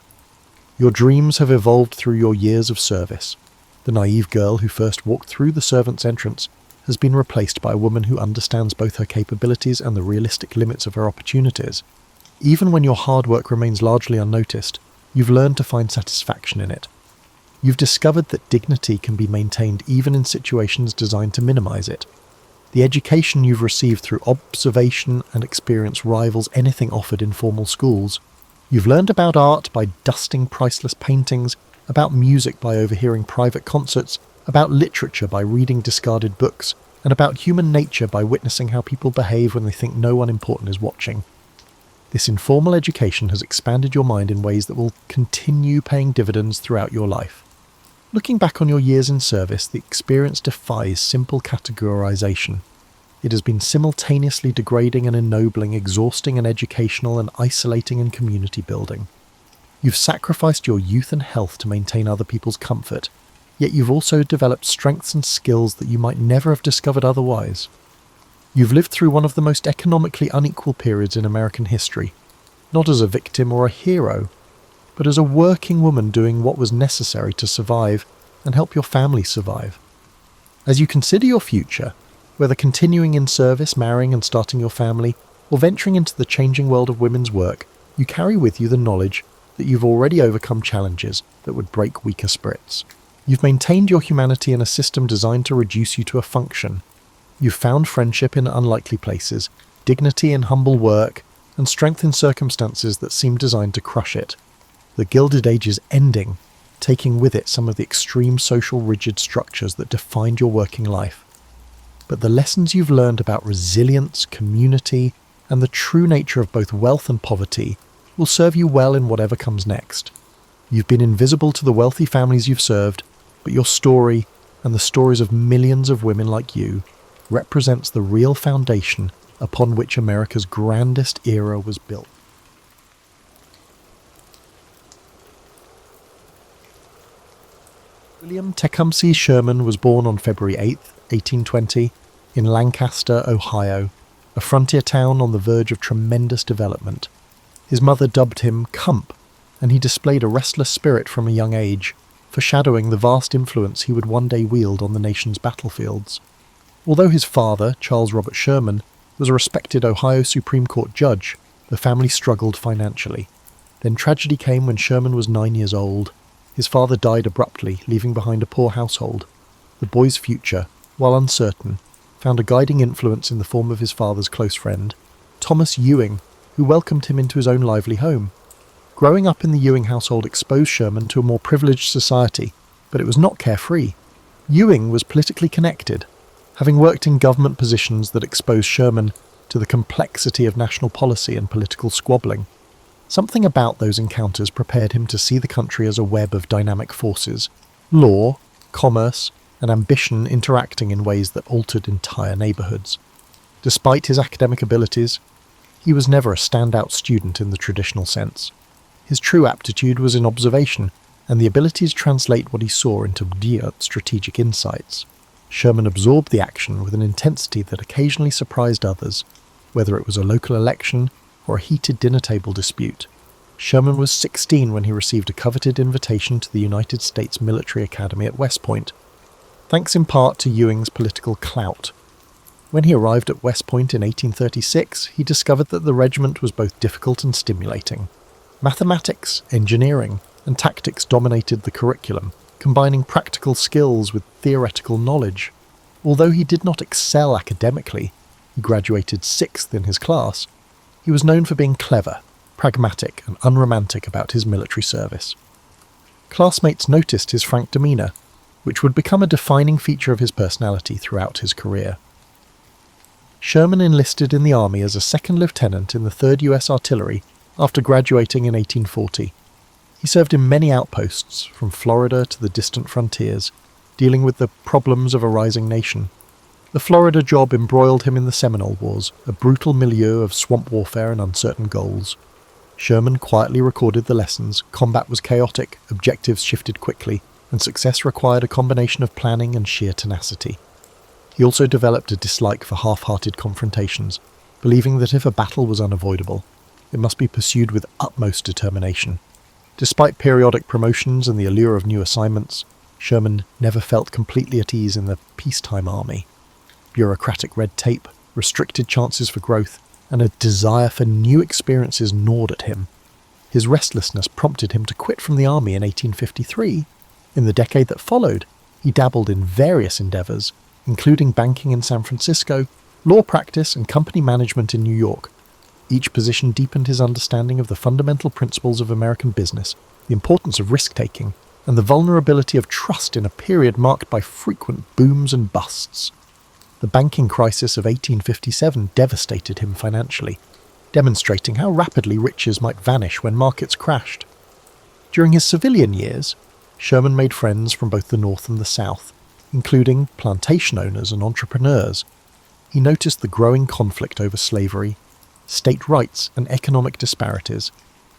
Your dreams have evolved through your years of service. The naive girl who first walked through the servants' entrance has been replaced by a woman who understands both her capabilities and the realistic limits of her opportunities. Even when your hard work remains largely unnoticed, you've learned to find satisfaction in it. You've discovered that dignity can be maintained even in situations designed to minimize it. The education you've received through observation and experience rivals anything offered in formal schools. You've learned about art by dusting priceless paintings, about music by overhearing private concerts, about literature by reading discarded books, and about human nature by witnessing how people behave when they think no one important is watching. This informal education has expanded your mind in ways that will continue paying dividends throughout your life. Looking back on your years in service, the experience defies simple categorization. It has been simultaneously degrading and ennobling, exhausting and educational, and isolating and community building. You've sacrificed your youth and health to maintain other people's comfort, yet you've also developed strengths and skills that you might never have discovered otherwise. You've lived through one of the most economically unequal periods in American history, not as a victim or a hero, but as a working woman doing what was necessary to survive and help your family survive. As you consider your future, whether continuing in service, marrying and starting your family, or venturing into the changing world of women's work, you carry with you the knowledge that you've already overcome challenges that would break weaker spirits. You've maintained your humanity in a system designed to reduce you to a function. You've found friendship in unlikely places, dignity in humble work, and strength in circumstances that seem designed to crush it. The Gilded Age is ending, taking with it some of the extreme social rigid structures that defined your working life. But the lessons you've learned about resilience, community, and the true nature of both wealth and poverty will serve you well in whatever comes next. You've been invisible to the wealthy families you've served, but your story, and the stories of millions of women like you, represents the real foundation upon which America's grandest era was built. William Tecumseh Sherman was born on February 8, 1820, in Lancaster, Ohio, a frontier town on the verge of tremendous development. His mother dubbed him Cump, and he displayed a restless spirit from a young age, foreshadowing the vast influence he would one day wield on the nation's battlefields. Although his father, Charles Robert Sherman, was a respected Ohio Supreme Court judge, the family struggled financially. Then tragedy came when Sherman was 9 years old. His father died abruptly, leaving behind a poor household. The boy's future, while uncertain, found a guiding influence in the form of his father's close friend, Thomas Ewing, who welcomed him into his own lively home. Growing up in the Ewing household exposed Sherman to a more privileged society, but it was not carefree. Ewing was politically connected, having worked in government positions that exposed Sherman to the complexity of national policy and political squabbling. Something about those encounters prepared him to see the country as a web of dynamic forces, law, commerce, and ambition interacting in ways that altered entire neighbourhoods. Despite his academic abilities, he was never a standout student in the traditional sense. His true aptitude was in observation and the ability to translate what he saw into deep strategic insights. Sherman absorbed the action with an intensity that occasionally surprised others, whether it was a local election or a heated dinner table dispute. Sherman was 16 when he received a coveted invitation to the United States Military Academy at West Point, thanks in part to Ewing's political clout. When he arrived at West Point in 1836, he discovered that the regiment was both difficult and stimulating. Mathematics, engineering, and tactics dominated the curriculum, combining practical skills with theoretical knowledge. Although he did not excel academically, he graduated 6th in his class, he was known for being clever, pragmatic, and unromantic about his military service. Classmates noticed his frank demeanour, which would become a defining feature of his personality throughout his career. Sherman enlisted in the army as a second lieutenant in the 3rd U.S. Artillery after graduating in 1840. He served in many outposts, from Florida to the distant frontiers, dealing with the problems of a rising nation. The Florida job embroiled him in the Seminole Wars, a brutal milieu of swamp warfare and uncertain goals. Sherman quietly recorded the lessons. Combat was chaotic, objectives shifted quickly, and success required a combination of planning and sheer tenacity. He also developed a dislike for half-hearted confrontations, believing that if a battle was unavoidable, it must be pursued with utmost determination. Despite periodic promotions and the allure of new assignments, Sherman never felt completely at ease in the peacetime army. Bureaucratic red tape, restricted chances for growth, and a desire for new experiences gnawed at him. His restlessness prompted him to quit from the army in 1853. In the decade that followed, he dabbled in various endeavours, including banking in San Francisco, law practice, and company management in New York. Each position deepened his understanding of the fundamental principles of American business, the importance of risk-taking, and the vulnerability of trust in a period marked by frequent booms and busts. The banking crisis of 1857 devastated him financially, demonstrating how rapidly riches might vanish when markets crashed. During his civilian years, Sherman made friends from both the North and the South, including plantation owners and entrepreneurs. He noticed the growing conflict over slavery, state rights and economic disparities.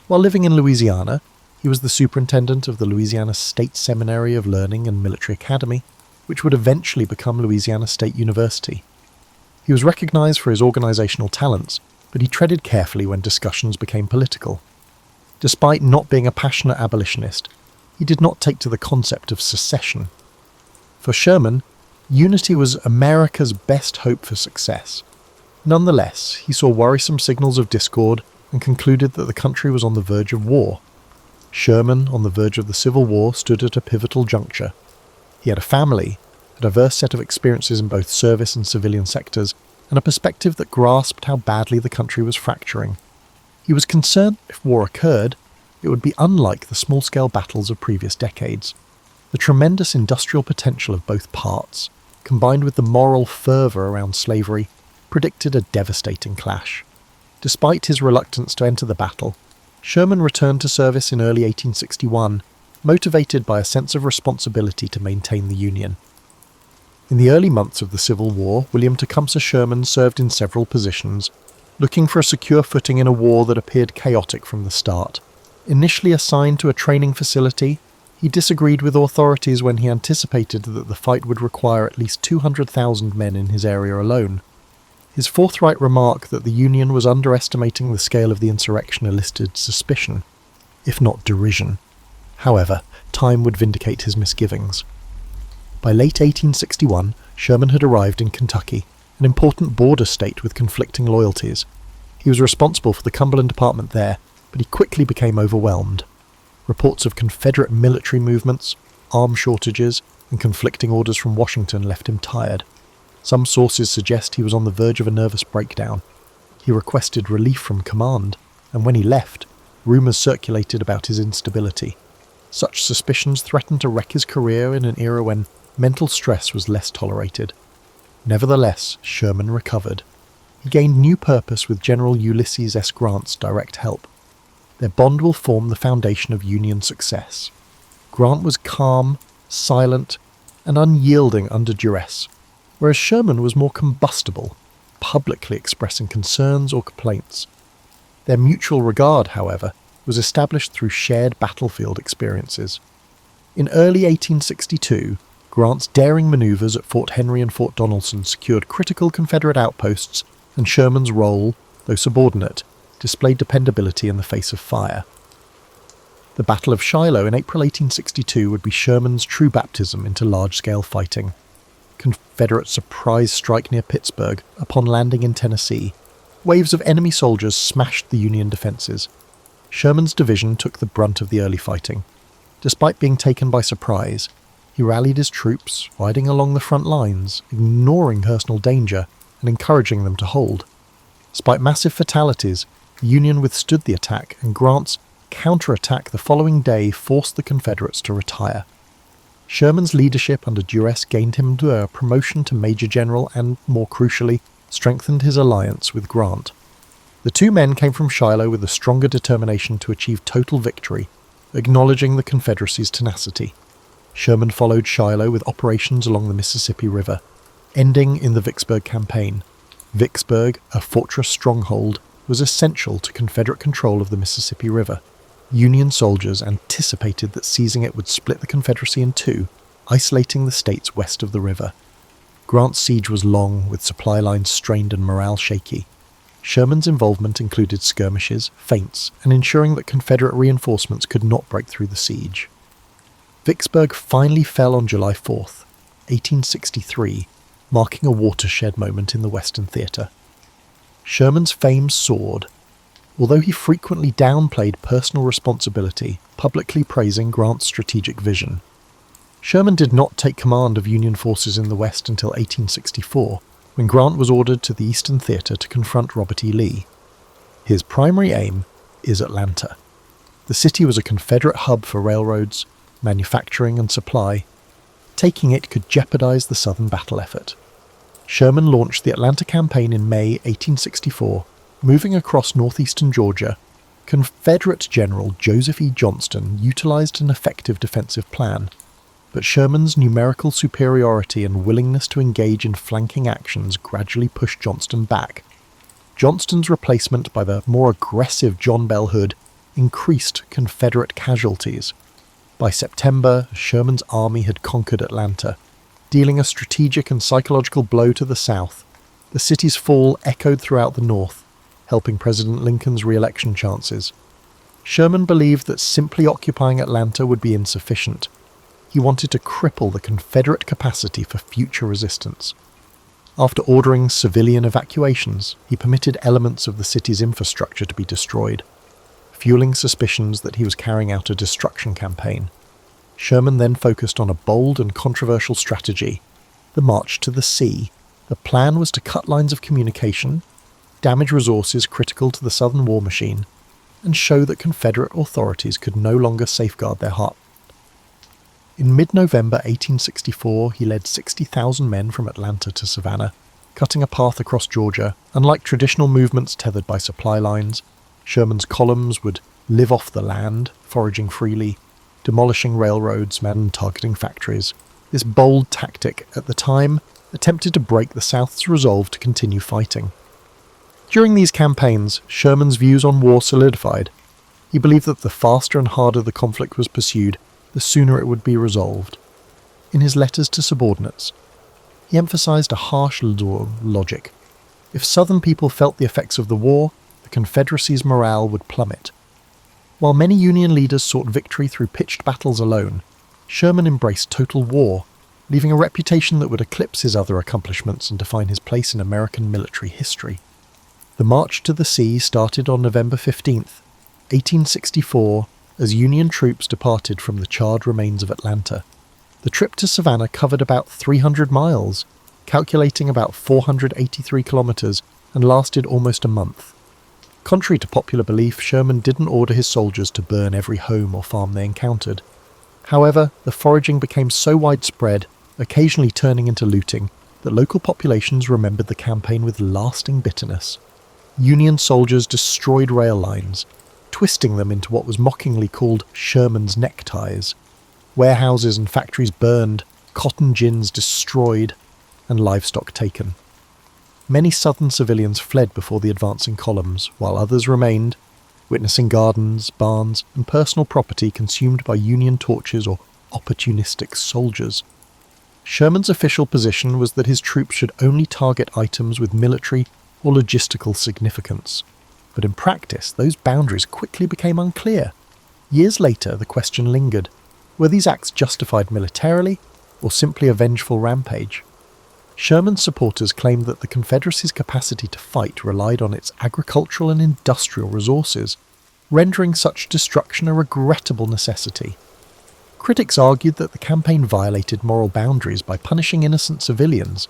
While living in Louisiana, he was the superintendent of the Louisiana State Seminary of Learning and Military Academy, which would eventually become Louisiana State University. He was recognized for his organizational talents, but he treaded carefully when discussions became political. Despite not being a passionate abolitionist, he did not take to the concept of secession. For Sherman, unity was America's best hope for success. Nonetheless, he saw worrisome signals of discord and concluded that the country was on the verge of war. Sherman, on the verge of the Civil War, stood at a pivotal juncture. He had a family, a diverse set of experiences in both service and civilian sectors, and a perspective that grasped how badly the country was fracturing. He was concerned if war occurred, it would be unlike the small-scale battles of previous decades. The tremendous industrial potential of both parts, combined with the moral fervour around slavery, predicted a devastating clash. Despite his reluctance to enter the battle, Sherman returned to service in early 1861, motivated by a sense of responsibility to maintain the Union. In the early months of the Civil War, William Tecumseh Sherman served in several positions, looking for a secure footing in a war that appeared chaotic from the start. Initially assigned to a training facility, he disagreed with authorities when he anticipated that the fight would require at least 200,000 men in his area alone. His forthright remark that the Union was underestimating the scale of the insurrection elicited suspicion, if not derision. However, time would vindicate his misgivings. By late 1861, Sherman had arrived in Kentucky, an important border state with conflicting loyalties. He was responsible for the Cumberland Department there, but he quickly became overwhelmed. Reports of Confederate military movements, arms shortages, and conflicting orders from Washington left him tired. Some sources suggest he was on the verge of a nervous breakdown. He requested relief from command, and when he left, rumours circulated about his instability. Such suspicions threatened to wreck his career in an era when mental stress was less tolerated. Nevertheless, Sherman recovered. He gained new purpose with General Ulysses S. Grant's direct help. Their bond will form the foundation of Union success. Grant was calm, silent, and unyielding under duress, whereas Sherman was more combustible, publicly expressing concerns or complaints. Their mutual regard, however, was established through shared battlefield experiences. In early 1862, Grant's daring manoeuvres at Fort Henry and Fort Donelson secured critical Confederate outposts, and Sherman's role, though subordinate, displayed dependability in the face of fire. The Battle of Shiloh in April 1862 would be Sherman's true baptism into large-scale fighting. Confederate surprise strike near Pittsburgh upon landing in Tennessee. Waves of enemy soldiers smashed the Union defences. Sherman's division took the brunt of the early fighting. Despite being taken by surprise, he rallied his troops, riding along the front lines, ignoring personal danger and encouraging them to hold. Despite massive fatalities, the Union withstood the attack, and Grant's counterattack the following day forced the Confederates to retire. Sherman's leadership under duress gained him a promotion to Major General and, more crucially, strengthened his alliance with Grant. The two men came from Shiloh with a stronger determination to achieve total victory, acknowledging the Confederacy's tenacity. Sherman followed Shiloh with operations along the Mississippi River, ending in the Vicksburg campaign. Vicksburg, a fortress stronghold, was essential to Confederate control of the Mississippi River. Union soldiers anticipated that seizing it would split the Confederacy in two, isolating the states west of the river. Grant's siege was long, with supply lines strained and morale shaky. Sherman's involvement included skirmishes, feints, and ensuring that Confederate reinforcements could not break through the siege. Vicksburg finally fell on July 4th, 1863, marking a watershed moment in the Western theatre. Sherman's fame soared, although he frequently downplayed personal responsibility, publicly praising Grant's strategic vision. Sherman did not take command of Union forces in the West until 1864, when Grant was ordered to the Eastern Theatre to confront Robert E. Lee. His primary aim is Atlanta. The city was a Confederate hub for railroads, manufacturing and supply. Taking it could jeopardize the Southern battle effort. Sherman launched the Atlanta Campaign in May 1864, moving across northeastern Georgia. Confederate General Joseph E. Johnston utilized an effective defensive plan, but Sherman's numerical superiority and willingness to engage in flanking actions gradually pushed Johnston back. Johnston's replacement by the more aggressive John Bell Hood increased Confederate casualties. By September, Sherman's army had conquered Atlanta, dealing a strategic and psychological blow to the South. The city's fall echoed throughout the North, helping President Lincoln's re-election chances. Sherman believed that simply occupying Atlanta would be insufficient. He wanted to cripple the Confederate capacity for future resistance. After ordering civilian evacuations, he permitted elements of the city's infrastructure to be destroyed, fueling suspicions that he was carrying out a destruction campaign. Sherman then focused on a bold and controversial strategy, the March to the Sea. The plan was to cut lines of communication, damage resources critical to the Southern war machine, and show that Confederate authorities could no longer safeguard their heart. In mid-November 1864, he led 60,000 men from Atlanta to Savannah, cutting a path across Georgia. Unlike traditional movements tethered by supply lines, Sherman's columns would live off the land, foraging freely, demolishing railroads and targeting factories. This bold tactic, at the time, attempted to break the South's resolve to continue fighting. During these campaigns, Sherman's views on war solidified. He believed that the faster and harder the conflict was pursued, the sooner it would be resolved. In his letters to subordinates, he emphasized a harsh logic. If Southern people felt the effects of the war, the Confederacy's morale would plummet. While many Union leaders sought victory through pitched battles alone, Sherman embraced total war, leaving a reputation that would eclipse his other accomplishments and define his place in American military history. The March to the Sea started on November 15th, 1864, as Union troops departed from the charred remains of Atlanta. The trip to Savannah covered about 300 miles, calculating about 483 kilometers, and lasted almost a month. Contrary to popular belief, Sherman didn't order his soldiers to burn every home or farm they encountered. However, the foraging became so widespread, occasionally turning into looting, that local populations remembered the campaign with lasting bitterness. Union soldiers destroyed rail lines, twisting them into what was mockingly called Sherman's neckties. Warehouses and factories burned, cotton gins destroyed, and livestock taken. Many Southern civilians fled before the advancing columns, while others remained, witnessing gardens, barns, and personal property consumed by Union torches or opportunistic soldiers. Sherman's official position was that his troops should only target items with military or logistical significance. But in practice, those boundaries quickly became unclear. Years later, the question lingered. Were these acts justified militarily, or simply a vengeful rampage? Sherman's supporters claimed that the Confederacy's capacity to fight relied on its agricultural and industrial resources, rendering such destruction a regrettable necessity. Critics argued that the campaign violated moral boundaries by punishing innocent civilians.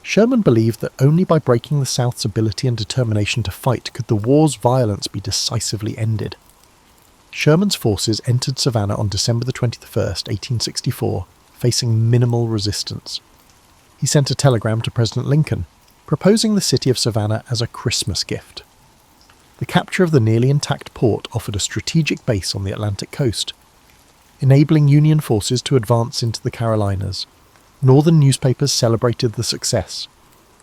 Sherman believed that only by breaking the South's ability and determination to fight could the war's violence be decisively ended. Sherman's forces entered Savannah on December 21st, 1864, facing minimal resistance. He sent a telegram to President Lincoln, proposing the city of Savannah as a Christmas gift. The capture of the nearly intact port offered a strategic base on the Atlantic coast, enabling Union forces to advance into the Carolinas. Northern newspapers celebrated the success,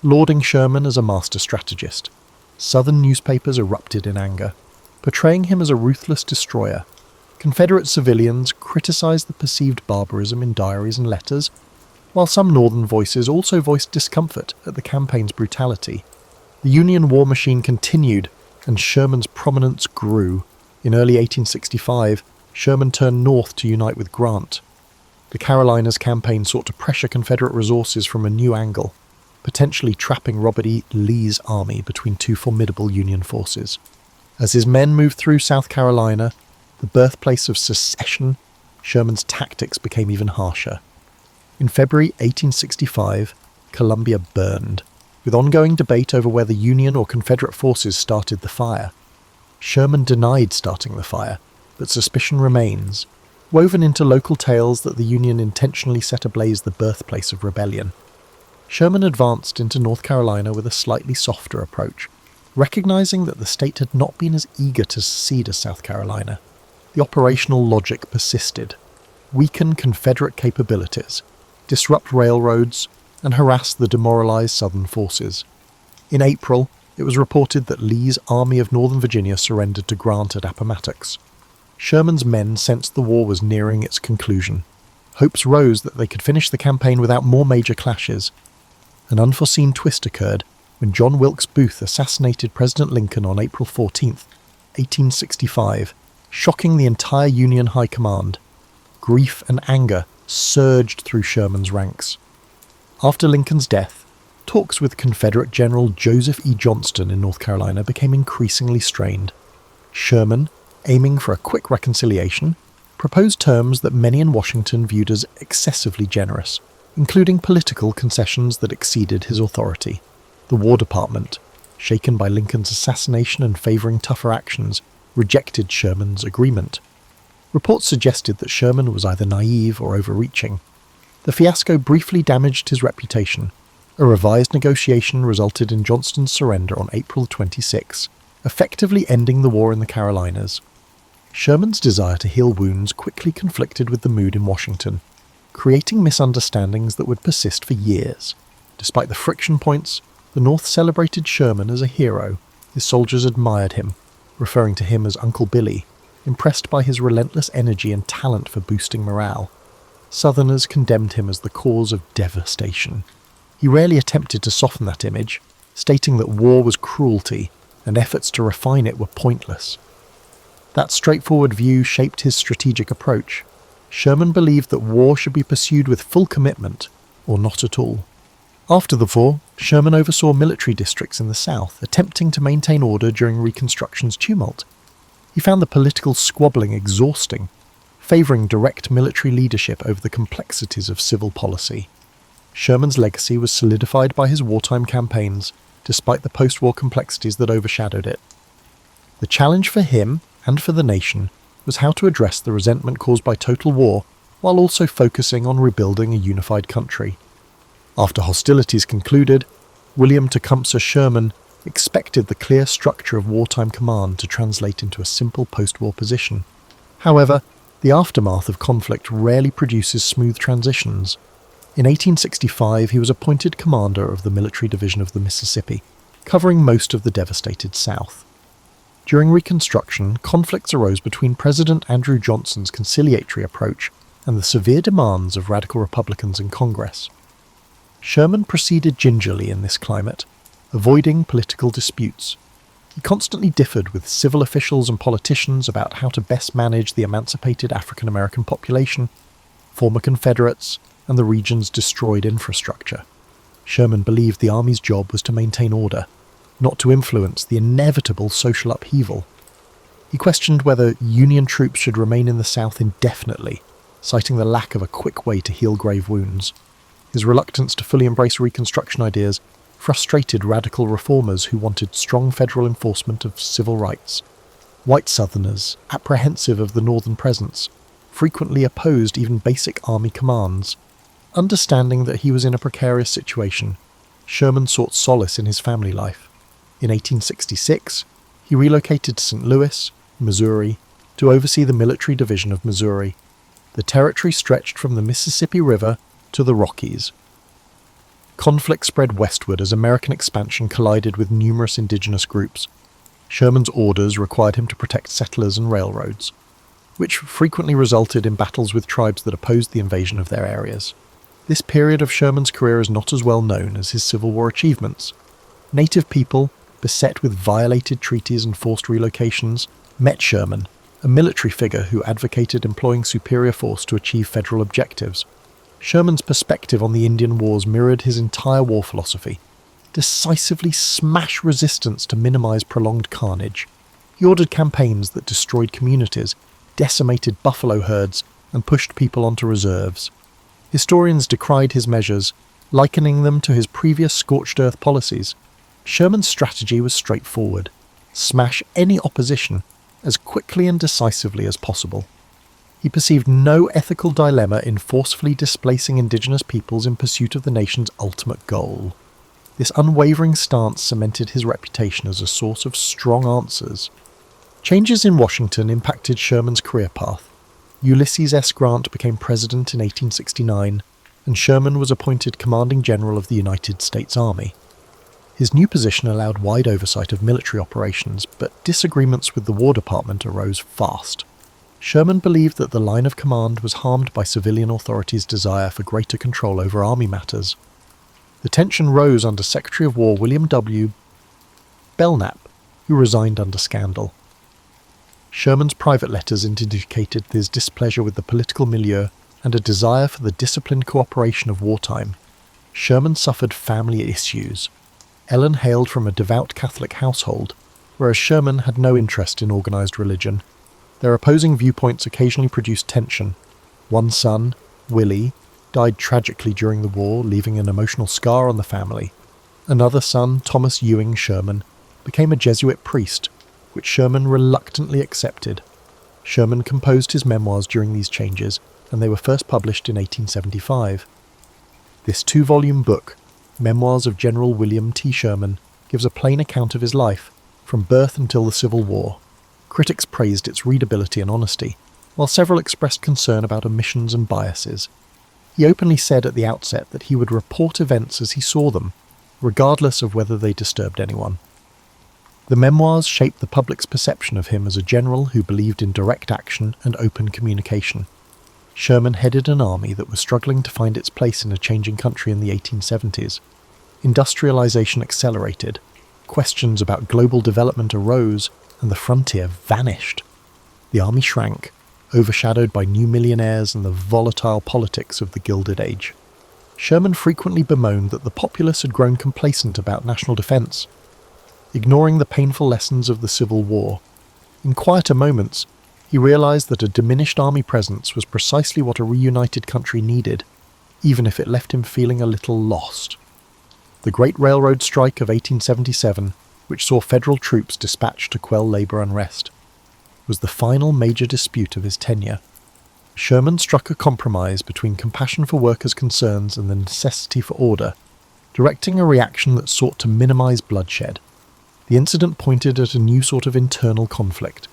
lauding Sherman as a master strategist. Southern newspapers erupted in anger, portraying him as a ruthless destroyer. Confederate civilians criticized the perceived barbarism in diaries and letters, while some Northern voices also voiced discomfort at the campaign's brutality. The Union war machine continued, and Sherman's prominence grew. In early 1865, Sherman turned north to unite with Grant. The Carolinas campaign sought to pressure Confederate resources from a new angle, potentially trapping Robert E. Lee's army between two formidable Union forces. As his men moved through South Carolina, the birthplace of secession, Sherman's tactics became even harsher. In February 1865, Columbia burned, with ongoing debate over whether Union or Confederate forces started the fire. Sherman denied starting the fire, but suspicion remains, woven into local tales that the Union intentionally set ablaze the birthplace of rebellion. Sherman advanced into North Carolina with a slightly softer approach, recognizing that the state had not been as eager to secede as South Carolina. The operational logic persisted: weaken Confederate capabilities, disrupt railroads, and harass the demoralized Southern forces. In April, it was reported that Lee's Army of Northern Virginia surrendered to Grant at Appomattox. Sherman's men sensed the war was nearing its conclusion. Hopes rose that they could finish the campaign without more major clashes. An unforeseen twist occurred when John Wilkes Booth assassinated President Lincoln on April 14, 1865, shocking the entire Union High Command. Grief and anger surged through Sherman's ranks. After Lincoln's death, talks with Confederate General Joseph E. Johnston in North Carolina became increasingly strained. Sherman, aiming for a quick reconciliation, proposed terms that many in Washington viewed as excessively generous, including political concessions that exceeded his authority. The War Department, shaken by Lincoln's assassination and favouring tougher actions, rejected Sherman's agreement. Reports suggested that Sherman was either naive or overreaching. The fiasco briefly damaged his reputation. A revised negotiation resulted in Johnston's surrender on April 26, effectively ending the war in the Carolinas. Sherman's desire to heal wounds quickly conflicted with the mood in Washington, creating misunderstandings that would persist for years. Despite the friction points, the North celebrated Sherman as a hero. His soldiers admired him, referring to him as Uncle Billy, impressed by his relentless energy and talent for boosting morale. Southerners condemned him as the cause of devastation. He rarely attempted to soften that image, stating that war was cruelty and efforts to refine it were pointless. That straightforward view shaped his strategic approach. Sherman believed that war should be pursued with full commitment, or not at all. After the war, Sherman oversaw military districts in the South, attempting to maintain order during Reconstruction's tumult. He found the political squabbling exhausting, favouring direct military leadership over the complexities of civil policy. Sherman's legacy was solidified by his wartime campaigns, despite the post-war complexities that overshadowed it. The challenge for him, and for the nation, was how to address the resentment caused by total war while also focusing on rebuilding a unified country. After hostilities concluded, William Tecumseh Sherman expected the clear structure of wartime command to translate into a simple post-war position. However, the aftermath of conflict rarely produces smooth transitions. In 1865, he was appointed commander of the Military Division of the Mississippi, covering most of the devastated South. During Reconstruction, conflicts arose between President Andrew Johnson's conciliatory approach and the severe demands of radical Republicans in Congress. Sherman proceeded gingerly in this climate, avoiding political disputes. He constantly differed with civil officials and politicians about how to best manage the emancipated African American population, former Confederates, and the region's destroyed infrastructure. Sherman believed the Army's job was to maintain order, not to influence the inevitable social upheaval. He questioned whether Union troops should remain in the South indefinitely, citing the lack of a quick way to heal grave wounds. His reluctance to fully embrace Reconstruction ideas frustrated radical reformers who wanted strong federal enforcement of civil rights. White Southerners, apprehensive of the Northern presence, frequently opposed even basic Army commands. Understanding that he was in a precarious situation, Sherman sought solace in his family life. In 1866, he relocated to St. Louis, Missouri, to oversee the Military Division of Missouri. The territory stretched from the Mississippi River to the Rockies. Conflict spread westward as American expansion collided with numerous indigenous groups. Sherman's orders required him to protect settlers and railroads, which frequently resulted in battles with tribes that opposed the invasion of their areas. This period of Sherman's career is not as well known as his Civil War achievements. Native people, beset with violated treaties and forced relocations, met Sherman, a military figure who advocated employing superior force to achieve federal objectives. Sherman's perspective on the Indian Wars mirrored his entire war philosophy: decisively smash resistance to minimize prolonged carnage. He ordered campaigns that destroyed communities, decimated buffalo herds, and pushed people onto reserves. Historians decried his measures, likening them to his previous scorched earth policies. Sherman's strategy was straightforward: smash any opposition as quickly and decisively as possible. He perceived no ethical dilemma in forcefully displacing indigenous peoples in pursuit of the nation's ultimate goal. This unwavering stance cemented his reputation as a source of strong answers. Changes in Washington impacted Sherman's career path. Ulysses S. Grant became president in 1869, and Sherman was appointed commanding general of the United States Army. His new position allowed wide oversight of military operations, but disagreements with the War Department arose fast. Sherman believed that the line of command was harmed by civilian authorities' desire for greater control over army matters. The tension rose under Secretary of War William W. Belknap, who resigned under scandal. Sherman's private letters indicated his displeasure with the political milieu and a desire for the disciplined cooperation of wartime. Sherman suffered family issues. Ellen hailed from a devout Catholic household, whereas Sherman had no interest in organised religion. Their opposing viewpoints occasionally produced tension. One son, Willie, died tragically during the war, leaving an emotional scar on the family. Another son, Thomas Ewing Sherman, became a Jesuit priest, which Sherman reluctantly accepted. Sherman composed his memoirs during these changes, and they were first published in 1875. This 2-volume book, Memoirs of General William T. Sherman, gives a plain account of his life, from birth until the Civil War. Critics praised its readability and honesty, while several expressed concern about omissions and biases. He openly said at the outset that he would report events as he saw them, regardless of whether they disturbed anyone. The memoirs shaped the public's perception of him as a general who believed in direct action and open communication. Sherman headed an army that was struggling to find its place in a changing country in the 1870s. Industrialization accelerated, questions about global development arose, and the frontier vanished. The army shrank, overshadowed by new millionaires and the volatile politics of the Gilded Age. Sherman frequently bemoaned that the populace had grown complacent about national defence, ignoring the painful lessons of the Civil War. In quieter moments, he realised that a diminished army presence was precisely what a reunited country needed, even if it left him feeling a little lost. The Great Railroad Strike of 1877, which saw federal troops dispatched to quell labour unrest, was the final major dispute of his tenure. Sherman struck a compromise between compassion for workers' concerns and the necessity for order, directing a reaction that sought to minimise bloodshed. The incident pointed at a new sort of internal conflict,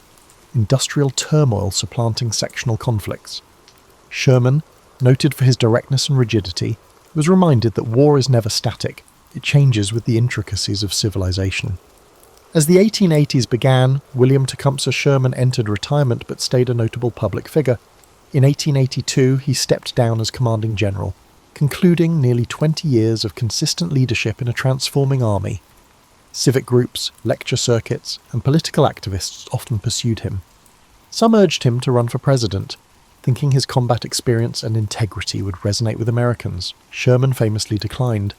industrial turmoil supplanting sectional conflicts. Sherman, noted for his directness and rigidity, was reminded that war is never static. It changes with the intricacies of civilization. As the 1880s began, William Tecumseh Sherman entered retirement but stayed a notable public figure. In 1882, he stepped down as commanding general, concluding nearly 20 years of consistent leadership in a transforming army. Civic groups, lecture circuits, and political activists often pursued him. Some urged him to run for president, thinking his combat experience and integrity would resonate with Americans. Sherman famously declined,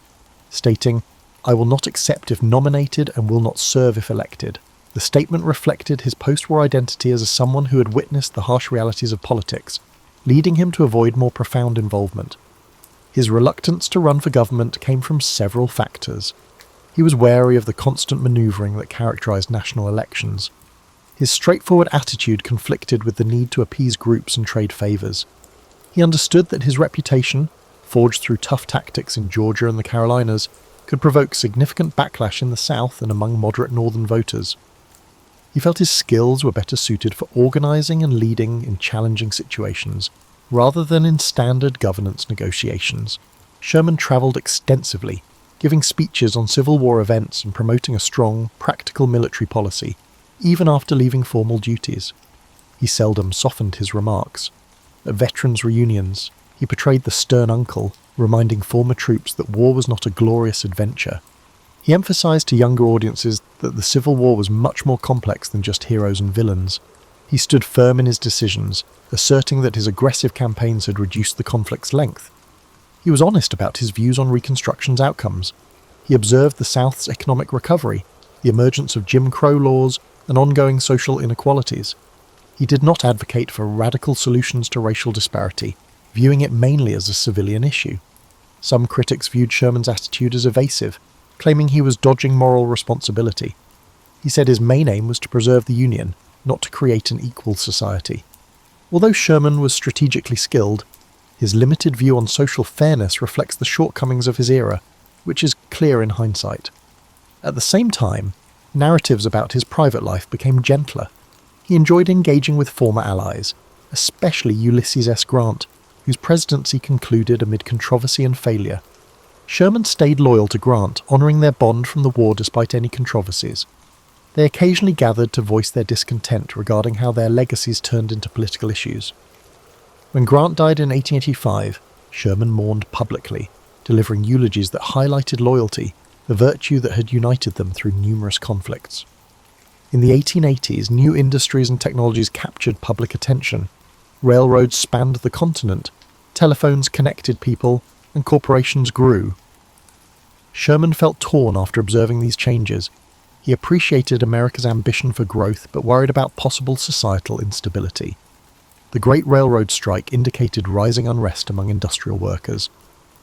stating, "I will not accept if nominated and will not serve if elected." The statement reflected his post-war identity as someone who had witnessed the harsh realities of politics, leading him to avoid more profound involvement. His reluctance to run for government came from several factors. He was wary of the constant manoeuvring that characterized national elections. His straightforward attitude conflicted with the need to appease groups and trade favors. He understood that his reputation, forged through tough tactics in Georgia and the Carolinas, could provoke significant backlash in the South and among moderate northern voters. He felt his skills were better suited for organising and leading in challenging situations, rather than in standard governance negotiations. Sherman travelled extensively, giving speeches on Civil War events and promoting a strong, practical military policy, even after leaving formal duties. He seldom softened his remarks. At veterans' reunions, he portrayed the stern uncle, reminding former troops that war was not a glorious adventure. He emphasised to younger audiences that the Civil War was much more complex than just heroes and villains. He stood firm in his decisions, asserting that his aggressive campaigns had reduced the conflict's length. He was honest about his views on Reconstruction's outcomes. He observed the South's economic recovery, the emergence of Jim Crow laws, and ongoing social inequalities. He did not advocate for radical solutions to racial disparity, viewing it mainly as a civilian issue. Some critics viewed Sherman's attitude as evasive, claiming he was dodging moral responsibility. He said his main aim was to preserve the Union, not to create an equal society. Although Sherman was strategically skilled, his limited view on social fairness reflects the shortcomings of his era, which is clear in hindsight. At the same time, narratives about his private life became gentler. He enjoyed engaging with former allies, especially Ulysses S. Grant, whose presidency concluded amid controversy and failure. Sherman stayed loyal to Grant, honouring their bond from the war despite any controversies. They occasionally gathered to voice their discontent regarding how their legacies turned into political issues. When Grant died in 1885, Sherman mourned publicly, delivering eulogies that highlighted loyalty, the virtue that had united them through numerous conflicts. In the 1880s, new industries and technologies captured public attention. Railroads spanned the continent, telephones connected people, and corporations grew. Sherman felt torn after observing these changes. He appreciated America's ambition for growth, but worried about possible societal instability. The Great Railroad Strike indicated rising unrest among industrial workers.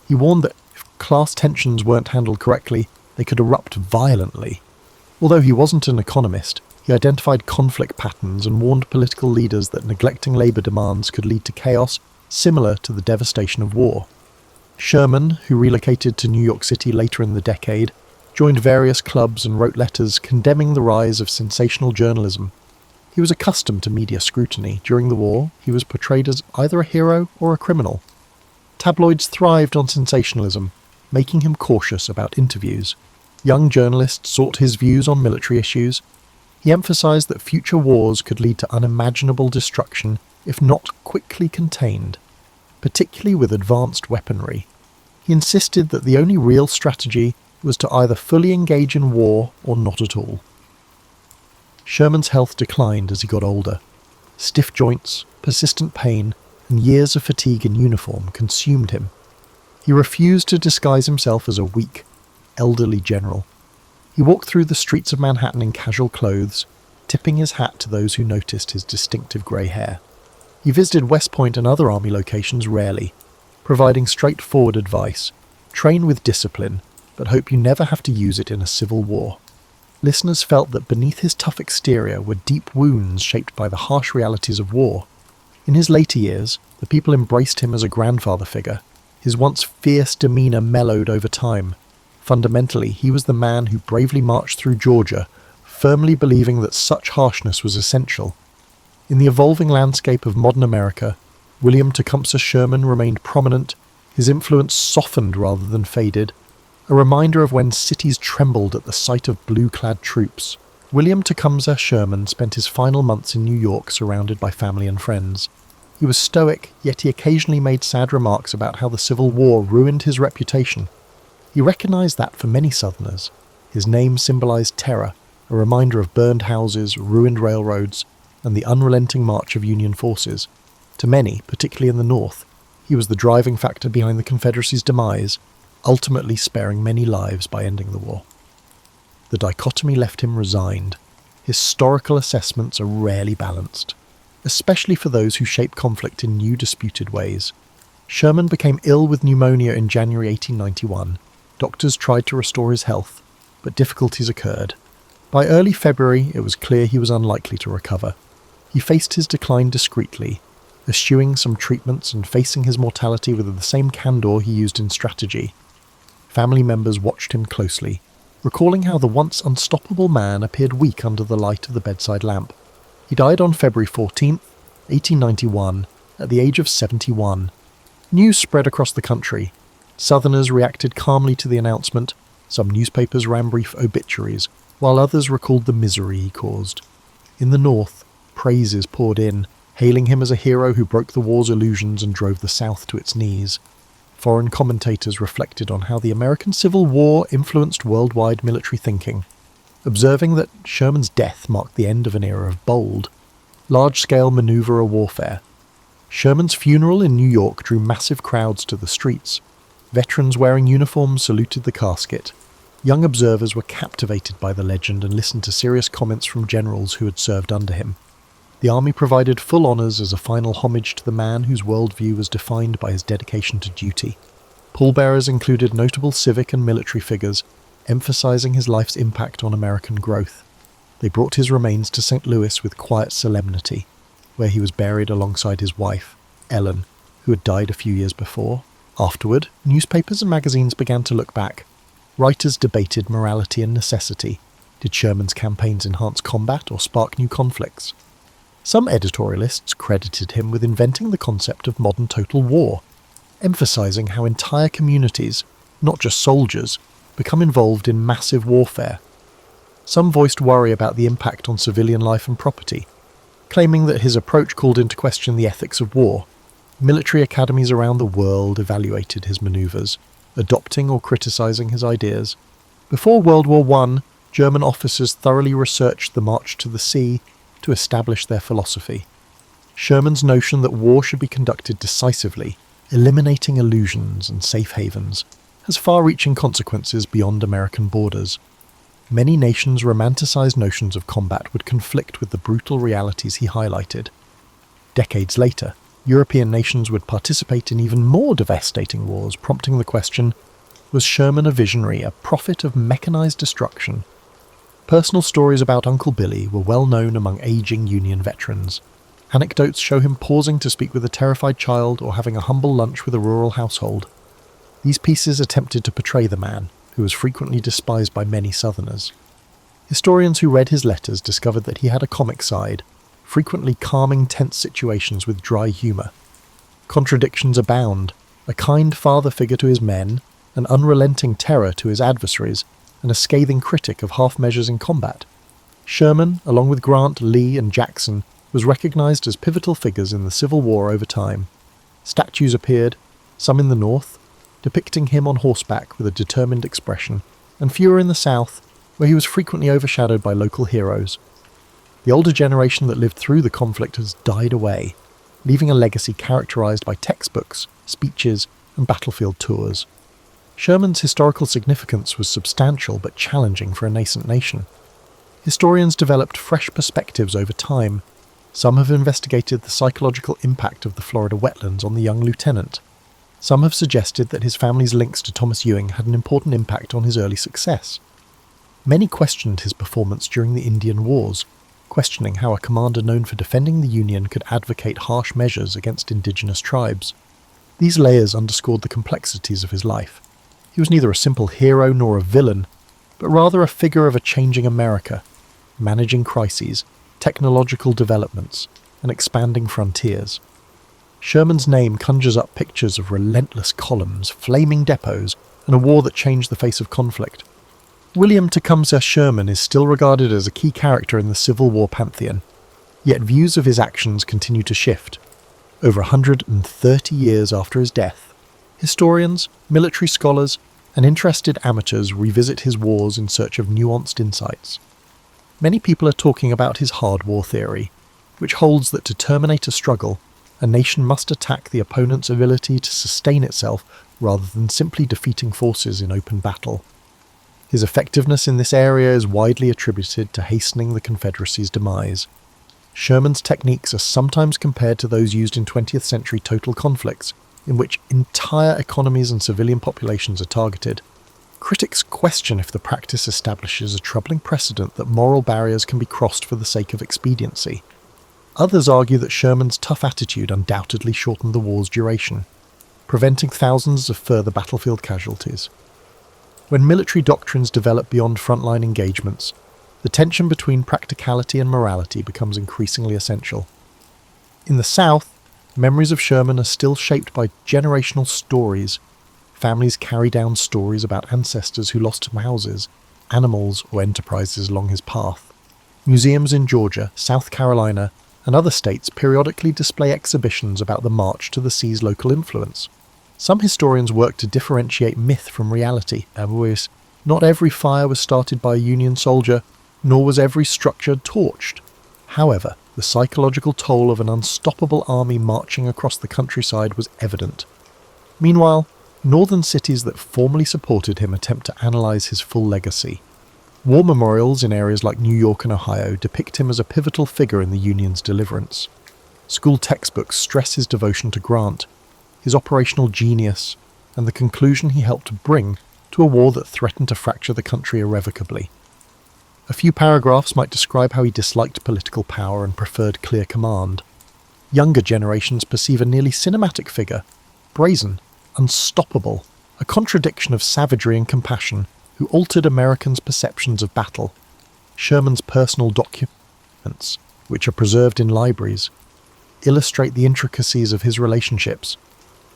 He warned that if class tensions weren't handled correctly, they could erupt violently. Although he wasn't an economist, he identified conflict patterns and warned political leaders that neglecting labour demands could lead to chaos similar to the devastation of war. Sherman, who relocated to New York City later in the decade, joined various clubs and wrote letters condemning the rise of sensational journalism. He was accustomed to media scrutiny. During the war, he was portrayed as either a hero or a criminal. Tabloids thrived on sensationalism, making him cautious about interviews. Young journalists sought his views on military issues. He emphasized that future wars could lead to unimaginable destruction if not quickly contained, particularly with advanced weaponry. He insisted that the only real strategy was to either fully engage in war or not at all. Sherman's health declined as he got older. Stiff joints, persistent pain, and years of fatigue in uniform consumed him. He refused to disguise himself as a weak, elderly general. He walked through the streets of Manhattan in casual clothes, tipping his hat to those who noticed his distinctive grey hair. He visited West Point and other army locations rarely, providing straightforward advice: train with discipline, but hope you never have to use it in a civil war. Listeners felt that beneath his tough exterior were deep wounds shaped by the harsh realities of war. In his later years, the people embraced him as a grandfather figure. His once fierce demeanour mellowed over time. Fundamentally, he was the man who bravely marched through Georgia, firmly believing that such harshness was essential. In the evolving landscape of modern America, William Tecumseh Sherman remained prominent, his influence softened rather than faded, a reminder of when cities trembled at the sight of blue-clad troops. William Tecumseh Sherman spent his final months in New York surrounded by family and friends. He was stoic, yet he occasionally made sad remarks about how the Civil War ruined his reputation. He recognized that for many Southerners, his name symbolized terror, a reminder of burned houses, ruined railroads, and the unrelenting march of Union forces. To many, particularly in the North, he was the driving factor behind the Confederacy's demise, ultimately sparing many lives by ending the war. The dichotomy left him resigned. Historical assessments are rarely balanced, especially for those who shape conflict in new disputed ways. Sherman became ill with pneumonia in January 1891. Doctors tried to restore his health, but difficulties occurred. By early February, it was clear he was unlikely to recover. He faced his decline discreetly, eschewing some treatments and facing his mortality with the same candour he used in strategy. Family members watched him closely, recalling how the once unstoppable man appeared weak under the light of the bedside lamp. He died on February 14, 1891, at the age of 71. News spread across the country. Southerners reacted calmly to the announcement. Some newspapers ran brief obituaries, while others recalled the misery he caused. In the North, praises poured in, hailing him as a hero who broke the war's illusions and drove the South to its knees. Foreign commentators reflected on how the American Civil War influenced worldwide military thinking, observing that Sherman's death marked the end of an era of bold, large-scale maneuver warfare. Sherman's funeral in New York drew massive crowds to the streets. Veterans wearing uniforms saluted the casket. Young observers were captivated by the legend and listened to serious comments from generals who had served under him. The army provided full honours as a final homage to the man whose worldview was defined by his dedication to duty. Pallbearers included notable civic and military figures, emphasising his life's impact on American growth. They brought his remains to St. Louis with quiet solemnity. where he was buried alongside his wife, Ellen, who had died a few years before. Afterward, newspapers and magazines began to look back. Writers debated morality and necessity. Did Sherman's campaigns enhance combat or spark new conflicts? Some editorialists credited him with inventing the concept of modern total war, emphasizing how entire communities, not just soldiers, become involved in massive warfare. Some voiced worry about the impact on civilian life and property, claiming that his approach called into question the ethics of war. Military academies around the world evaluated his manoeuvres, adopting or criticizing his ideas. Before World War I, German officers thoroughly researched the march to the sea to establish their philosophy. Sherman's notion that war should be conducted decisively, eliminating illusions and safe havens, has far-reaching consequences beyond American borders. Many nations' romanticized notions of combat would conflict with the brutal realities he highlighted. Decades later, European nations would participate in even more devastating wars, prompting the question, was Sherman a visionary, a prophet of mechanized destruction? Personal stories about Uncle Billy were well known among aging Union veterans. Anecdotes show him pausing to speak with a terrified child or having a humble lunch with a rural household. These pieces attempted to portray the man, who was frequently despised by many Southerners. Historians who read his letters discovered that he had a comic side, frequently calming tense situations with dry humour. Contradictions abound, a kind father figure to his men, an unrelenting terror to his adversaries, and a scathing critic of half measures in combat. Sherman, along with Grant, Lee and Jackson, was recognised as pivotal figures in the Civil War over time. Statues appeared, some in the north, depicting him on horseback with a determined expression, and fewer in the south, where he was frequently overshadowed by local heroes. The older generation that lived through the conflict has died away, leaving a legacy characterised by textbooks, speeches, and battlefield tours. Sherman's historical significance was substantial but challenging for a nascent nation. Historians developed fresh perspectives over time. Some have investigated the psychological impact of the Florida wetlands on the young lieutenant. Some have suggested that his family's links to Thomas Ewing had an important impact on his early success. Many questioned his performance during the Indian Wars, questioning how a commander known for defending the Union could advocate harsh measures against indigenous tribes. These layers underscored the complexities of his life. He was neither a simple hero nor a villain, but rather a figure of a changing America, managing crises, technological developments, and expanding frontiers. Sherman's name conjures up pictures of relentless columns, flaming depots, and a war that changed the face of conflict. William Tecumseh Sherman is still regarded as a key character in the Civil War pantheon, yet views of his actions continue to shift. Over 130 years after his death, historians, military scholars, and interested amateurs revisit his wars in search of nuanced insights. Many people are talking about his hard war theory, which holds that to terminate a struggle, a nation must attack the opponent's ability to sustain itself rather than simply defeating forces in open battle. His effectiveness in this area is widely attributed to hastening the Confederacy's demise. Sherman's techniques are sometimes compared to those used in 20th century total conflicts, in which entire economies and civilian populations are targeted. Critics question if the practice establishes a troubling precedent that moral barriers can be crossed for the sake of expediency. Others argue that Sherman's tough attitude undoubtedly shortened the war's duration, preventing thousands of further battlefield casualties. When military doctrines develop beyond frontline engagements, the tension between practicality and morality becomes increasingly essential. In the South, memories of Sherman are still shaped by generational stories. Families carry down stories about ancestors who lost houses, animals, or enterprises along his path. Museums in Georgia, South Carolina, and other states periodically display exhibitions about the march to the sea's local influence. Some historians work to differentiate myth from reality. Not every fire was started by a Union soldier, nor was every structure torched. However, the psychological toll of an unstoppable army marching across the countryside was evident. Meanwhile, northern cities that formally supported him attempt to analyse his full legacy. War memorials in areas like New York and Ohio depict him as a pivotal figure in the Union's deliverance. School textbooks stress his devotion to Grant, his operational genius, and the conclusion he helped to bring to a war that threatened to fracture the country irrevocably. A few paragraphs might describe how he disliked political power and preferred clear command. Younger generations perceive a nearly cinematic figure, brazen, unstoppable, a contradiction of savagery and compassion, who altered Americans' perceptions of battle. Sherman's personal documents, which are preserved in libraries, illustrate the intricacies of his relationships.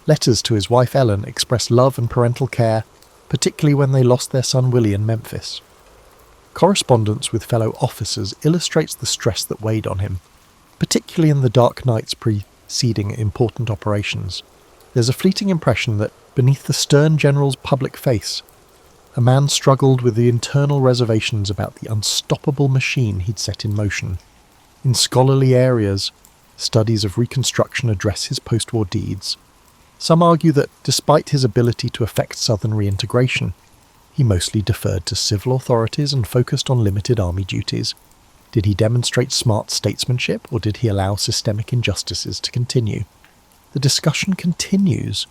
Letters to his wife Ellen express love and parental care, particularly when they lost their son Willie in Memphis. Correspondence with fellow officers illustrates the stress that weighed on him, particularly in the dark nights preceding important operations. There's a fleeting impression that, beneath the stern general's public face, a man struggled with the internal reservations about the unstoppable machine he'd set in motion. In scholarly areas, studies of Reconstruction address his post-war deeds. Some argue that, despite his ability to effect Southern reintegration, he mostly deferred to civil authorities and focused on limited army duties. Did he demonstrate smart statesmanship, or did he allow systemic injustices to continue? The discussion continues.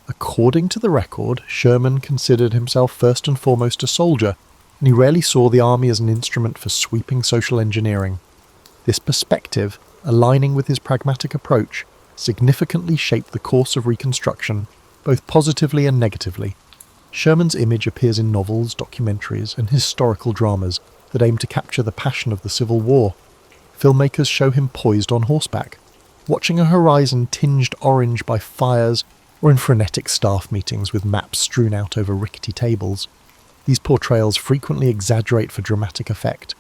According to the record, Sherman considered himself first and foremost a soldier, and he rarely saw the army as an instrument for sweeping social engineering. This perspective, aligning with his pragmatic approach, significantly shaped the course of Reconstruction, both positively and negatively. Sherman's image appears in novels, documentaries, and historical dramas that aim to capture the passion of the Civil War. Filmmakers show him poised on horseback, watching a horizon tinged orange by fires, or in frenetic staff meetings with maps strewn out over rickety tables. These portrayals frequently exaggerate for dramatic effect,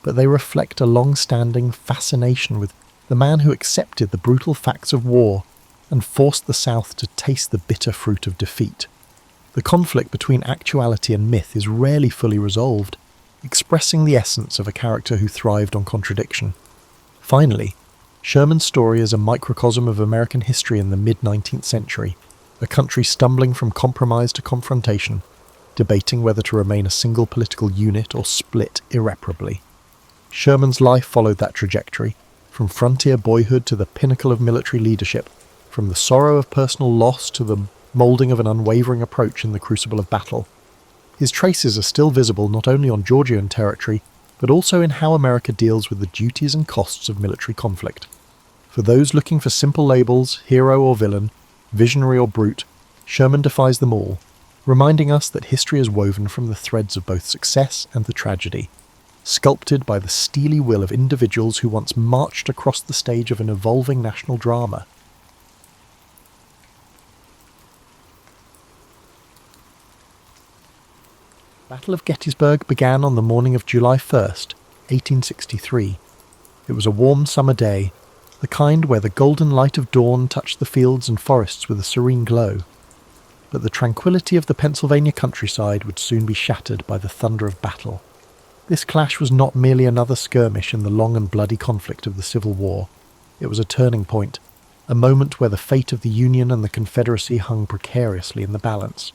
but they reflect a long-standing fascination with the man who accepted the brutal facts of war and forced the South to taste the bitter fruit of defeat. The conflict between actuality and myth is rarely fully resolved, expressing the essence of a character who thrived on contradiction. Finally, Sherman's story is a microcosm of American history in the mid-19th century, a country stumbling from compromise to confrontation, debating whether to remain a single political unit or split irreparably. Sherman's life followed that trajectory, from frontier boyhood to the pinnacle of military leadership, from the sorrow of personal loss to the moulding of an unwavering approach in the crucible of battle. His traces are still visible not only on Georgian territory, but also in how America deals with the duties and costs of military conflict. For those looking for simple labels, hero or villain, visionary or brute, Sherman defies them all, reminding us that history is woven from the threads of both success and the tragedy, sculpted by the steely will of individuals who once marched across the stage of an evolving national drama. Battle of Gettysburg began on the morning of July 1st, 1863. It was a warm summer day, the kind where the golden light of dawn touched the fields and forests with a serene glow. But the tranquility of the Pennsylvania countryside would soon be shattered by the thunder of battle. This clash was not merely another skirmish in the long and bloody conflict of the Civil War. It was a turning point, a moment where the fate of the Union and the Confederacy hung precariously in the balance.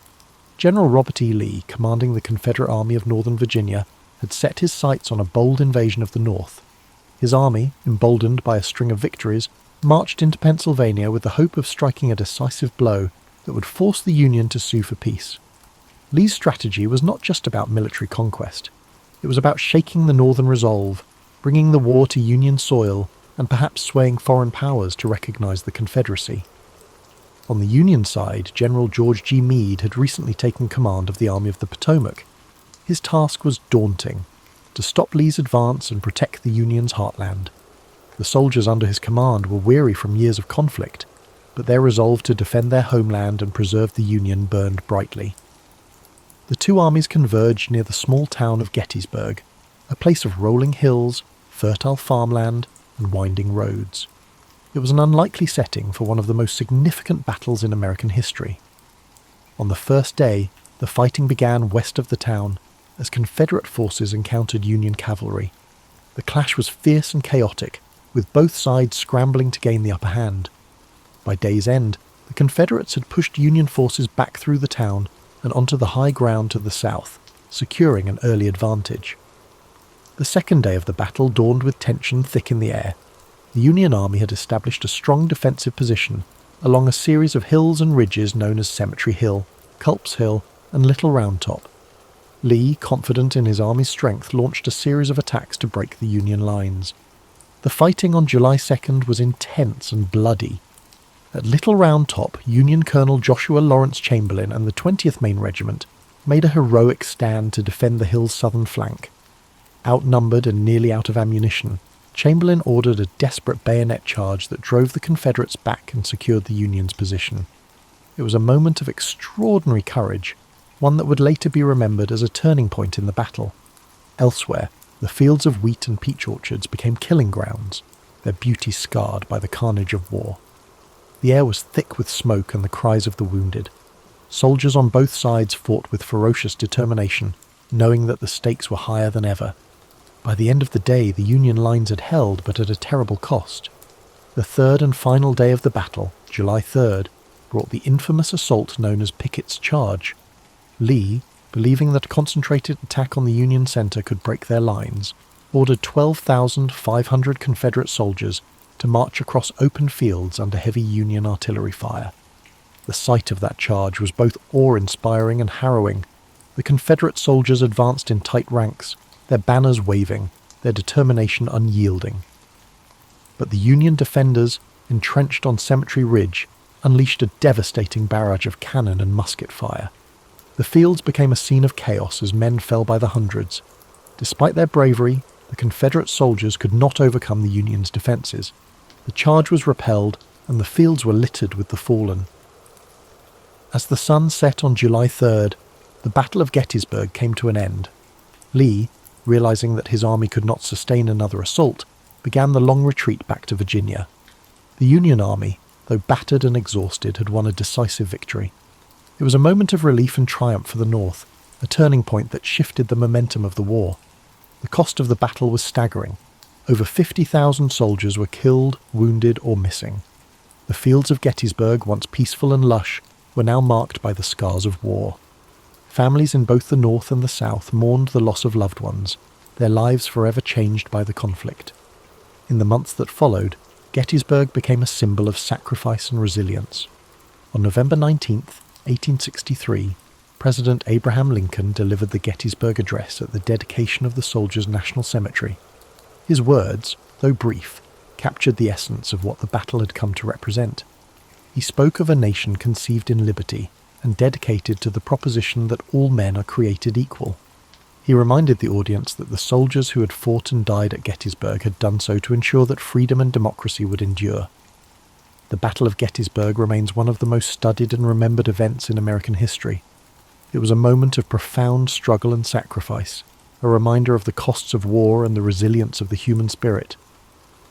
General Robert E. Lee, commanding the Confederate Army of Northern Virginia, had set his sights on a bold invasion of the North. His army, emboldened by a string of victories, marched into Pennsylvania with the hope of striking a decisive blow that would force the Union to sue for peace. Lee's strategy was not just about military conquest. It was about shaking the Northern resolve, bringing the war to Union soil, and perhaps swaying foreign powers to recognize the Confederacy. On the Union side, General George G. Meade had recently taken command of the Army of the Potomac. His task was daunting: to stop Lee's advance and protect the Union's heartland. The soldiers under his command were weary from years of conflict, but their resolve to defend their homeland and preserve the Union burned brightly. The two armies converged near the small town of Gettysburg, a place of rolling hills, fertile farmland, and winding roads. It was an unlikely setting for one of the most significant battles in American history. On the first day, the fighting began west of the town, as Confederate forces encountered Union cavalry. The clash was fierce and chaotic, with both sides scrambling to gain the upper hand. By day's end, the Confederates had pushed Union forces back through the town and onto the high ground to the south, securing an early advantage. The second day of the battle dawned with tension thick in the air. The Union Army had established a strong defensive position along a series of hills and ridges known as Cemetery Hill, Culp's Hill, and Little Round Top. Lee, confident in his army's strength, launched a series of attacks to break the Union lines. The fighting on July 2nd was intense and bloody. At Little Round Top, Union Colonel Joshua Lawrence Chamberlain and the 20th Maine Regiment made a heroic stand to defend the hill's southern flank. Outnumbered and nearly out of ammunition, Chamberlain ordered a desperate bayonet charge that drove the Confederates back and secured the Union's position. It was a moment of extraordinary courage, one that would later be remembered as a turning point in the battle. Elsewhere, the fields of wheat and peach orchards became killing grounds, their beauty scarred by the carnage of war. The air was thick with smoke and the cries of the wounded. Soldiers on both sides fought with ferocious determination, knowing that the stakes were higher than ever. By the end of the day, the Union lines had held, but at a terrible cost. The third and final day of the battle, July 3rd, brought the infamous assault known as Pickett's Charge. Lee, believing that a concentrated attack on the Union centre could break their lines, ordered 12,500 Confederate soldiers to march across open fields under heavy Union artillery fire. The sight of that charge was both awe-inspiring and harrowing. The Confederate soldiers advanced in tight ranks, their banners waving, their determination unyielding. But the Union defenders, entrenched on Cemetery Ridge, unleashed a devastating barrage of cannon and musket fire. The fields became a scene of chaos as men fell by the hundreds. Despite their bravery, the Confederate soldiers could not overcome the Union's defences. The charge was repelled, and the fields were littered with the fallen. As the sun set on July 3rd, the Battle of Gettysburg came to an end. Lee, realising that his army could not sustain another assault, began the long retreat back to Virginia. The Union army, though battered and exhausted, had won a decisive victory. It was a moment of relief and triumph for the North, a turning point that shifted the momentum of the war. The cost of the battle was staggering. Over 50,000 soldiers were killed, wounded, or missing. The fields of Gettysburg, once peaceful and lush, were now marked by the scars of war. Families in both the North and the South mourned the loss of loved ones, their lives forever changed by the conflict. In the months that followed, Gettysburg became a symbol of sacrifice and resilience. On November 19th, 1863, President Abraham Lincoln delivered the Gettysburg Address at the dedication of the Soldiers' National Cemetery. His words, though brief, captured the essence of what the battle had come to represent. He spoke of a nation conceived in liberty and dedicated to the proposition that all men are created equal. He reminded the audience that the soldiers who had fought and died at Gettysburg had done so to ensure that freedom and democracy would endure. The Battle of Gettysburg remains one of the most studied and remembered events in American history. It was a moment of profound struggle and sacrifice, a reminder of the costs of war and the resilience of the human spirit.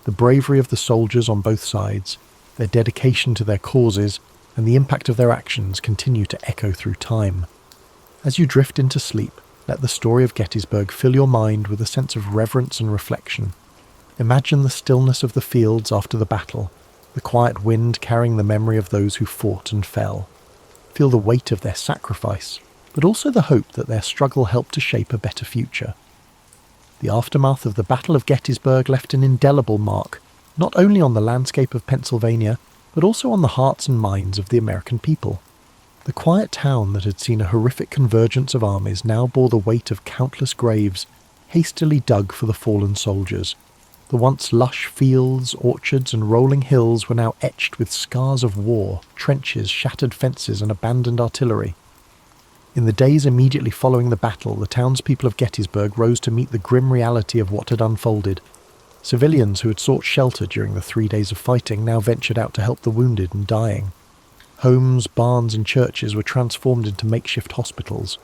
The bravery of the soldiers on both sides, their dedication to their causes, and the impact of their actions continue to echo through time. As you drift into sleep, let the story of Gettysburg fill your mind with a sense of reverence and reflection. Imagine the stillness of the fields after the battle, the quiet wind carrying the memory of those who fought and fell. Feel the weight of their sacrifice, but also the hope that their struggle helped to shape a better future. The aftermath of the Battle of Gettysburg left an indelible mark, not only on the landscape of Pennsylvania, but also on the hearts and minds of the American people. The quiet town that had seen a horrific convergence of armies now bore the weight of countless graves, hastily dug for the fallen soldiers. The once lush fields, orchards, and rolling hills were now etched with scars of war, trenches, shattered fences, and abandoned artillery. In the days immediately following the battle, the townspeople of Gettysburg rose to meet the grim reality of what had unfolded. Civilians who had sought shelter during the 3 days of fighting now ventured out to help the wounded and dying. Homes, barns, and churches were transformed into makeshift hospitals.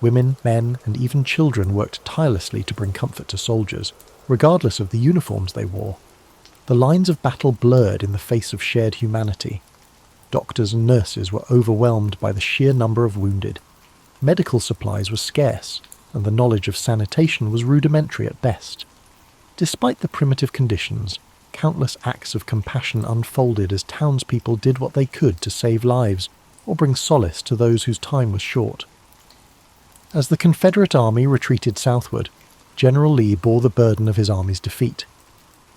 Women, men, and even children worked tirelessly to bring comfort to soldiers, regardless of the uniforms they wore. The lines of battle blurred in the face of shared humanity. Doctors and nurses were overwhelmed by the sheer number of wounded. Medical supplies were scarce, and the knowledge of sanitation was rudimentary at best. Despite the primitive conditions, countless acts of compassion unfolded as townspeople did what they could to save lives or bring solace to those whose time was short. As the Confederate army retreated southward, General Lee bore the burden of his army's defeat.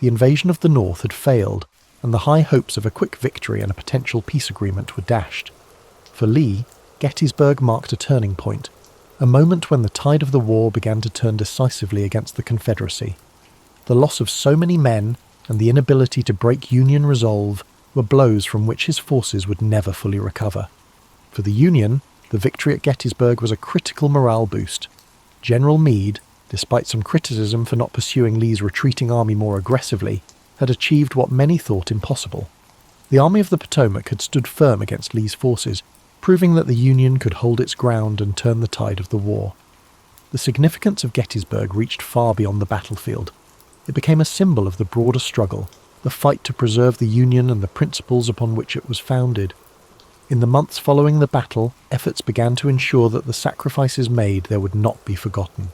The invasion of the North had failed, and the high hopes of a quick victory and a potential peace agreement were dashed. For Lee, Gettysburg marked a turning point, a moment when the tide of the war began to turn decisively against the Confederacy. The loss of so many men and the inability to break Union resolve were blows from which his forces would never fully recover. For the Union, the victory at Gettysburg was a critical morale boost. General Meade, despite some criticism for not pursuing Lee's retreating army more aggressively, had achieved what many thought impossible. The Army of the Potomac had stood firm against Lee's forces, proving that the Union could hold its ground and turn the tide of the war. The significance of Gettysburg reached far beyond the battlefield. It became a symbol of the broader struggle, the fight to preserve the Union and the principles upon which it was founded. In the months following the battle, efforts began to ensure that the sacrifices made there would not be forgotten.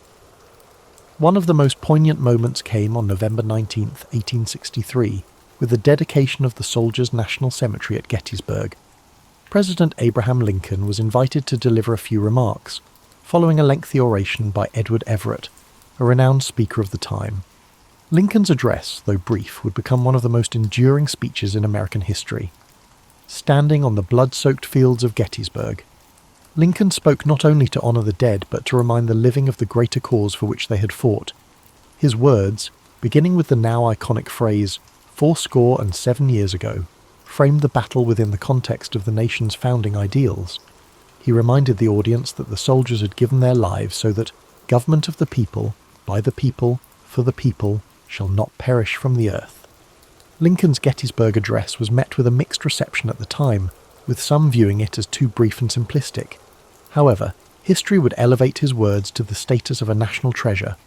One of the most poignant moments came on November 19, 1863, with the dedication of the Soldiers' National Cemetery at Gettysburg. President Abraham Lincoln was invited to deliver a few remarks, following a lengthy oration by Edward Everett, a renowned speaker of the time. Lincoln's address, though brief, would become one of the most enduring speeches in American history. Standing on the blood-soaked fields of Gettysburg, Lincoln spoke not only to honour the dead, but to remind the living of the greater cause for which they had fought. His words, beginning with the now iconic phrase, 7 years ago, framed the battle within the context of the nation's founding ideals. He reminded the audience that the soldiers had given their lives so that government of the people, by the people, for the people, shall not perish from the earth. Lincoln's Gettysburg address was met with a mixed reception at the time, with some viewing it as too brief and simplistic. However, history would elevate his words to the status of a national treasure.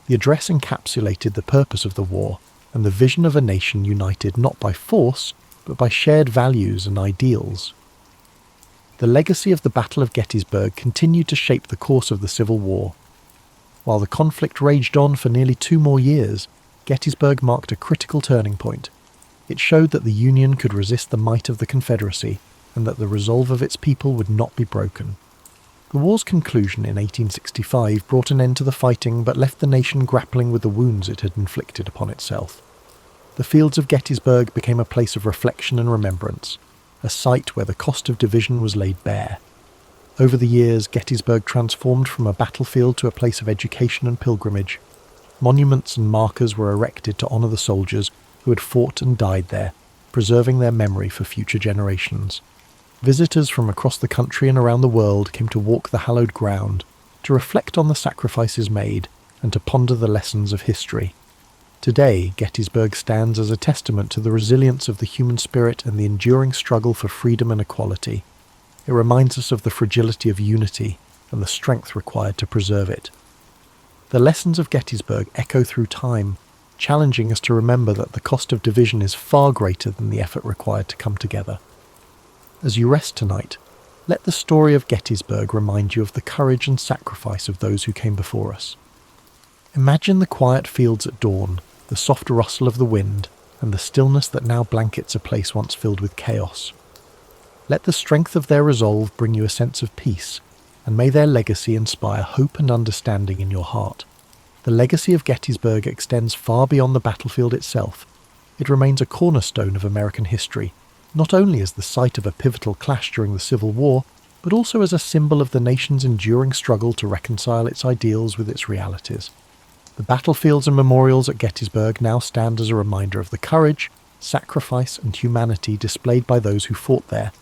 The address encapsulated the purpose of the war and the vision of a nation united not by force, but by shared values and ideals. The legacy of the Battle of Gettysburg continued to shape the course of the Civil War. While the conflict raged on for nearly 2 more years, Gettysburg marked a critical turning point. It showed that the Union could resist the might of the Confederacy, and that the resolve of its people would not be broken. The war's conclusion in 1865 brought an end to the fighting, but left the nation grappling with the wounds it had inflicted upon itself. The fields of Gettysburg became a place of reflection and remembrance, a site where the cost of division was laid bare. Over the years, Gettysburg transformed from a battlefield to a place of education and pilgrimage. Monuments and markers were erected to honour the soldiers who had fought and died there, preserving their memory for future generations. Visitors from across the country and around the world came to walk the hallowed ground, to reflect on the sacrifices made, and to ponder the lessons of history. Today, Gettysburg stands as a testament to the resilience of the human spirit and the enduring struggle for freedom and equality. It reminds us of the fragility of unity and the strength required to preserve it. The lessons of Gettysburg echo through time, challenging us to remember that the cost of division is far greater than the effort required to come together. As you rest tonight, let the story of Gettysburg remind you of the courage and sacrifice of those who came before us. Imagine the quiet fields at dawn, the soft rustle of the wind, and the stillness that now blankets a place once filled with chaos. Let the strength of their resolve bring you a sense of peace, and may their legacy inspire hope and understanding in your heart. The legacy of Gettysburg extends far beyond the battlefield itself. It remains a cornerstone of American history, not only as the site of a pivotal clash during the Civil War, but also as a symbol of the nation's enduring struggle to reconcile its ideals with its realities. The battlefields and memorials at Gettysburg now stand as a reminder of the courage, sacrifice, and humanity displayed by those who fought there,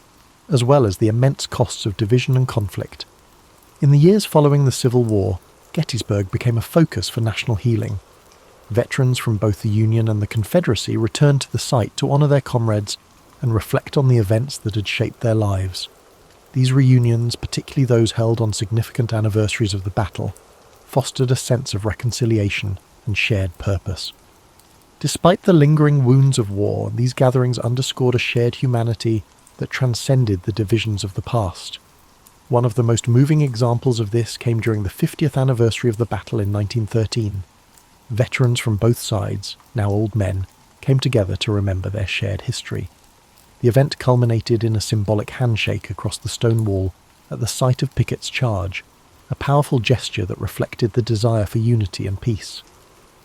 as well as the immense costs of division and conflict. In the years following the Civil War, Gettysburg became a focus for national healing. Veterans from both the Union and the Confederacy returned to the site to honour their comrades and reflect on the events that had shaped their lives. These reunions, particularly those held on significant anniversaries of the battle, fostered a sense of reconciliation and shared purpose. Despite the lingering wounds of war, these gatherings underscored a shared humanity that transcended the divisions of the past. One of the most moving examples of this came during the 50th anniversary of the battle in 1913. Veterans from both sides, now old men, came together to remember their shared history. The event culminated in a symbolic handshake across the stone wall at the site of Pickett's charge, a powerful gesture that reflected the desire for unity and peace.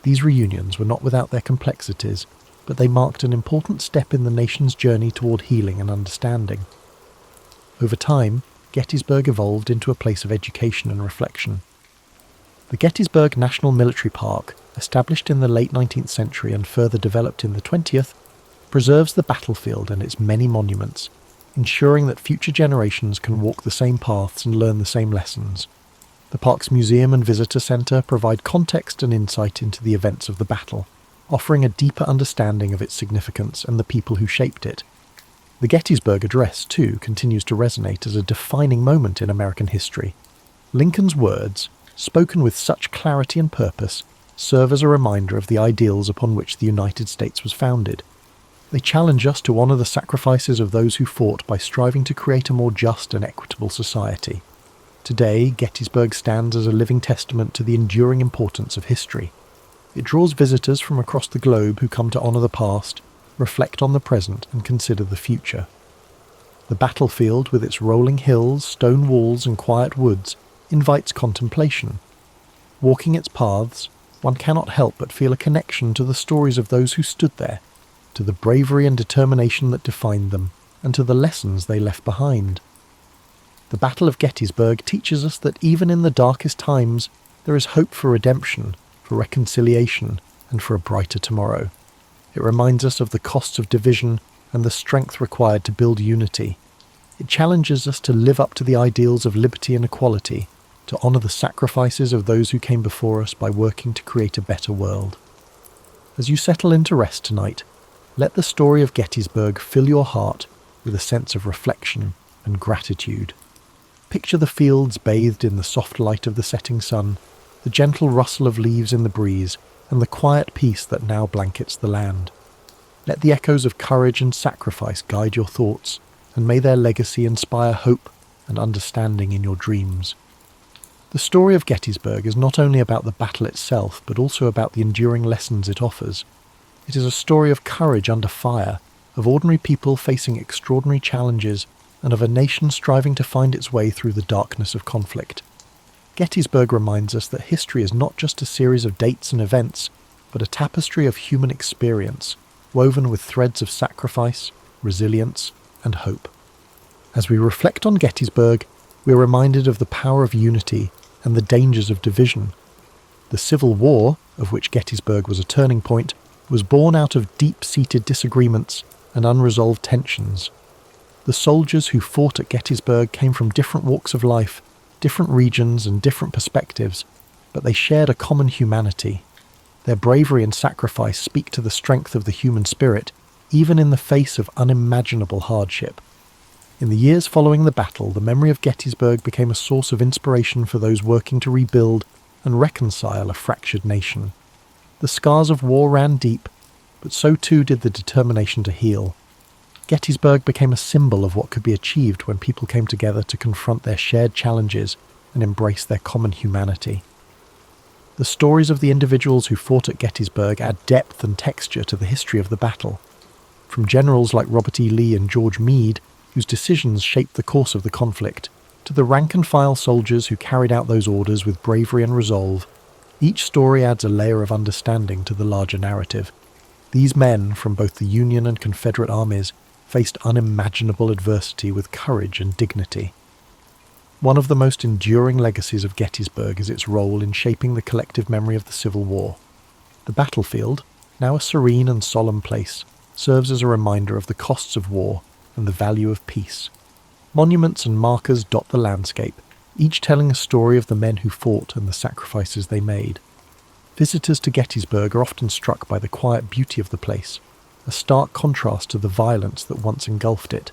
These reunions were not without their complexities, but they marked an important step in the nation's journey toward healing and understanding. Over time, Gettysburg evolved into a place of education and reflection. The Gettysburg National Military Park established in the late 19th century and further developed in the 20th, preserves the battlefield and its many monuments, ensuring that future generations can walk the same paths and learn the same lessons. The park's museum and visitor centre provide context and insight into the events of the battle, offering a deeper understanding of its significance and the people who shaped it. The Gettysburg Address, too, continues to resonate as a defining moment in American history. Lincoln's words, spoken with such clarity and purpose, serve as a reminder of the ideals upon which the United States was founded. They challenge us to honour the sacrifices of those who fought by striving to create a more just and equitable society. Today, Gettysburg stands as a living testament to the enduring importance of history. It draws visitors from across the globe who come to honour the past, reflect on the present and consider the future. The battlefield, with its rolling hills, stone walls and quiet woods, invites contemplation. Walking its paths, one cannot help but feel a connection to the stories of those who stood there, to the bravery and determination that defined them, and to the lessons they left behind. The Battle of Gettysburg teaches us that even in the darkest times, there is hope for redemption, for reconciliation, and for a brighter tomorrow. It reminds us of the costs of division and the strength required to build unity. It challenges us to live up to the ideals of liberty and equality, to honour the sacrifices of those who came before us by working to create a better world. As you settle into rest tonight, let the story of Gettysburg fill your heart with a sense of reflection and gratitude. Picture the fields bathed in the soft light of the setting sun, the gentle rustle of leaves in the breeze, and the quiet peace that now blankets the land. Let the echoes of courage and sacrifice guide your thoughts, and may their legacy inspire hope and understanding in your dreams. The story of Gettysburg is not only about the battle itself, but also about the enduring lessons it offers. It is a story of courage under fire, of ordinary people facing extraordinary challenges, and of a nation striving to find its way through the darkness of conflict. Gettysburg reminds us that history is not just a series of dates and events, but a tapestry of human experience, woven with threads of sacrifice, resilience, and hope. As we reflect on Gettysburg, we are reminded of the power of unity and the dangers of division. The Civil War, of which Gettysburg was a turning point, was born out of deep-seated disagreements and unresolved tensions. The soldiers who fought at Gettysburg came from different walks of life, different regions and different perspectives, but they shared a common humanity. Their bravery and sacrifice speak to the strength of the human spirit, even in the face of unimaginable hardship. In the years following the battle, the memory of Gettysburg became a source of inspiration for those working to rebuild and reconcile a fractured nation. The scars of war ran deep, but so too did the determination to heal. Gettysburg became a symbol of what could be achieved when people came together to confront their shared challenges and embrace their common humanity. The stories of the individuals who fought at Gettysburg add depth and texture to the history of the battle. From generals like Robert E. Lee and George Meade, whose decisions shaped the course of the conflict, to the rank-and-file soldiers who carried out those orders with bravery and resolve, each story adds a layer of understanding to the larger narrative. These men, from both the Union and Confederate armies, faced unimaginable adversity with courage and dignity. One of the most enduring legacies of Gettysburg is its role in shaping the collective memory of the Civil War. The battlefield, now a serene and solemn place, serves as a reminder of the costs of war and the value of peace. Monuments and markers dot the landscape, each telling a story of the men who fought and the sacrifices they made. Visitors to Gettysburg are often struck by the quiet beauty of the place, a stark contrast to the violence that once engulfed it.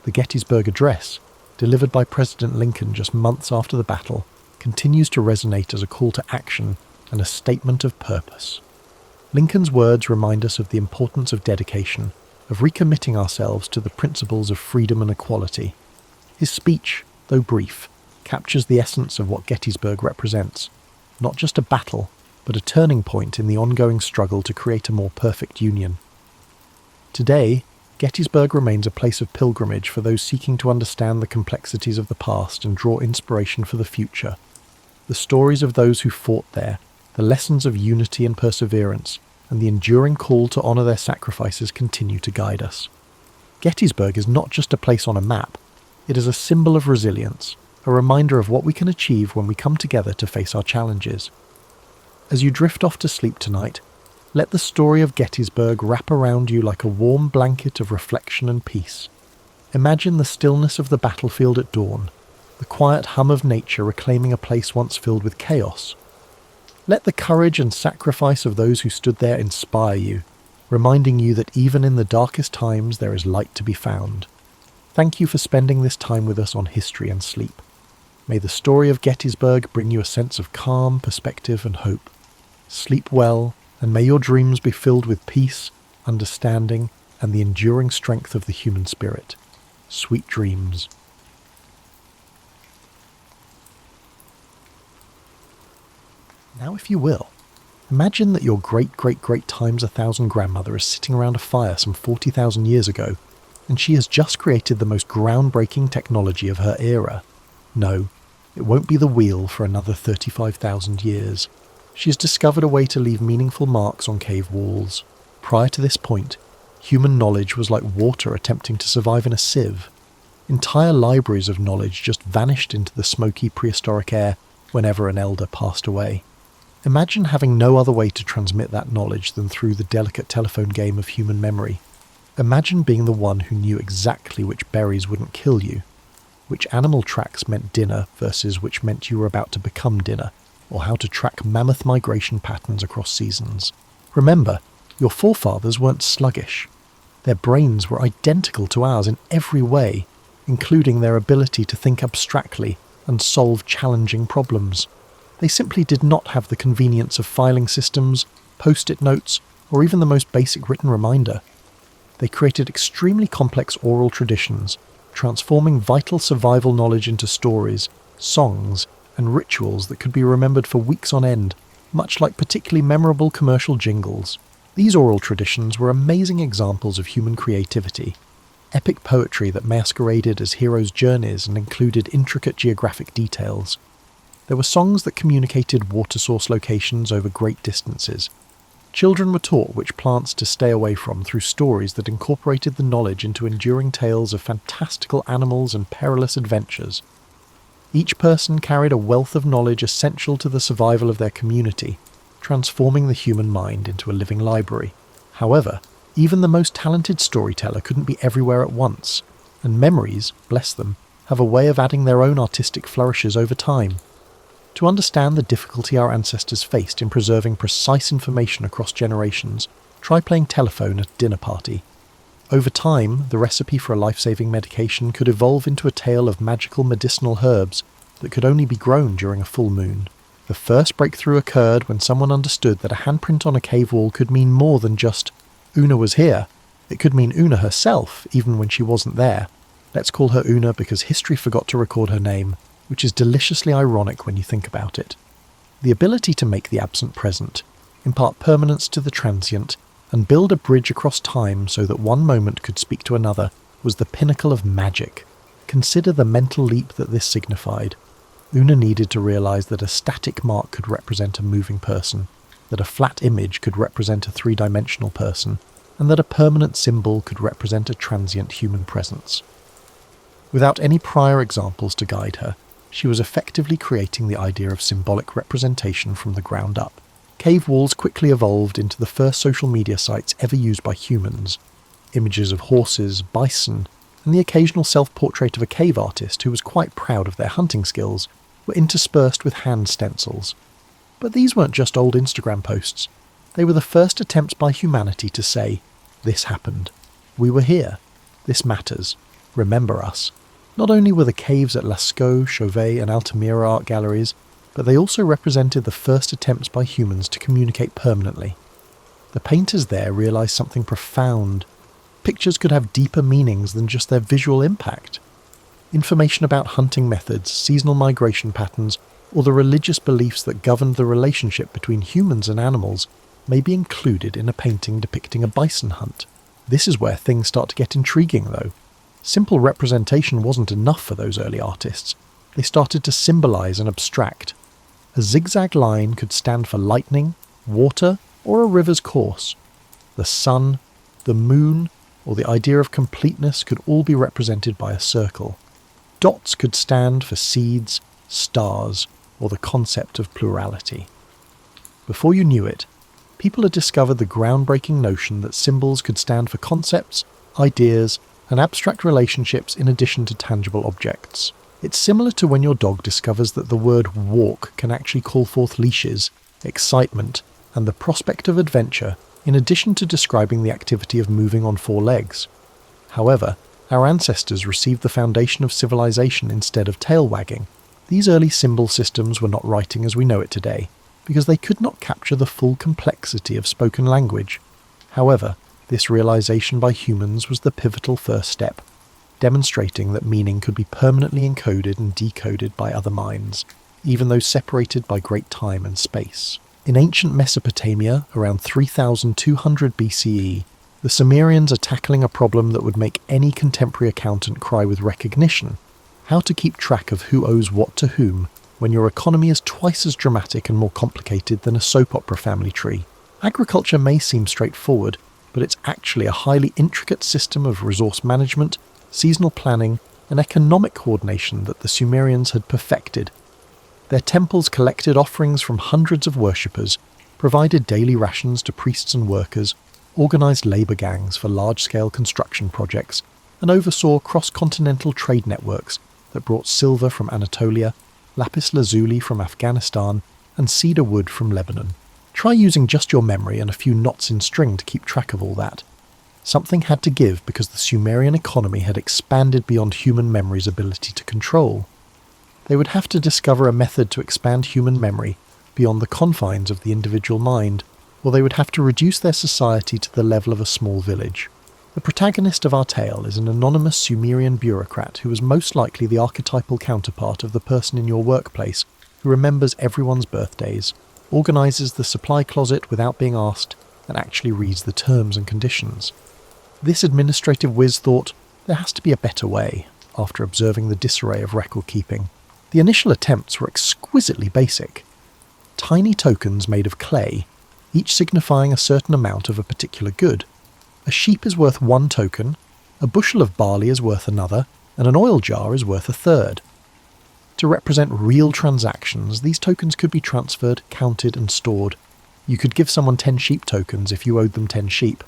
The Gettysburg Address, delivered by President Lincoln just months after the battle, continues to resonate as a call to action and a statement of purpose. Lincoln's words remind us of the importance of dedication, of recommitting ourselves to the principles of freedom and equality. His speech, though brief, captures the essence of what Gettysburg represents, not just a battle, but a turning point in the ongoing struggle to create a more perfect union. Today, Gettysburg remains a place of pilgrimage for those seeking to understand the complexities of the past and draw inspiration for the future. The stories of those who fought there, the lessons of unity and perseverance, and the enduring call to honour their sacrifices continue to guide us. Gettysburg is not just a place on a map, it is a symbol of resilience, a reminder of what we can achieve when we come together to face our challenges. As you drift off to sleep tonight, let the story of Gettysburg wrap around you like a warm blanket of reflection and peace. Imagine the stillness of the battlefield at dawn, the quiet hum of nature reclaiming a place once filled with chaos. Let the courage and sacrifice of those who stood there inspire you, reminding you that even in the darkest times there is light to be found. Thank you for spending this time with us on History and Sleep. May the story of Gettysburg bring you a sense of calm, perspective and hope. Sleep well, and may your dreams be filled with peace, understanding, and the enduring strength of the human spirit. Sweet dreams. Now, if you will, imagine that your great-great-great times 1,000 grandmother is sitting around a fire some 40,000 years ago, and she has just created the most groundbreaking technology of her era. No, it won't be the wheel for another 35,000 years. She has discovered a way to leave meaningful marks on cave walls. Prior to this point, human knowledge was like water attempting to survive in a sieve. Entire libraries of knowledge just vanished into the smoky prehistoric air whenever an elder passed away. Imagine having no other way to transmit that knowledge than through the delicate telephone game of human memory. Imagine being the one who knew exactly which berries wouldn't kill you, which animal tracks meant dinner versus which meant you were about to become dinner, or how to track mammoth migration patterns across seasons. Remember, your forefathers weren't sluggish. Their brains were identical to ours in every way, including their ability to think abstractly and solve challenging problems. They simply did not have the convenience of filing systems, post-it notes, or even the most basic written reminder. They created extremely complex oral traditions, transforming vital survival knowledge into stories, songs, and rituals that could be remembered for weeks on end, much like particularly memorable commercial jingles. These oral traditions were amazing examples of human creativity, epic poetry that masqueraded as heroes' journeys and included intricate geographic details. There were songs that communicated water source locations over great distances. Children were taught which plants to stay away from through stories that incorporated the knowledge into enduring tales of fantastical animals and perilous adventures. Each person carried a wealth of knowledge essential to the survival of their community, transforming the human mind into a living library. However, even the most talented storyteller couldn't be everywhere at once, and memories, bless them, have a way of adding their own artistic flourishes over time. To understand the difficulty our ancestors faced in preserving precise information across generations, try playing telephone at a dinner party. Over time, the recipe for a life-saving medication could evolve into a tale of magical medicinal herbs that could only be grown during a full moon. The first breakthrough occurred when someone understood that a handprint on a cave wall could mean more than just Una was here. It could mean Una herself, even when she wasn't there. Let's call her Una because history forgot to record her name, which is deliciously ironic when you think about it. The ability to make the absent present, impart permanence to the transient, and build a bridge across time so that one moment could speak to another was the pinnacle of magic. Consider the mental leap that this signified. Una needed to realise that a static mark could represent a moving person, that a flat image could represent a three-dimensional person, and that a permanent symbol could represent a transient human presence. Without any prior examples to guide her, she was effectively creating the idea of symbolic representation from the ground up. Cave walls quickly evolved into the first social media sites ever used by humans. Images of horses, bison, and the occasional self-portrait of a cave artist who was quite proud of their hunting skills were interspersed with hand stencils. But these weren't just old Instagram posts. They were the first attempts by humanity to say, "This happened. We were here. This matters. Remember us." Not only were the caves at Lascaux, Chauvet, and Altamira art galleries, but they also represented the first attempts by humans to communicate permanently. The painters there realised something profound. Pictures could have deeper meanings than just their visual impact. Information about hunting methods, seasonal migration patterns, or the religious beliefs that governed the relationship between humans and animals may be included in a painting depicting a bison hunt. This is where things start to get intriguing, though. Simple representation wasn't enough for those early artists. They started to symbolise and abstract. A zigzag line could stand for lightning, water, or a river's course. The sun, the moon, or the idea of completeness could all be represented by a circle. Dots could stand for seeds, stars, or the concept of plurality. Before you knew it, people had discovered the groundbreaking notion that symbols could stand for concepts, ideas, and abstract relationships in addition to tangible objects. It's similar to when your dog discovers that the word walk can actually call forth leashes, excitement, and the prospect of adventure, in addition to describing the activity of moving on four legs. However, our ancestors received the foundation of civilization instead of tail wagging. These early symbol systems were not writing as we know it today, because they could not capture the full complexity of spoken language. However, this realization by humans was the pivotal first step, demonstrating that meaning could be permanently encoded and decoded by other minds, even though separated by great time and space. In ancient Mesopotamia, around 3200 BCE, the Sumerians are tackling a problem that would make any contemporary accountant cry with recognition: how to keep track of who owes what to whom when your economy is twice as dramatic and more complicated than a soap opera family tree. Agriculture may seem straightforward, but it's actually a highly intricate system of resource management, seasonal planning, and economic coordination that the Sumerians had perfected. Their temples collected offerings from hundreds of worshippers, provided daily rations to priests and workers, organised labour gangs for large-scale construction projects, and oversaw cross-continental trade networks that brought silver from Anatolia, lapis lazuli from Afghanistan, and cedar wood from Lebanon. Try using just your memory and a few knots in string to keep track of all that. Something had to give because the Sumerian economy had expanded beyond human memory's ability to control. They would have to discover a method to expand human memory beyond the confines of the individual mind, or they would have to reduce their society to the level of a small village. The protagonist of our tale is an anonymous Sumerian bureaucrat who was most likely the archetypal counterpart of the person in your workplace who remembers everyone's birthdays, organises the supply closet without being asked, and actually reads the terms and conditions. This administrative whiz thought, there has to be a better way, after observing the disarray of record keeping. The initial attempts were exquisitely basic. Tiny tokens made of clay, each signifying a certain amount of a particular good. A sheep is worth 1 token, a bushel of barley is worth another, and an oil jar is worth a third. To represent real transactions, these tokens could be transferred, counted, and stored. You could give someone 10 sheep tokens if you owed them 10 sheep.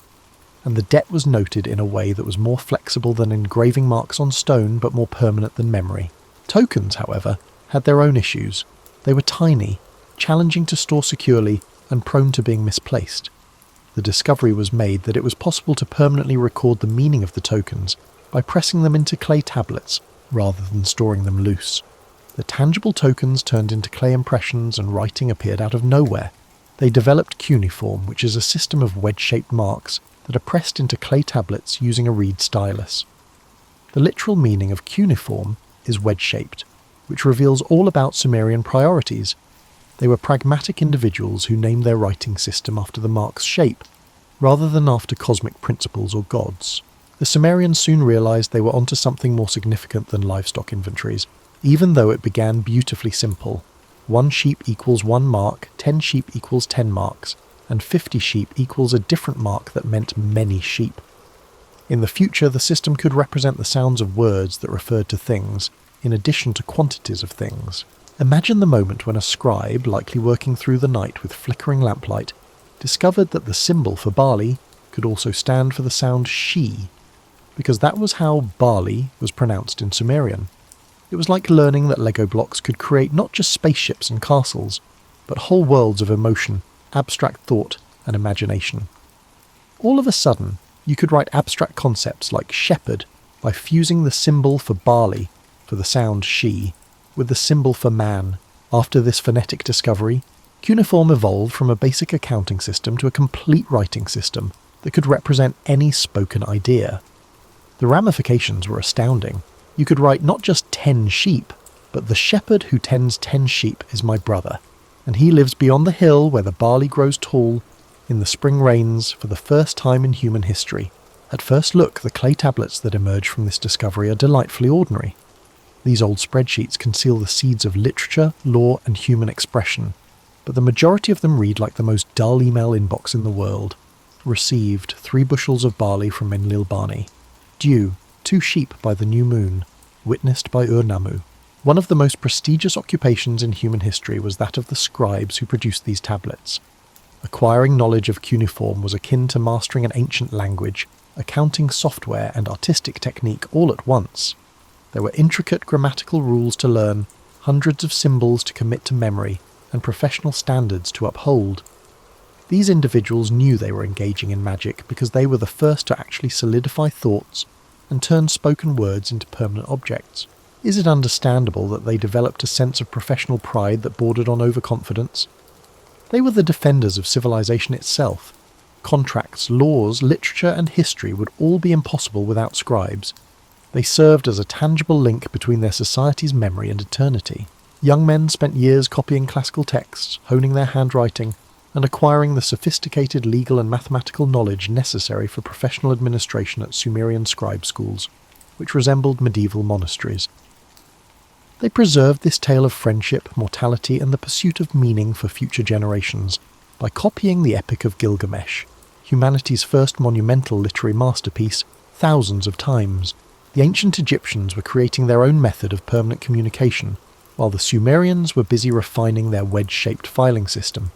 And the debt was noted in a way that was more flexible than engraving marks on stone but more permanent than memory. Tokens, however, had their own issues. They were tiny, challenging to store securely, and prone to being misplaced. The discovery was made that it was possible to permanently record the meaning of the tokens by pressing them into clay tablets rather than storing them loose. The tangible tokens turned into clay impressions and writing appeared out of nowhere. They developed cuneiform, which is a system of wedge-shaped marks that are pressed into clay tablets using a reed stylus. The literal meaning of cuneiform is wedge-shaped, which reveals all about Sumerian priorities. They were pragmatic individuals who named their writing system after the mark's shape, rather than after cosmic principles or gods. The Sumerians soon realised they were onto something more significant than livestock inventories, even though it began beautifully simple. 1 sheep equals 1 mark, 10 sheep equals 10 marks, and 50 sheep equals a different mark that meant many sheep. In the future, the system could represent the sounds of words that referred to things, in addition to quantities of things. Imagine the moment when a scribe, likely working through the night with flickering lamplight, discovered that the symbol for barley could also stand for the sound she, because that was how barley was pronounced in Sumerian. It was like learning that Lego blocks could create not just spaceships and castles, but whole worlds of emotion, abstract thought, and imagination. All of a sudden, you could write abstract concepts like shepherd by fusing the symbol for barley, for the sound she, with the symbol for man. After this phonetic discovery, cuneiform evolved from a basic accounting system to a complete writing system that could represent any spoken idea. The ramifications were astounding. You could write not just 10 sheep, but the shepherd who tends 10 sheep is my brother, and he lives beyond the hill where the barley grows tall, in the spring rains, for the first time in human history. At first look, the clay tablets that emerge from this discovery are delightfully ordinary. These old spreadsheets conceal the seeds of literature, law, and human expression, but the majority of them read like the most dull email inbox in the world. Received 3 bushels of barley from Enlil Bani. Due 2 sheep by the new moon. Witnessed by Ur-Nammu. One of the most prestigious occupations in human history was that of the scribes who produced these tablets. Acquiring knowledge of cuneiform was akin to mastering an ancient language, accounting software and artistic technique all at once. There were intricate grammatical rules to learn, hundreds of symbols to commit to memory, and professional standards to uphold. These individuals knew they were engaging in magic because they were the first to actually solidify thoughts and turn spoken words into permanent objects. Is it understandable that they developed a sense of professional pride that bordered on overconfidence? They were the defenders of civilization itself. Contracts, laws, literature, and history would all be impossible without scribes. They served as a tangible link between their society's memory and eternity. Young men spent years copying classical texts, honing their handwriting, and acquiring the sophisticated legal and mathematical knowledge necessary for professional administration at Sumerian scribe schools, which resembled medieval monasteries. They preserved this tale of friendship, mortality, and the pursuit of meaning for future generations by copying the Epic of Gilgamesh, humanity's first monumental literary masterpiece, thousands of times. The ancient Egyptians were creating their own method of permanent communication, while the Sumerians were busy refining their wedge-shaped filing system.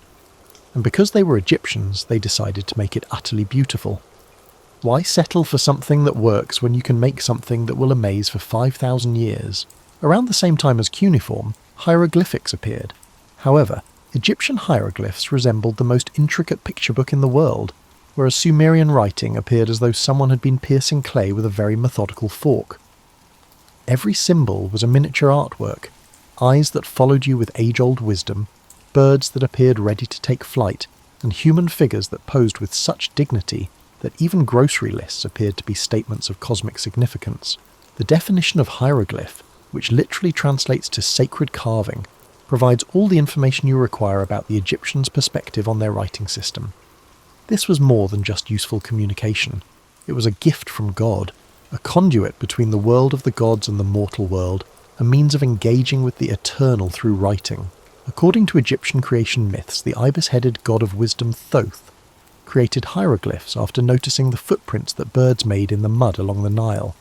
And because they were Egyptians, they decided to make it utterly beautiful. Why settle for something that works when you can make something that will amaze for 5,000 years? Around the same time as cuneiform, hieroglyphics appeared. However, Egyptian hieroglyphs resembled the most intricate picture book in the world, whereas Sumerian writing appeared as though someone had been piercing clay with a very methodical fork. Every symbol was a miniature artwork, eyes that followed you with age-old wisdom, birds that appeared ready to take flight, and human figures that posed with such dignity that even grocery lists appeared to be statements of cosmic significance. The definition of hieroglyph, which literally translates to sacred carving, provides all the information you require about the Egyptians' perspective on their writing system. This was more than just useful communication. It was a gift from God, a conduit between the world of the gods and the mortal world, a means of engaging with the eternal through writing. According to Egyptian creation myths, the ibis-headed god of wisdom Thoth created hieroglyphs after noticing the footprints that birds made in the mud along the Nile.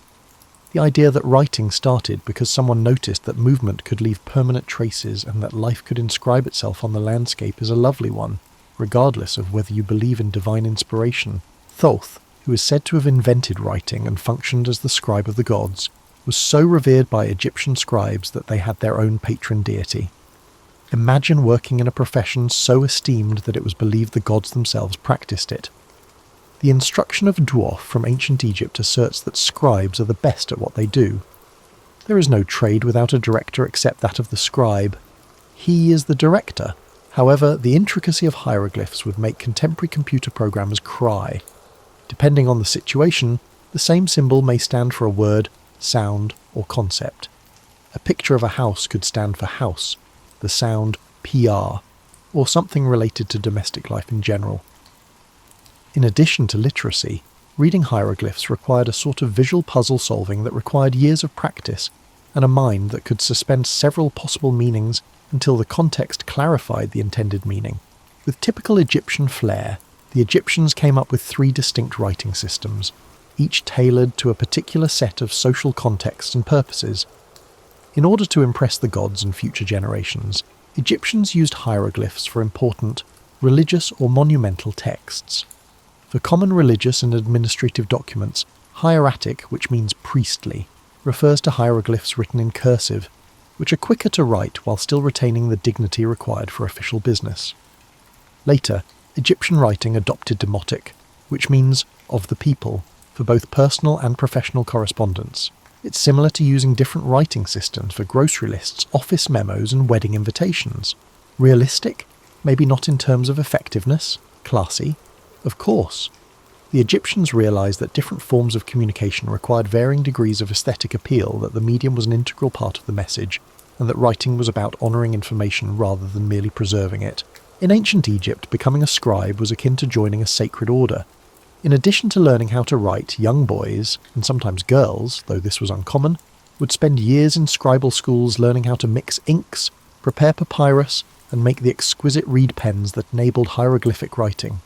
The idea that writing started because someone noticed that movement could leave permanent traces and that life could inscribe itself on the landscape is a lovely one, regardless of whether you believe in divine inspiration. Thoth, who is said to have invented writing and functioned as the scribe of the gods, was so revered by Egyptian scribes that they had their own patron deity. Imagine working in a profession so esteemed that it was believed the gods themselves practiced it. The instruction of dwarf from ancient Egypt asserts that scribes are the best at what they do. There is no trade without a director except that of the scribe. He is the director. However, the intricacy of hieroglyphs would make contemporary computer programmers cry. Depending on the situation, the same symbol may stand for a word, sound, or concept. A picture of a house could stand for house, the sound PR, or something related to domestic life in general. In addition to literacy, reading hieroglyphs required a sort of visual puzzle solving that required years of practice and a mind that could suspend several possible meanings until the context clarified the intended meaning. With typical Egyptian flair, the Egyptians came up with 3 distinct writing systems, each tailored to a particular set of social contexts and purposes. In order to impress the gods and future generations, Egyptians used hieroglyphs for important, religious or monumental texts. For common religious and administrative documents, hieratic, which means priestly, refers to hieroglyphs written in cursive, which are quicker to write while still retaining the dignity required for official business. Later, Egyptian writing adopted demotic, which means of the people, for both personal and professional correspondence. It's similar to using different writing systems for grocery lists, office memos, and wedding invitations. Realistic? Maybe not in terms of effectiveness. Classy? Of course. The Egyptians realised that different forms of communication required varying degrees of aesthetic appeal, that the medium was an integral part of the message, and that writing was about honouring information rather than merely preserving it. In ancient Egypt, becoming a scribe was akin to joining a sacred order. In addition to learning how to write, young boys, and sometimes girls, though this was uncommon, would spend years in scribal schools learning how to mix inks, prepare papyrus, and make the exquisite reed pens that enabled hieroglyphic writing.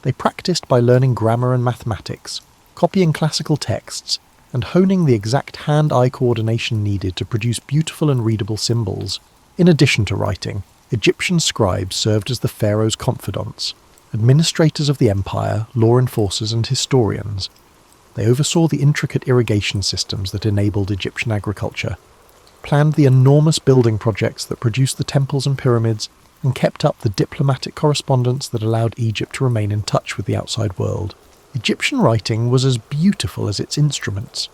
They practiced by learning grammar and mathematics, copying classical texts, and honing the exact hand-eye coordination needed to produce beautiful and readable symbols. In addition to writing, Egyptian scribes served as the pharaoh's confidants, administrators of the empire, law enforcers and historians. They oversaw the intricate irrigation systems that enabled Egyptian agriculture, planned the enormous building projects that produced the temples and pyramids, and kept up the diplomatic correspondence that allowed Egypt to remain in touch with the outside world. Egyptian writing was as beautiful as its instruments.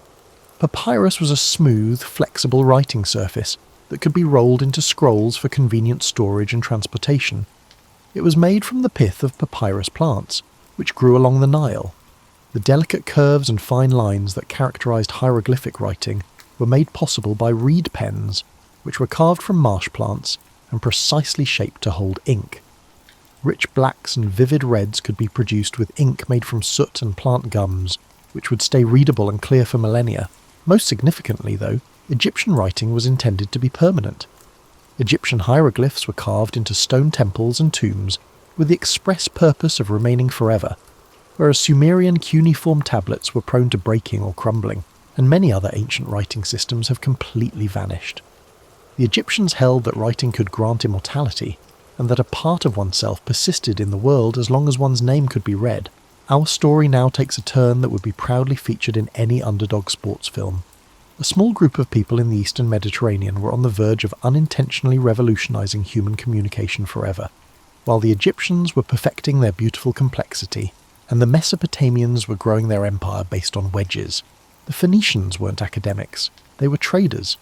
Papyrus was a smooth, flexible writing surface that could be rolled into scrolls for convenient storage and transportation. It was made from the pith of papyrus plants, which grew along the Nile. The delicate curves and fine lines that characterized hieroglyphic writing were made possible by reed pens, which were carved from marsh plants and precisely shaped to hold ink. Rich blacks and vivid reds could be produced with ink made from soot and plant gums, which would stay readable and clear for millennia. Most significantly, though, Egyptian writing was intended to be permanent. Egyptian hieroglyphs were carved into stone temples and tombs with the express purpose of remaining forever, whereas Sumerian cuneiform tablets were prone to breaking or crumbling, and many other ancient writing systems have completely vanished. The Egyptians held that writing could grant immortality, and that a part of oneself persisted in the world as long as one's name could be read. Our story now takes a turn that would be proudly featured in any underdog sports film. A small group of people in the Eastern Mediterranean were on the verge of unintentionally revolutionizing human communication forever, while the Egyptians were perfecting their beautiful complexity, and the Mesopotamians were growing their empire based on wedges. The Phoenicians weren't academics, they were traders.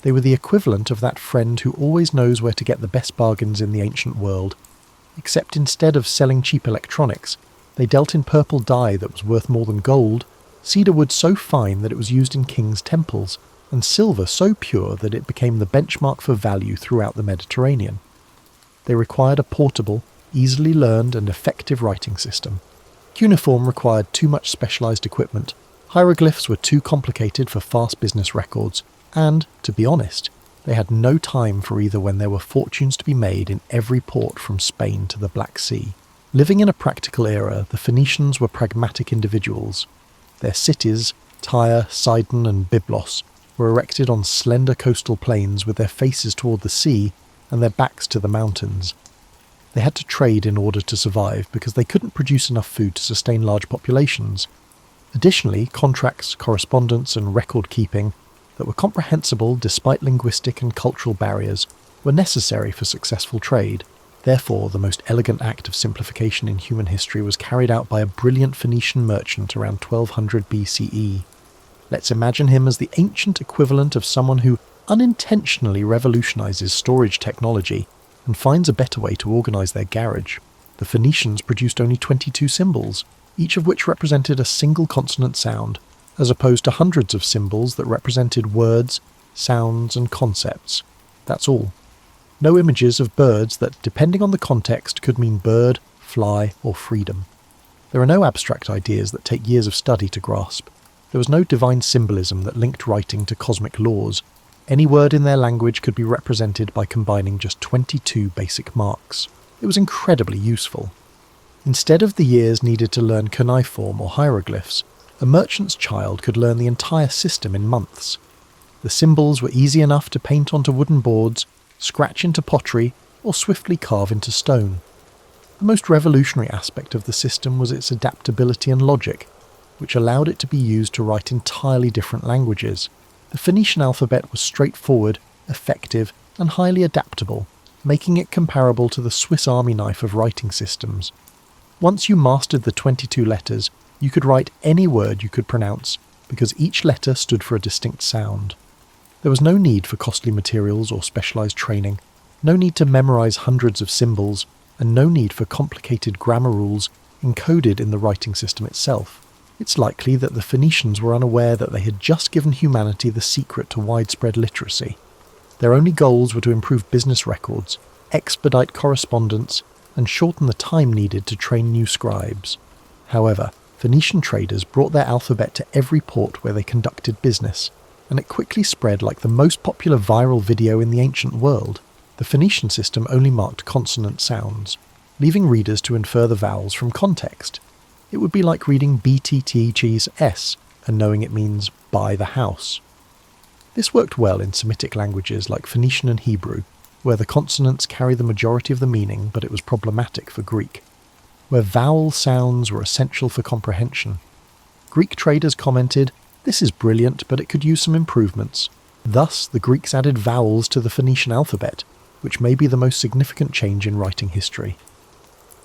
They were the equivalent of that friend who always knows where to get the best bargains in the ancient world, except instead of selling cheap electronics, they dealt in purple dye that was worth more than gold, cedar wood so fine that it was used in kings' temples, and silver so pure that it became the benchmark for value throughout the Mediterranean. They required a portable, easily learned and effective writing system. Cuneiform required too much specialized equipment, hieroglyphs were too complicated for fast business records, and, to be honest, they had no time for either when there were fortunes to be made in every port from Spain to the Black Sea. Living in a practical era, the Phoenicians were pragmatic individuals. Their cities, Tyre, Sidon and Byblos, were erected on slender coastal plains with their faces toward the sea and their backs to the mountains. They had to trade in order to survive because they couldn't produce enough food to sustain large populations. Additionally, contracts, correspondence and record-keeping that were comprehensible despite linguistic and cultural barriers were necessary for successful trade. Therefore, the most elegant act of simplification in human history was carried out by a brilliant Phoenician merchant around 1200 BCE. Let's imagine him as the ancient equivalent of someone who unintentionally revolutionizes storage technology and finds a better way to organize their garage. The Phoenicians produced only 22 symbols, each of which represented a single consonant sound, as opposed to hundreds of symbols that represented words, sounds and concepts. That's all. No images of birds that, depending on the context, could mean bird, fly or freedom. There are no abstract ideas that take years of study to grasp. There was no divine symbolism that linked writing to cosmic laws. Any word in their language could be represented by combining just 22 basic marks. It was incredibly useful. Instead of the years needed to learn cuneiform or hieroglyphs, a merchant's child could learn the entire system in months. The symbols were easy enough to paint onto wooden boards, scratch into pottery, or swiftly carve into stone. The most revolutionary aspect of the system was its adaptability and logic, which allowed it to be used to write entirely different languages. The Phoenician alphabet was straightforward, effective, and highly adaptable, making it comparable to the Swiss Army knife of writing systems. Once you mastered the 22 letters, you could write any word you could pronounce, because each letter stood for a distinct sound. There was no need for costly materials or specialized training, no need to memorize hundreds of symbols, and no need for complicated grammar rules encoded in the writing system itself. It's likely that the Phoenicians were unaware that they had just given humanity the secret to widespread literacy. Their only goals were to improve business records, expedite correspondence, and shorten the time needed to train new scribes. However, Phoenician traders brought their alphabet to every port where they conducted business, and it quickly spread like the most popular viral video in the ancient world. The Phoenician system only marked consonant sounds, leaving readers to infer the vowels from context. It would be like reading BTT cheese S and knowing it means buy the house. This worked well in Semitic languages like Phoenician and Hebrew, where the consonants carry the majority of the meaning, but it was problematic for Greek. Where vowel sounds were essential for comprehension. Greek traders commented, "This is brilliant, but it could use some improvements." Thus, the Greeks added vowels to the Phoenician alphabet, which may be the most significant change in writing history.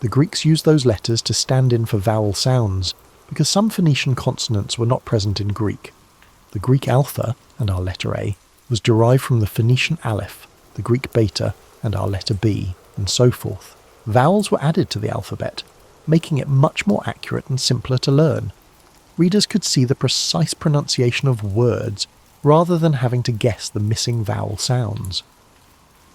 The Greeks used those letters to stand in for vowel sounds, because some Phoenician consonants were not present in Greek. The Greek alpha, and our letter A, was derived from the Phoenician aleph, the Greek beta, and our letter B, and so forth. Vowels were added to the alphabet, making it much more accurate and simpler to learn. Readers could see the precise pronunciation of words rather than having to guess the missing vowel sounds.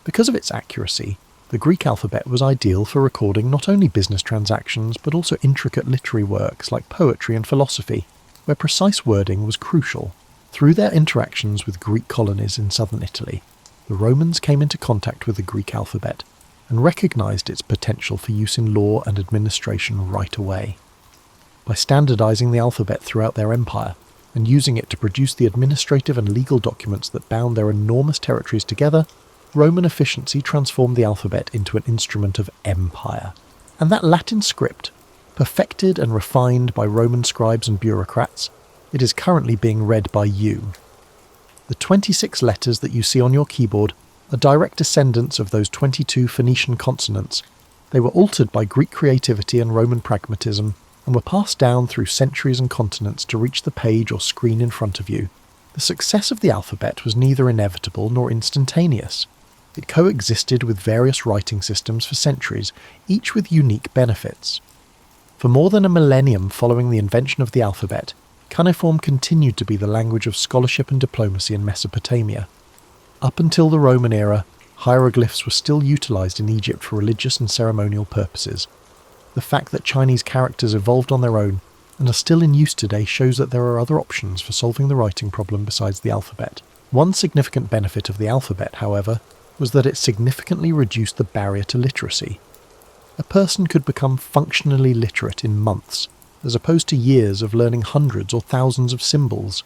Because of its accuracy, the Greek alphabet was ideal for recording not only business transactions but also intricate literary works like poetry and philosophy, where precise wording was crucial. Through their interactions with Greek colonies in southern Italy, the Romans came into contact with the Greek alphabet and recognised its potential for use in law and administration right away. By standardising the alphabet throughout their empire and using it to produce the administrative and legal documents that bound their enormous territories together, Roman efficiency transformed the alphabet into an instrument of empire. And that Latin script, perfected and refined by Roman scribes and bureaucrats, it is currently being read by you. The 26 letters that you see on your keyboard are direct descendants of those 22 Phoenician consonants. They were altered by Greek creativity and Roman pragmatism, and were passed down through centuries and continents to reach the page or screen in front of you. The success of the alphabet was neither inevitable nor instantaneous. It coexisted with various writing systems for centuries, each with unique benefits. For more than a millennium following the invention of the alphabet, cuneiform continued to be the language of scholarship and diplomacy in Mesopotamia. Up until the Roman era, hieroglyphs were still utilised in Egypt for religious and ceremonial purposes. The fact that Chinese characters evolved on their own and are still in use today shows that there are other options for solving the writing problem besides the alphabet. One significant benefit of the alphabet, however, was that it significantly reduced the barrier to literacy. A person could become functionally literate in months, as opposed to years of learning hundreds or thousands of symbols.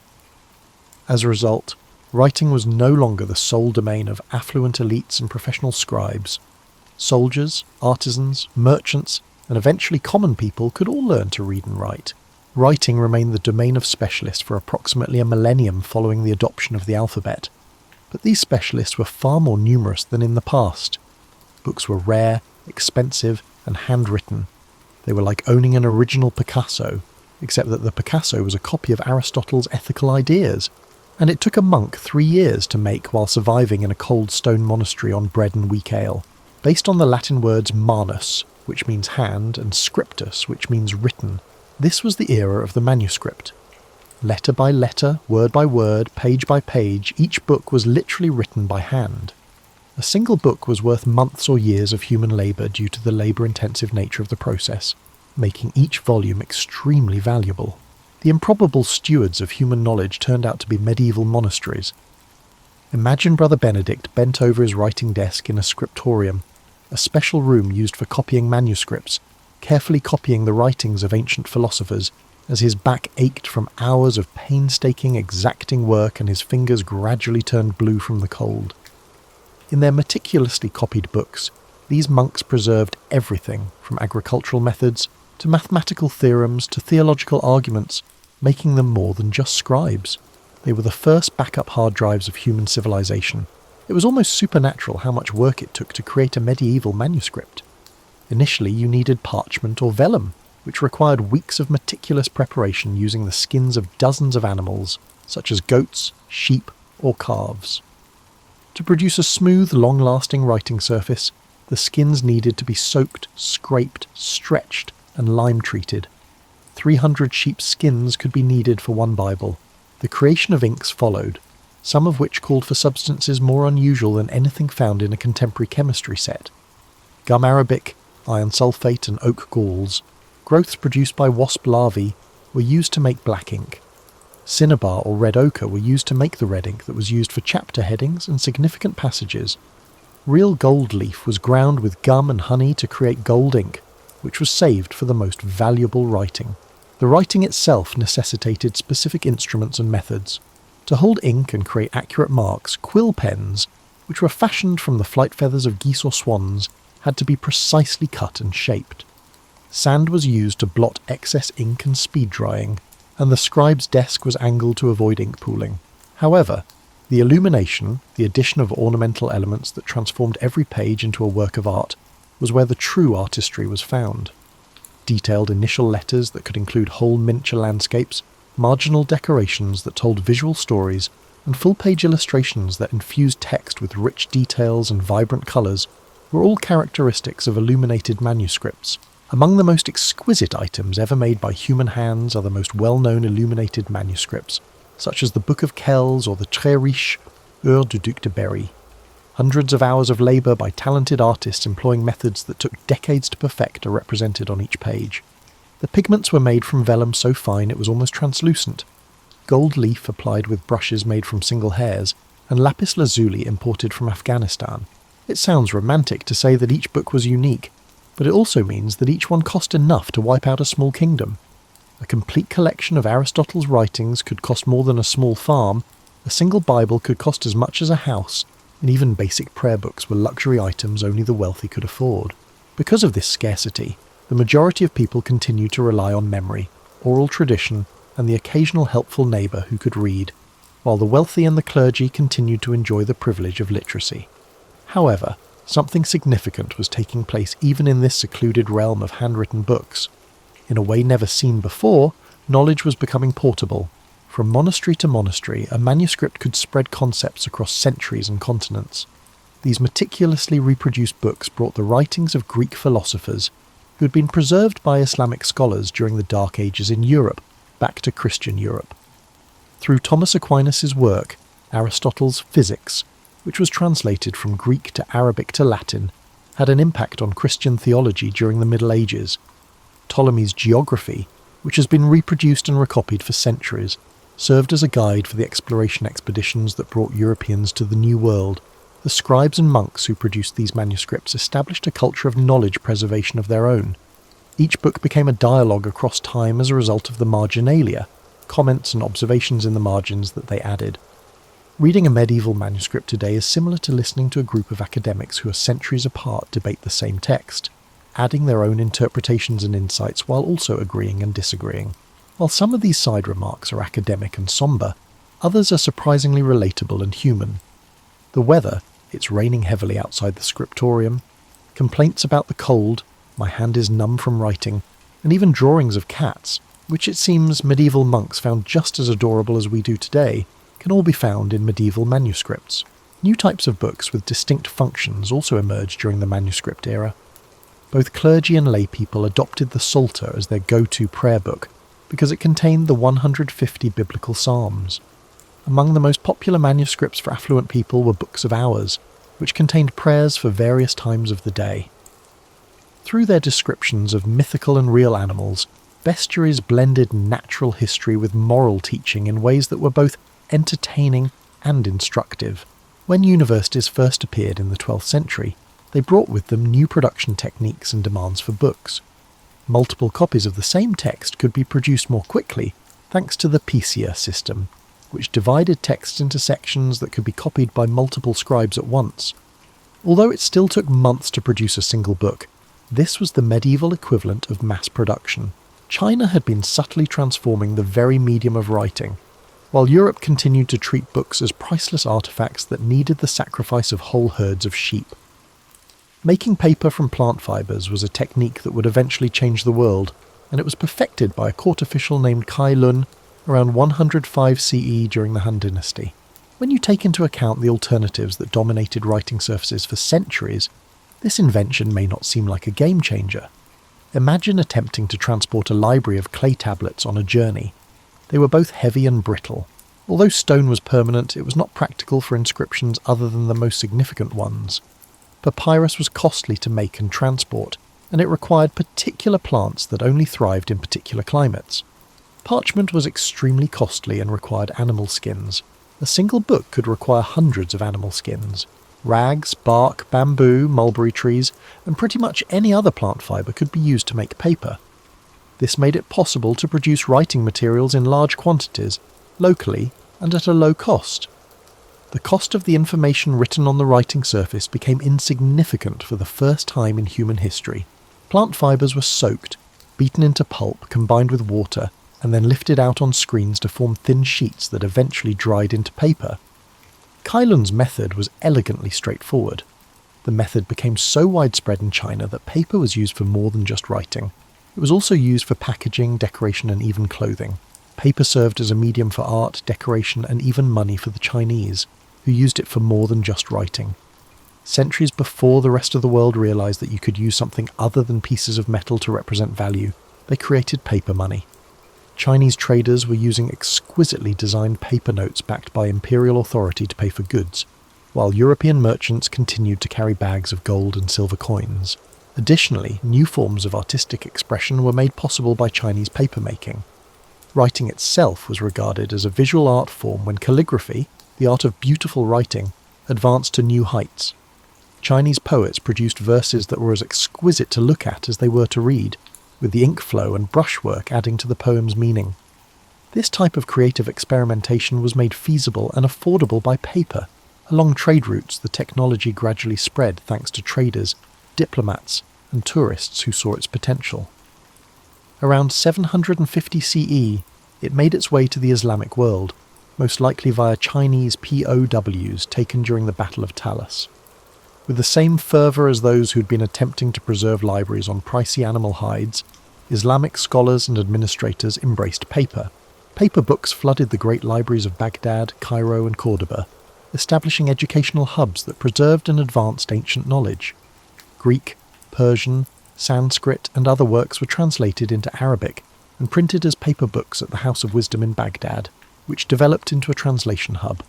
As a result, writing was no longer the sole domain of affluent elites and professional scribes. Soldiers, artisans, merchants, and eventually common people could all learn to read and write. Writing remained the domain of specialists for approximately a millennium following the adoption of the alphabet. But these specialists were far more numerous than in the past. Books were rare, expensive, and handwritten. They were like owning an original Picasso, except that the Picasso was a copy of Aristotle's ethical ideas, and it took a monk 3 years to make while surviving in a cold stone monastery on bread and weak ale. Based on the Latin words manus, which means hand, and scriptus, which means written, this was the era of the manuscript. Letter by letter, word by word, page by page, each book was literally written by hand. A single book was worth months or years of human labour due to the labour-intensive nature of the process, making each volume extremely valuable. The improbable stewards of human knowledge turned out to be medieval monasteries. Imagine Brother Benedict bent over his writing desk in a scriptorium, a special room used for copying manuscripts, carefully copying the writings of ancient philosophers, as his back ached from hours of painstaking, exacting work and his fingers gradually turned blue from the cold. In their meticulously copied books, these monks preserved everything from agricultural methods to mathematical theorems to theological arguments, making them more than just scribes. They were the first backup hard drives of human civilization. It was almost supernatural how much work it took to create a medieval manuscript. Initially, you needed parchment or vellum, which required weeks of meticulous preparation using the skins of dozens of animals, such as goats, sheep, or calves. To produce a smooth, long-lasting writing surface, the skins needed to be soaked, scraped, stretched, and lime-treated. 300 sheep skins could be needed for one Bible. The creation of inks followed, some of which called for substances more unusual than anything found in a contemporary chemistry set. Gum arabic, iron sulfate, and oak galls, growths produced by wasp larvae, were used to make black ink. Cinnabar or red ochre were used to make the red ink that was used for chapter headings and significant passages. Real gold leaf was ground with gum and honey to create gold ink, which was saved for the most valuable writing. The writing itself necessitated specific instruments and methods. To hold ink and create accurate marks, quill pens, which were fashioned from the flight feathers of geese or swans, had to be precisely cut and shaped. Sand was used to blot excess ink and speed drying, and the scribe's desk was angled to avoid ink pooling. However, the illumination, the addition of ornamental elements that transformed every page into a work of art, was where the true artistry was found. Detailed initial letters that could include whole miniature landscapes, marginal decorations that told visual stories, and full-page illustrations that infused text with rich details and vibrant colours were all characteristics of illuminated manuscripts. Among the most exquisite items ever made by human hands are the most well-known illuminated manuscripts, such as the Book of Kells or the Très Riche Heures du Duc de Berry. Hundreds of hours of labour by talented artists employing methods that took decades to perfect are represented on each page. The pigments were made from vellum so fine it was almost translucent, gold leaf applied with brushes made from single hairs, and lapis lazuli imported from Afghanistan. It sounds romantic to say that each book was unique, but it also means that each one cost enough to wipe out a small kingdom. A complete collection of Aristotle's writings could cost more than a small farm, a single Bible could cost as much as a house, and even basic prayer books were luxury items only the wealthy could afford. Because of this scarcity, the majority of people continued to rely on memory, oral tradition, and the occasional helpful neighbour who could read, while the wealthy and the clergy continued to enjoy the privilege of literacy. However, something significant was taking place even in this secluded realm of handwritten books. In a way never seen before, knowledge was becoming portable. From monastery to monastery, a manuscript could spread concepts across centuries and continents. These meticulously reproduced books brought the writings of Greek philosophers, who had been preserved by Islamic scholars during the Dark Ages in Europe, back to Christian Europe. Through Thomas Aquinas' work, Aristotle's Physics, which was translated from Greek to Arabic to Latin, had an impact on Christian theology during the Middle Ages. Ptolemy's Geography, which has been reproduced and recopied for centuries, served as a guide for the exploration expeditions that brought Europeans to the New World. The scribes and monks who produced these manuscripts established a culture of knowledge preservation of their own. Each book became a dialogue across time as a result of the marginalia, comments and observations in the margins that they added. Reading a medieval manuscript today is similar to listening to a group of academics who are centuries apart debate the same text, adding their own interpretations and insights while also agreeing and disagreeing. While some of these side remarks are academic and sombre, others are surprisingly relatable and human. The weather, it's raining heavily outside the scriptorium, complaints about the cold, my hand is numb from writing, and even drawings of cats, which it seems medieval monks found just as adorable as we do today, can all be found in medieval manuscripts. New types of books with distinct functions also emerged during the manuscript era. Both clergy and lay people adopted the Psalter as their go-to prayer book because it contained the 150 biblical psalms. Among the most popular manuscripts for affluent people were books of hours, which contained prayers for various times of the day. Through their descriptions of mythical and real animals, bestiaries blended natural history with moral teaching in ways that were both entertaining and instructive. When universities first appeared in the 12th century, they brought with them new production techniques and demands for books. Multiple copies of the same text could be produced more quickly thanks to the picia system, which divided text into sections that could be copied by multiple scribes at once. Although it still took months to produce a single book, this was the medieval equivalent of mass production. China had been subtly transforming the very medium of writing, while Europe continued to treat books as priceless artifacts that needed the sacrifice of whole herds of sheep. Making paper from plant fibres was a technique that would eventually change the world, and it was perfected by a court official named Kai Lun around 105 CE during the Han Dynasty. When you take into account the alternatives that dominated writing surfaces for centuries, this invention may not seem like a game changer. Imagine attempting to transport a library of clay tablets on a journey. They were both heavy and brittle. Although stone was permanent, it was not practical for inscriptions other than the most significant ones. Papyrus was costly to make and transport, and it required particular plants that only thrived in particular climates. Parchment was extremely costly and required animal skins. A single book could require hundreds of animal skins. Rags, bark, bamboo, mulberry trees, and pretty much any other plant fibre could be used to make paper. This made it possible to produce writing materials in large quantities, locally, and at a low cost. The cost of the information written on the writing surface became insignificant for the first time in human history. Plant fibres were soaked, beaten into pulp combined with water, and then lifted out on screens to form thin sheets that eventually dried into paper. Kailun's method was elegantly straightforward. The method became so widespread in China that paper was used for more than just writing. It was also used for packaging, decoration, and even clothing. Paper served as a medium for art, decoration, and even money for the Chinese, who used it for more than just writing. Centuries before the rest of the world realised that you could use something other than pieces of metal to represent value, they created paper money. Chinese traders were using exquisitely designed paper notes backed by imperial authority to pay for goods, while European merchants continued to carry bags of gold and silver coins. Additionally, new forms of artistic expression were made possible by Chinese papermaking. Writing itself was regarded as a visual art form when calligraphy, the art of beautiful writing, advanced to new heights. Chinese poets produced verses that were as exquisite to look at as they were to read, with the ink flow and brushwork adding to the poem's meaning. This type of creative experimentation was made feasible and affordable by paper. Along trade routes, the technology gradually spread thanks to traders, diplomats, and tourists who saw its potential. Around 750 CE, it made its way to the Islamic world, most likely via Chinese POWs taken during the Battle of Talas. With the same fervour as those who'd been attempting to preserve libraries on pricey animal hides, Islamic scholars and administrators embraced paper. Paper books flooded the great libraries of Baghdad, Cairo, and Cordoba, establishing educational hubs that preserved and advanced ancient knowledge. Greek, Persian, Sanskrit, and other works were translated into Arabic and printed as paper books at the House of Wisdom in Baghdad, which developed into a translation hub.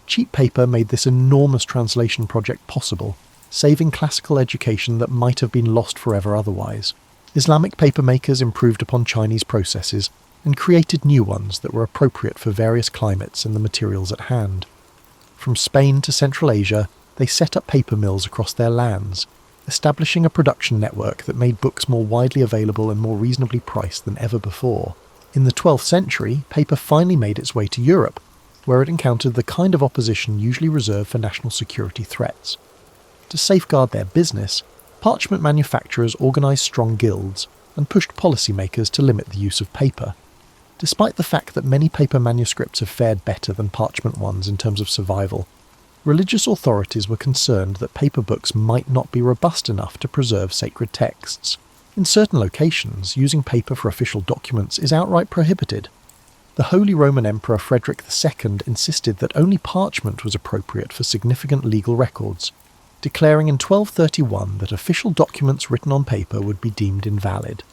Cheap paper made this enormous translation project possible, saving classical education that might have been lost forever otherwise. Islamic papermakers improved upon Chinese processes and created new ones that were appropriate for various climates and the materials at hand. From Spain to Central Asia, they set up paper mills across their lands, establishing a production network that made books more widely available and more reasonably priced than ever before. In the 12th century, paper finally made its way to Europe, where it encountered the kind of opposition usually reserved for national security threats. To safeguard their business, parchment manufacturers organised strong guilds and pushed policymakers to limit the use of paper. Despite the fact that many paper manuscripts have fared better than parchment ones in terms of survival, religious authorities were concerned that paper books might not be robust enough to preserve sacred texts. In certain locations, using paper for official documents is outright prohibited. The Holy Roman Emperor Frederick II insisted that only parchment was appropriate for significant legal records, declaring in 1231 that official documents written on paper would be deemed invalid.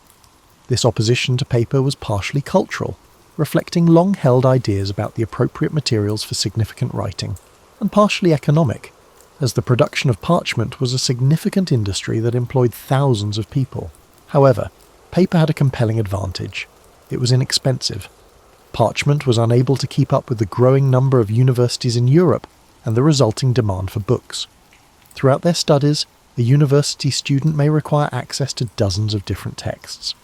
This opposition to paper was partially cultural, reflecting long-held ideas about the appropriate materials for significant writing, and partially economic, as the production of parchment was a significant industry that employed thousands of people. However, paper had a compelling advantage. It was inexpensive. Parchment was unable to keep up with the growing number of universities in Europe and the resulting demand for books. Throughout their studies, a university student may require access to dozens of different texts.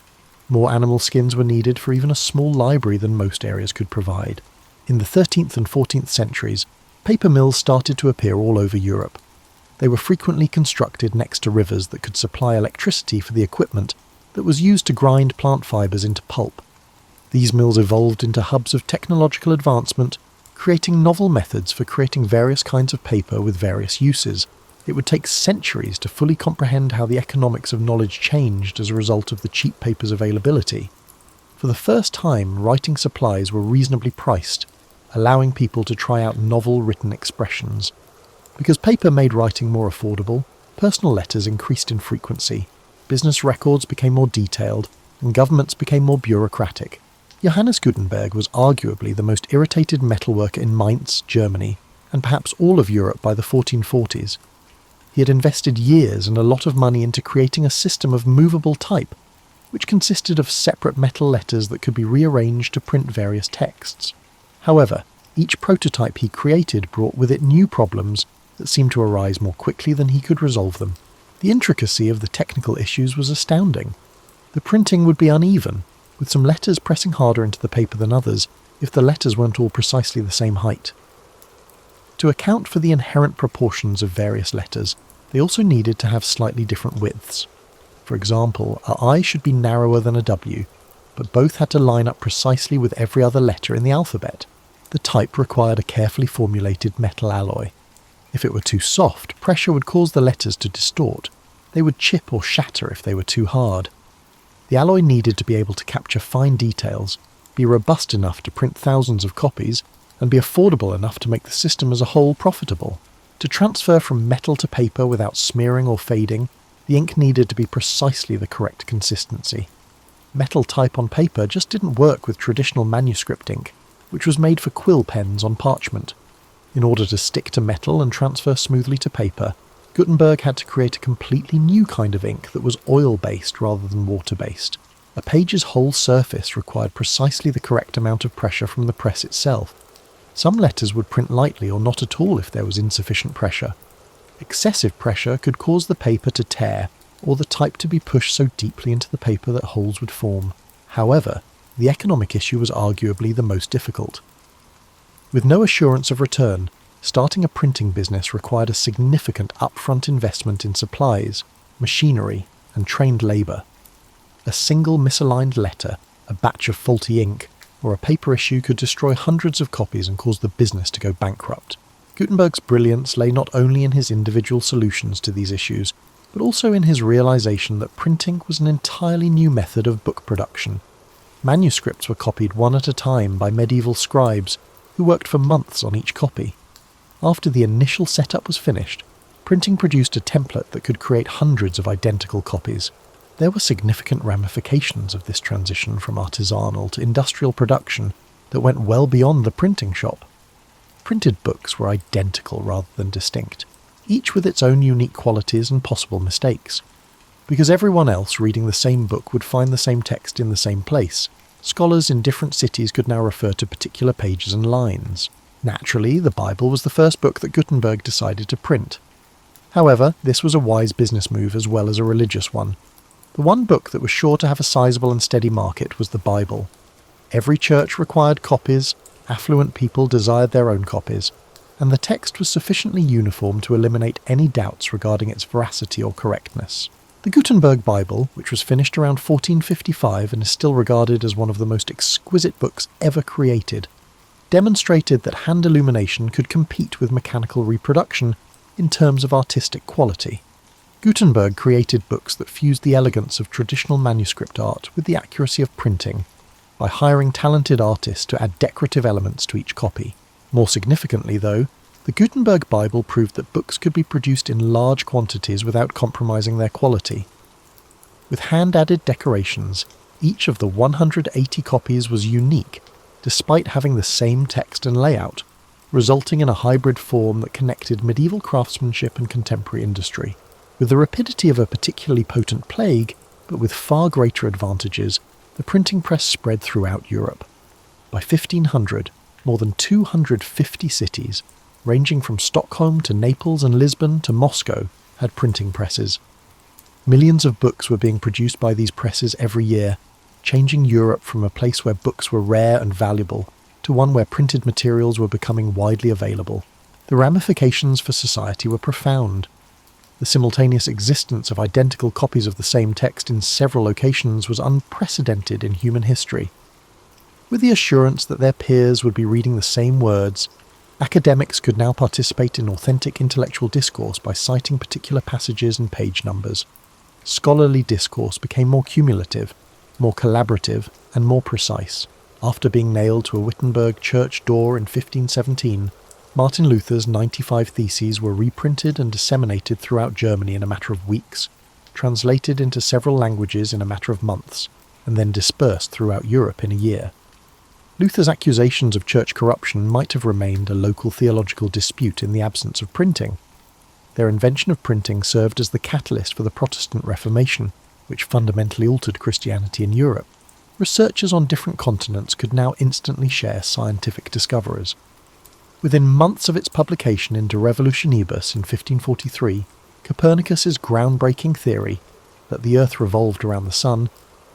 More animal skins were needed for even a small library than most areas could provide. In the 13th and 14th centuries, paper mills started to appear all over Europe. They were frequently constructed next to rivers that could supply electricity for the equipment that was used to grind plant fibres into pulp. These mills evolved into hubs of technological advancement, creating novel methods for creating various kinds of paper with various uses. It would take centuries to fully comprehend how the economics of knowledge changed as a result of the cheap paper's availability. For the first time, writing supplies were reasonably priced, allowing people to try out novel written expressions. Because paper made writing more affordable, personal letters increased in frequency, business records became more detailed, and governments became more bureaucratic. Johannes Gutenberg was arguably the most irritated metalworker in Mainz, Germany, and perhaps all of Europe by the 1440s. He had invested years and a lot of money into creating a system of movable type, which consisted of separate metal letters that could be rearranged to print various texts. However, each prototype he created brought with it new problems that seemed to arise more quickly than he could resolve them. The intricacy of the technical issues was astounding. The printing would be uneven, with some letters pressing harder into the paper than others if the letters weren't all precisely the same height. To account for the inherent proportions of various letters, they also needed to have slightly different widths. For example, a I should be narrower than a W, but both had to line up precisely with every other letter in the alphabet. The type required a carefully formulated metal alloy. If it were too soft, pressure would cause the letters to distort. They would chip or shatter if they were too hard. The alloy needed to be able to capture fine details, be robust enough to print thousands of copies, and be affordable enough to make the system as a whole profitable. To transfer from metal to paper without smearing or fading, the ink needed to be precisely the correct consistency. Metal type on paper just didn't work with traditional manuscript ink, which was made for quill pens on parchment. In order to stick to metal and transfer smoothly to paper, Gutenberg had to create a completely new kind of ink that was oil-based rather than water-based. A page's whole surface required precisely the correct amount of pressure from the press itself. Some letters would print lightly or not at all if there was insufficient pressure. Excessive pressure could cause the paper to tear, or the type to be pushed so deeply into the paper that holes would form. However, the economic issue was arguably the most difficult. With no assurance of return, starting a printing business required a significant upfront investment in supplies, machinery, and trained labour. A single misaligned letter, a batch of faulty ink, or a paper issue could destroy hundreds of copies and cause the business to go bankrupt. Gutenberg's brilliance lay not only in his individual solutions to these issues, but also in his realization that printing was an entirely new method of book production. Manuscripts were copied one at a time by medieval scribes, who worked for months on each copy. After the initial setup was finished, printing produced a template that could create hundreds of identical copies. There were significant ramifications of this transition from artisanal to industrial production that went well beyond the printing shop. Printed books were identical rather than distinct, each with its own unique qualities and possible mistakes. Because everyone else reading the same book would find the same text in the same place, scholars in different cities could now refer to particular pages and lines. Naturally, the Bible was the first book that Gutenberg decided to print. However, this was a wise business move as well as a religious one. The one book that was sure to have a sizable and steady market was the Bible. Every church required copies, affluent people desired their own copies, and the text was sufficiently uniform to eliminate any doubts regarding its veracity or correctness. The Gutenberg Bible, which was finished around 1455 and is still regarded as one of the most exquisite books ever created, demonstrated that hand illumination could compete with mechanical reproduction in terms of artistic quality. Gutenberg created books that fused the elegance of traditional manuscript art with the accuracy of printing, by hiring talented artists to add decorative elements to each copy. More significantly, though, the Gutenberg Bible proved that books could be produced in large quantities without compromising their quality. With hand-added decorations, each of the 180 copies was unique, despite having the same text and layout, resulting in a hybrid form that connected medieval craftsmanship and contemporary industry. With the rapidity of a particularly potent plague, but with far greater advantages, the printing press spread throughout Europe. By 1500, more than 250 cities, ranging from Stockholm to Naples and Lisbon to Moscow, had printing presses. Millions of books were being produced by these presses every year, changing Europe from a place where books were rare and valuable to one where printed materials were becoming widely available. The ramifications for society were profound. The simultaneous existence of identical copies of the same text in several locations was unprecedented in human history. With the assurance that their peers would be reading the same words, academics could now participate in authentic intellectual discourse by citing particular passages and page numbers. Scholarly discourse became more cumulative, more collaborative, and more precise. After being nailed to a Wittenberg church door in 1517, Martin Luther's 95 Theses were reprinted and disseminated throughout Germany in a matter of weeks, translated into several languages in a matter of months, and then dispersed throughout Europe in a year. Luther's accusations of church corruption might have remained a local theological dispute in the absence of printing. Their invention of printing served as the catalyst for the Protestant Reformation, which fundamentally altered Christianity in Europe. Researchers on different continents could now instantly share scientific discoveries. Within months of its publication in De Revolutionibus in 1543, Copernicus's groundbreaking theory, that the Earth revolved around the Sun,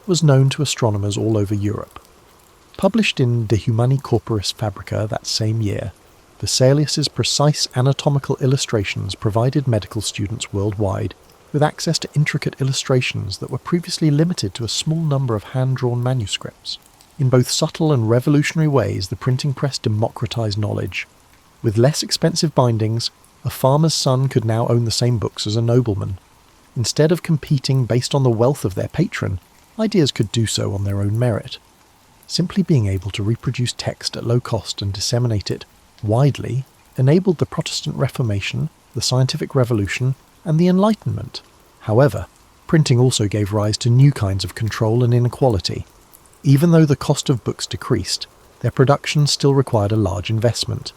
was known to astronomers all over Europe. Published in De Humani Corporis Fabrica that same year, Vesalius's precise anatomical illustrations provided medical students worldwide with access to intricate illustrations that were previously limited to a small number of hand-drawn manuscripts. In both subtle and revolutionary ways, the printing press democratized knowledge. With less expensive bindings, a farmer's son could now own the same books as a nobleman. Instead of competing based on the wealth of their patron, ideas could do so on their own merit. Simply being able to reproduce text at low cost and disseminate it widely enabled the Protestant Reformation, the Scientific Revolution, and the Enlightenment. However, printing also gave rise to new kinds of control and inequality. Even though the cost of books decreased, their production still required a large investment.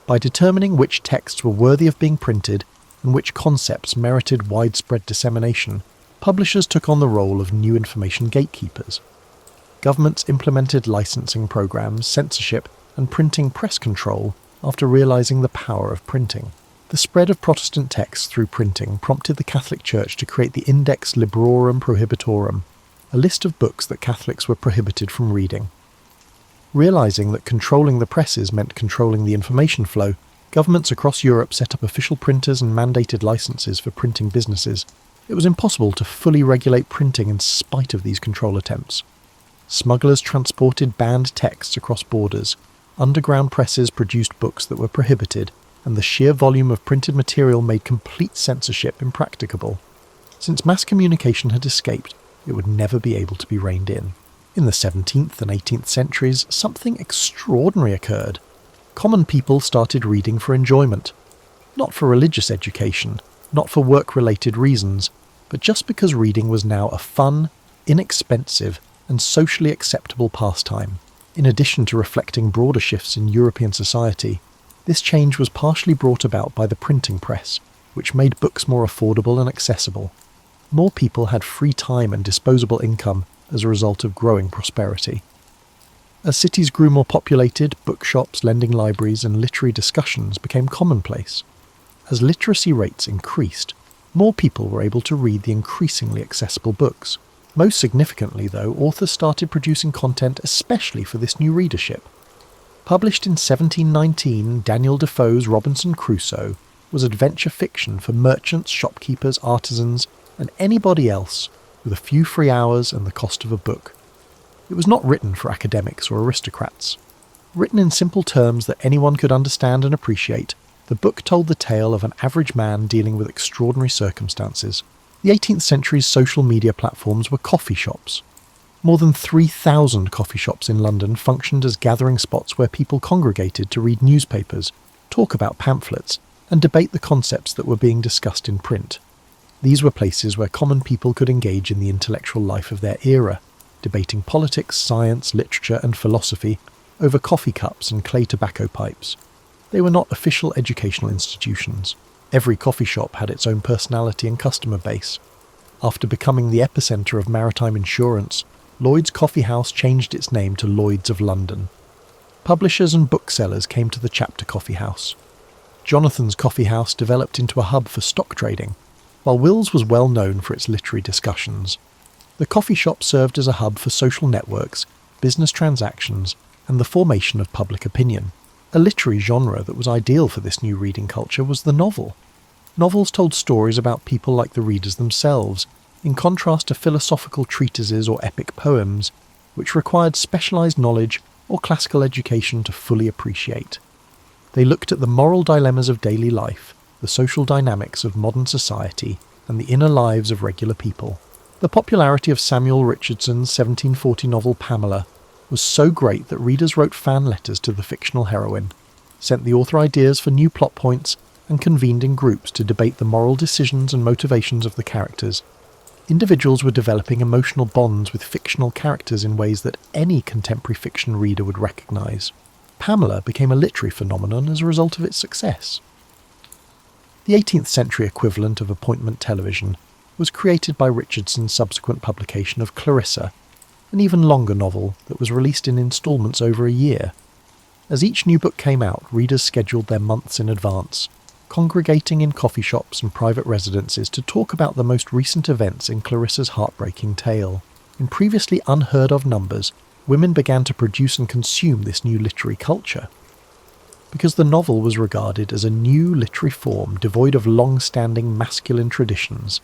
By determining which texts were worthy of being printed and which concepts merited widespread dissemination, publishers took on the role of new information gatekeepers. Governments implemented licensing programs, censorship, and printing press control after realizing the power of printing. The spread of Protestant texts through printing prompted the Catholic Church to create the Index Librorum Prohibitorum, a list of books that Catholics were prohibited from reading. Realizing that controlling the presses meant controlling the information flow, governments across Europe set up official printers and mandated licenses for printing businesses. It was impossible to fully regulate printing in spite of these control attempts. Smugglers transported banned texts across borders, underground presses produced books that were prohibited, and the sheer volume of printed material made complete censorship impracticable. Since mass communication had escaped, it would never be able to be reined in. In the 17th and 18th centuries, something extraordinary occurred. Common people started reading for enjoyment. Not for religious education, not for work-related reasons, but just because reading was now a fun, inexpensive, and socially acceptable pastime. In addition to reflecting broader shifts in European society, this change was partially brought about by the printing press, which made books more affordable and accessible. More people had free time and disposable income as a result of growing prosperity. As cities grew more populated, bookshops, lending libraries, and literary discussions became commonplace. As literacy rates increased, more people were able to read the increasingly accessible books. Most significantly, though, authors started producing content especially for this new readership. Published in 1719, Daniel Defoe's Robinson Crusoe was adventure fiction for merchants, shopkeepers, artisans, and anybody else with a few free hours and the cost of a book. It was not written for academics or aristocrats. Written in simple terms that anyone could understand and appreciate, the book told the tale of an average man dealing with extraordinary circumstances. The 18th century's social media platforms were coffee shops. More than 3,000 coffee shops in London functioned as gathering spots where people congregated to read newspapers, talk about pamphlets, and debate the concepts that were being discussed in print. These were places where common people could engage in the intellectual life of their era, debating politics, science, literature, and philosophy over coffee cups and clay tobacco pipes. They were not official educational institutions. Every coffee shop had its own personality and customer base. After becoming the epicenter of maritime insurance, Lloyd's Coffee House changed its name to Lloyd's of London. Publishers and booksellers came to the Chapter Coffee House. Jonathan's Coffee House developed into a hub for stock trading, while Will's was well known for its literary discussions. The coffee shop served as a hub for social networks, business transactions, and the formation of public opinion. A literary genre that was ideal for this new reading culture was the novel. Novels told stories about people like the readers themselves, in contrast to philosophical treatises or epic poems, which required specialized knowledge or classical education to fully appreciate. They looked at the moral dilemmas of daily life, the social dynamics of modern society, and the inner lives of regular people. The popularity of Samuel Richardson's 1740 novel Pamela was so great that readers wrote fan letters to the fictional heroine, sent the author ideas for new plot points, and convened in groups to debate the moral decisions and motivations of the characters. Individuals were developing emotional bonds with fictional characters in ways that any contemporary fiction reader would recognise. Pamela became a literary phenomenon as a result of its success. The 18th century equivalent of appointment television was created by Richardson's subsequent publication of Clarissa, an even longer novel that was released in instalments over a year. As each new book came out, readers scheduled their months in advance, congregating in coffee shops and private residences to talk about the most recent events in Clarissa's heartbreaking tale. In previously unheard-of numbers, women began to produce and consume this new literary culture. because the novel was regarded as a new literary form devoid of long-standing masculine traditions,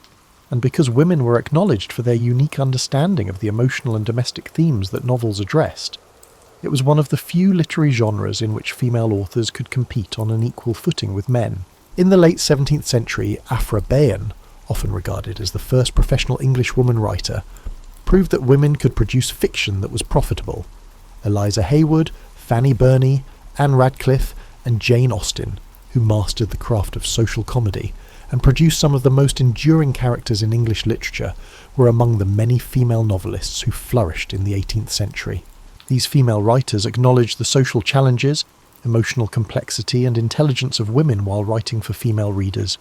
and because women were acknowledged for their unique understanding of the emotional and domestic themes that novels addressed. It was one of the few literary genres in which female authors could compete on an equal footing with men. In the late 17th century, Aphra Behn, often regarded as the first professional English woman writer, proved that women could produce fiction that was profitable. Eliza Haywood, Fanny Burney, Anne Radcliffe, and Jane Austen, who mastered the craft of social comedy and produced some of the most enduring characters in English literature, were among the many female novelists who flourished in the 18th century. These female writers acknowledged the social challenges, emotional complexity, and intelligence of women while writing for female readers.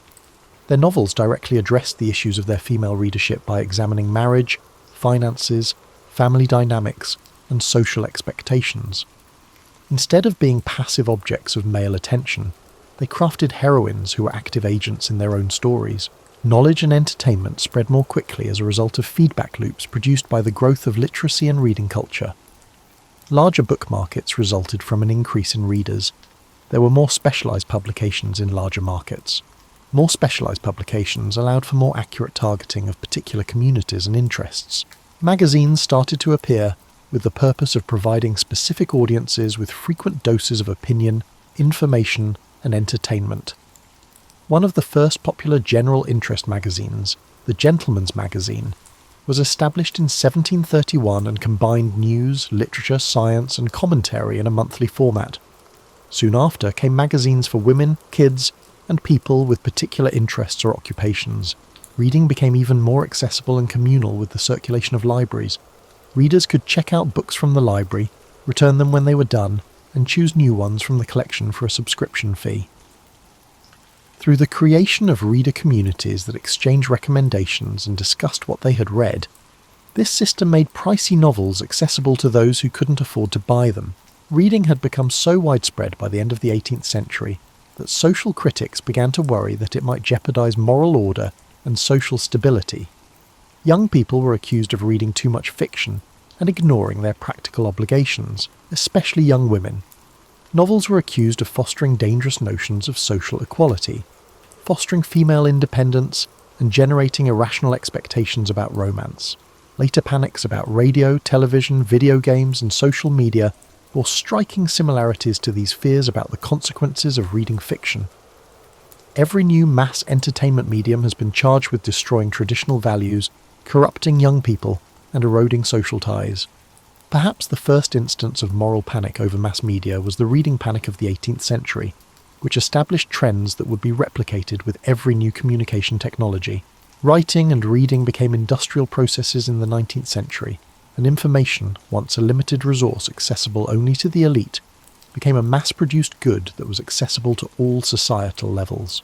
Their novels directly addressed the issues of their female readership by examining marriage, finances, family dynamics, and social expectations. Instead of being passive objects of male attention, they crafted heroines who were active agents in their own stories. Knowledge and entertainment spread more quickly as a result of feedback loops produced by the growth of literacy and reading culture. Larger book markets resulted from an increase in readers. There were more specialised publications in larger markets. More specialised publications allowed for more accurate targeting of particular communities and interests. Magazines started to appear with the purpose of providing specific audiences with frequent doses of opinion, information, and entertainment. One of the first popular general interest magazines, the Gentleman's Magazine, was established in 1731 and combined news, literature, science, and commentary in a monthly format. Soon after came magazines for women, kids, and people with particular interests or occupations. Reading became even more accessible and communal with the circulation of libraries. Readers could check out books from the library, return them when they were done, and choose new ones from the collection for a subscription fee. Through the creation of reader communities that exchanged recommendations and discussed what they had read, this system made pricey novels accessible to those who couldn't afford to buy them. Reading had become so widespread by the end of the 18th century that social critics began to worry that it might jeopardize moral order and social stability. Young people were accused of reading too much fiction and ignoring their practical obligations, especially young women. Novels were accused of fostering dangerous notions of social equality, fostering female independence, and generating irrational expectations about romance. Later panics about radio, television, video games, and social media bore striking similarities to these fears about the consequences of reading fiction. Every new mass entertainment medium has been charged with destroying traditional values, corrupting young people, and eroding social ties. Perhaps the first instance of moral panic over mass media was the reading panic of the 18th century, which established trends that would be replicated with every new communication technology. Writing and reading became industrial processes in the 19th century, and information, once a limited resource accessible only to the elite, became a mass-produced good that was accessible to all societal levels.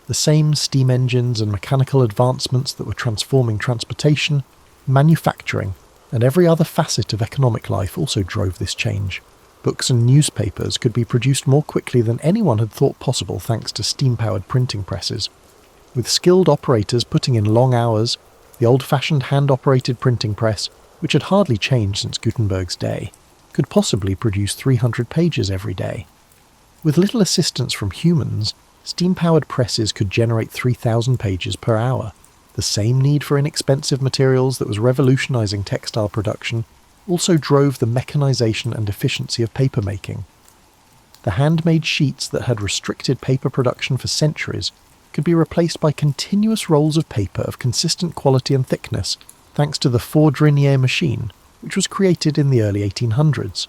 The same steam engines and mechanical advancements that were transforming transportation, manufacturing, and every other facet of economic life also drove this change. Books and newspapers could be produced more quickly than anyone had thought possible thanks to steam-powered printing presses. With skilled operators putting in long hours, the old-fashioned hand-operated printing press, which had hardly changed since Gutenberg's day, could possibly produce 300 pages every day. With little assistance from humans, steam-powered presses could generate 3,000 pages per hour. The same need for inexpensive materials that was revolutionizing textile production also drove the mechanization and efficiency of papermaking. The handmade sheets that had restricted paper production for centuries could be replaced by continuous rolls of paper of consistent quality and thickness thanks to the Fourdrinier machine, which was created in the early 1800s.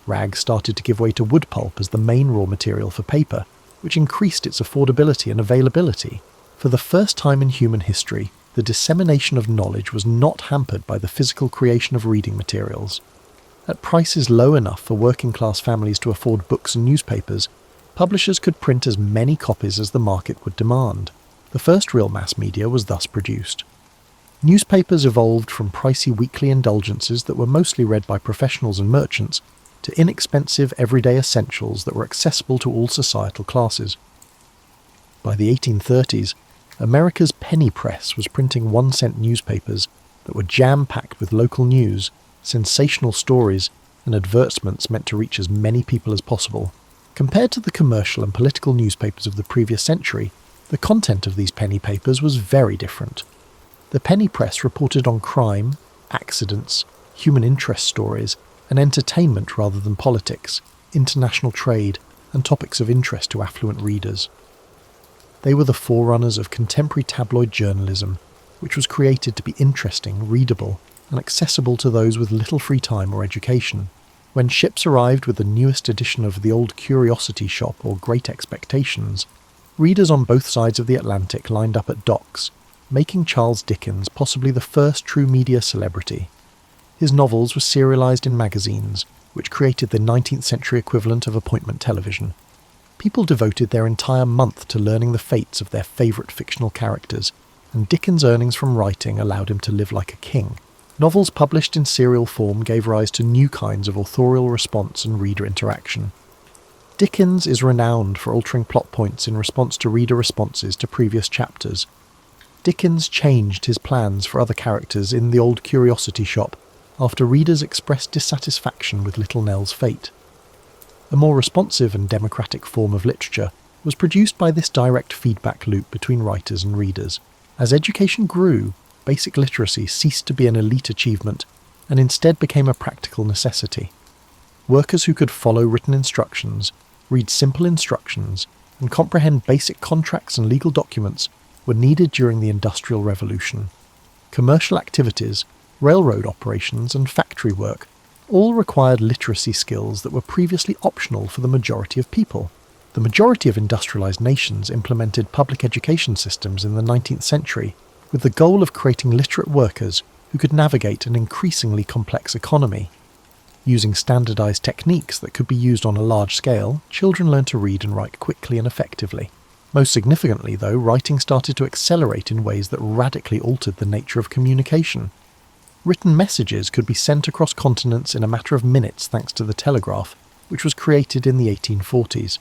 Rags started to give way to wood pulp as the main raw material for paper, which increased its affordability and availability. For the first time in human history, the dissemination of knowledge was not hampered by the physical creation of reading materials. At prices low enough for working-class families to afford books and newspapers, publishers could print as many copies as the market would demand. The first real mass media was thus produced. Newspapers evolved from pricey weekly indulgences that were mostly read by professionals and merchants to inexpensive everyday essentials that were accessible to all societal classes. By the 1830s, America's penny press was printing 1-cent newspapers that were jam-packed with local news, sensational stories, and advertisements meant to reach as many people as possible. Compared to the commercial and political newspapers of the previous century, the content of these penny papers was very different. The penny press reported on crime, accidents, human interest stories, and entertainment rather than politics, international trade, and topics of interest to affluent readers. They were the forerunners of contemporary tabloid journalism, which was created to be interesting, readable, and accessible to those with little free time or education. When ships arrived with the newest edition of the old Curiosity Shop or Great Expectations, readers on both sides of the Atlantic lined up at docks, making Charles Dickens possibly the first true media celebrity. His novels were serialised in magazines, which created the 19th century equivalent of appointment television. People devoted their entire month to learning the fates of their favourite fictional characters, and Dickens' earnings from writing allowed him to live like a king. Novels published in serial form gave rise to new kinds of authorial response and reader interaction. Dickens is renowned for altering plot points in response to reader responses to previous chapters. Dickens changed his plans for other characters in the old Curiosity Shop after readers expressed dissatisfaction with Little Nell's fate. A more responsive and democratic form of literature was produced by this direct feedback loop between writers and readers. As education grew, basic literacy ceased to be an elite achievement and instead became a practical necessity. Workers who could follow written instructions, read simple instructions, and comprehend basic contracts and legal documents were needed during the Industrial Revolution. Commercial activities, railroad operations, and factory work all required literacy skills that were previously optional for the majority of people. The majority of industrialized nations implemented public education systems in the 19th century with the goal of creating literate workers who could navigate an increasingly complex economy. Using standardized techniques that could be used on a large scale, children learned to read and write quickly and effectively. Most significantly, though, writing started to accelerate in ways that radically altered the nature of communication. Written messages could be sent across continents in a matter of minutes thanks to the telegraph, which was created in the 1840s.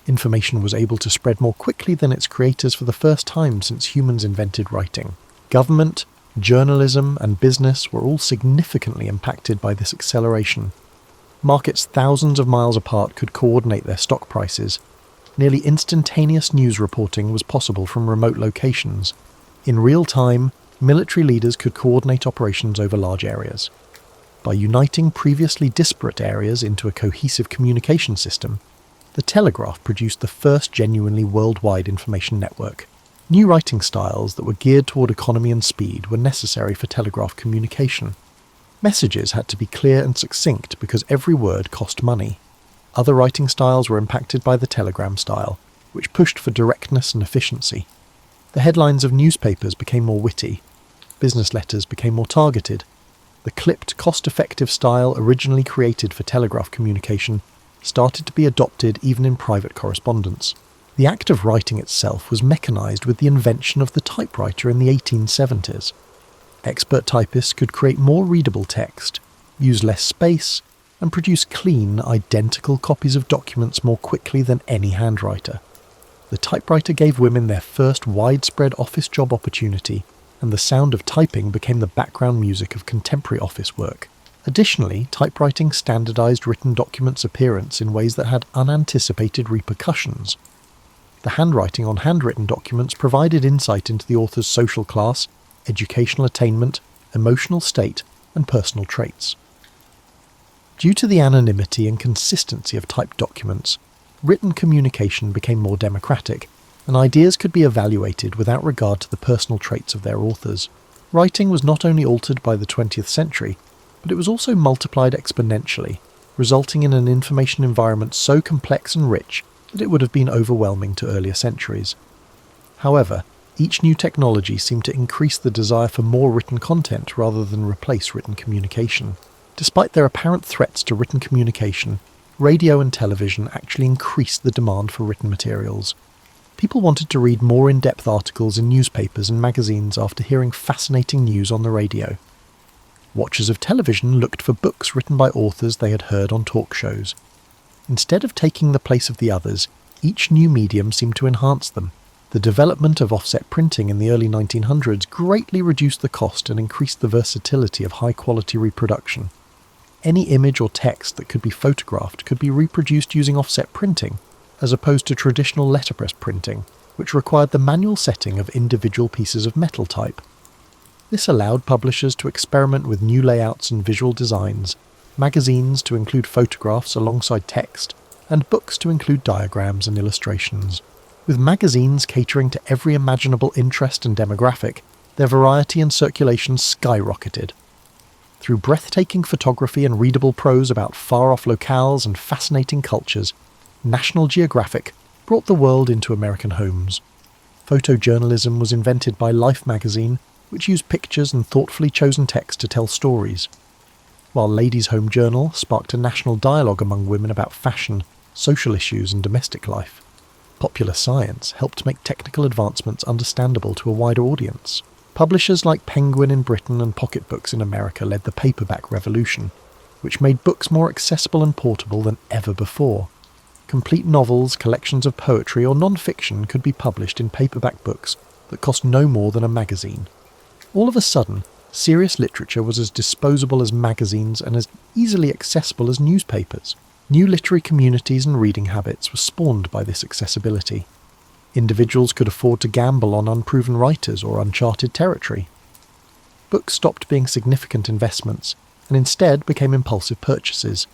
Information was able to spread more quickly than its creators for the first time since humans invented writing. Government, journalism, and business were all significantly impacted by this acceleration. Markets thousands of miles apart could coordinate their stock prices. Nearly instantaneous news reporting was possible from remote locations. In real time, military leaders could coordinate operations over large areas. By uniting previously disparate areas into a cohesive communication system, the telegraph produced the first genuinely worldwide information network. New writing styles that were geared toward economy and speed were necessary for telegraph communication. Messages had to be clear and succinct because every word cost money. Other writing styles were impacted by the telegram style, which pushed for directness and efficiency. The headlines of newspapers became more witty. Business letters became more targeted. The clipped, cost-effective style originally created for telegraph communication started to be adopted even in private correspondence. The act of writing itself was mechanized with the invention of the typewriter in the 1870s. Expert typists could create more readable text, use less space, and produce clean, identical copies of documents more quickly than any handwriter. The typewriter gave women their first widespread office job opportunity, and the sound of typing became the background music of contemporary office work. Additionally, typewriting standardized written documents' appearance in ways that had unanticipated repercussions. The handwriting on handwritten documents provided insight into the author's social class, educational attainment, emotional state, and personal traits. Due to the anonymity and consistency of typed documents, written communication became more democratic, and ideas could be evaluated without regard to the personal traits of their authors. Writing was not only altered by the 20th century, but it was also multiplied exponentially, resulting in an information environment so complex and rich that it would have been overwhelming to earlier centuries. However, each new technology seemed to increase the desire for more written content rather than replace written communication. Despite their apparent threats to written communication, radio and television actually increased the demand for written materials. People wanted to read more in-depth articles in newspapers and magazines after hearing fascinating news on the radio. Watchers of television looked for books written by authors they had heard on talk shows. Instead of taking the place of the others, each new medium seemed to enhance them. The development of offset printing in the early 1900s greatly reduced the cost and increased the versatility of high-quality reproduction. Any image or text that could be photographed could be reproduced using offset printing, as opposed to traditional letterpress printing, which required the manual setting of individual pieces of metal type. This allowed publishers to experiment with new layouts and visual designs, magazines to include photographs alongside text, and books to include diagrams and illustrations. With magazines catering to every imaginable interest and demographic, their variety and circulation skyrocketed. Through breathtaking photography and readable prose about far-off locales and fascinating cultures, National Geographic brought the world into American homes. Photojournalism was invented by Life magazine, which used pictures and thoughtfully chosen text to tell stories. While Ladies' Home Journal sparked a national dialogue among women about fashion, social issues and domestic life. Popular science helped make technical advancements understandable to a wider audience. Publishers like Penguin in Britain and Pocketbooks in America led the paperback revolution, which made books more accessible and portable than ever before. Complete novels, collections of poetry or non-fiction could be published in paperback books that cost no more than a magazine. All of a sudden, serious literature was as disposable as magazines and as easily accessible as newspapers. New literary communities and reading habits were spawned by this accessibility. Individuals could afford to gamble on unproven writers or uncharted territory. Books stopped being significant investments and instead became impulsive purchases.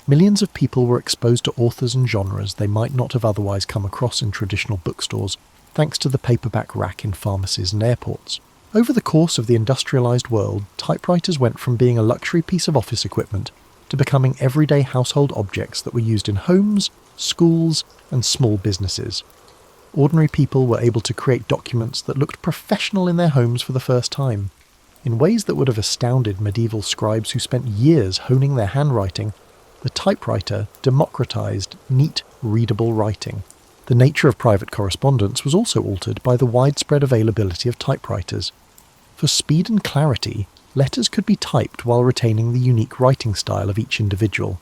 Millions of people were exposed to authors and genres they might not have otherwise come across in traditional bookstores, thanks to the paperback rack in pharmacies and airports. Over the course of the industrialized world, typewriters went from being a luxury piece of office equipment to becoming everyday household objects that were used in homes, schools, and small businesses. Ordinary people were able to create documents that looked professional in their homes for the first time. In ways that would have astounded medieval scribes who spent years honing their handwriting, the typewriter democratized neat, readable writing. The nature of private correspondence was also altered by the widespread availability of typewriters. For speed and clarity, letters could be typed while retaining the unique writing style of each individual.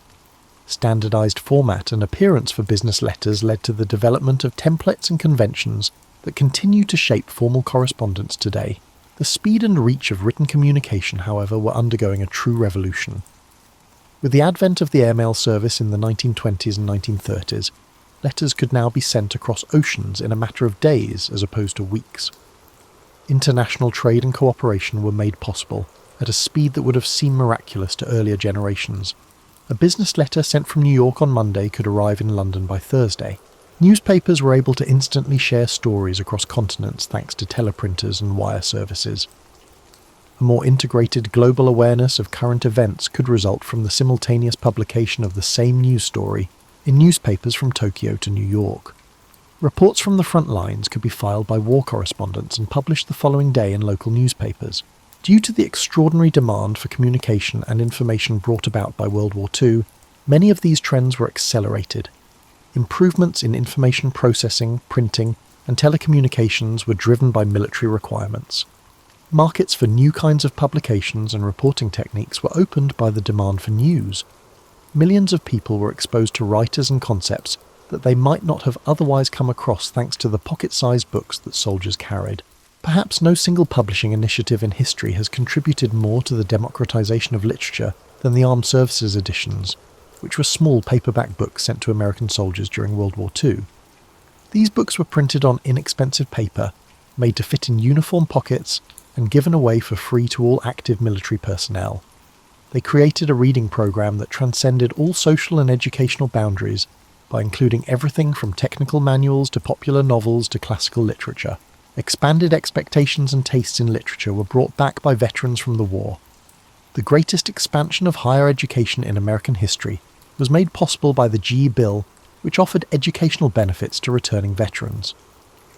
Standardized format and appearance for business letters led to the development of templates and conventions that continue to shape formal correspondence today. The speed and reach of written communication, however, were undergoing a true revolution. With the advent of the airmail service in the 1920s and 1930s, letters could now be sent across oceans in a matter of days as opposed to weeks. International trade and cooperation were made possible at a speed that would have seemed miraculous to earlier generations. A business letter sent from New York on Monday could arrive in London by Thursday. Newspapers were able to instantly share stories across continents thanks to teleprinters and wire services. A more integrated global awareness of current events could result from the simultaneous publication of the same news story in newspapers from Tokyo to New York. Reports from the front lines could be filed by war correspondents and published the following day in local newspapers. Due to the extraordinary demand for communication and information brought about by World War II, many of these trends were accelerated. Improvements in information processing, printing, and telecommunications were driven by military requirements. Markets for new kinds of publications and reporting techniques were opened by the demand for news. Millions of people were exposed to writers and concepts that they might not have otherwise come across thanks to the pocket-sized books that soldiers carried. Perhaps no single publishing initiative in history has contributed more to the democratization of literature than the Armed Services editions, which were small paperback books sent to American soldiers during World War II. These books were printed on inexpensive paper, made to fit in uniform pockets, and given away for free to all active military personnel. They created a reading program that transcended all social and educational boundaries by including everything from technical manuals to popular novels to classical literature. Expanded expectations and tastes in literature were brought back by veterans from the war. The greatest expansion of higher education in American history was made possible by the GI Bill, which offered educational benefits to returning veterans.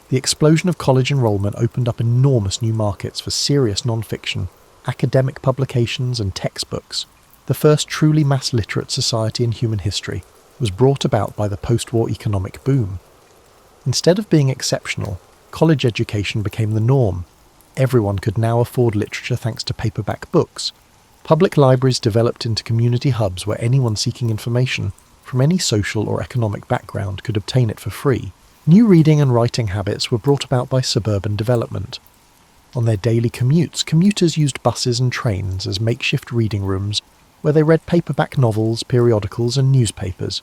The explosion of college enrollment opened up enormous new markets for serious non-fiction, academic publications and textbooks. The first truly mass-literate society in human history was brought about by the post-war economic boom. Instead of being exceptional, college education became the norm. Everyone could now afford literature thanks to paperback books. Public libraries developed into community hubs where anyone seeking information from any social or economic background could obtain it for free. New reading and writing habits were brought about by suburban development. On their daily commutes, commuters used buses and trains as makeshift reading rooms where they read paperback novels, periodicals and newspapers.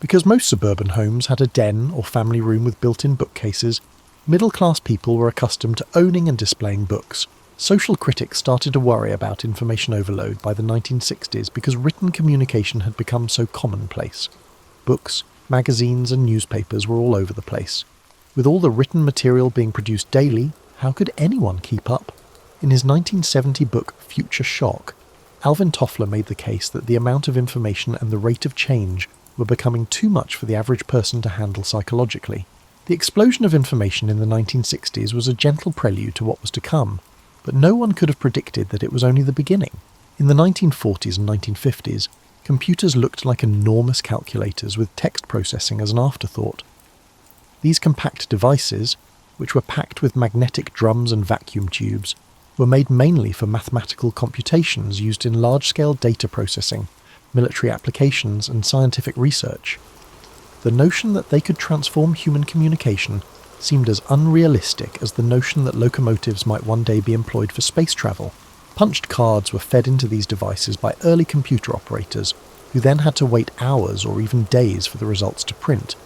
Because most suburban homes had a den or family room with built-in bookcases, middle-class people were accustomed to owning and displaying books. Social critics started to worry about information overload by the 1960s because written communication had become so commonplace. Books, magazines and newspapers were all over the place. With all the written material being produced daily, how could anyone keep up? In his 1970 book Future Shock, Alvin Toffler made the case that the amount of information and the rate of change were becoming too much for the average person to handle psychologically. The explosion of information in the 1960s was a gentle prelude to what was to come, but no one could have predicted that it was only the beginning. In the 1940s and 1950s, computers looked like enormous calculators with text processing as an afterthought. These compact devices, which were packed with magnetic drums and vacuum tubes, were made mainly for mathematical computations used in large-scale data processing, military applications and scientific research. The notion that they could transform human communication seemed as unrealistic as the notion that locomotives might one day be employed for space travel. Punched cards were fed into these devices by early computer operators, who then had to wait hours or even days for the results to print.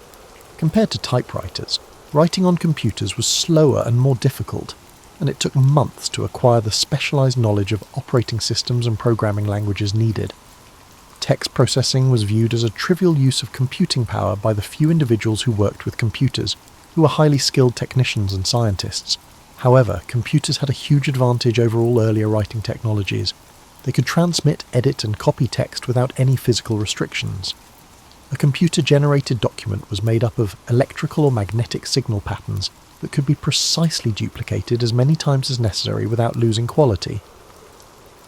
Compared to typewriters, writing on computers was slower and more difficult, and it took months to acquire the specialized knowledge of operating systems and programming languages needed. Text processing was viewed as a trivial use of computing power by the few individuals who worked with computers, who were highly skilled technicians and scientists. However, computers had a huge advantage over all earlier writing technologies. They could transmit, edit and copy text without any physical restrictions. A computer-generated document was made up of electrical or magnetic signal patterns that could be precisely duplicated as many times as necessary without losing quality.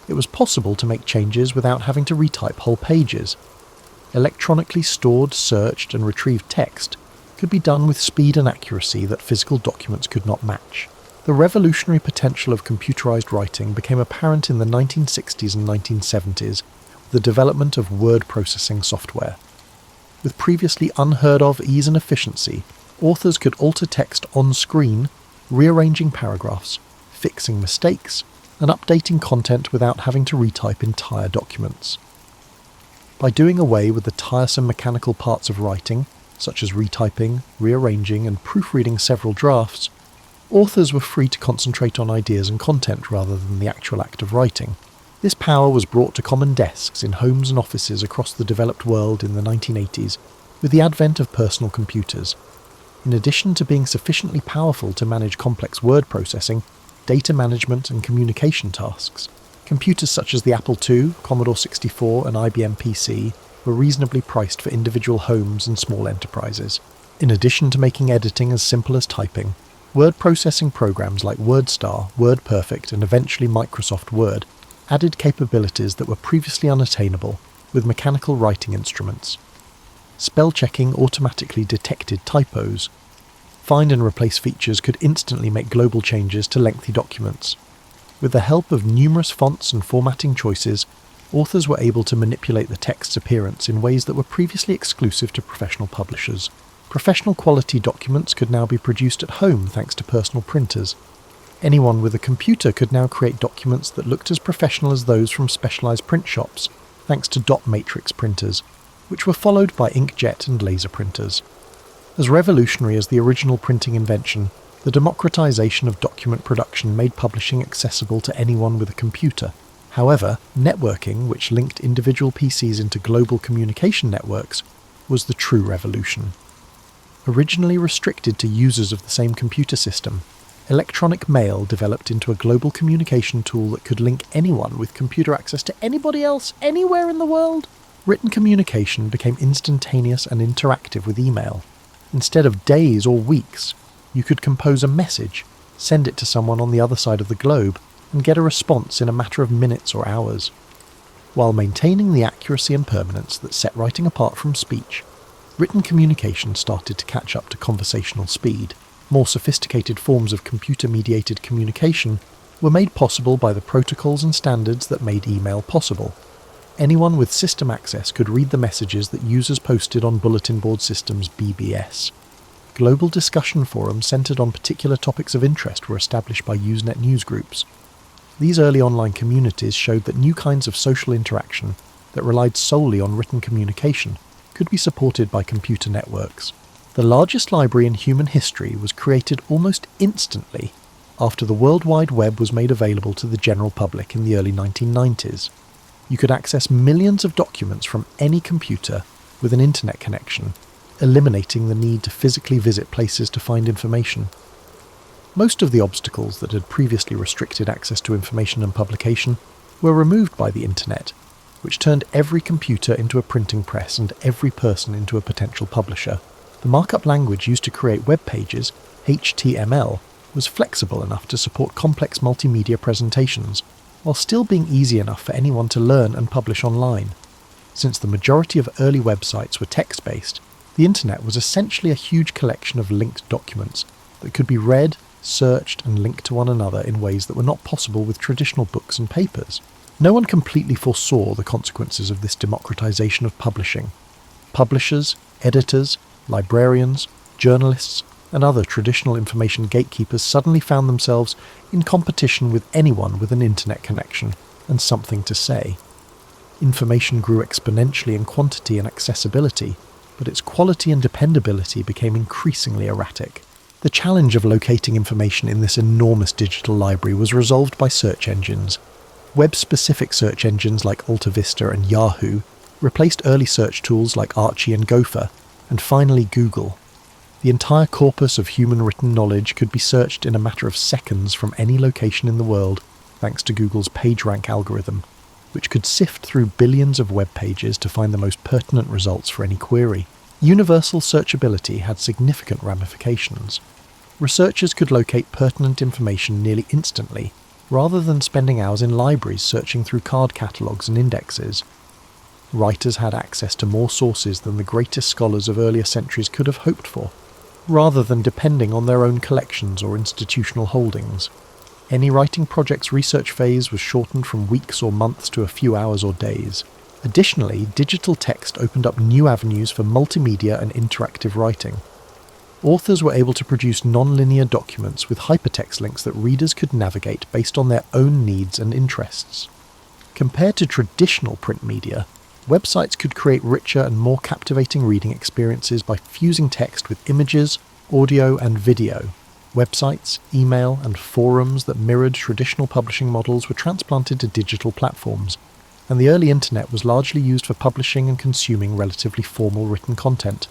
It was possible to make changes without having to retype whole pages. Electronically stored, searched and retrieved text could be done with speed and accuracy that physical documents could not match. The revolutionary potential of computerized writing became apparent in the 1960s and 1970s with the development of word processing software. With previously unheard of ease and efficiency, authors could alter text on screen, rearranging paragraphs, fixing mistakes, and updating content without having to retype entire documents. By doing away with the tiresome mechanical parts of writing, such as retyping, rearranging, and proofreading several drafts, authors were free to concentrate on ideas and content rather than the actual act of writing. This power was brought to common desks in homes and offices across the developed world in the 1980s with the advent of personal computers. In addition to being sufficiently powerful to manage complex word processing, data management and communication tasks, computers such as the Apple II, Commodore 64 and IBM PC were reasonably priced for individual homes and small enterprises. In addition to making editing as simple as typing, word processing programs like WordStar, WordPerfect and eventually Microsoft Word added capabilities that were previously unattainable with mechanical writing instruments. Spell checking automatically detected typos. Find and replace features could instantly make global changes to lengthy documents. With the help of numerous fonts and formatting choices, authors were able to manipulate the text's appearance in ways that were previously exclusive to professional publishers. Professional quality documents could now be produced at home thanks to personal printers. Anyone with a computer could now create documents that looked as professional as those from specialized print shops, thanks to dot matrix printers, which were followed by inkjet and laser printers. As revolutionary as the original printing invention, the democratization of document production made publishing accessible to anyone with a computer. However, networking, which linked individual PCs into global communication networks, was the true revolution. Originally restricted to users of the same computer system, electronic mail developed into a global communication tool that could link anyone with computer access to anybody else anywhere in the world. Written communication became instantaneous and interactive with email. Instead of days or weeks, you could compose a message, send it to someone on the other side of the globe, and get a response in a matter of minutes or hours. While maintaining the accuracy and permanence that set writing apart from speech, written communication started to catch up to conversational speed. More sophisticated forms of computer-mediated communication were made possible by the protocols and standards that made email possible. Anyone with system access could read the messages that users posted on bulletin board systems BBS. Global discussion forums centered on particular topics of interest were established by Usenet newsgroups. These early online communities showed that new kinds of social interaction that relied solely on written communication could be supported by computer networks. The largest library in human history was created almost instantly after the World Wide Web was made available to the general public in the early 1990s. You could access millions of documents from any computer with an internet connection, eliminating the need to physically visit places to find information. Most of the obstacles that had previously restricted access to information and publication were removed by the internet, which turned every computer into a printing press and every person into a potential publisher. The markup language used to create web pages, HTML, was flexible enough to support complex multimedia presentations, while still being easy enough for anyone to learn and publish online. Since the majority of early websites were text-based, the internet was essentially a huge collection of linked documents that could be read, searched, and linked to one another in ways that were not possible with traditional books and papers. No one completely foresaw the consequences of this democratization of publishing. Publishers, editors, librarians, journalists, and other traditional information gatekeepers suddenly found themselves in competition with anyone with an internet connection and something to say. Information grew exponentially in quantity and accessibility, but its quality and dependability became increasingly erratic. The challenge of locating information in this enormous digital library was resolved by search engines. Web-specific search engines like AltaVista and Yahoo replaced early search tools like Archie and Gopher, and finally Google. The entire corpus of human-written knowledge could be searched in a matter of seconds from any location in the world, thanks to Google's PageRank algorithm, which could sift through billions of web pages to find the most pertinent results for any query. Universal searchability had significant ramifications. Researchers could locate pertinent information nearly instantly, rather than spending hours in libraries searching through card catalogues and indexes. Writers had access to more sources than the greatest scholars of earlier centuries could have hoped for, rather than depending on their own collections or institutional holdings. Any writing project's research phase was shortened from weeks or months to a few hours or days. Additionally, digital text opened up new avenues for multimedia and interactive writing. Authors were able to produce non-linear documents with hypertext links that readers could navigate based on their own needs and interests. Compared to traditional print media, websites could create richer and more captivating reading experiences by fusing text with images, audio, and video. Websites, email, and forums that mirrored traditional publishing models were transplanted to digital platforms, and the early internet was largely used for publishing and consuming relatively formal written content.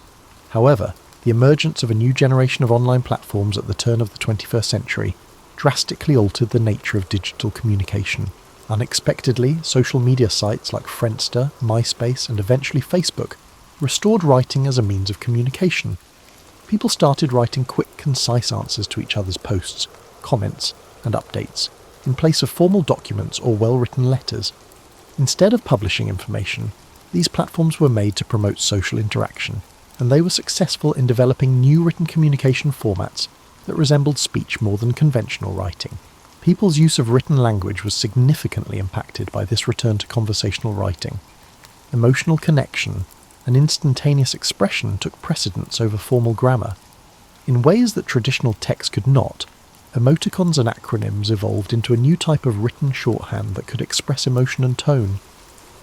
However, the emergence of a new generation of online platforms at the turn of the 21st century drastically altered the nature of digital communication. Unexpectedly, social media sites like Friendster, MySpace, and eventually Facebook restored writing as a means of communication. People started writing quick, concise answers to each other's posts, comments, and updates, in place of formal documents or well-written letters. Instead of publishing information, these platforms were made to promote social interaction, and they were successful in developing new written communication formats that resembled speech more than conventional writing. People's use of written language was significantly impacted by this return to conversational writing. Emotional connection and instantaneous expression took precedence over formal grammar. In ways that traditional text could not, emoticons and acronyms evolved into a new type of written shorthand that could express emotion and tone.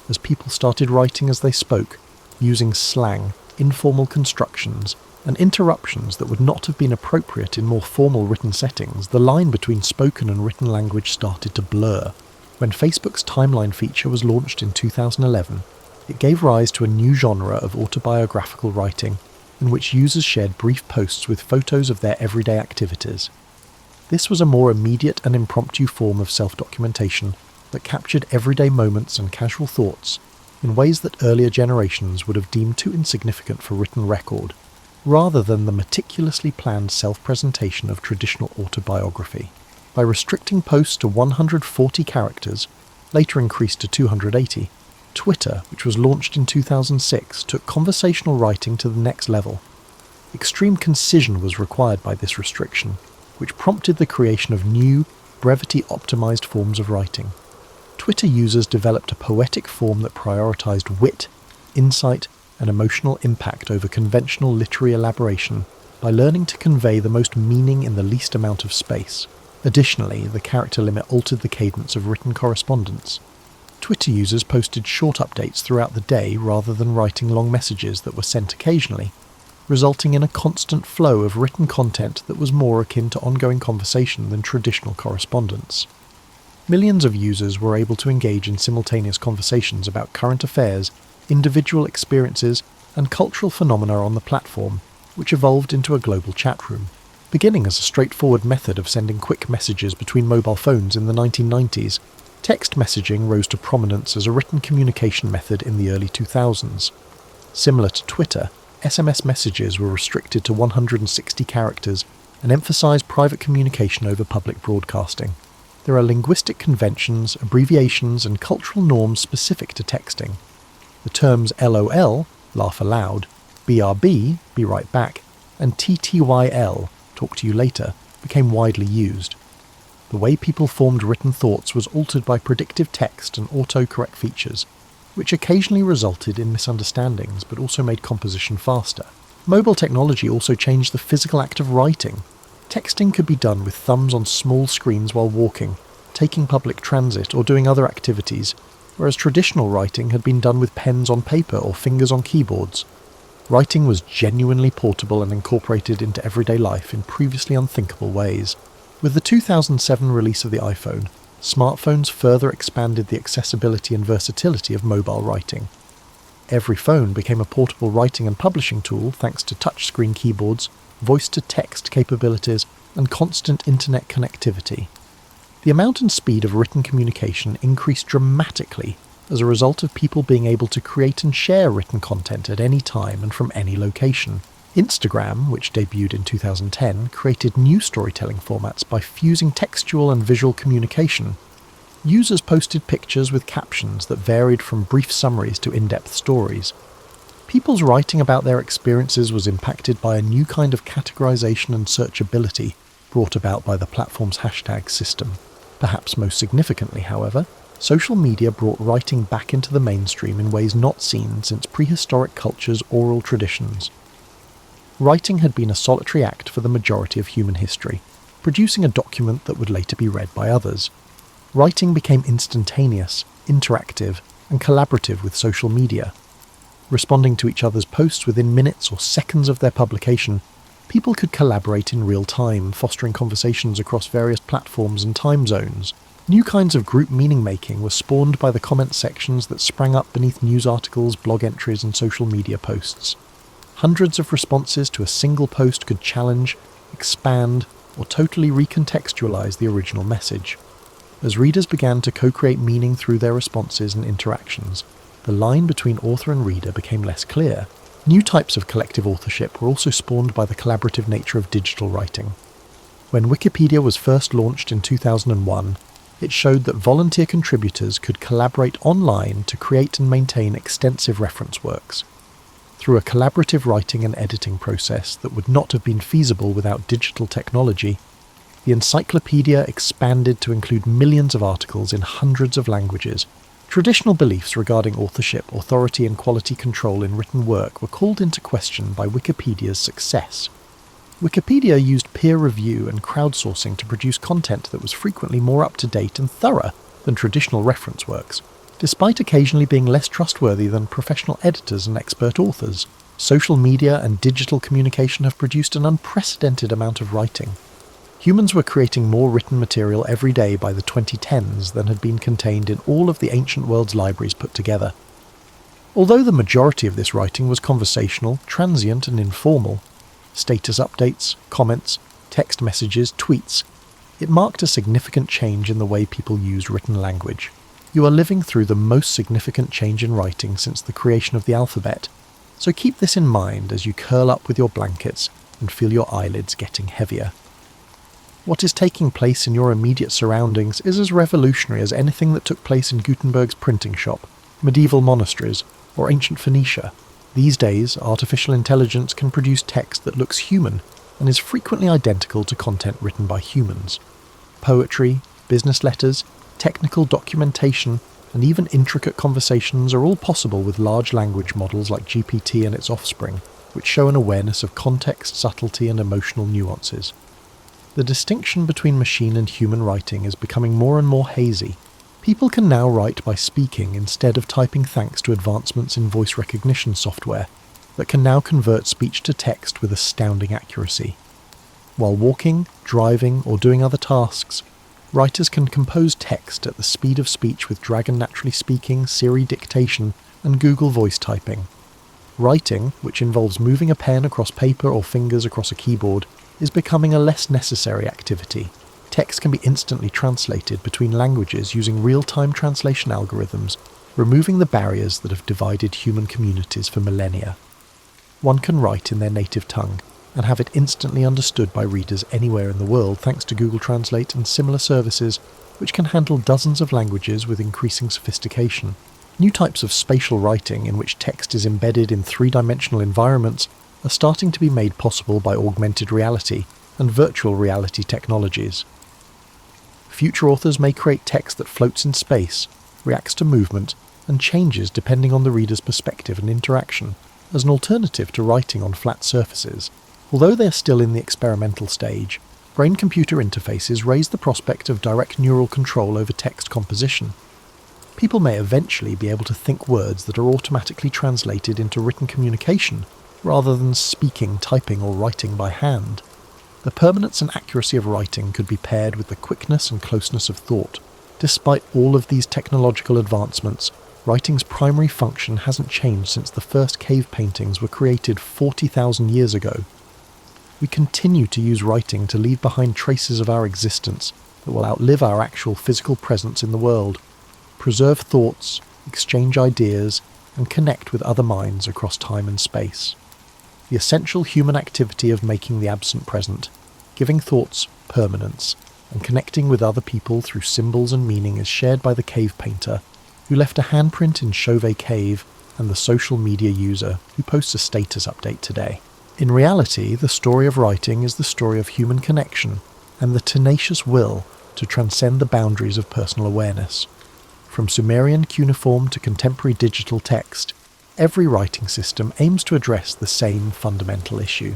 As people started writing as they spoke, using slang, informal constructions, and interruptions that would not have been appropriate in more formal written settings, the line between spoken and written language started to blur. When Facebook's timeline feature was launched in 2011, it gave rise to a new genre of autobiographical writing, in which users shared brief posts with photos of their everyday activities. This was a more immediate and impromptu form of self-documentation that captured everyday moments and casual thoughts in ways that earlier generations would have deemed too insignificant for written record, rather than the meticulously planned self-presentation of traditional autobiography. By restricting posts to 140 characters, later increased to 280, Twitter, which was launched in 2006, took conversational writing to the next level. Extreme concision was required by this restriction, which prompted the creation of new, brevity-optimized forms of writing. Twitter users developed a poetic form that prioritized wit, insight, and emotional impact over conventional literary elaboration by learning to convey the most meaning in the least amount of space. Additionally, the character limit altered the cadence of written correspondence. Twitter users posted short updates throughout the day rather than writing long messages that were sent occasionally, resulting in a constant flow of written content that was more akin to ongoing conversation than traditional correspondence. Millions of users were able to engage in simultaneous conversations about current affairs, individual experiences, and cultural phenomena on the platform, which evolved into a global chat room. Beginning as a straightforward method of sending quick messages between mobile phones in the 1990s, text messaging rose to prominence as a written communication method in the early 2000s. Similar to Twitter, SMS messages were restricted to 160 characters and emphasized private communication over public broadcasting. There are linguistic conventions, abbreviations, and cultural norms specific to texting. The terms LOL, laugh aloud, BRB, be right back, and TTYL, talk to you later, became widely used. The way people formed written thoughts was altered by predictive text and autocorrect features, which occasionally resulted in misunderstandings but also made composition faster. Mobile technology also changed the physical act of writing. Texting could be done with thumbs on small screens while walking, taking public transit, or doing other activities, whereas traditional writing had been done with pens on paper or fingers on keyboards. Writing was genuinely portable and incorporated into everyday life in previously unthinkable ways. With the 2007 release of the iPhone, smartphones further expanded the accessibility and versatility of mobile writing. Every phone became a portable writing and publishing tool thanks to touchscreen keyboards, voice-to-text capabilities, and constant internet connectivity. The amount and speed of written communication increased dramatically as a result of people being able to create and share written content at any time and from any location. Instagram, which debuted in 2010, created new storytelling formats by fusing textual and visual communication. Users posted pictures with captions that varied from brief summaries to in-depth stories. People's writing about their experiences was impacted by a new kind of categorization and searchability brought about by the platform's hashtag system. Perhaps most significantly, however, social media brought writing back into the mainstream in ways not seen since prehistoric culture's oral traditions. Writing had been a solitary act for the majority of human history, producing a document that would later be read by others. Writing became instantaneous, interactive, and collaborative with social media. Responding to each other's posts within minutes or seconds of their publication, people could collaborate in real time, fostering conversations across various platforms and time zones. New kinds of group meaning-making were spawned by the comment sections that sprang up beneath news articles, blog entries, and social media posts. Hundreds of responses to a single post could challenge, expand, or totally recontextualize the original message. As readers began to co-create meaning through their responses and interactions, the line between author and reader became less clear. New types of collective authorship were also spawned by the collaborative nature of digital writing. When Wikipedia was first launched in 2001, it showed that volunteer contributors could collaborate online to create and maintain extensive reference works. Through a collaborative writing and editing process that would not have been feasible without digital technology, the encyclopedia expanded to include millions of articles in hundreds of languages. Traditional beliefs regarding authorship, authority, and quality control in written work were called into question by Wikipedia's success. Wikipedia used peer review and crowdsourcing to produce content that was frequently more up-to-date and thorough than traditional reference works, despite occasionally being less trustworthy than professional editors and expert authors. Social media and digital communication have produced an unprecedented amount of writing. Humans were creating more written material every day by the 2010s than had been contained in all of the ancient world's libraries put together. Although the majority of this writing was conversational, transient, and informal, status updates, comments, text messages, tweets, it marked a significant change in the way people used written language. You are living through the most significant change in writing since the creation of the alphabet, so keep this in mind as you curl up with your blankets and feel your eyelids getting heavier. What is taking place in your immediate surroundings is as revolutionary as anything that took place in Gutenberg's printing shop, medieval monasteries, or ancient Phoenicia. These days, artificial intelligence can produce text that looks human and is frequently identical to content written by humans. Poetry, business letters, technical documentation, and even intricate conversations are all possible with large language models like GPT and its offspring, which show an awareness of context, subtlety, and emotional nuances. The distinction between machine and human writing is becoming more and more hazy. People can now write by speaking instead of typing thanks to advancements in voice recognition software that can now convert speech to text with astounding accuracy. While walking, driving, or doing other tasks, writers can compose text at the speed of speech with Dragon Naturally Speaking, Siri Dictation, and Google Voice Typing. Writing, which involves moving a pen across paper or fingers across a keyboard, is becoming a less necessary activity. Text can be instantly translated between languages using real-time translation algorithms, removing the barriers that have divided human communities for millennia. One can write in their native tongue and have it instantly understood by readers anywhere in the world thanks to Google Translate and similar services, which can handle dozens of languages with increasing sophistication. New types of spatial writing, in which text is embedded in three-dimensional environments, are starting to be made possible by augmented reality and virtual reality technologies. Future authors may create text that floats in space, reacts to movement, and changes depending on the reader's perspective and interaction, as an alternative to writing on flat surfaces. Although they are still in the experimental stage, brain-computer interfaces raise the prospect of direct neural control over text composition. People may eventually be able to think words that are automatically translated into written communication, rather than speaking, typing, or writing by hand. The permanence and accuracy of writing could be paired with the quickness and closeness of thought. Despite all of these technological advancements, writing's primary function hasn't changed since the first cave paintings were created 40,000 years ago. We continue to use writing to leave behind traces of our existence that will outlive our actual physical presence in the world, preserve thoughts, exchange ideas, and connect with other minds across time and space. The essential human activity of making the absent present, giving thoughts permanence, and connecting with other people through symbols and meaning is shared by the cave painter, who left a handprint in Chauvet Cave, and the social media user, who posts a status update today. In reality, the story of writing is the story of human connection and the tenacious will to transcend the boundaries of personal awareness. From Sumerian cuneiform to contemporary digital text, every writing system aims to address the same fundamental issue.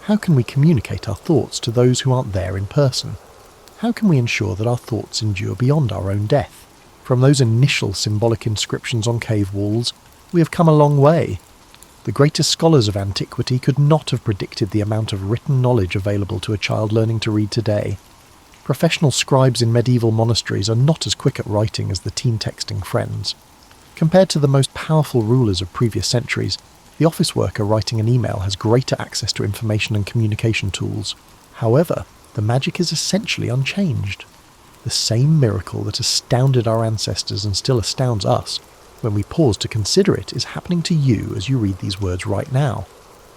How can we communicate our thoughts to those who aren't there in person? How can we ensure that our thoughts endure beyond our own death? From those initial symbolic inscriptions on cave walls, we have come a long way. The greatest scholars of antiquity could not have predicted the amount of written knowledge available to a child learning to read today. Professional scribes in medieval monasteries are not as quick at writing as the teen texting friends. Compared to the most powerful rulers of previous centuries, the office worker writing an email has greater access to information and communication tools. However, the magic is essentially unchanged. The same miracle that astounded our ancestors and still astounds us, when we pause to consider it, is happening to you as you read these words right now.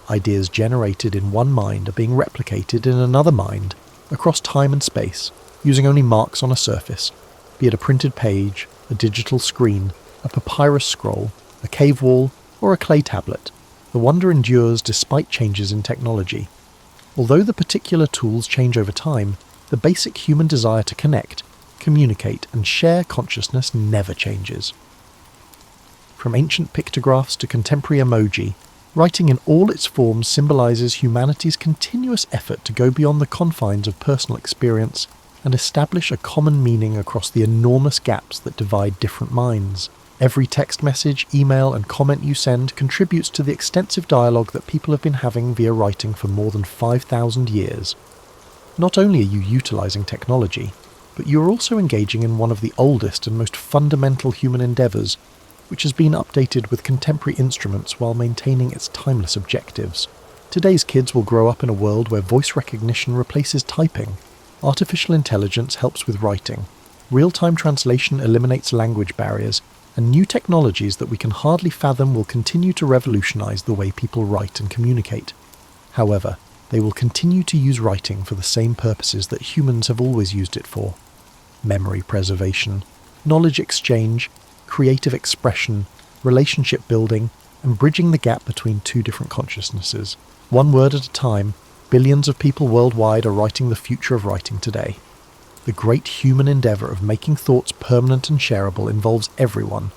Ideas generated in one mind are being replicated in another mind, across time and space, using only marks on a surface, be it a printed page, a digital screen, a papyrus scroll, a cave wall, or a clay tablet. The wonder endures despite changes in technology. Although the particular tools change over time, the basic human desire to connect, communicate, and share consciousness never changes. From ancient pictographs to contemporary emoji, writing in all its forms symbolizes humanity's continuous effort to go beyond the confines of personal experience and establish a common meaning across the enormous gaps that divide different minds. Every text message, email, and comment you send contributes to the extensive dialogue that people have been having via writing for more than 5,000 years. Not only are you utilizing technology, but you are also engaging in one of the oldest and most fundamental human endeavors, which has been updated with contemporary instruments while maintaining its timeless objectives. Today's kids will grow up in a world where voice recognition replaces typing, artificial intelligence helps with writing, real-time translation eliminates language barriers, and new technologies that we can hardly fathom will continue to revolutionize the way people write and communicate. However, they will continue to use writing for the same purposes that humans have always used it for: memory preservation, knowledge exchange, creative expression, relationship building, and bridging the gap between two different consciousnesses. One word at a time, billions of people worldwide are writing the future of writing today. The great human endeavor of making thoughts permanent and shareable involves everyone: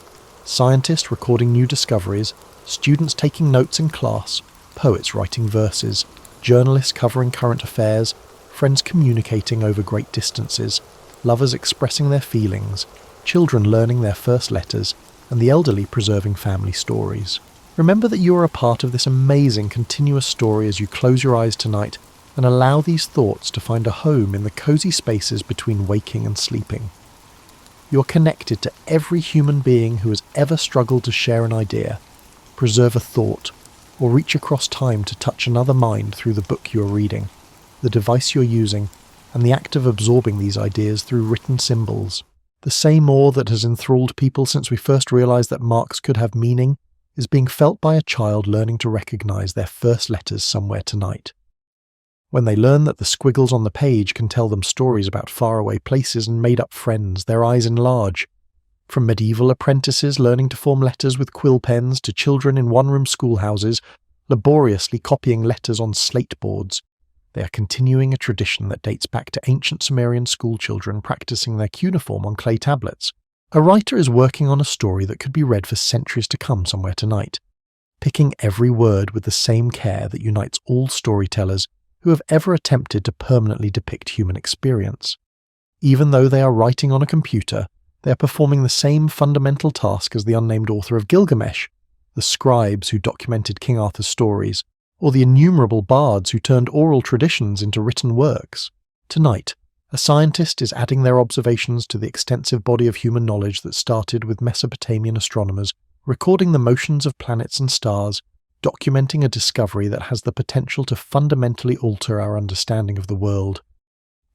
scientists recording new discoveries, students taking notes in class, poets writing verses, journalists covering current affairs, friends communicating over great distances, lovers expressing their feelings, children learning their first letters, and the elderly preserving family stories. Remember that you are a part of this amazing continuous story as you close your eyes tonight and allow these thoughts to find a home in the cozy spaces between waking and sleeping. You are connected to every human being who has ever struggled to share an idea, preserve a thought, or reach across time to touch another mind through the book you are reading, the device you're using, and the act of absorbing these ideas through written symbols. The same awe that has enthralled people since we first realised that marks could have meaning is being felt by a child learning to recognise their first letters somewhere tonight. When they learn that the squiggles on the page can tell them stories about faraway places and made-up friends, their eyes enlarge. From medieval apprentices learning to form letters with quill pens to children in one-room schoolhouses laboriously copying letters on slate boards, they are continuing a tradition that dates back to ancient Sumerian schoolchildren practicing their cuneiform on clay tablets. A writer is working on a story that could be read for centuries to come somewhere tonight, picking every word with the same care that unites all storytellers who have ever attempted to permanently depict human experience. Even though they are writing on a computer, they are performing the same fundamental task as the unnamed author of Gilgamesh, the scribes who documented King Arthur's stories, or the innumerable bards who turned oral traditions into written works. Tonight, a scientist is adding their observations to the extensive body of human knowledge that started with Mesopotamian astronomers, recording the motions of planets and stars, documenting a discovery that has the potential to fundamentally alter our understanding of the world.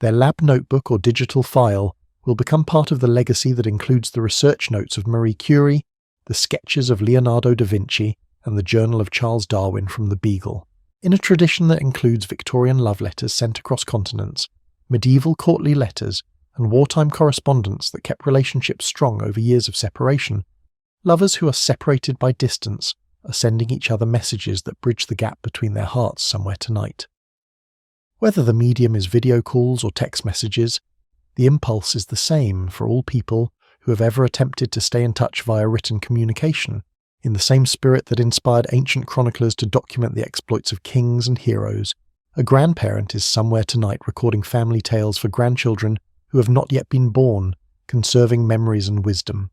Their lab notebook or digital file will become part of the legacy that includes the research notes of Marie Curie, the sketches of Leonardo da Vinci, and the journal of Charles Darwin from the Beagle. In a tradition that includes Victorian love letters sent across continents, medieval courtly letters, and wartime correspondence that kept relationships strong over years of separation, lovers who are separated by distance are sending each other messages that bridge the gap between their hearts somewhere tonight. Whether the medium is video calls or text messages, the impulse is the same for all people who have ever attempted to stay in touch via written communication, in the same spirit that inspired ancient chroniclers to document the exploits of kings and heroes. A grandparent is somewhere tonight recording family tales for grandchildren who have not yet been born, conserving memories and wisdom.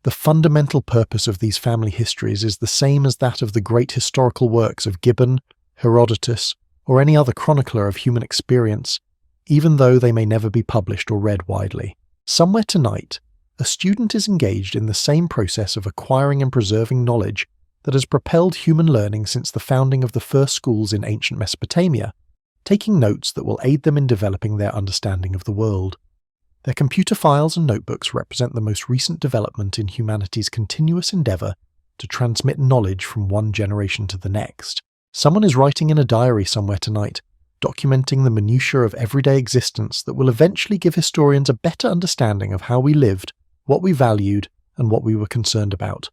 The fundamental purpose of these family histories is the same as that of the great historical works of Gibbon, Herodotus, or any other chronicler of human experience, even though they may never be published or read widely. Somewhere tonight, a student is engaged in the same process of acquiring and preserving knowledge that has propelled human learning since the founding of the first schools in ancient Mesopotamia, taking notes that will aid them in developing their understanding of the world. Their computer files and notebooks represent the most recent development in humanity's continuous endeavour to transmit knowledge from one generation to the next. Someone is writing in a diary somewhere tonight, documenting the minutiae of everyday existence that will eventually give historians a better understanding of how we lived, what we valued, and what we were concerned about.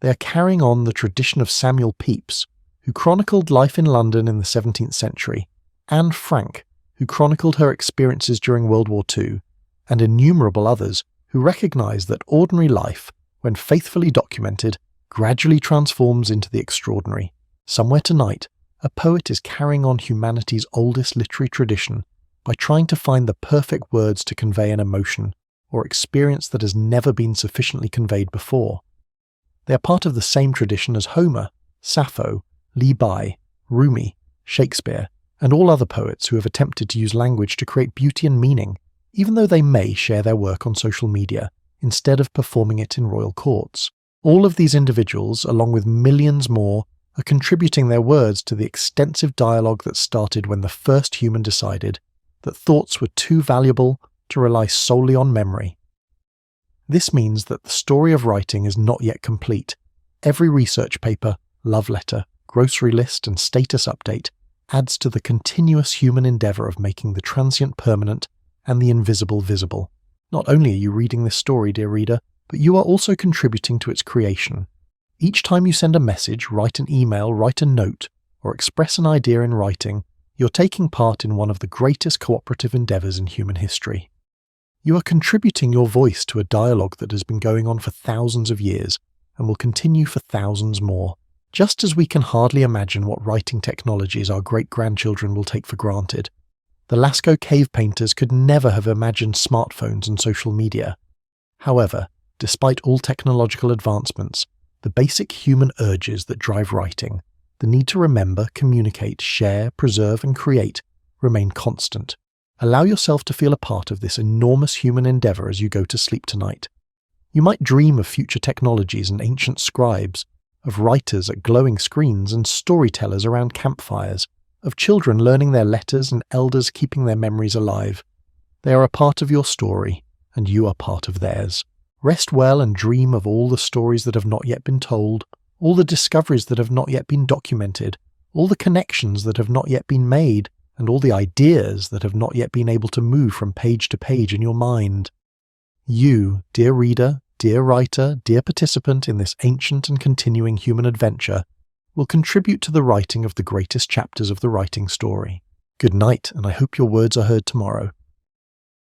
They are carrying on the tradition of Samuel Pepys, who chronicled life in London in the 17th century, Anne Frank, who chronicled her experiences during World War II, and innumerable others who recognise that ordinary life, when faithfully documented, gradually transforms into the extraordinary. Somewhere tonight, a poet is carrying on humanity's oldest literary tradition by trying to find the perfect words to convey an emotion or experience that has never been sufficiently conveyed before. They are part of the same tradition as Homer, Sappho, Li Bai, Rumi, Shakespeare, and all other poets who have attempted to use language to create beauty and meaning, even though they may share their work on social media instead of performing it in royal courts. All of these individuals, along with millions more, are contributing their words to the extensive dialogue that started when the first human decided that thoughts were too valuable to rely solely on memory. This means that the story of writing is not yet complete. Every research paper, love letter, grocery list, and status update adds to the continuous human endeavour of making the transient permanent and the invisible visible. Not only are you reading this story, dear reader, but you are also contributing to its creation. Each time you send a message, write an email, write a note, or express an idea in writing, you're taking part in one of the greatest cooperative endeavours in human history. You are contributing your voice to a dialogue that has been going on for thousands of years and will continue for thousands more. Just as we can hardly imagine what writing technologies our great-grandchildren will take for granted, the Lascaux cave painters could never have imagined smartphones and social media. However, despite all technological advancements, the basic human urges that drive writing, the need to remember, communicate, share, preserve, and create, remain constant. Allow yourself to feel a part of this enormous human endeavour as you go to sleep tonight. You might dream of future technologies and ancient scribes, of writers at glowing screens and storytellers around campfires, of children learning their letters and elders keeping their memories alive. They are a part of your story, and you are part of theirs. Rest well and dream of all the stories that have not yet been told, all the discoveries that have not yet been documented, all the connections that have not yet been made, and all the ideas that have not yet been able to move from page to page in your mind. You, dear reader, dear writer, dear participant in this ancient and continuing human adventure, will contribute to the writing of the greatest chapters of the writing story. Good night, and I hope your words are heard tomorrow.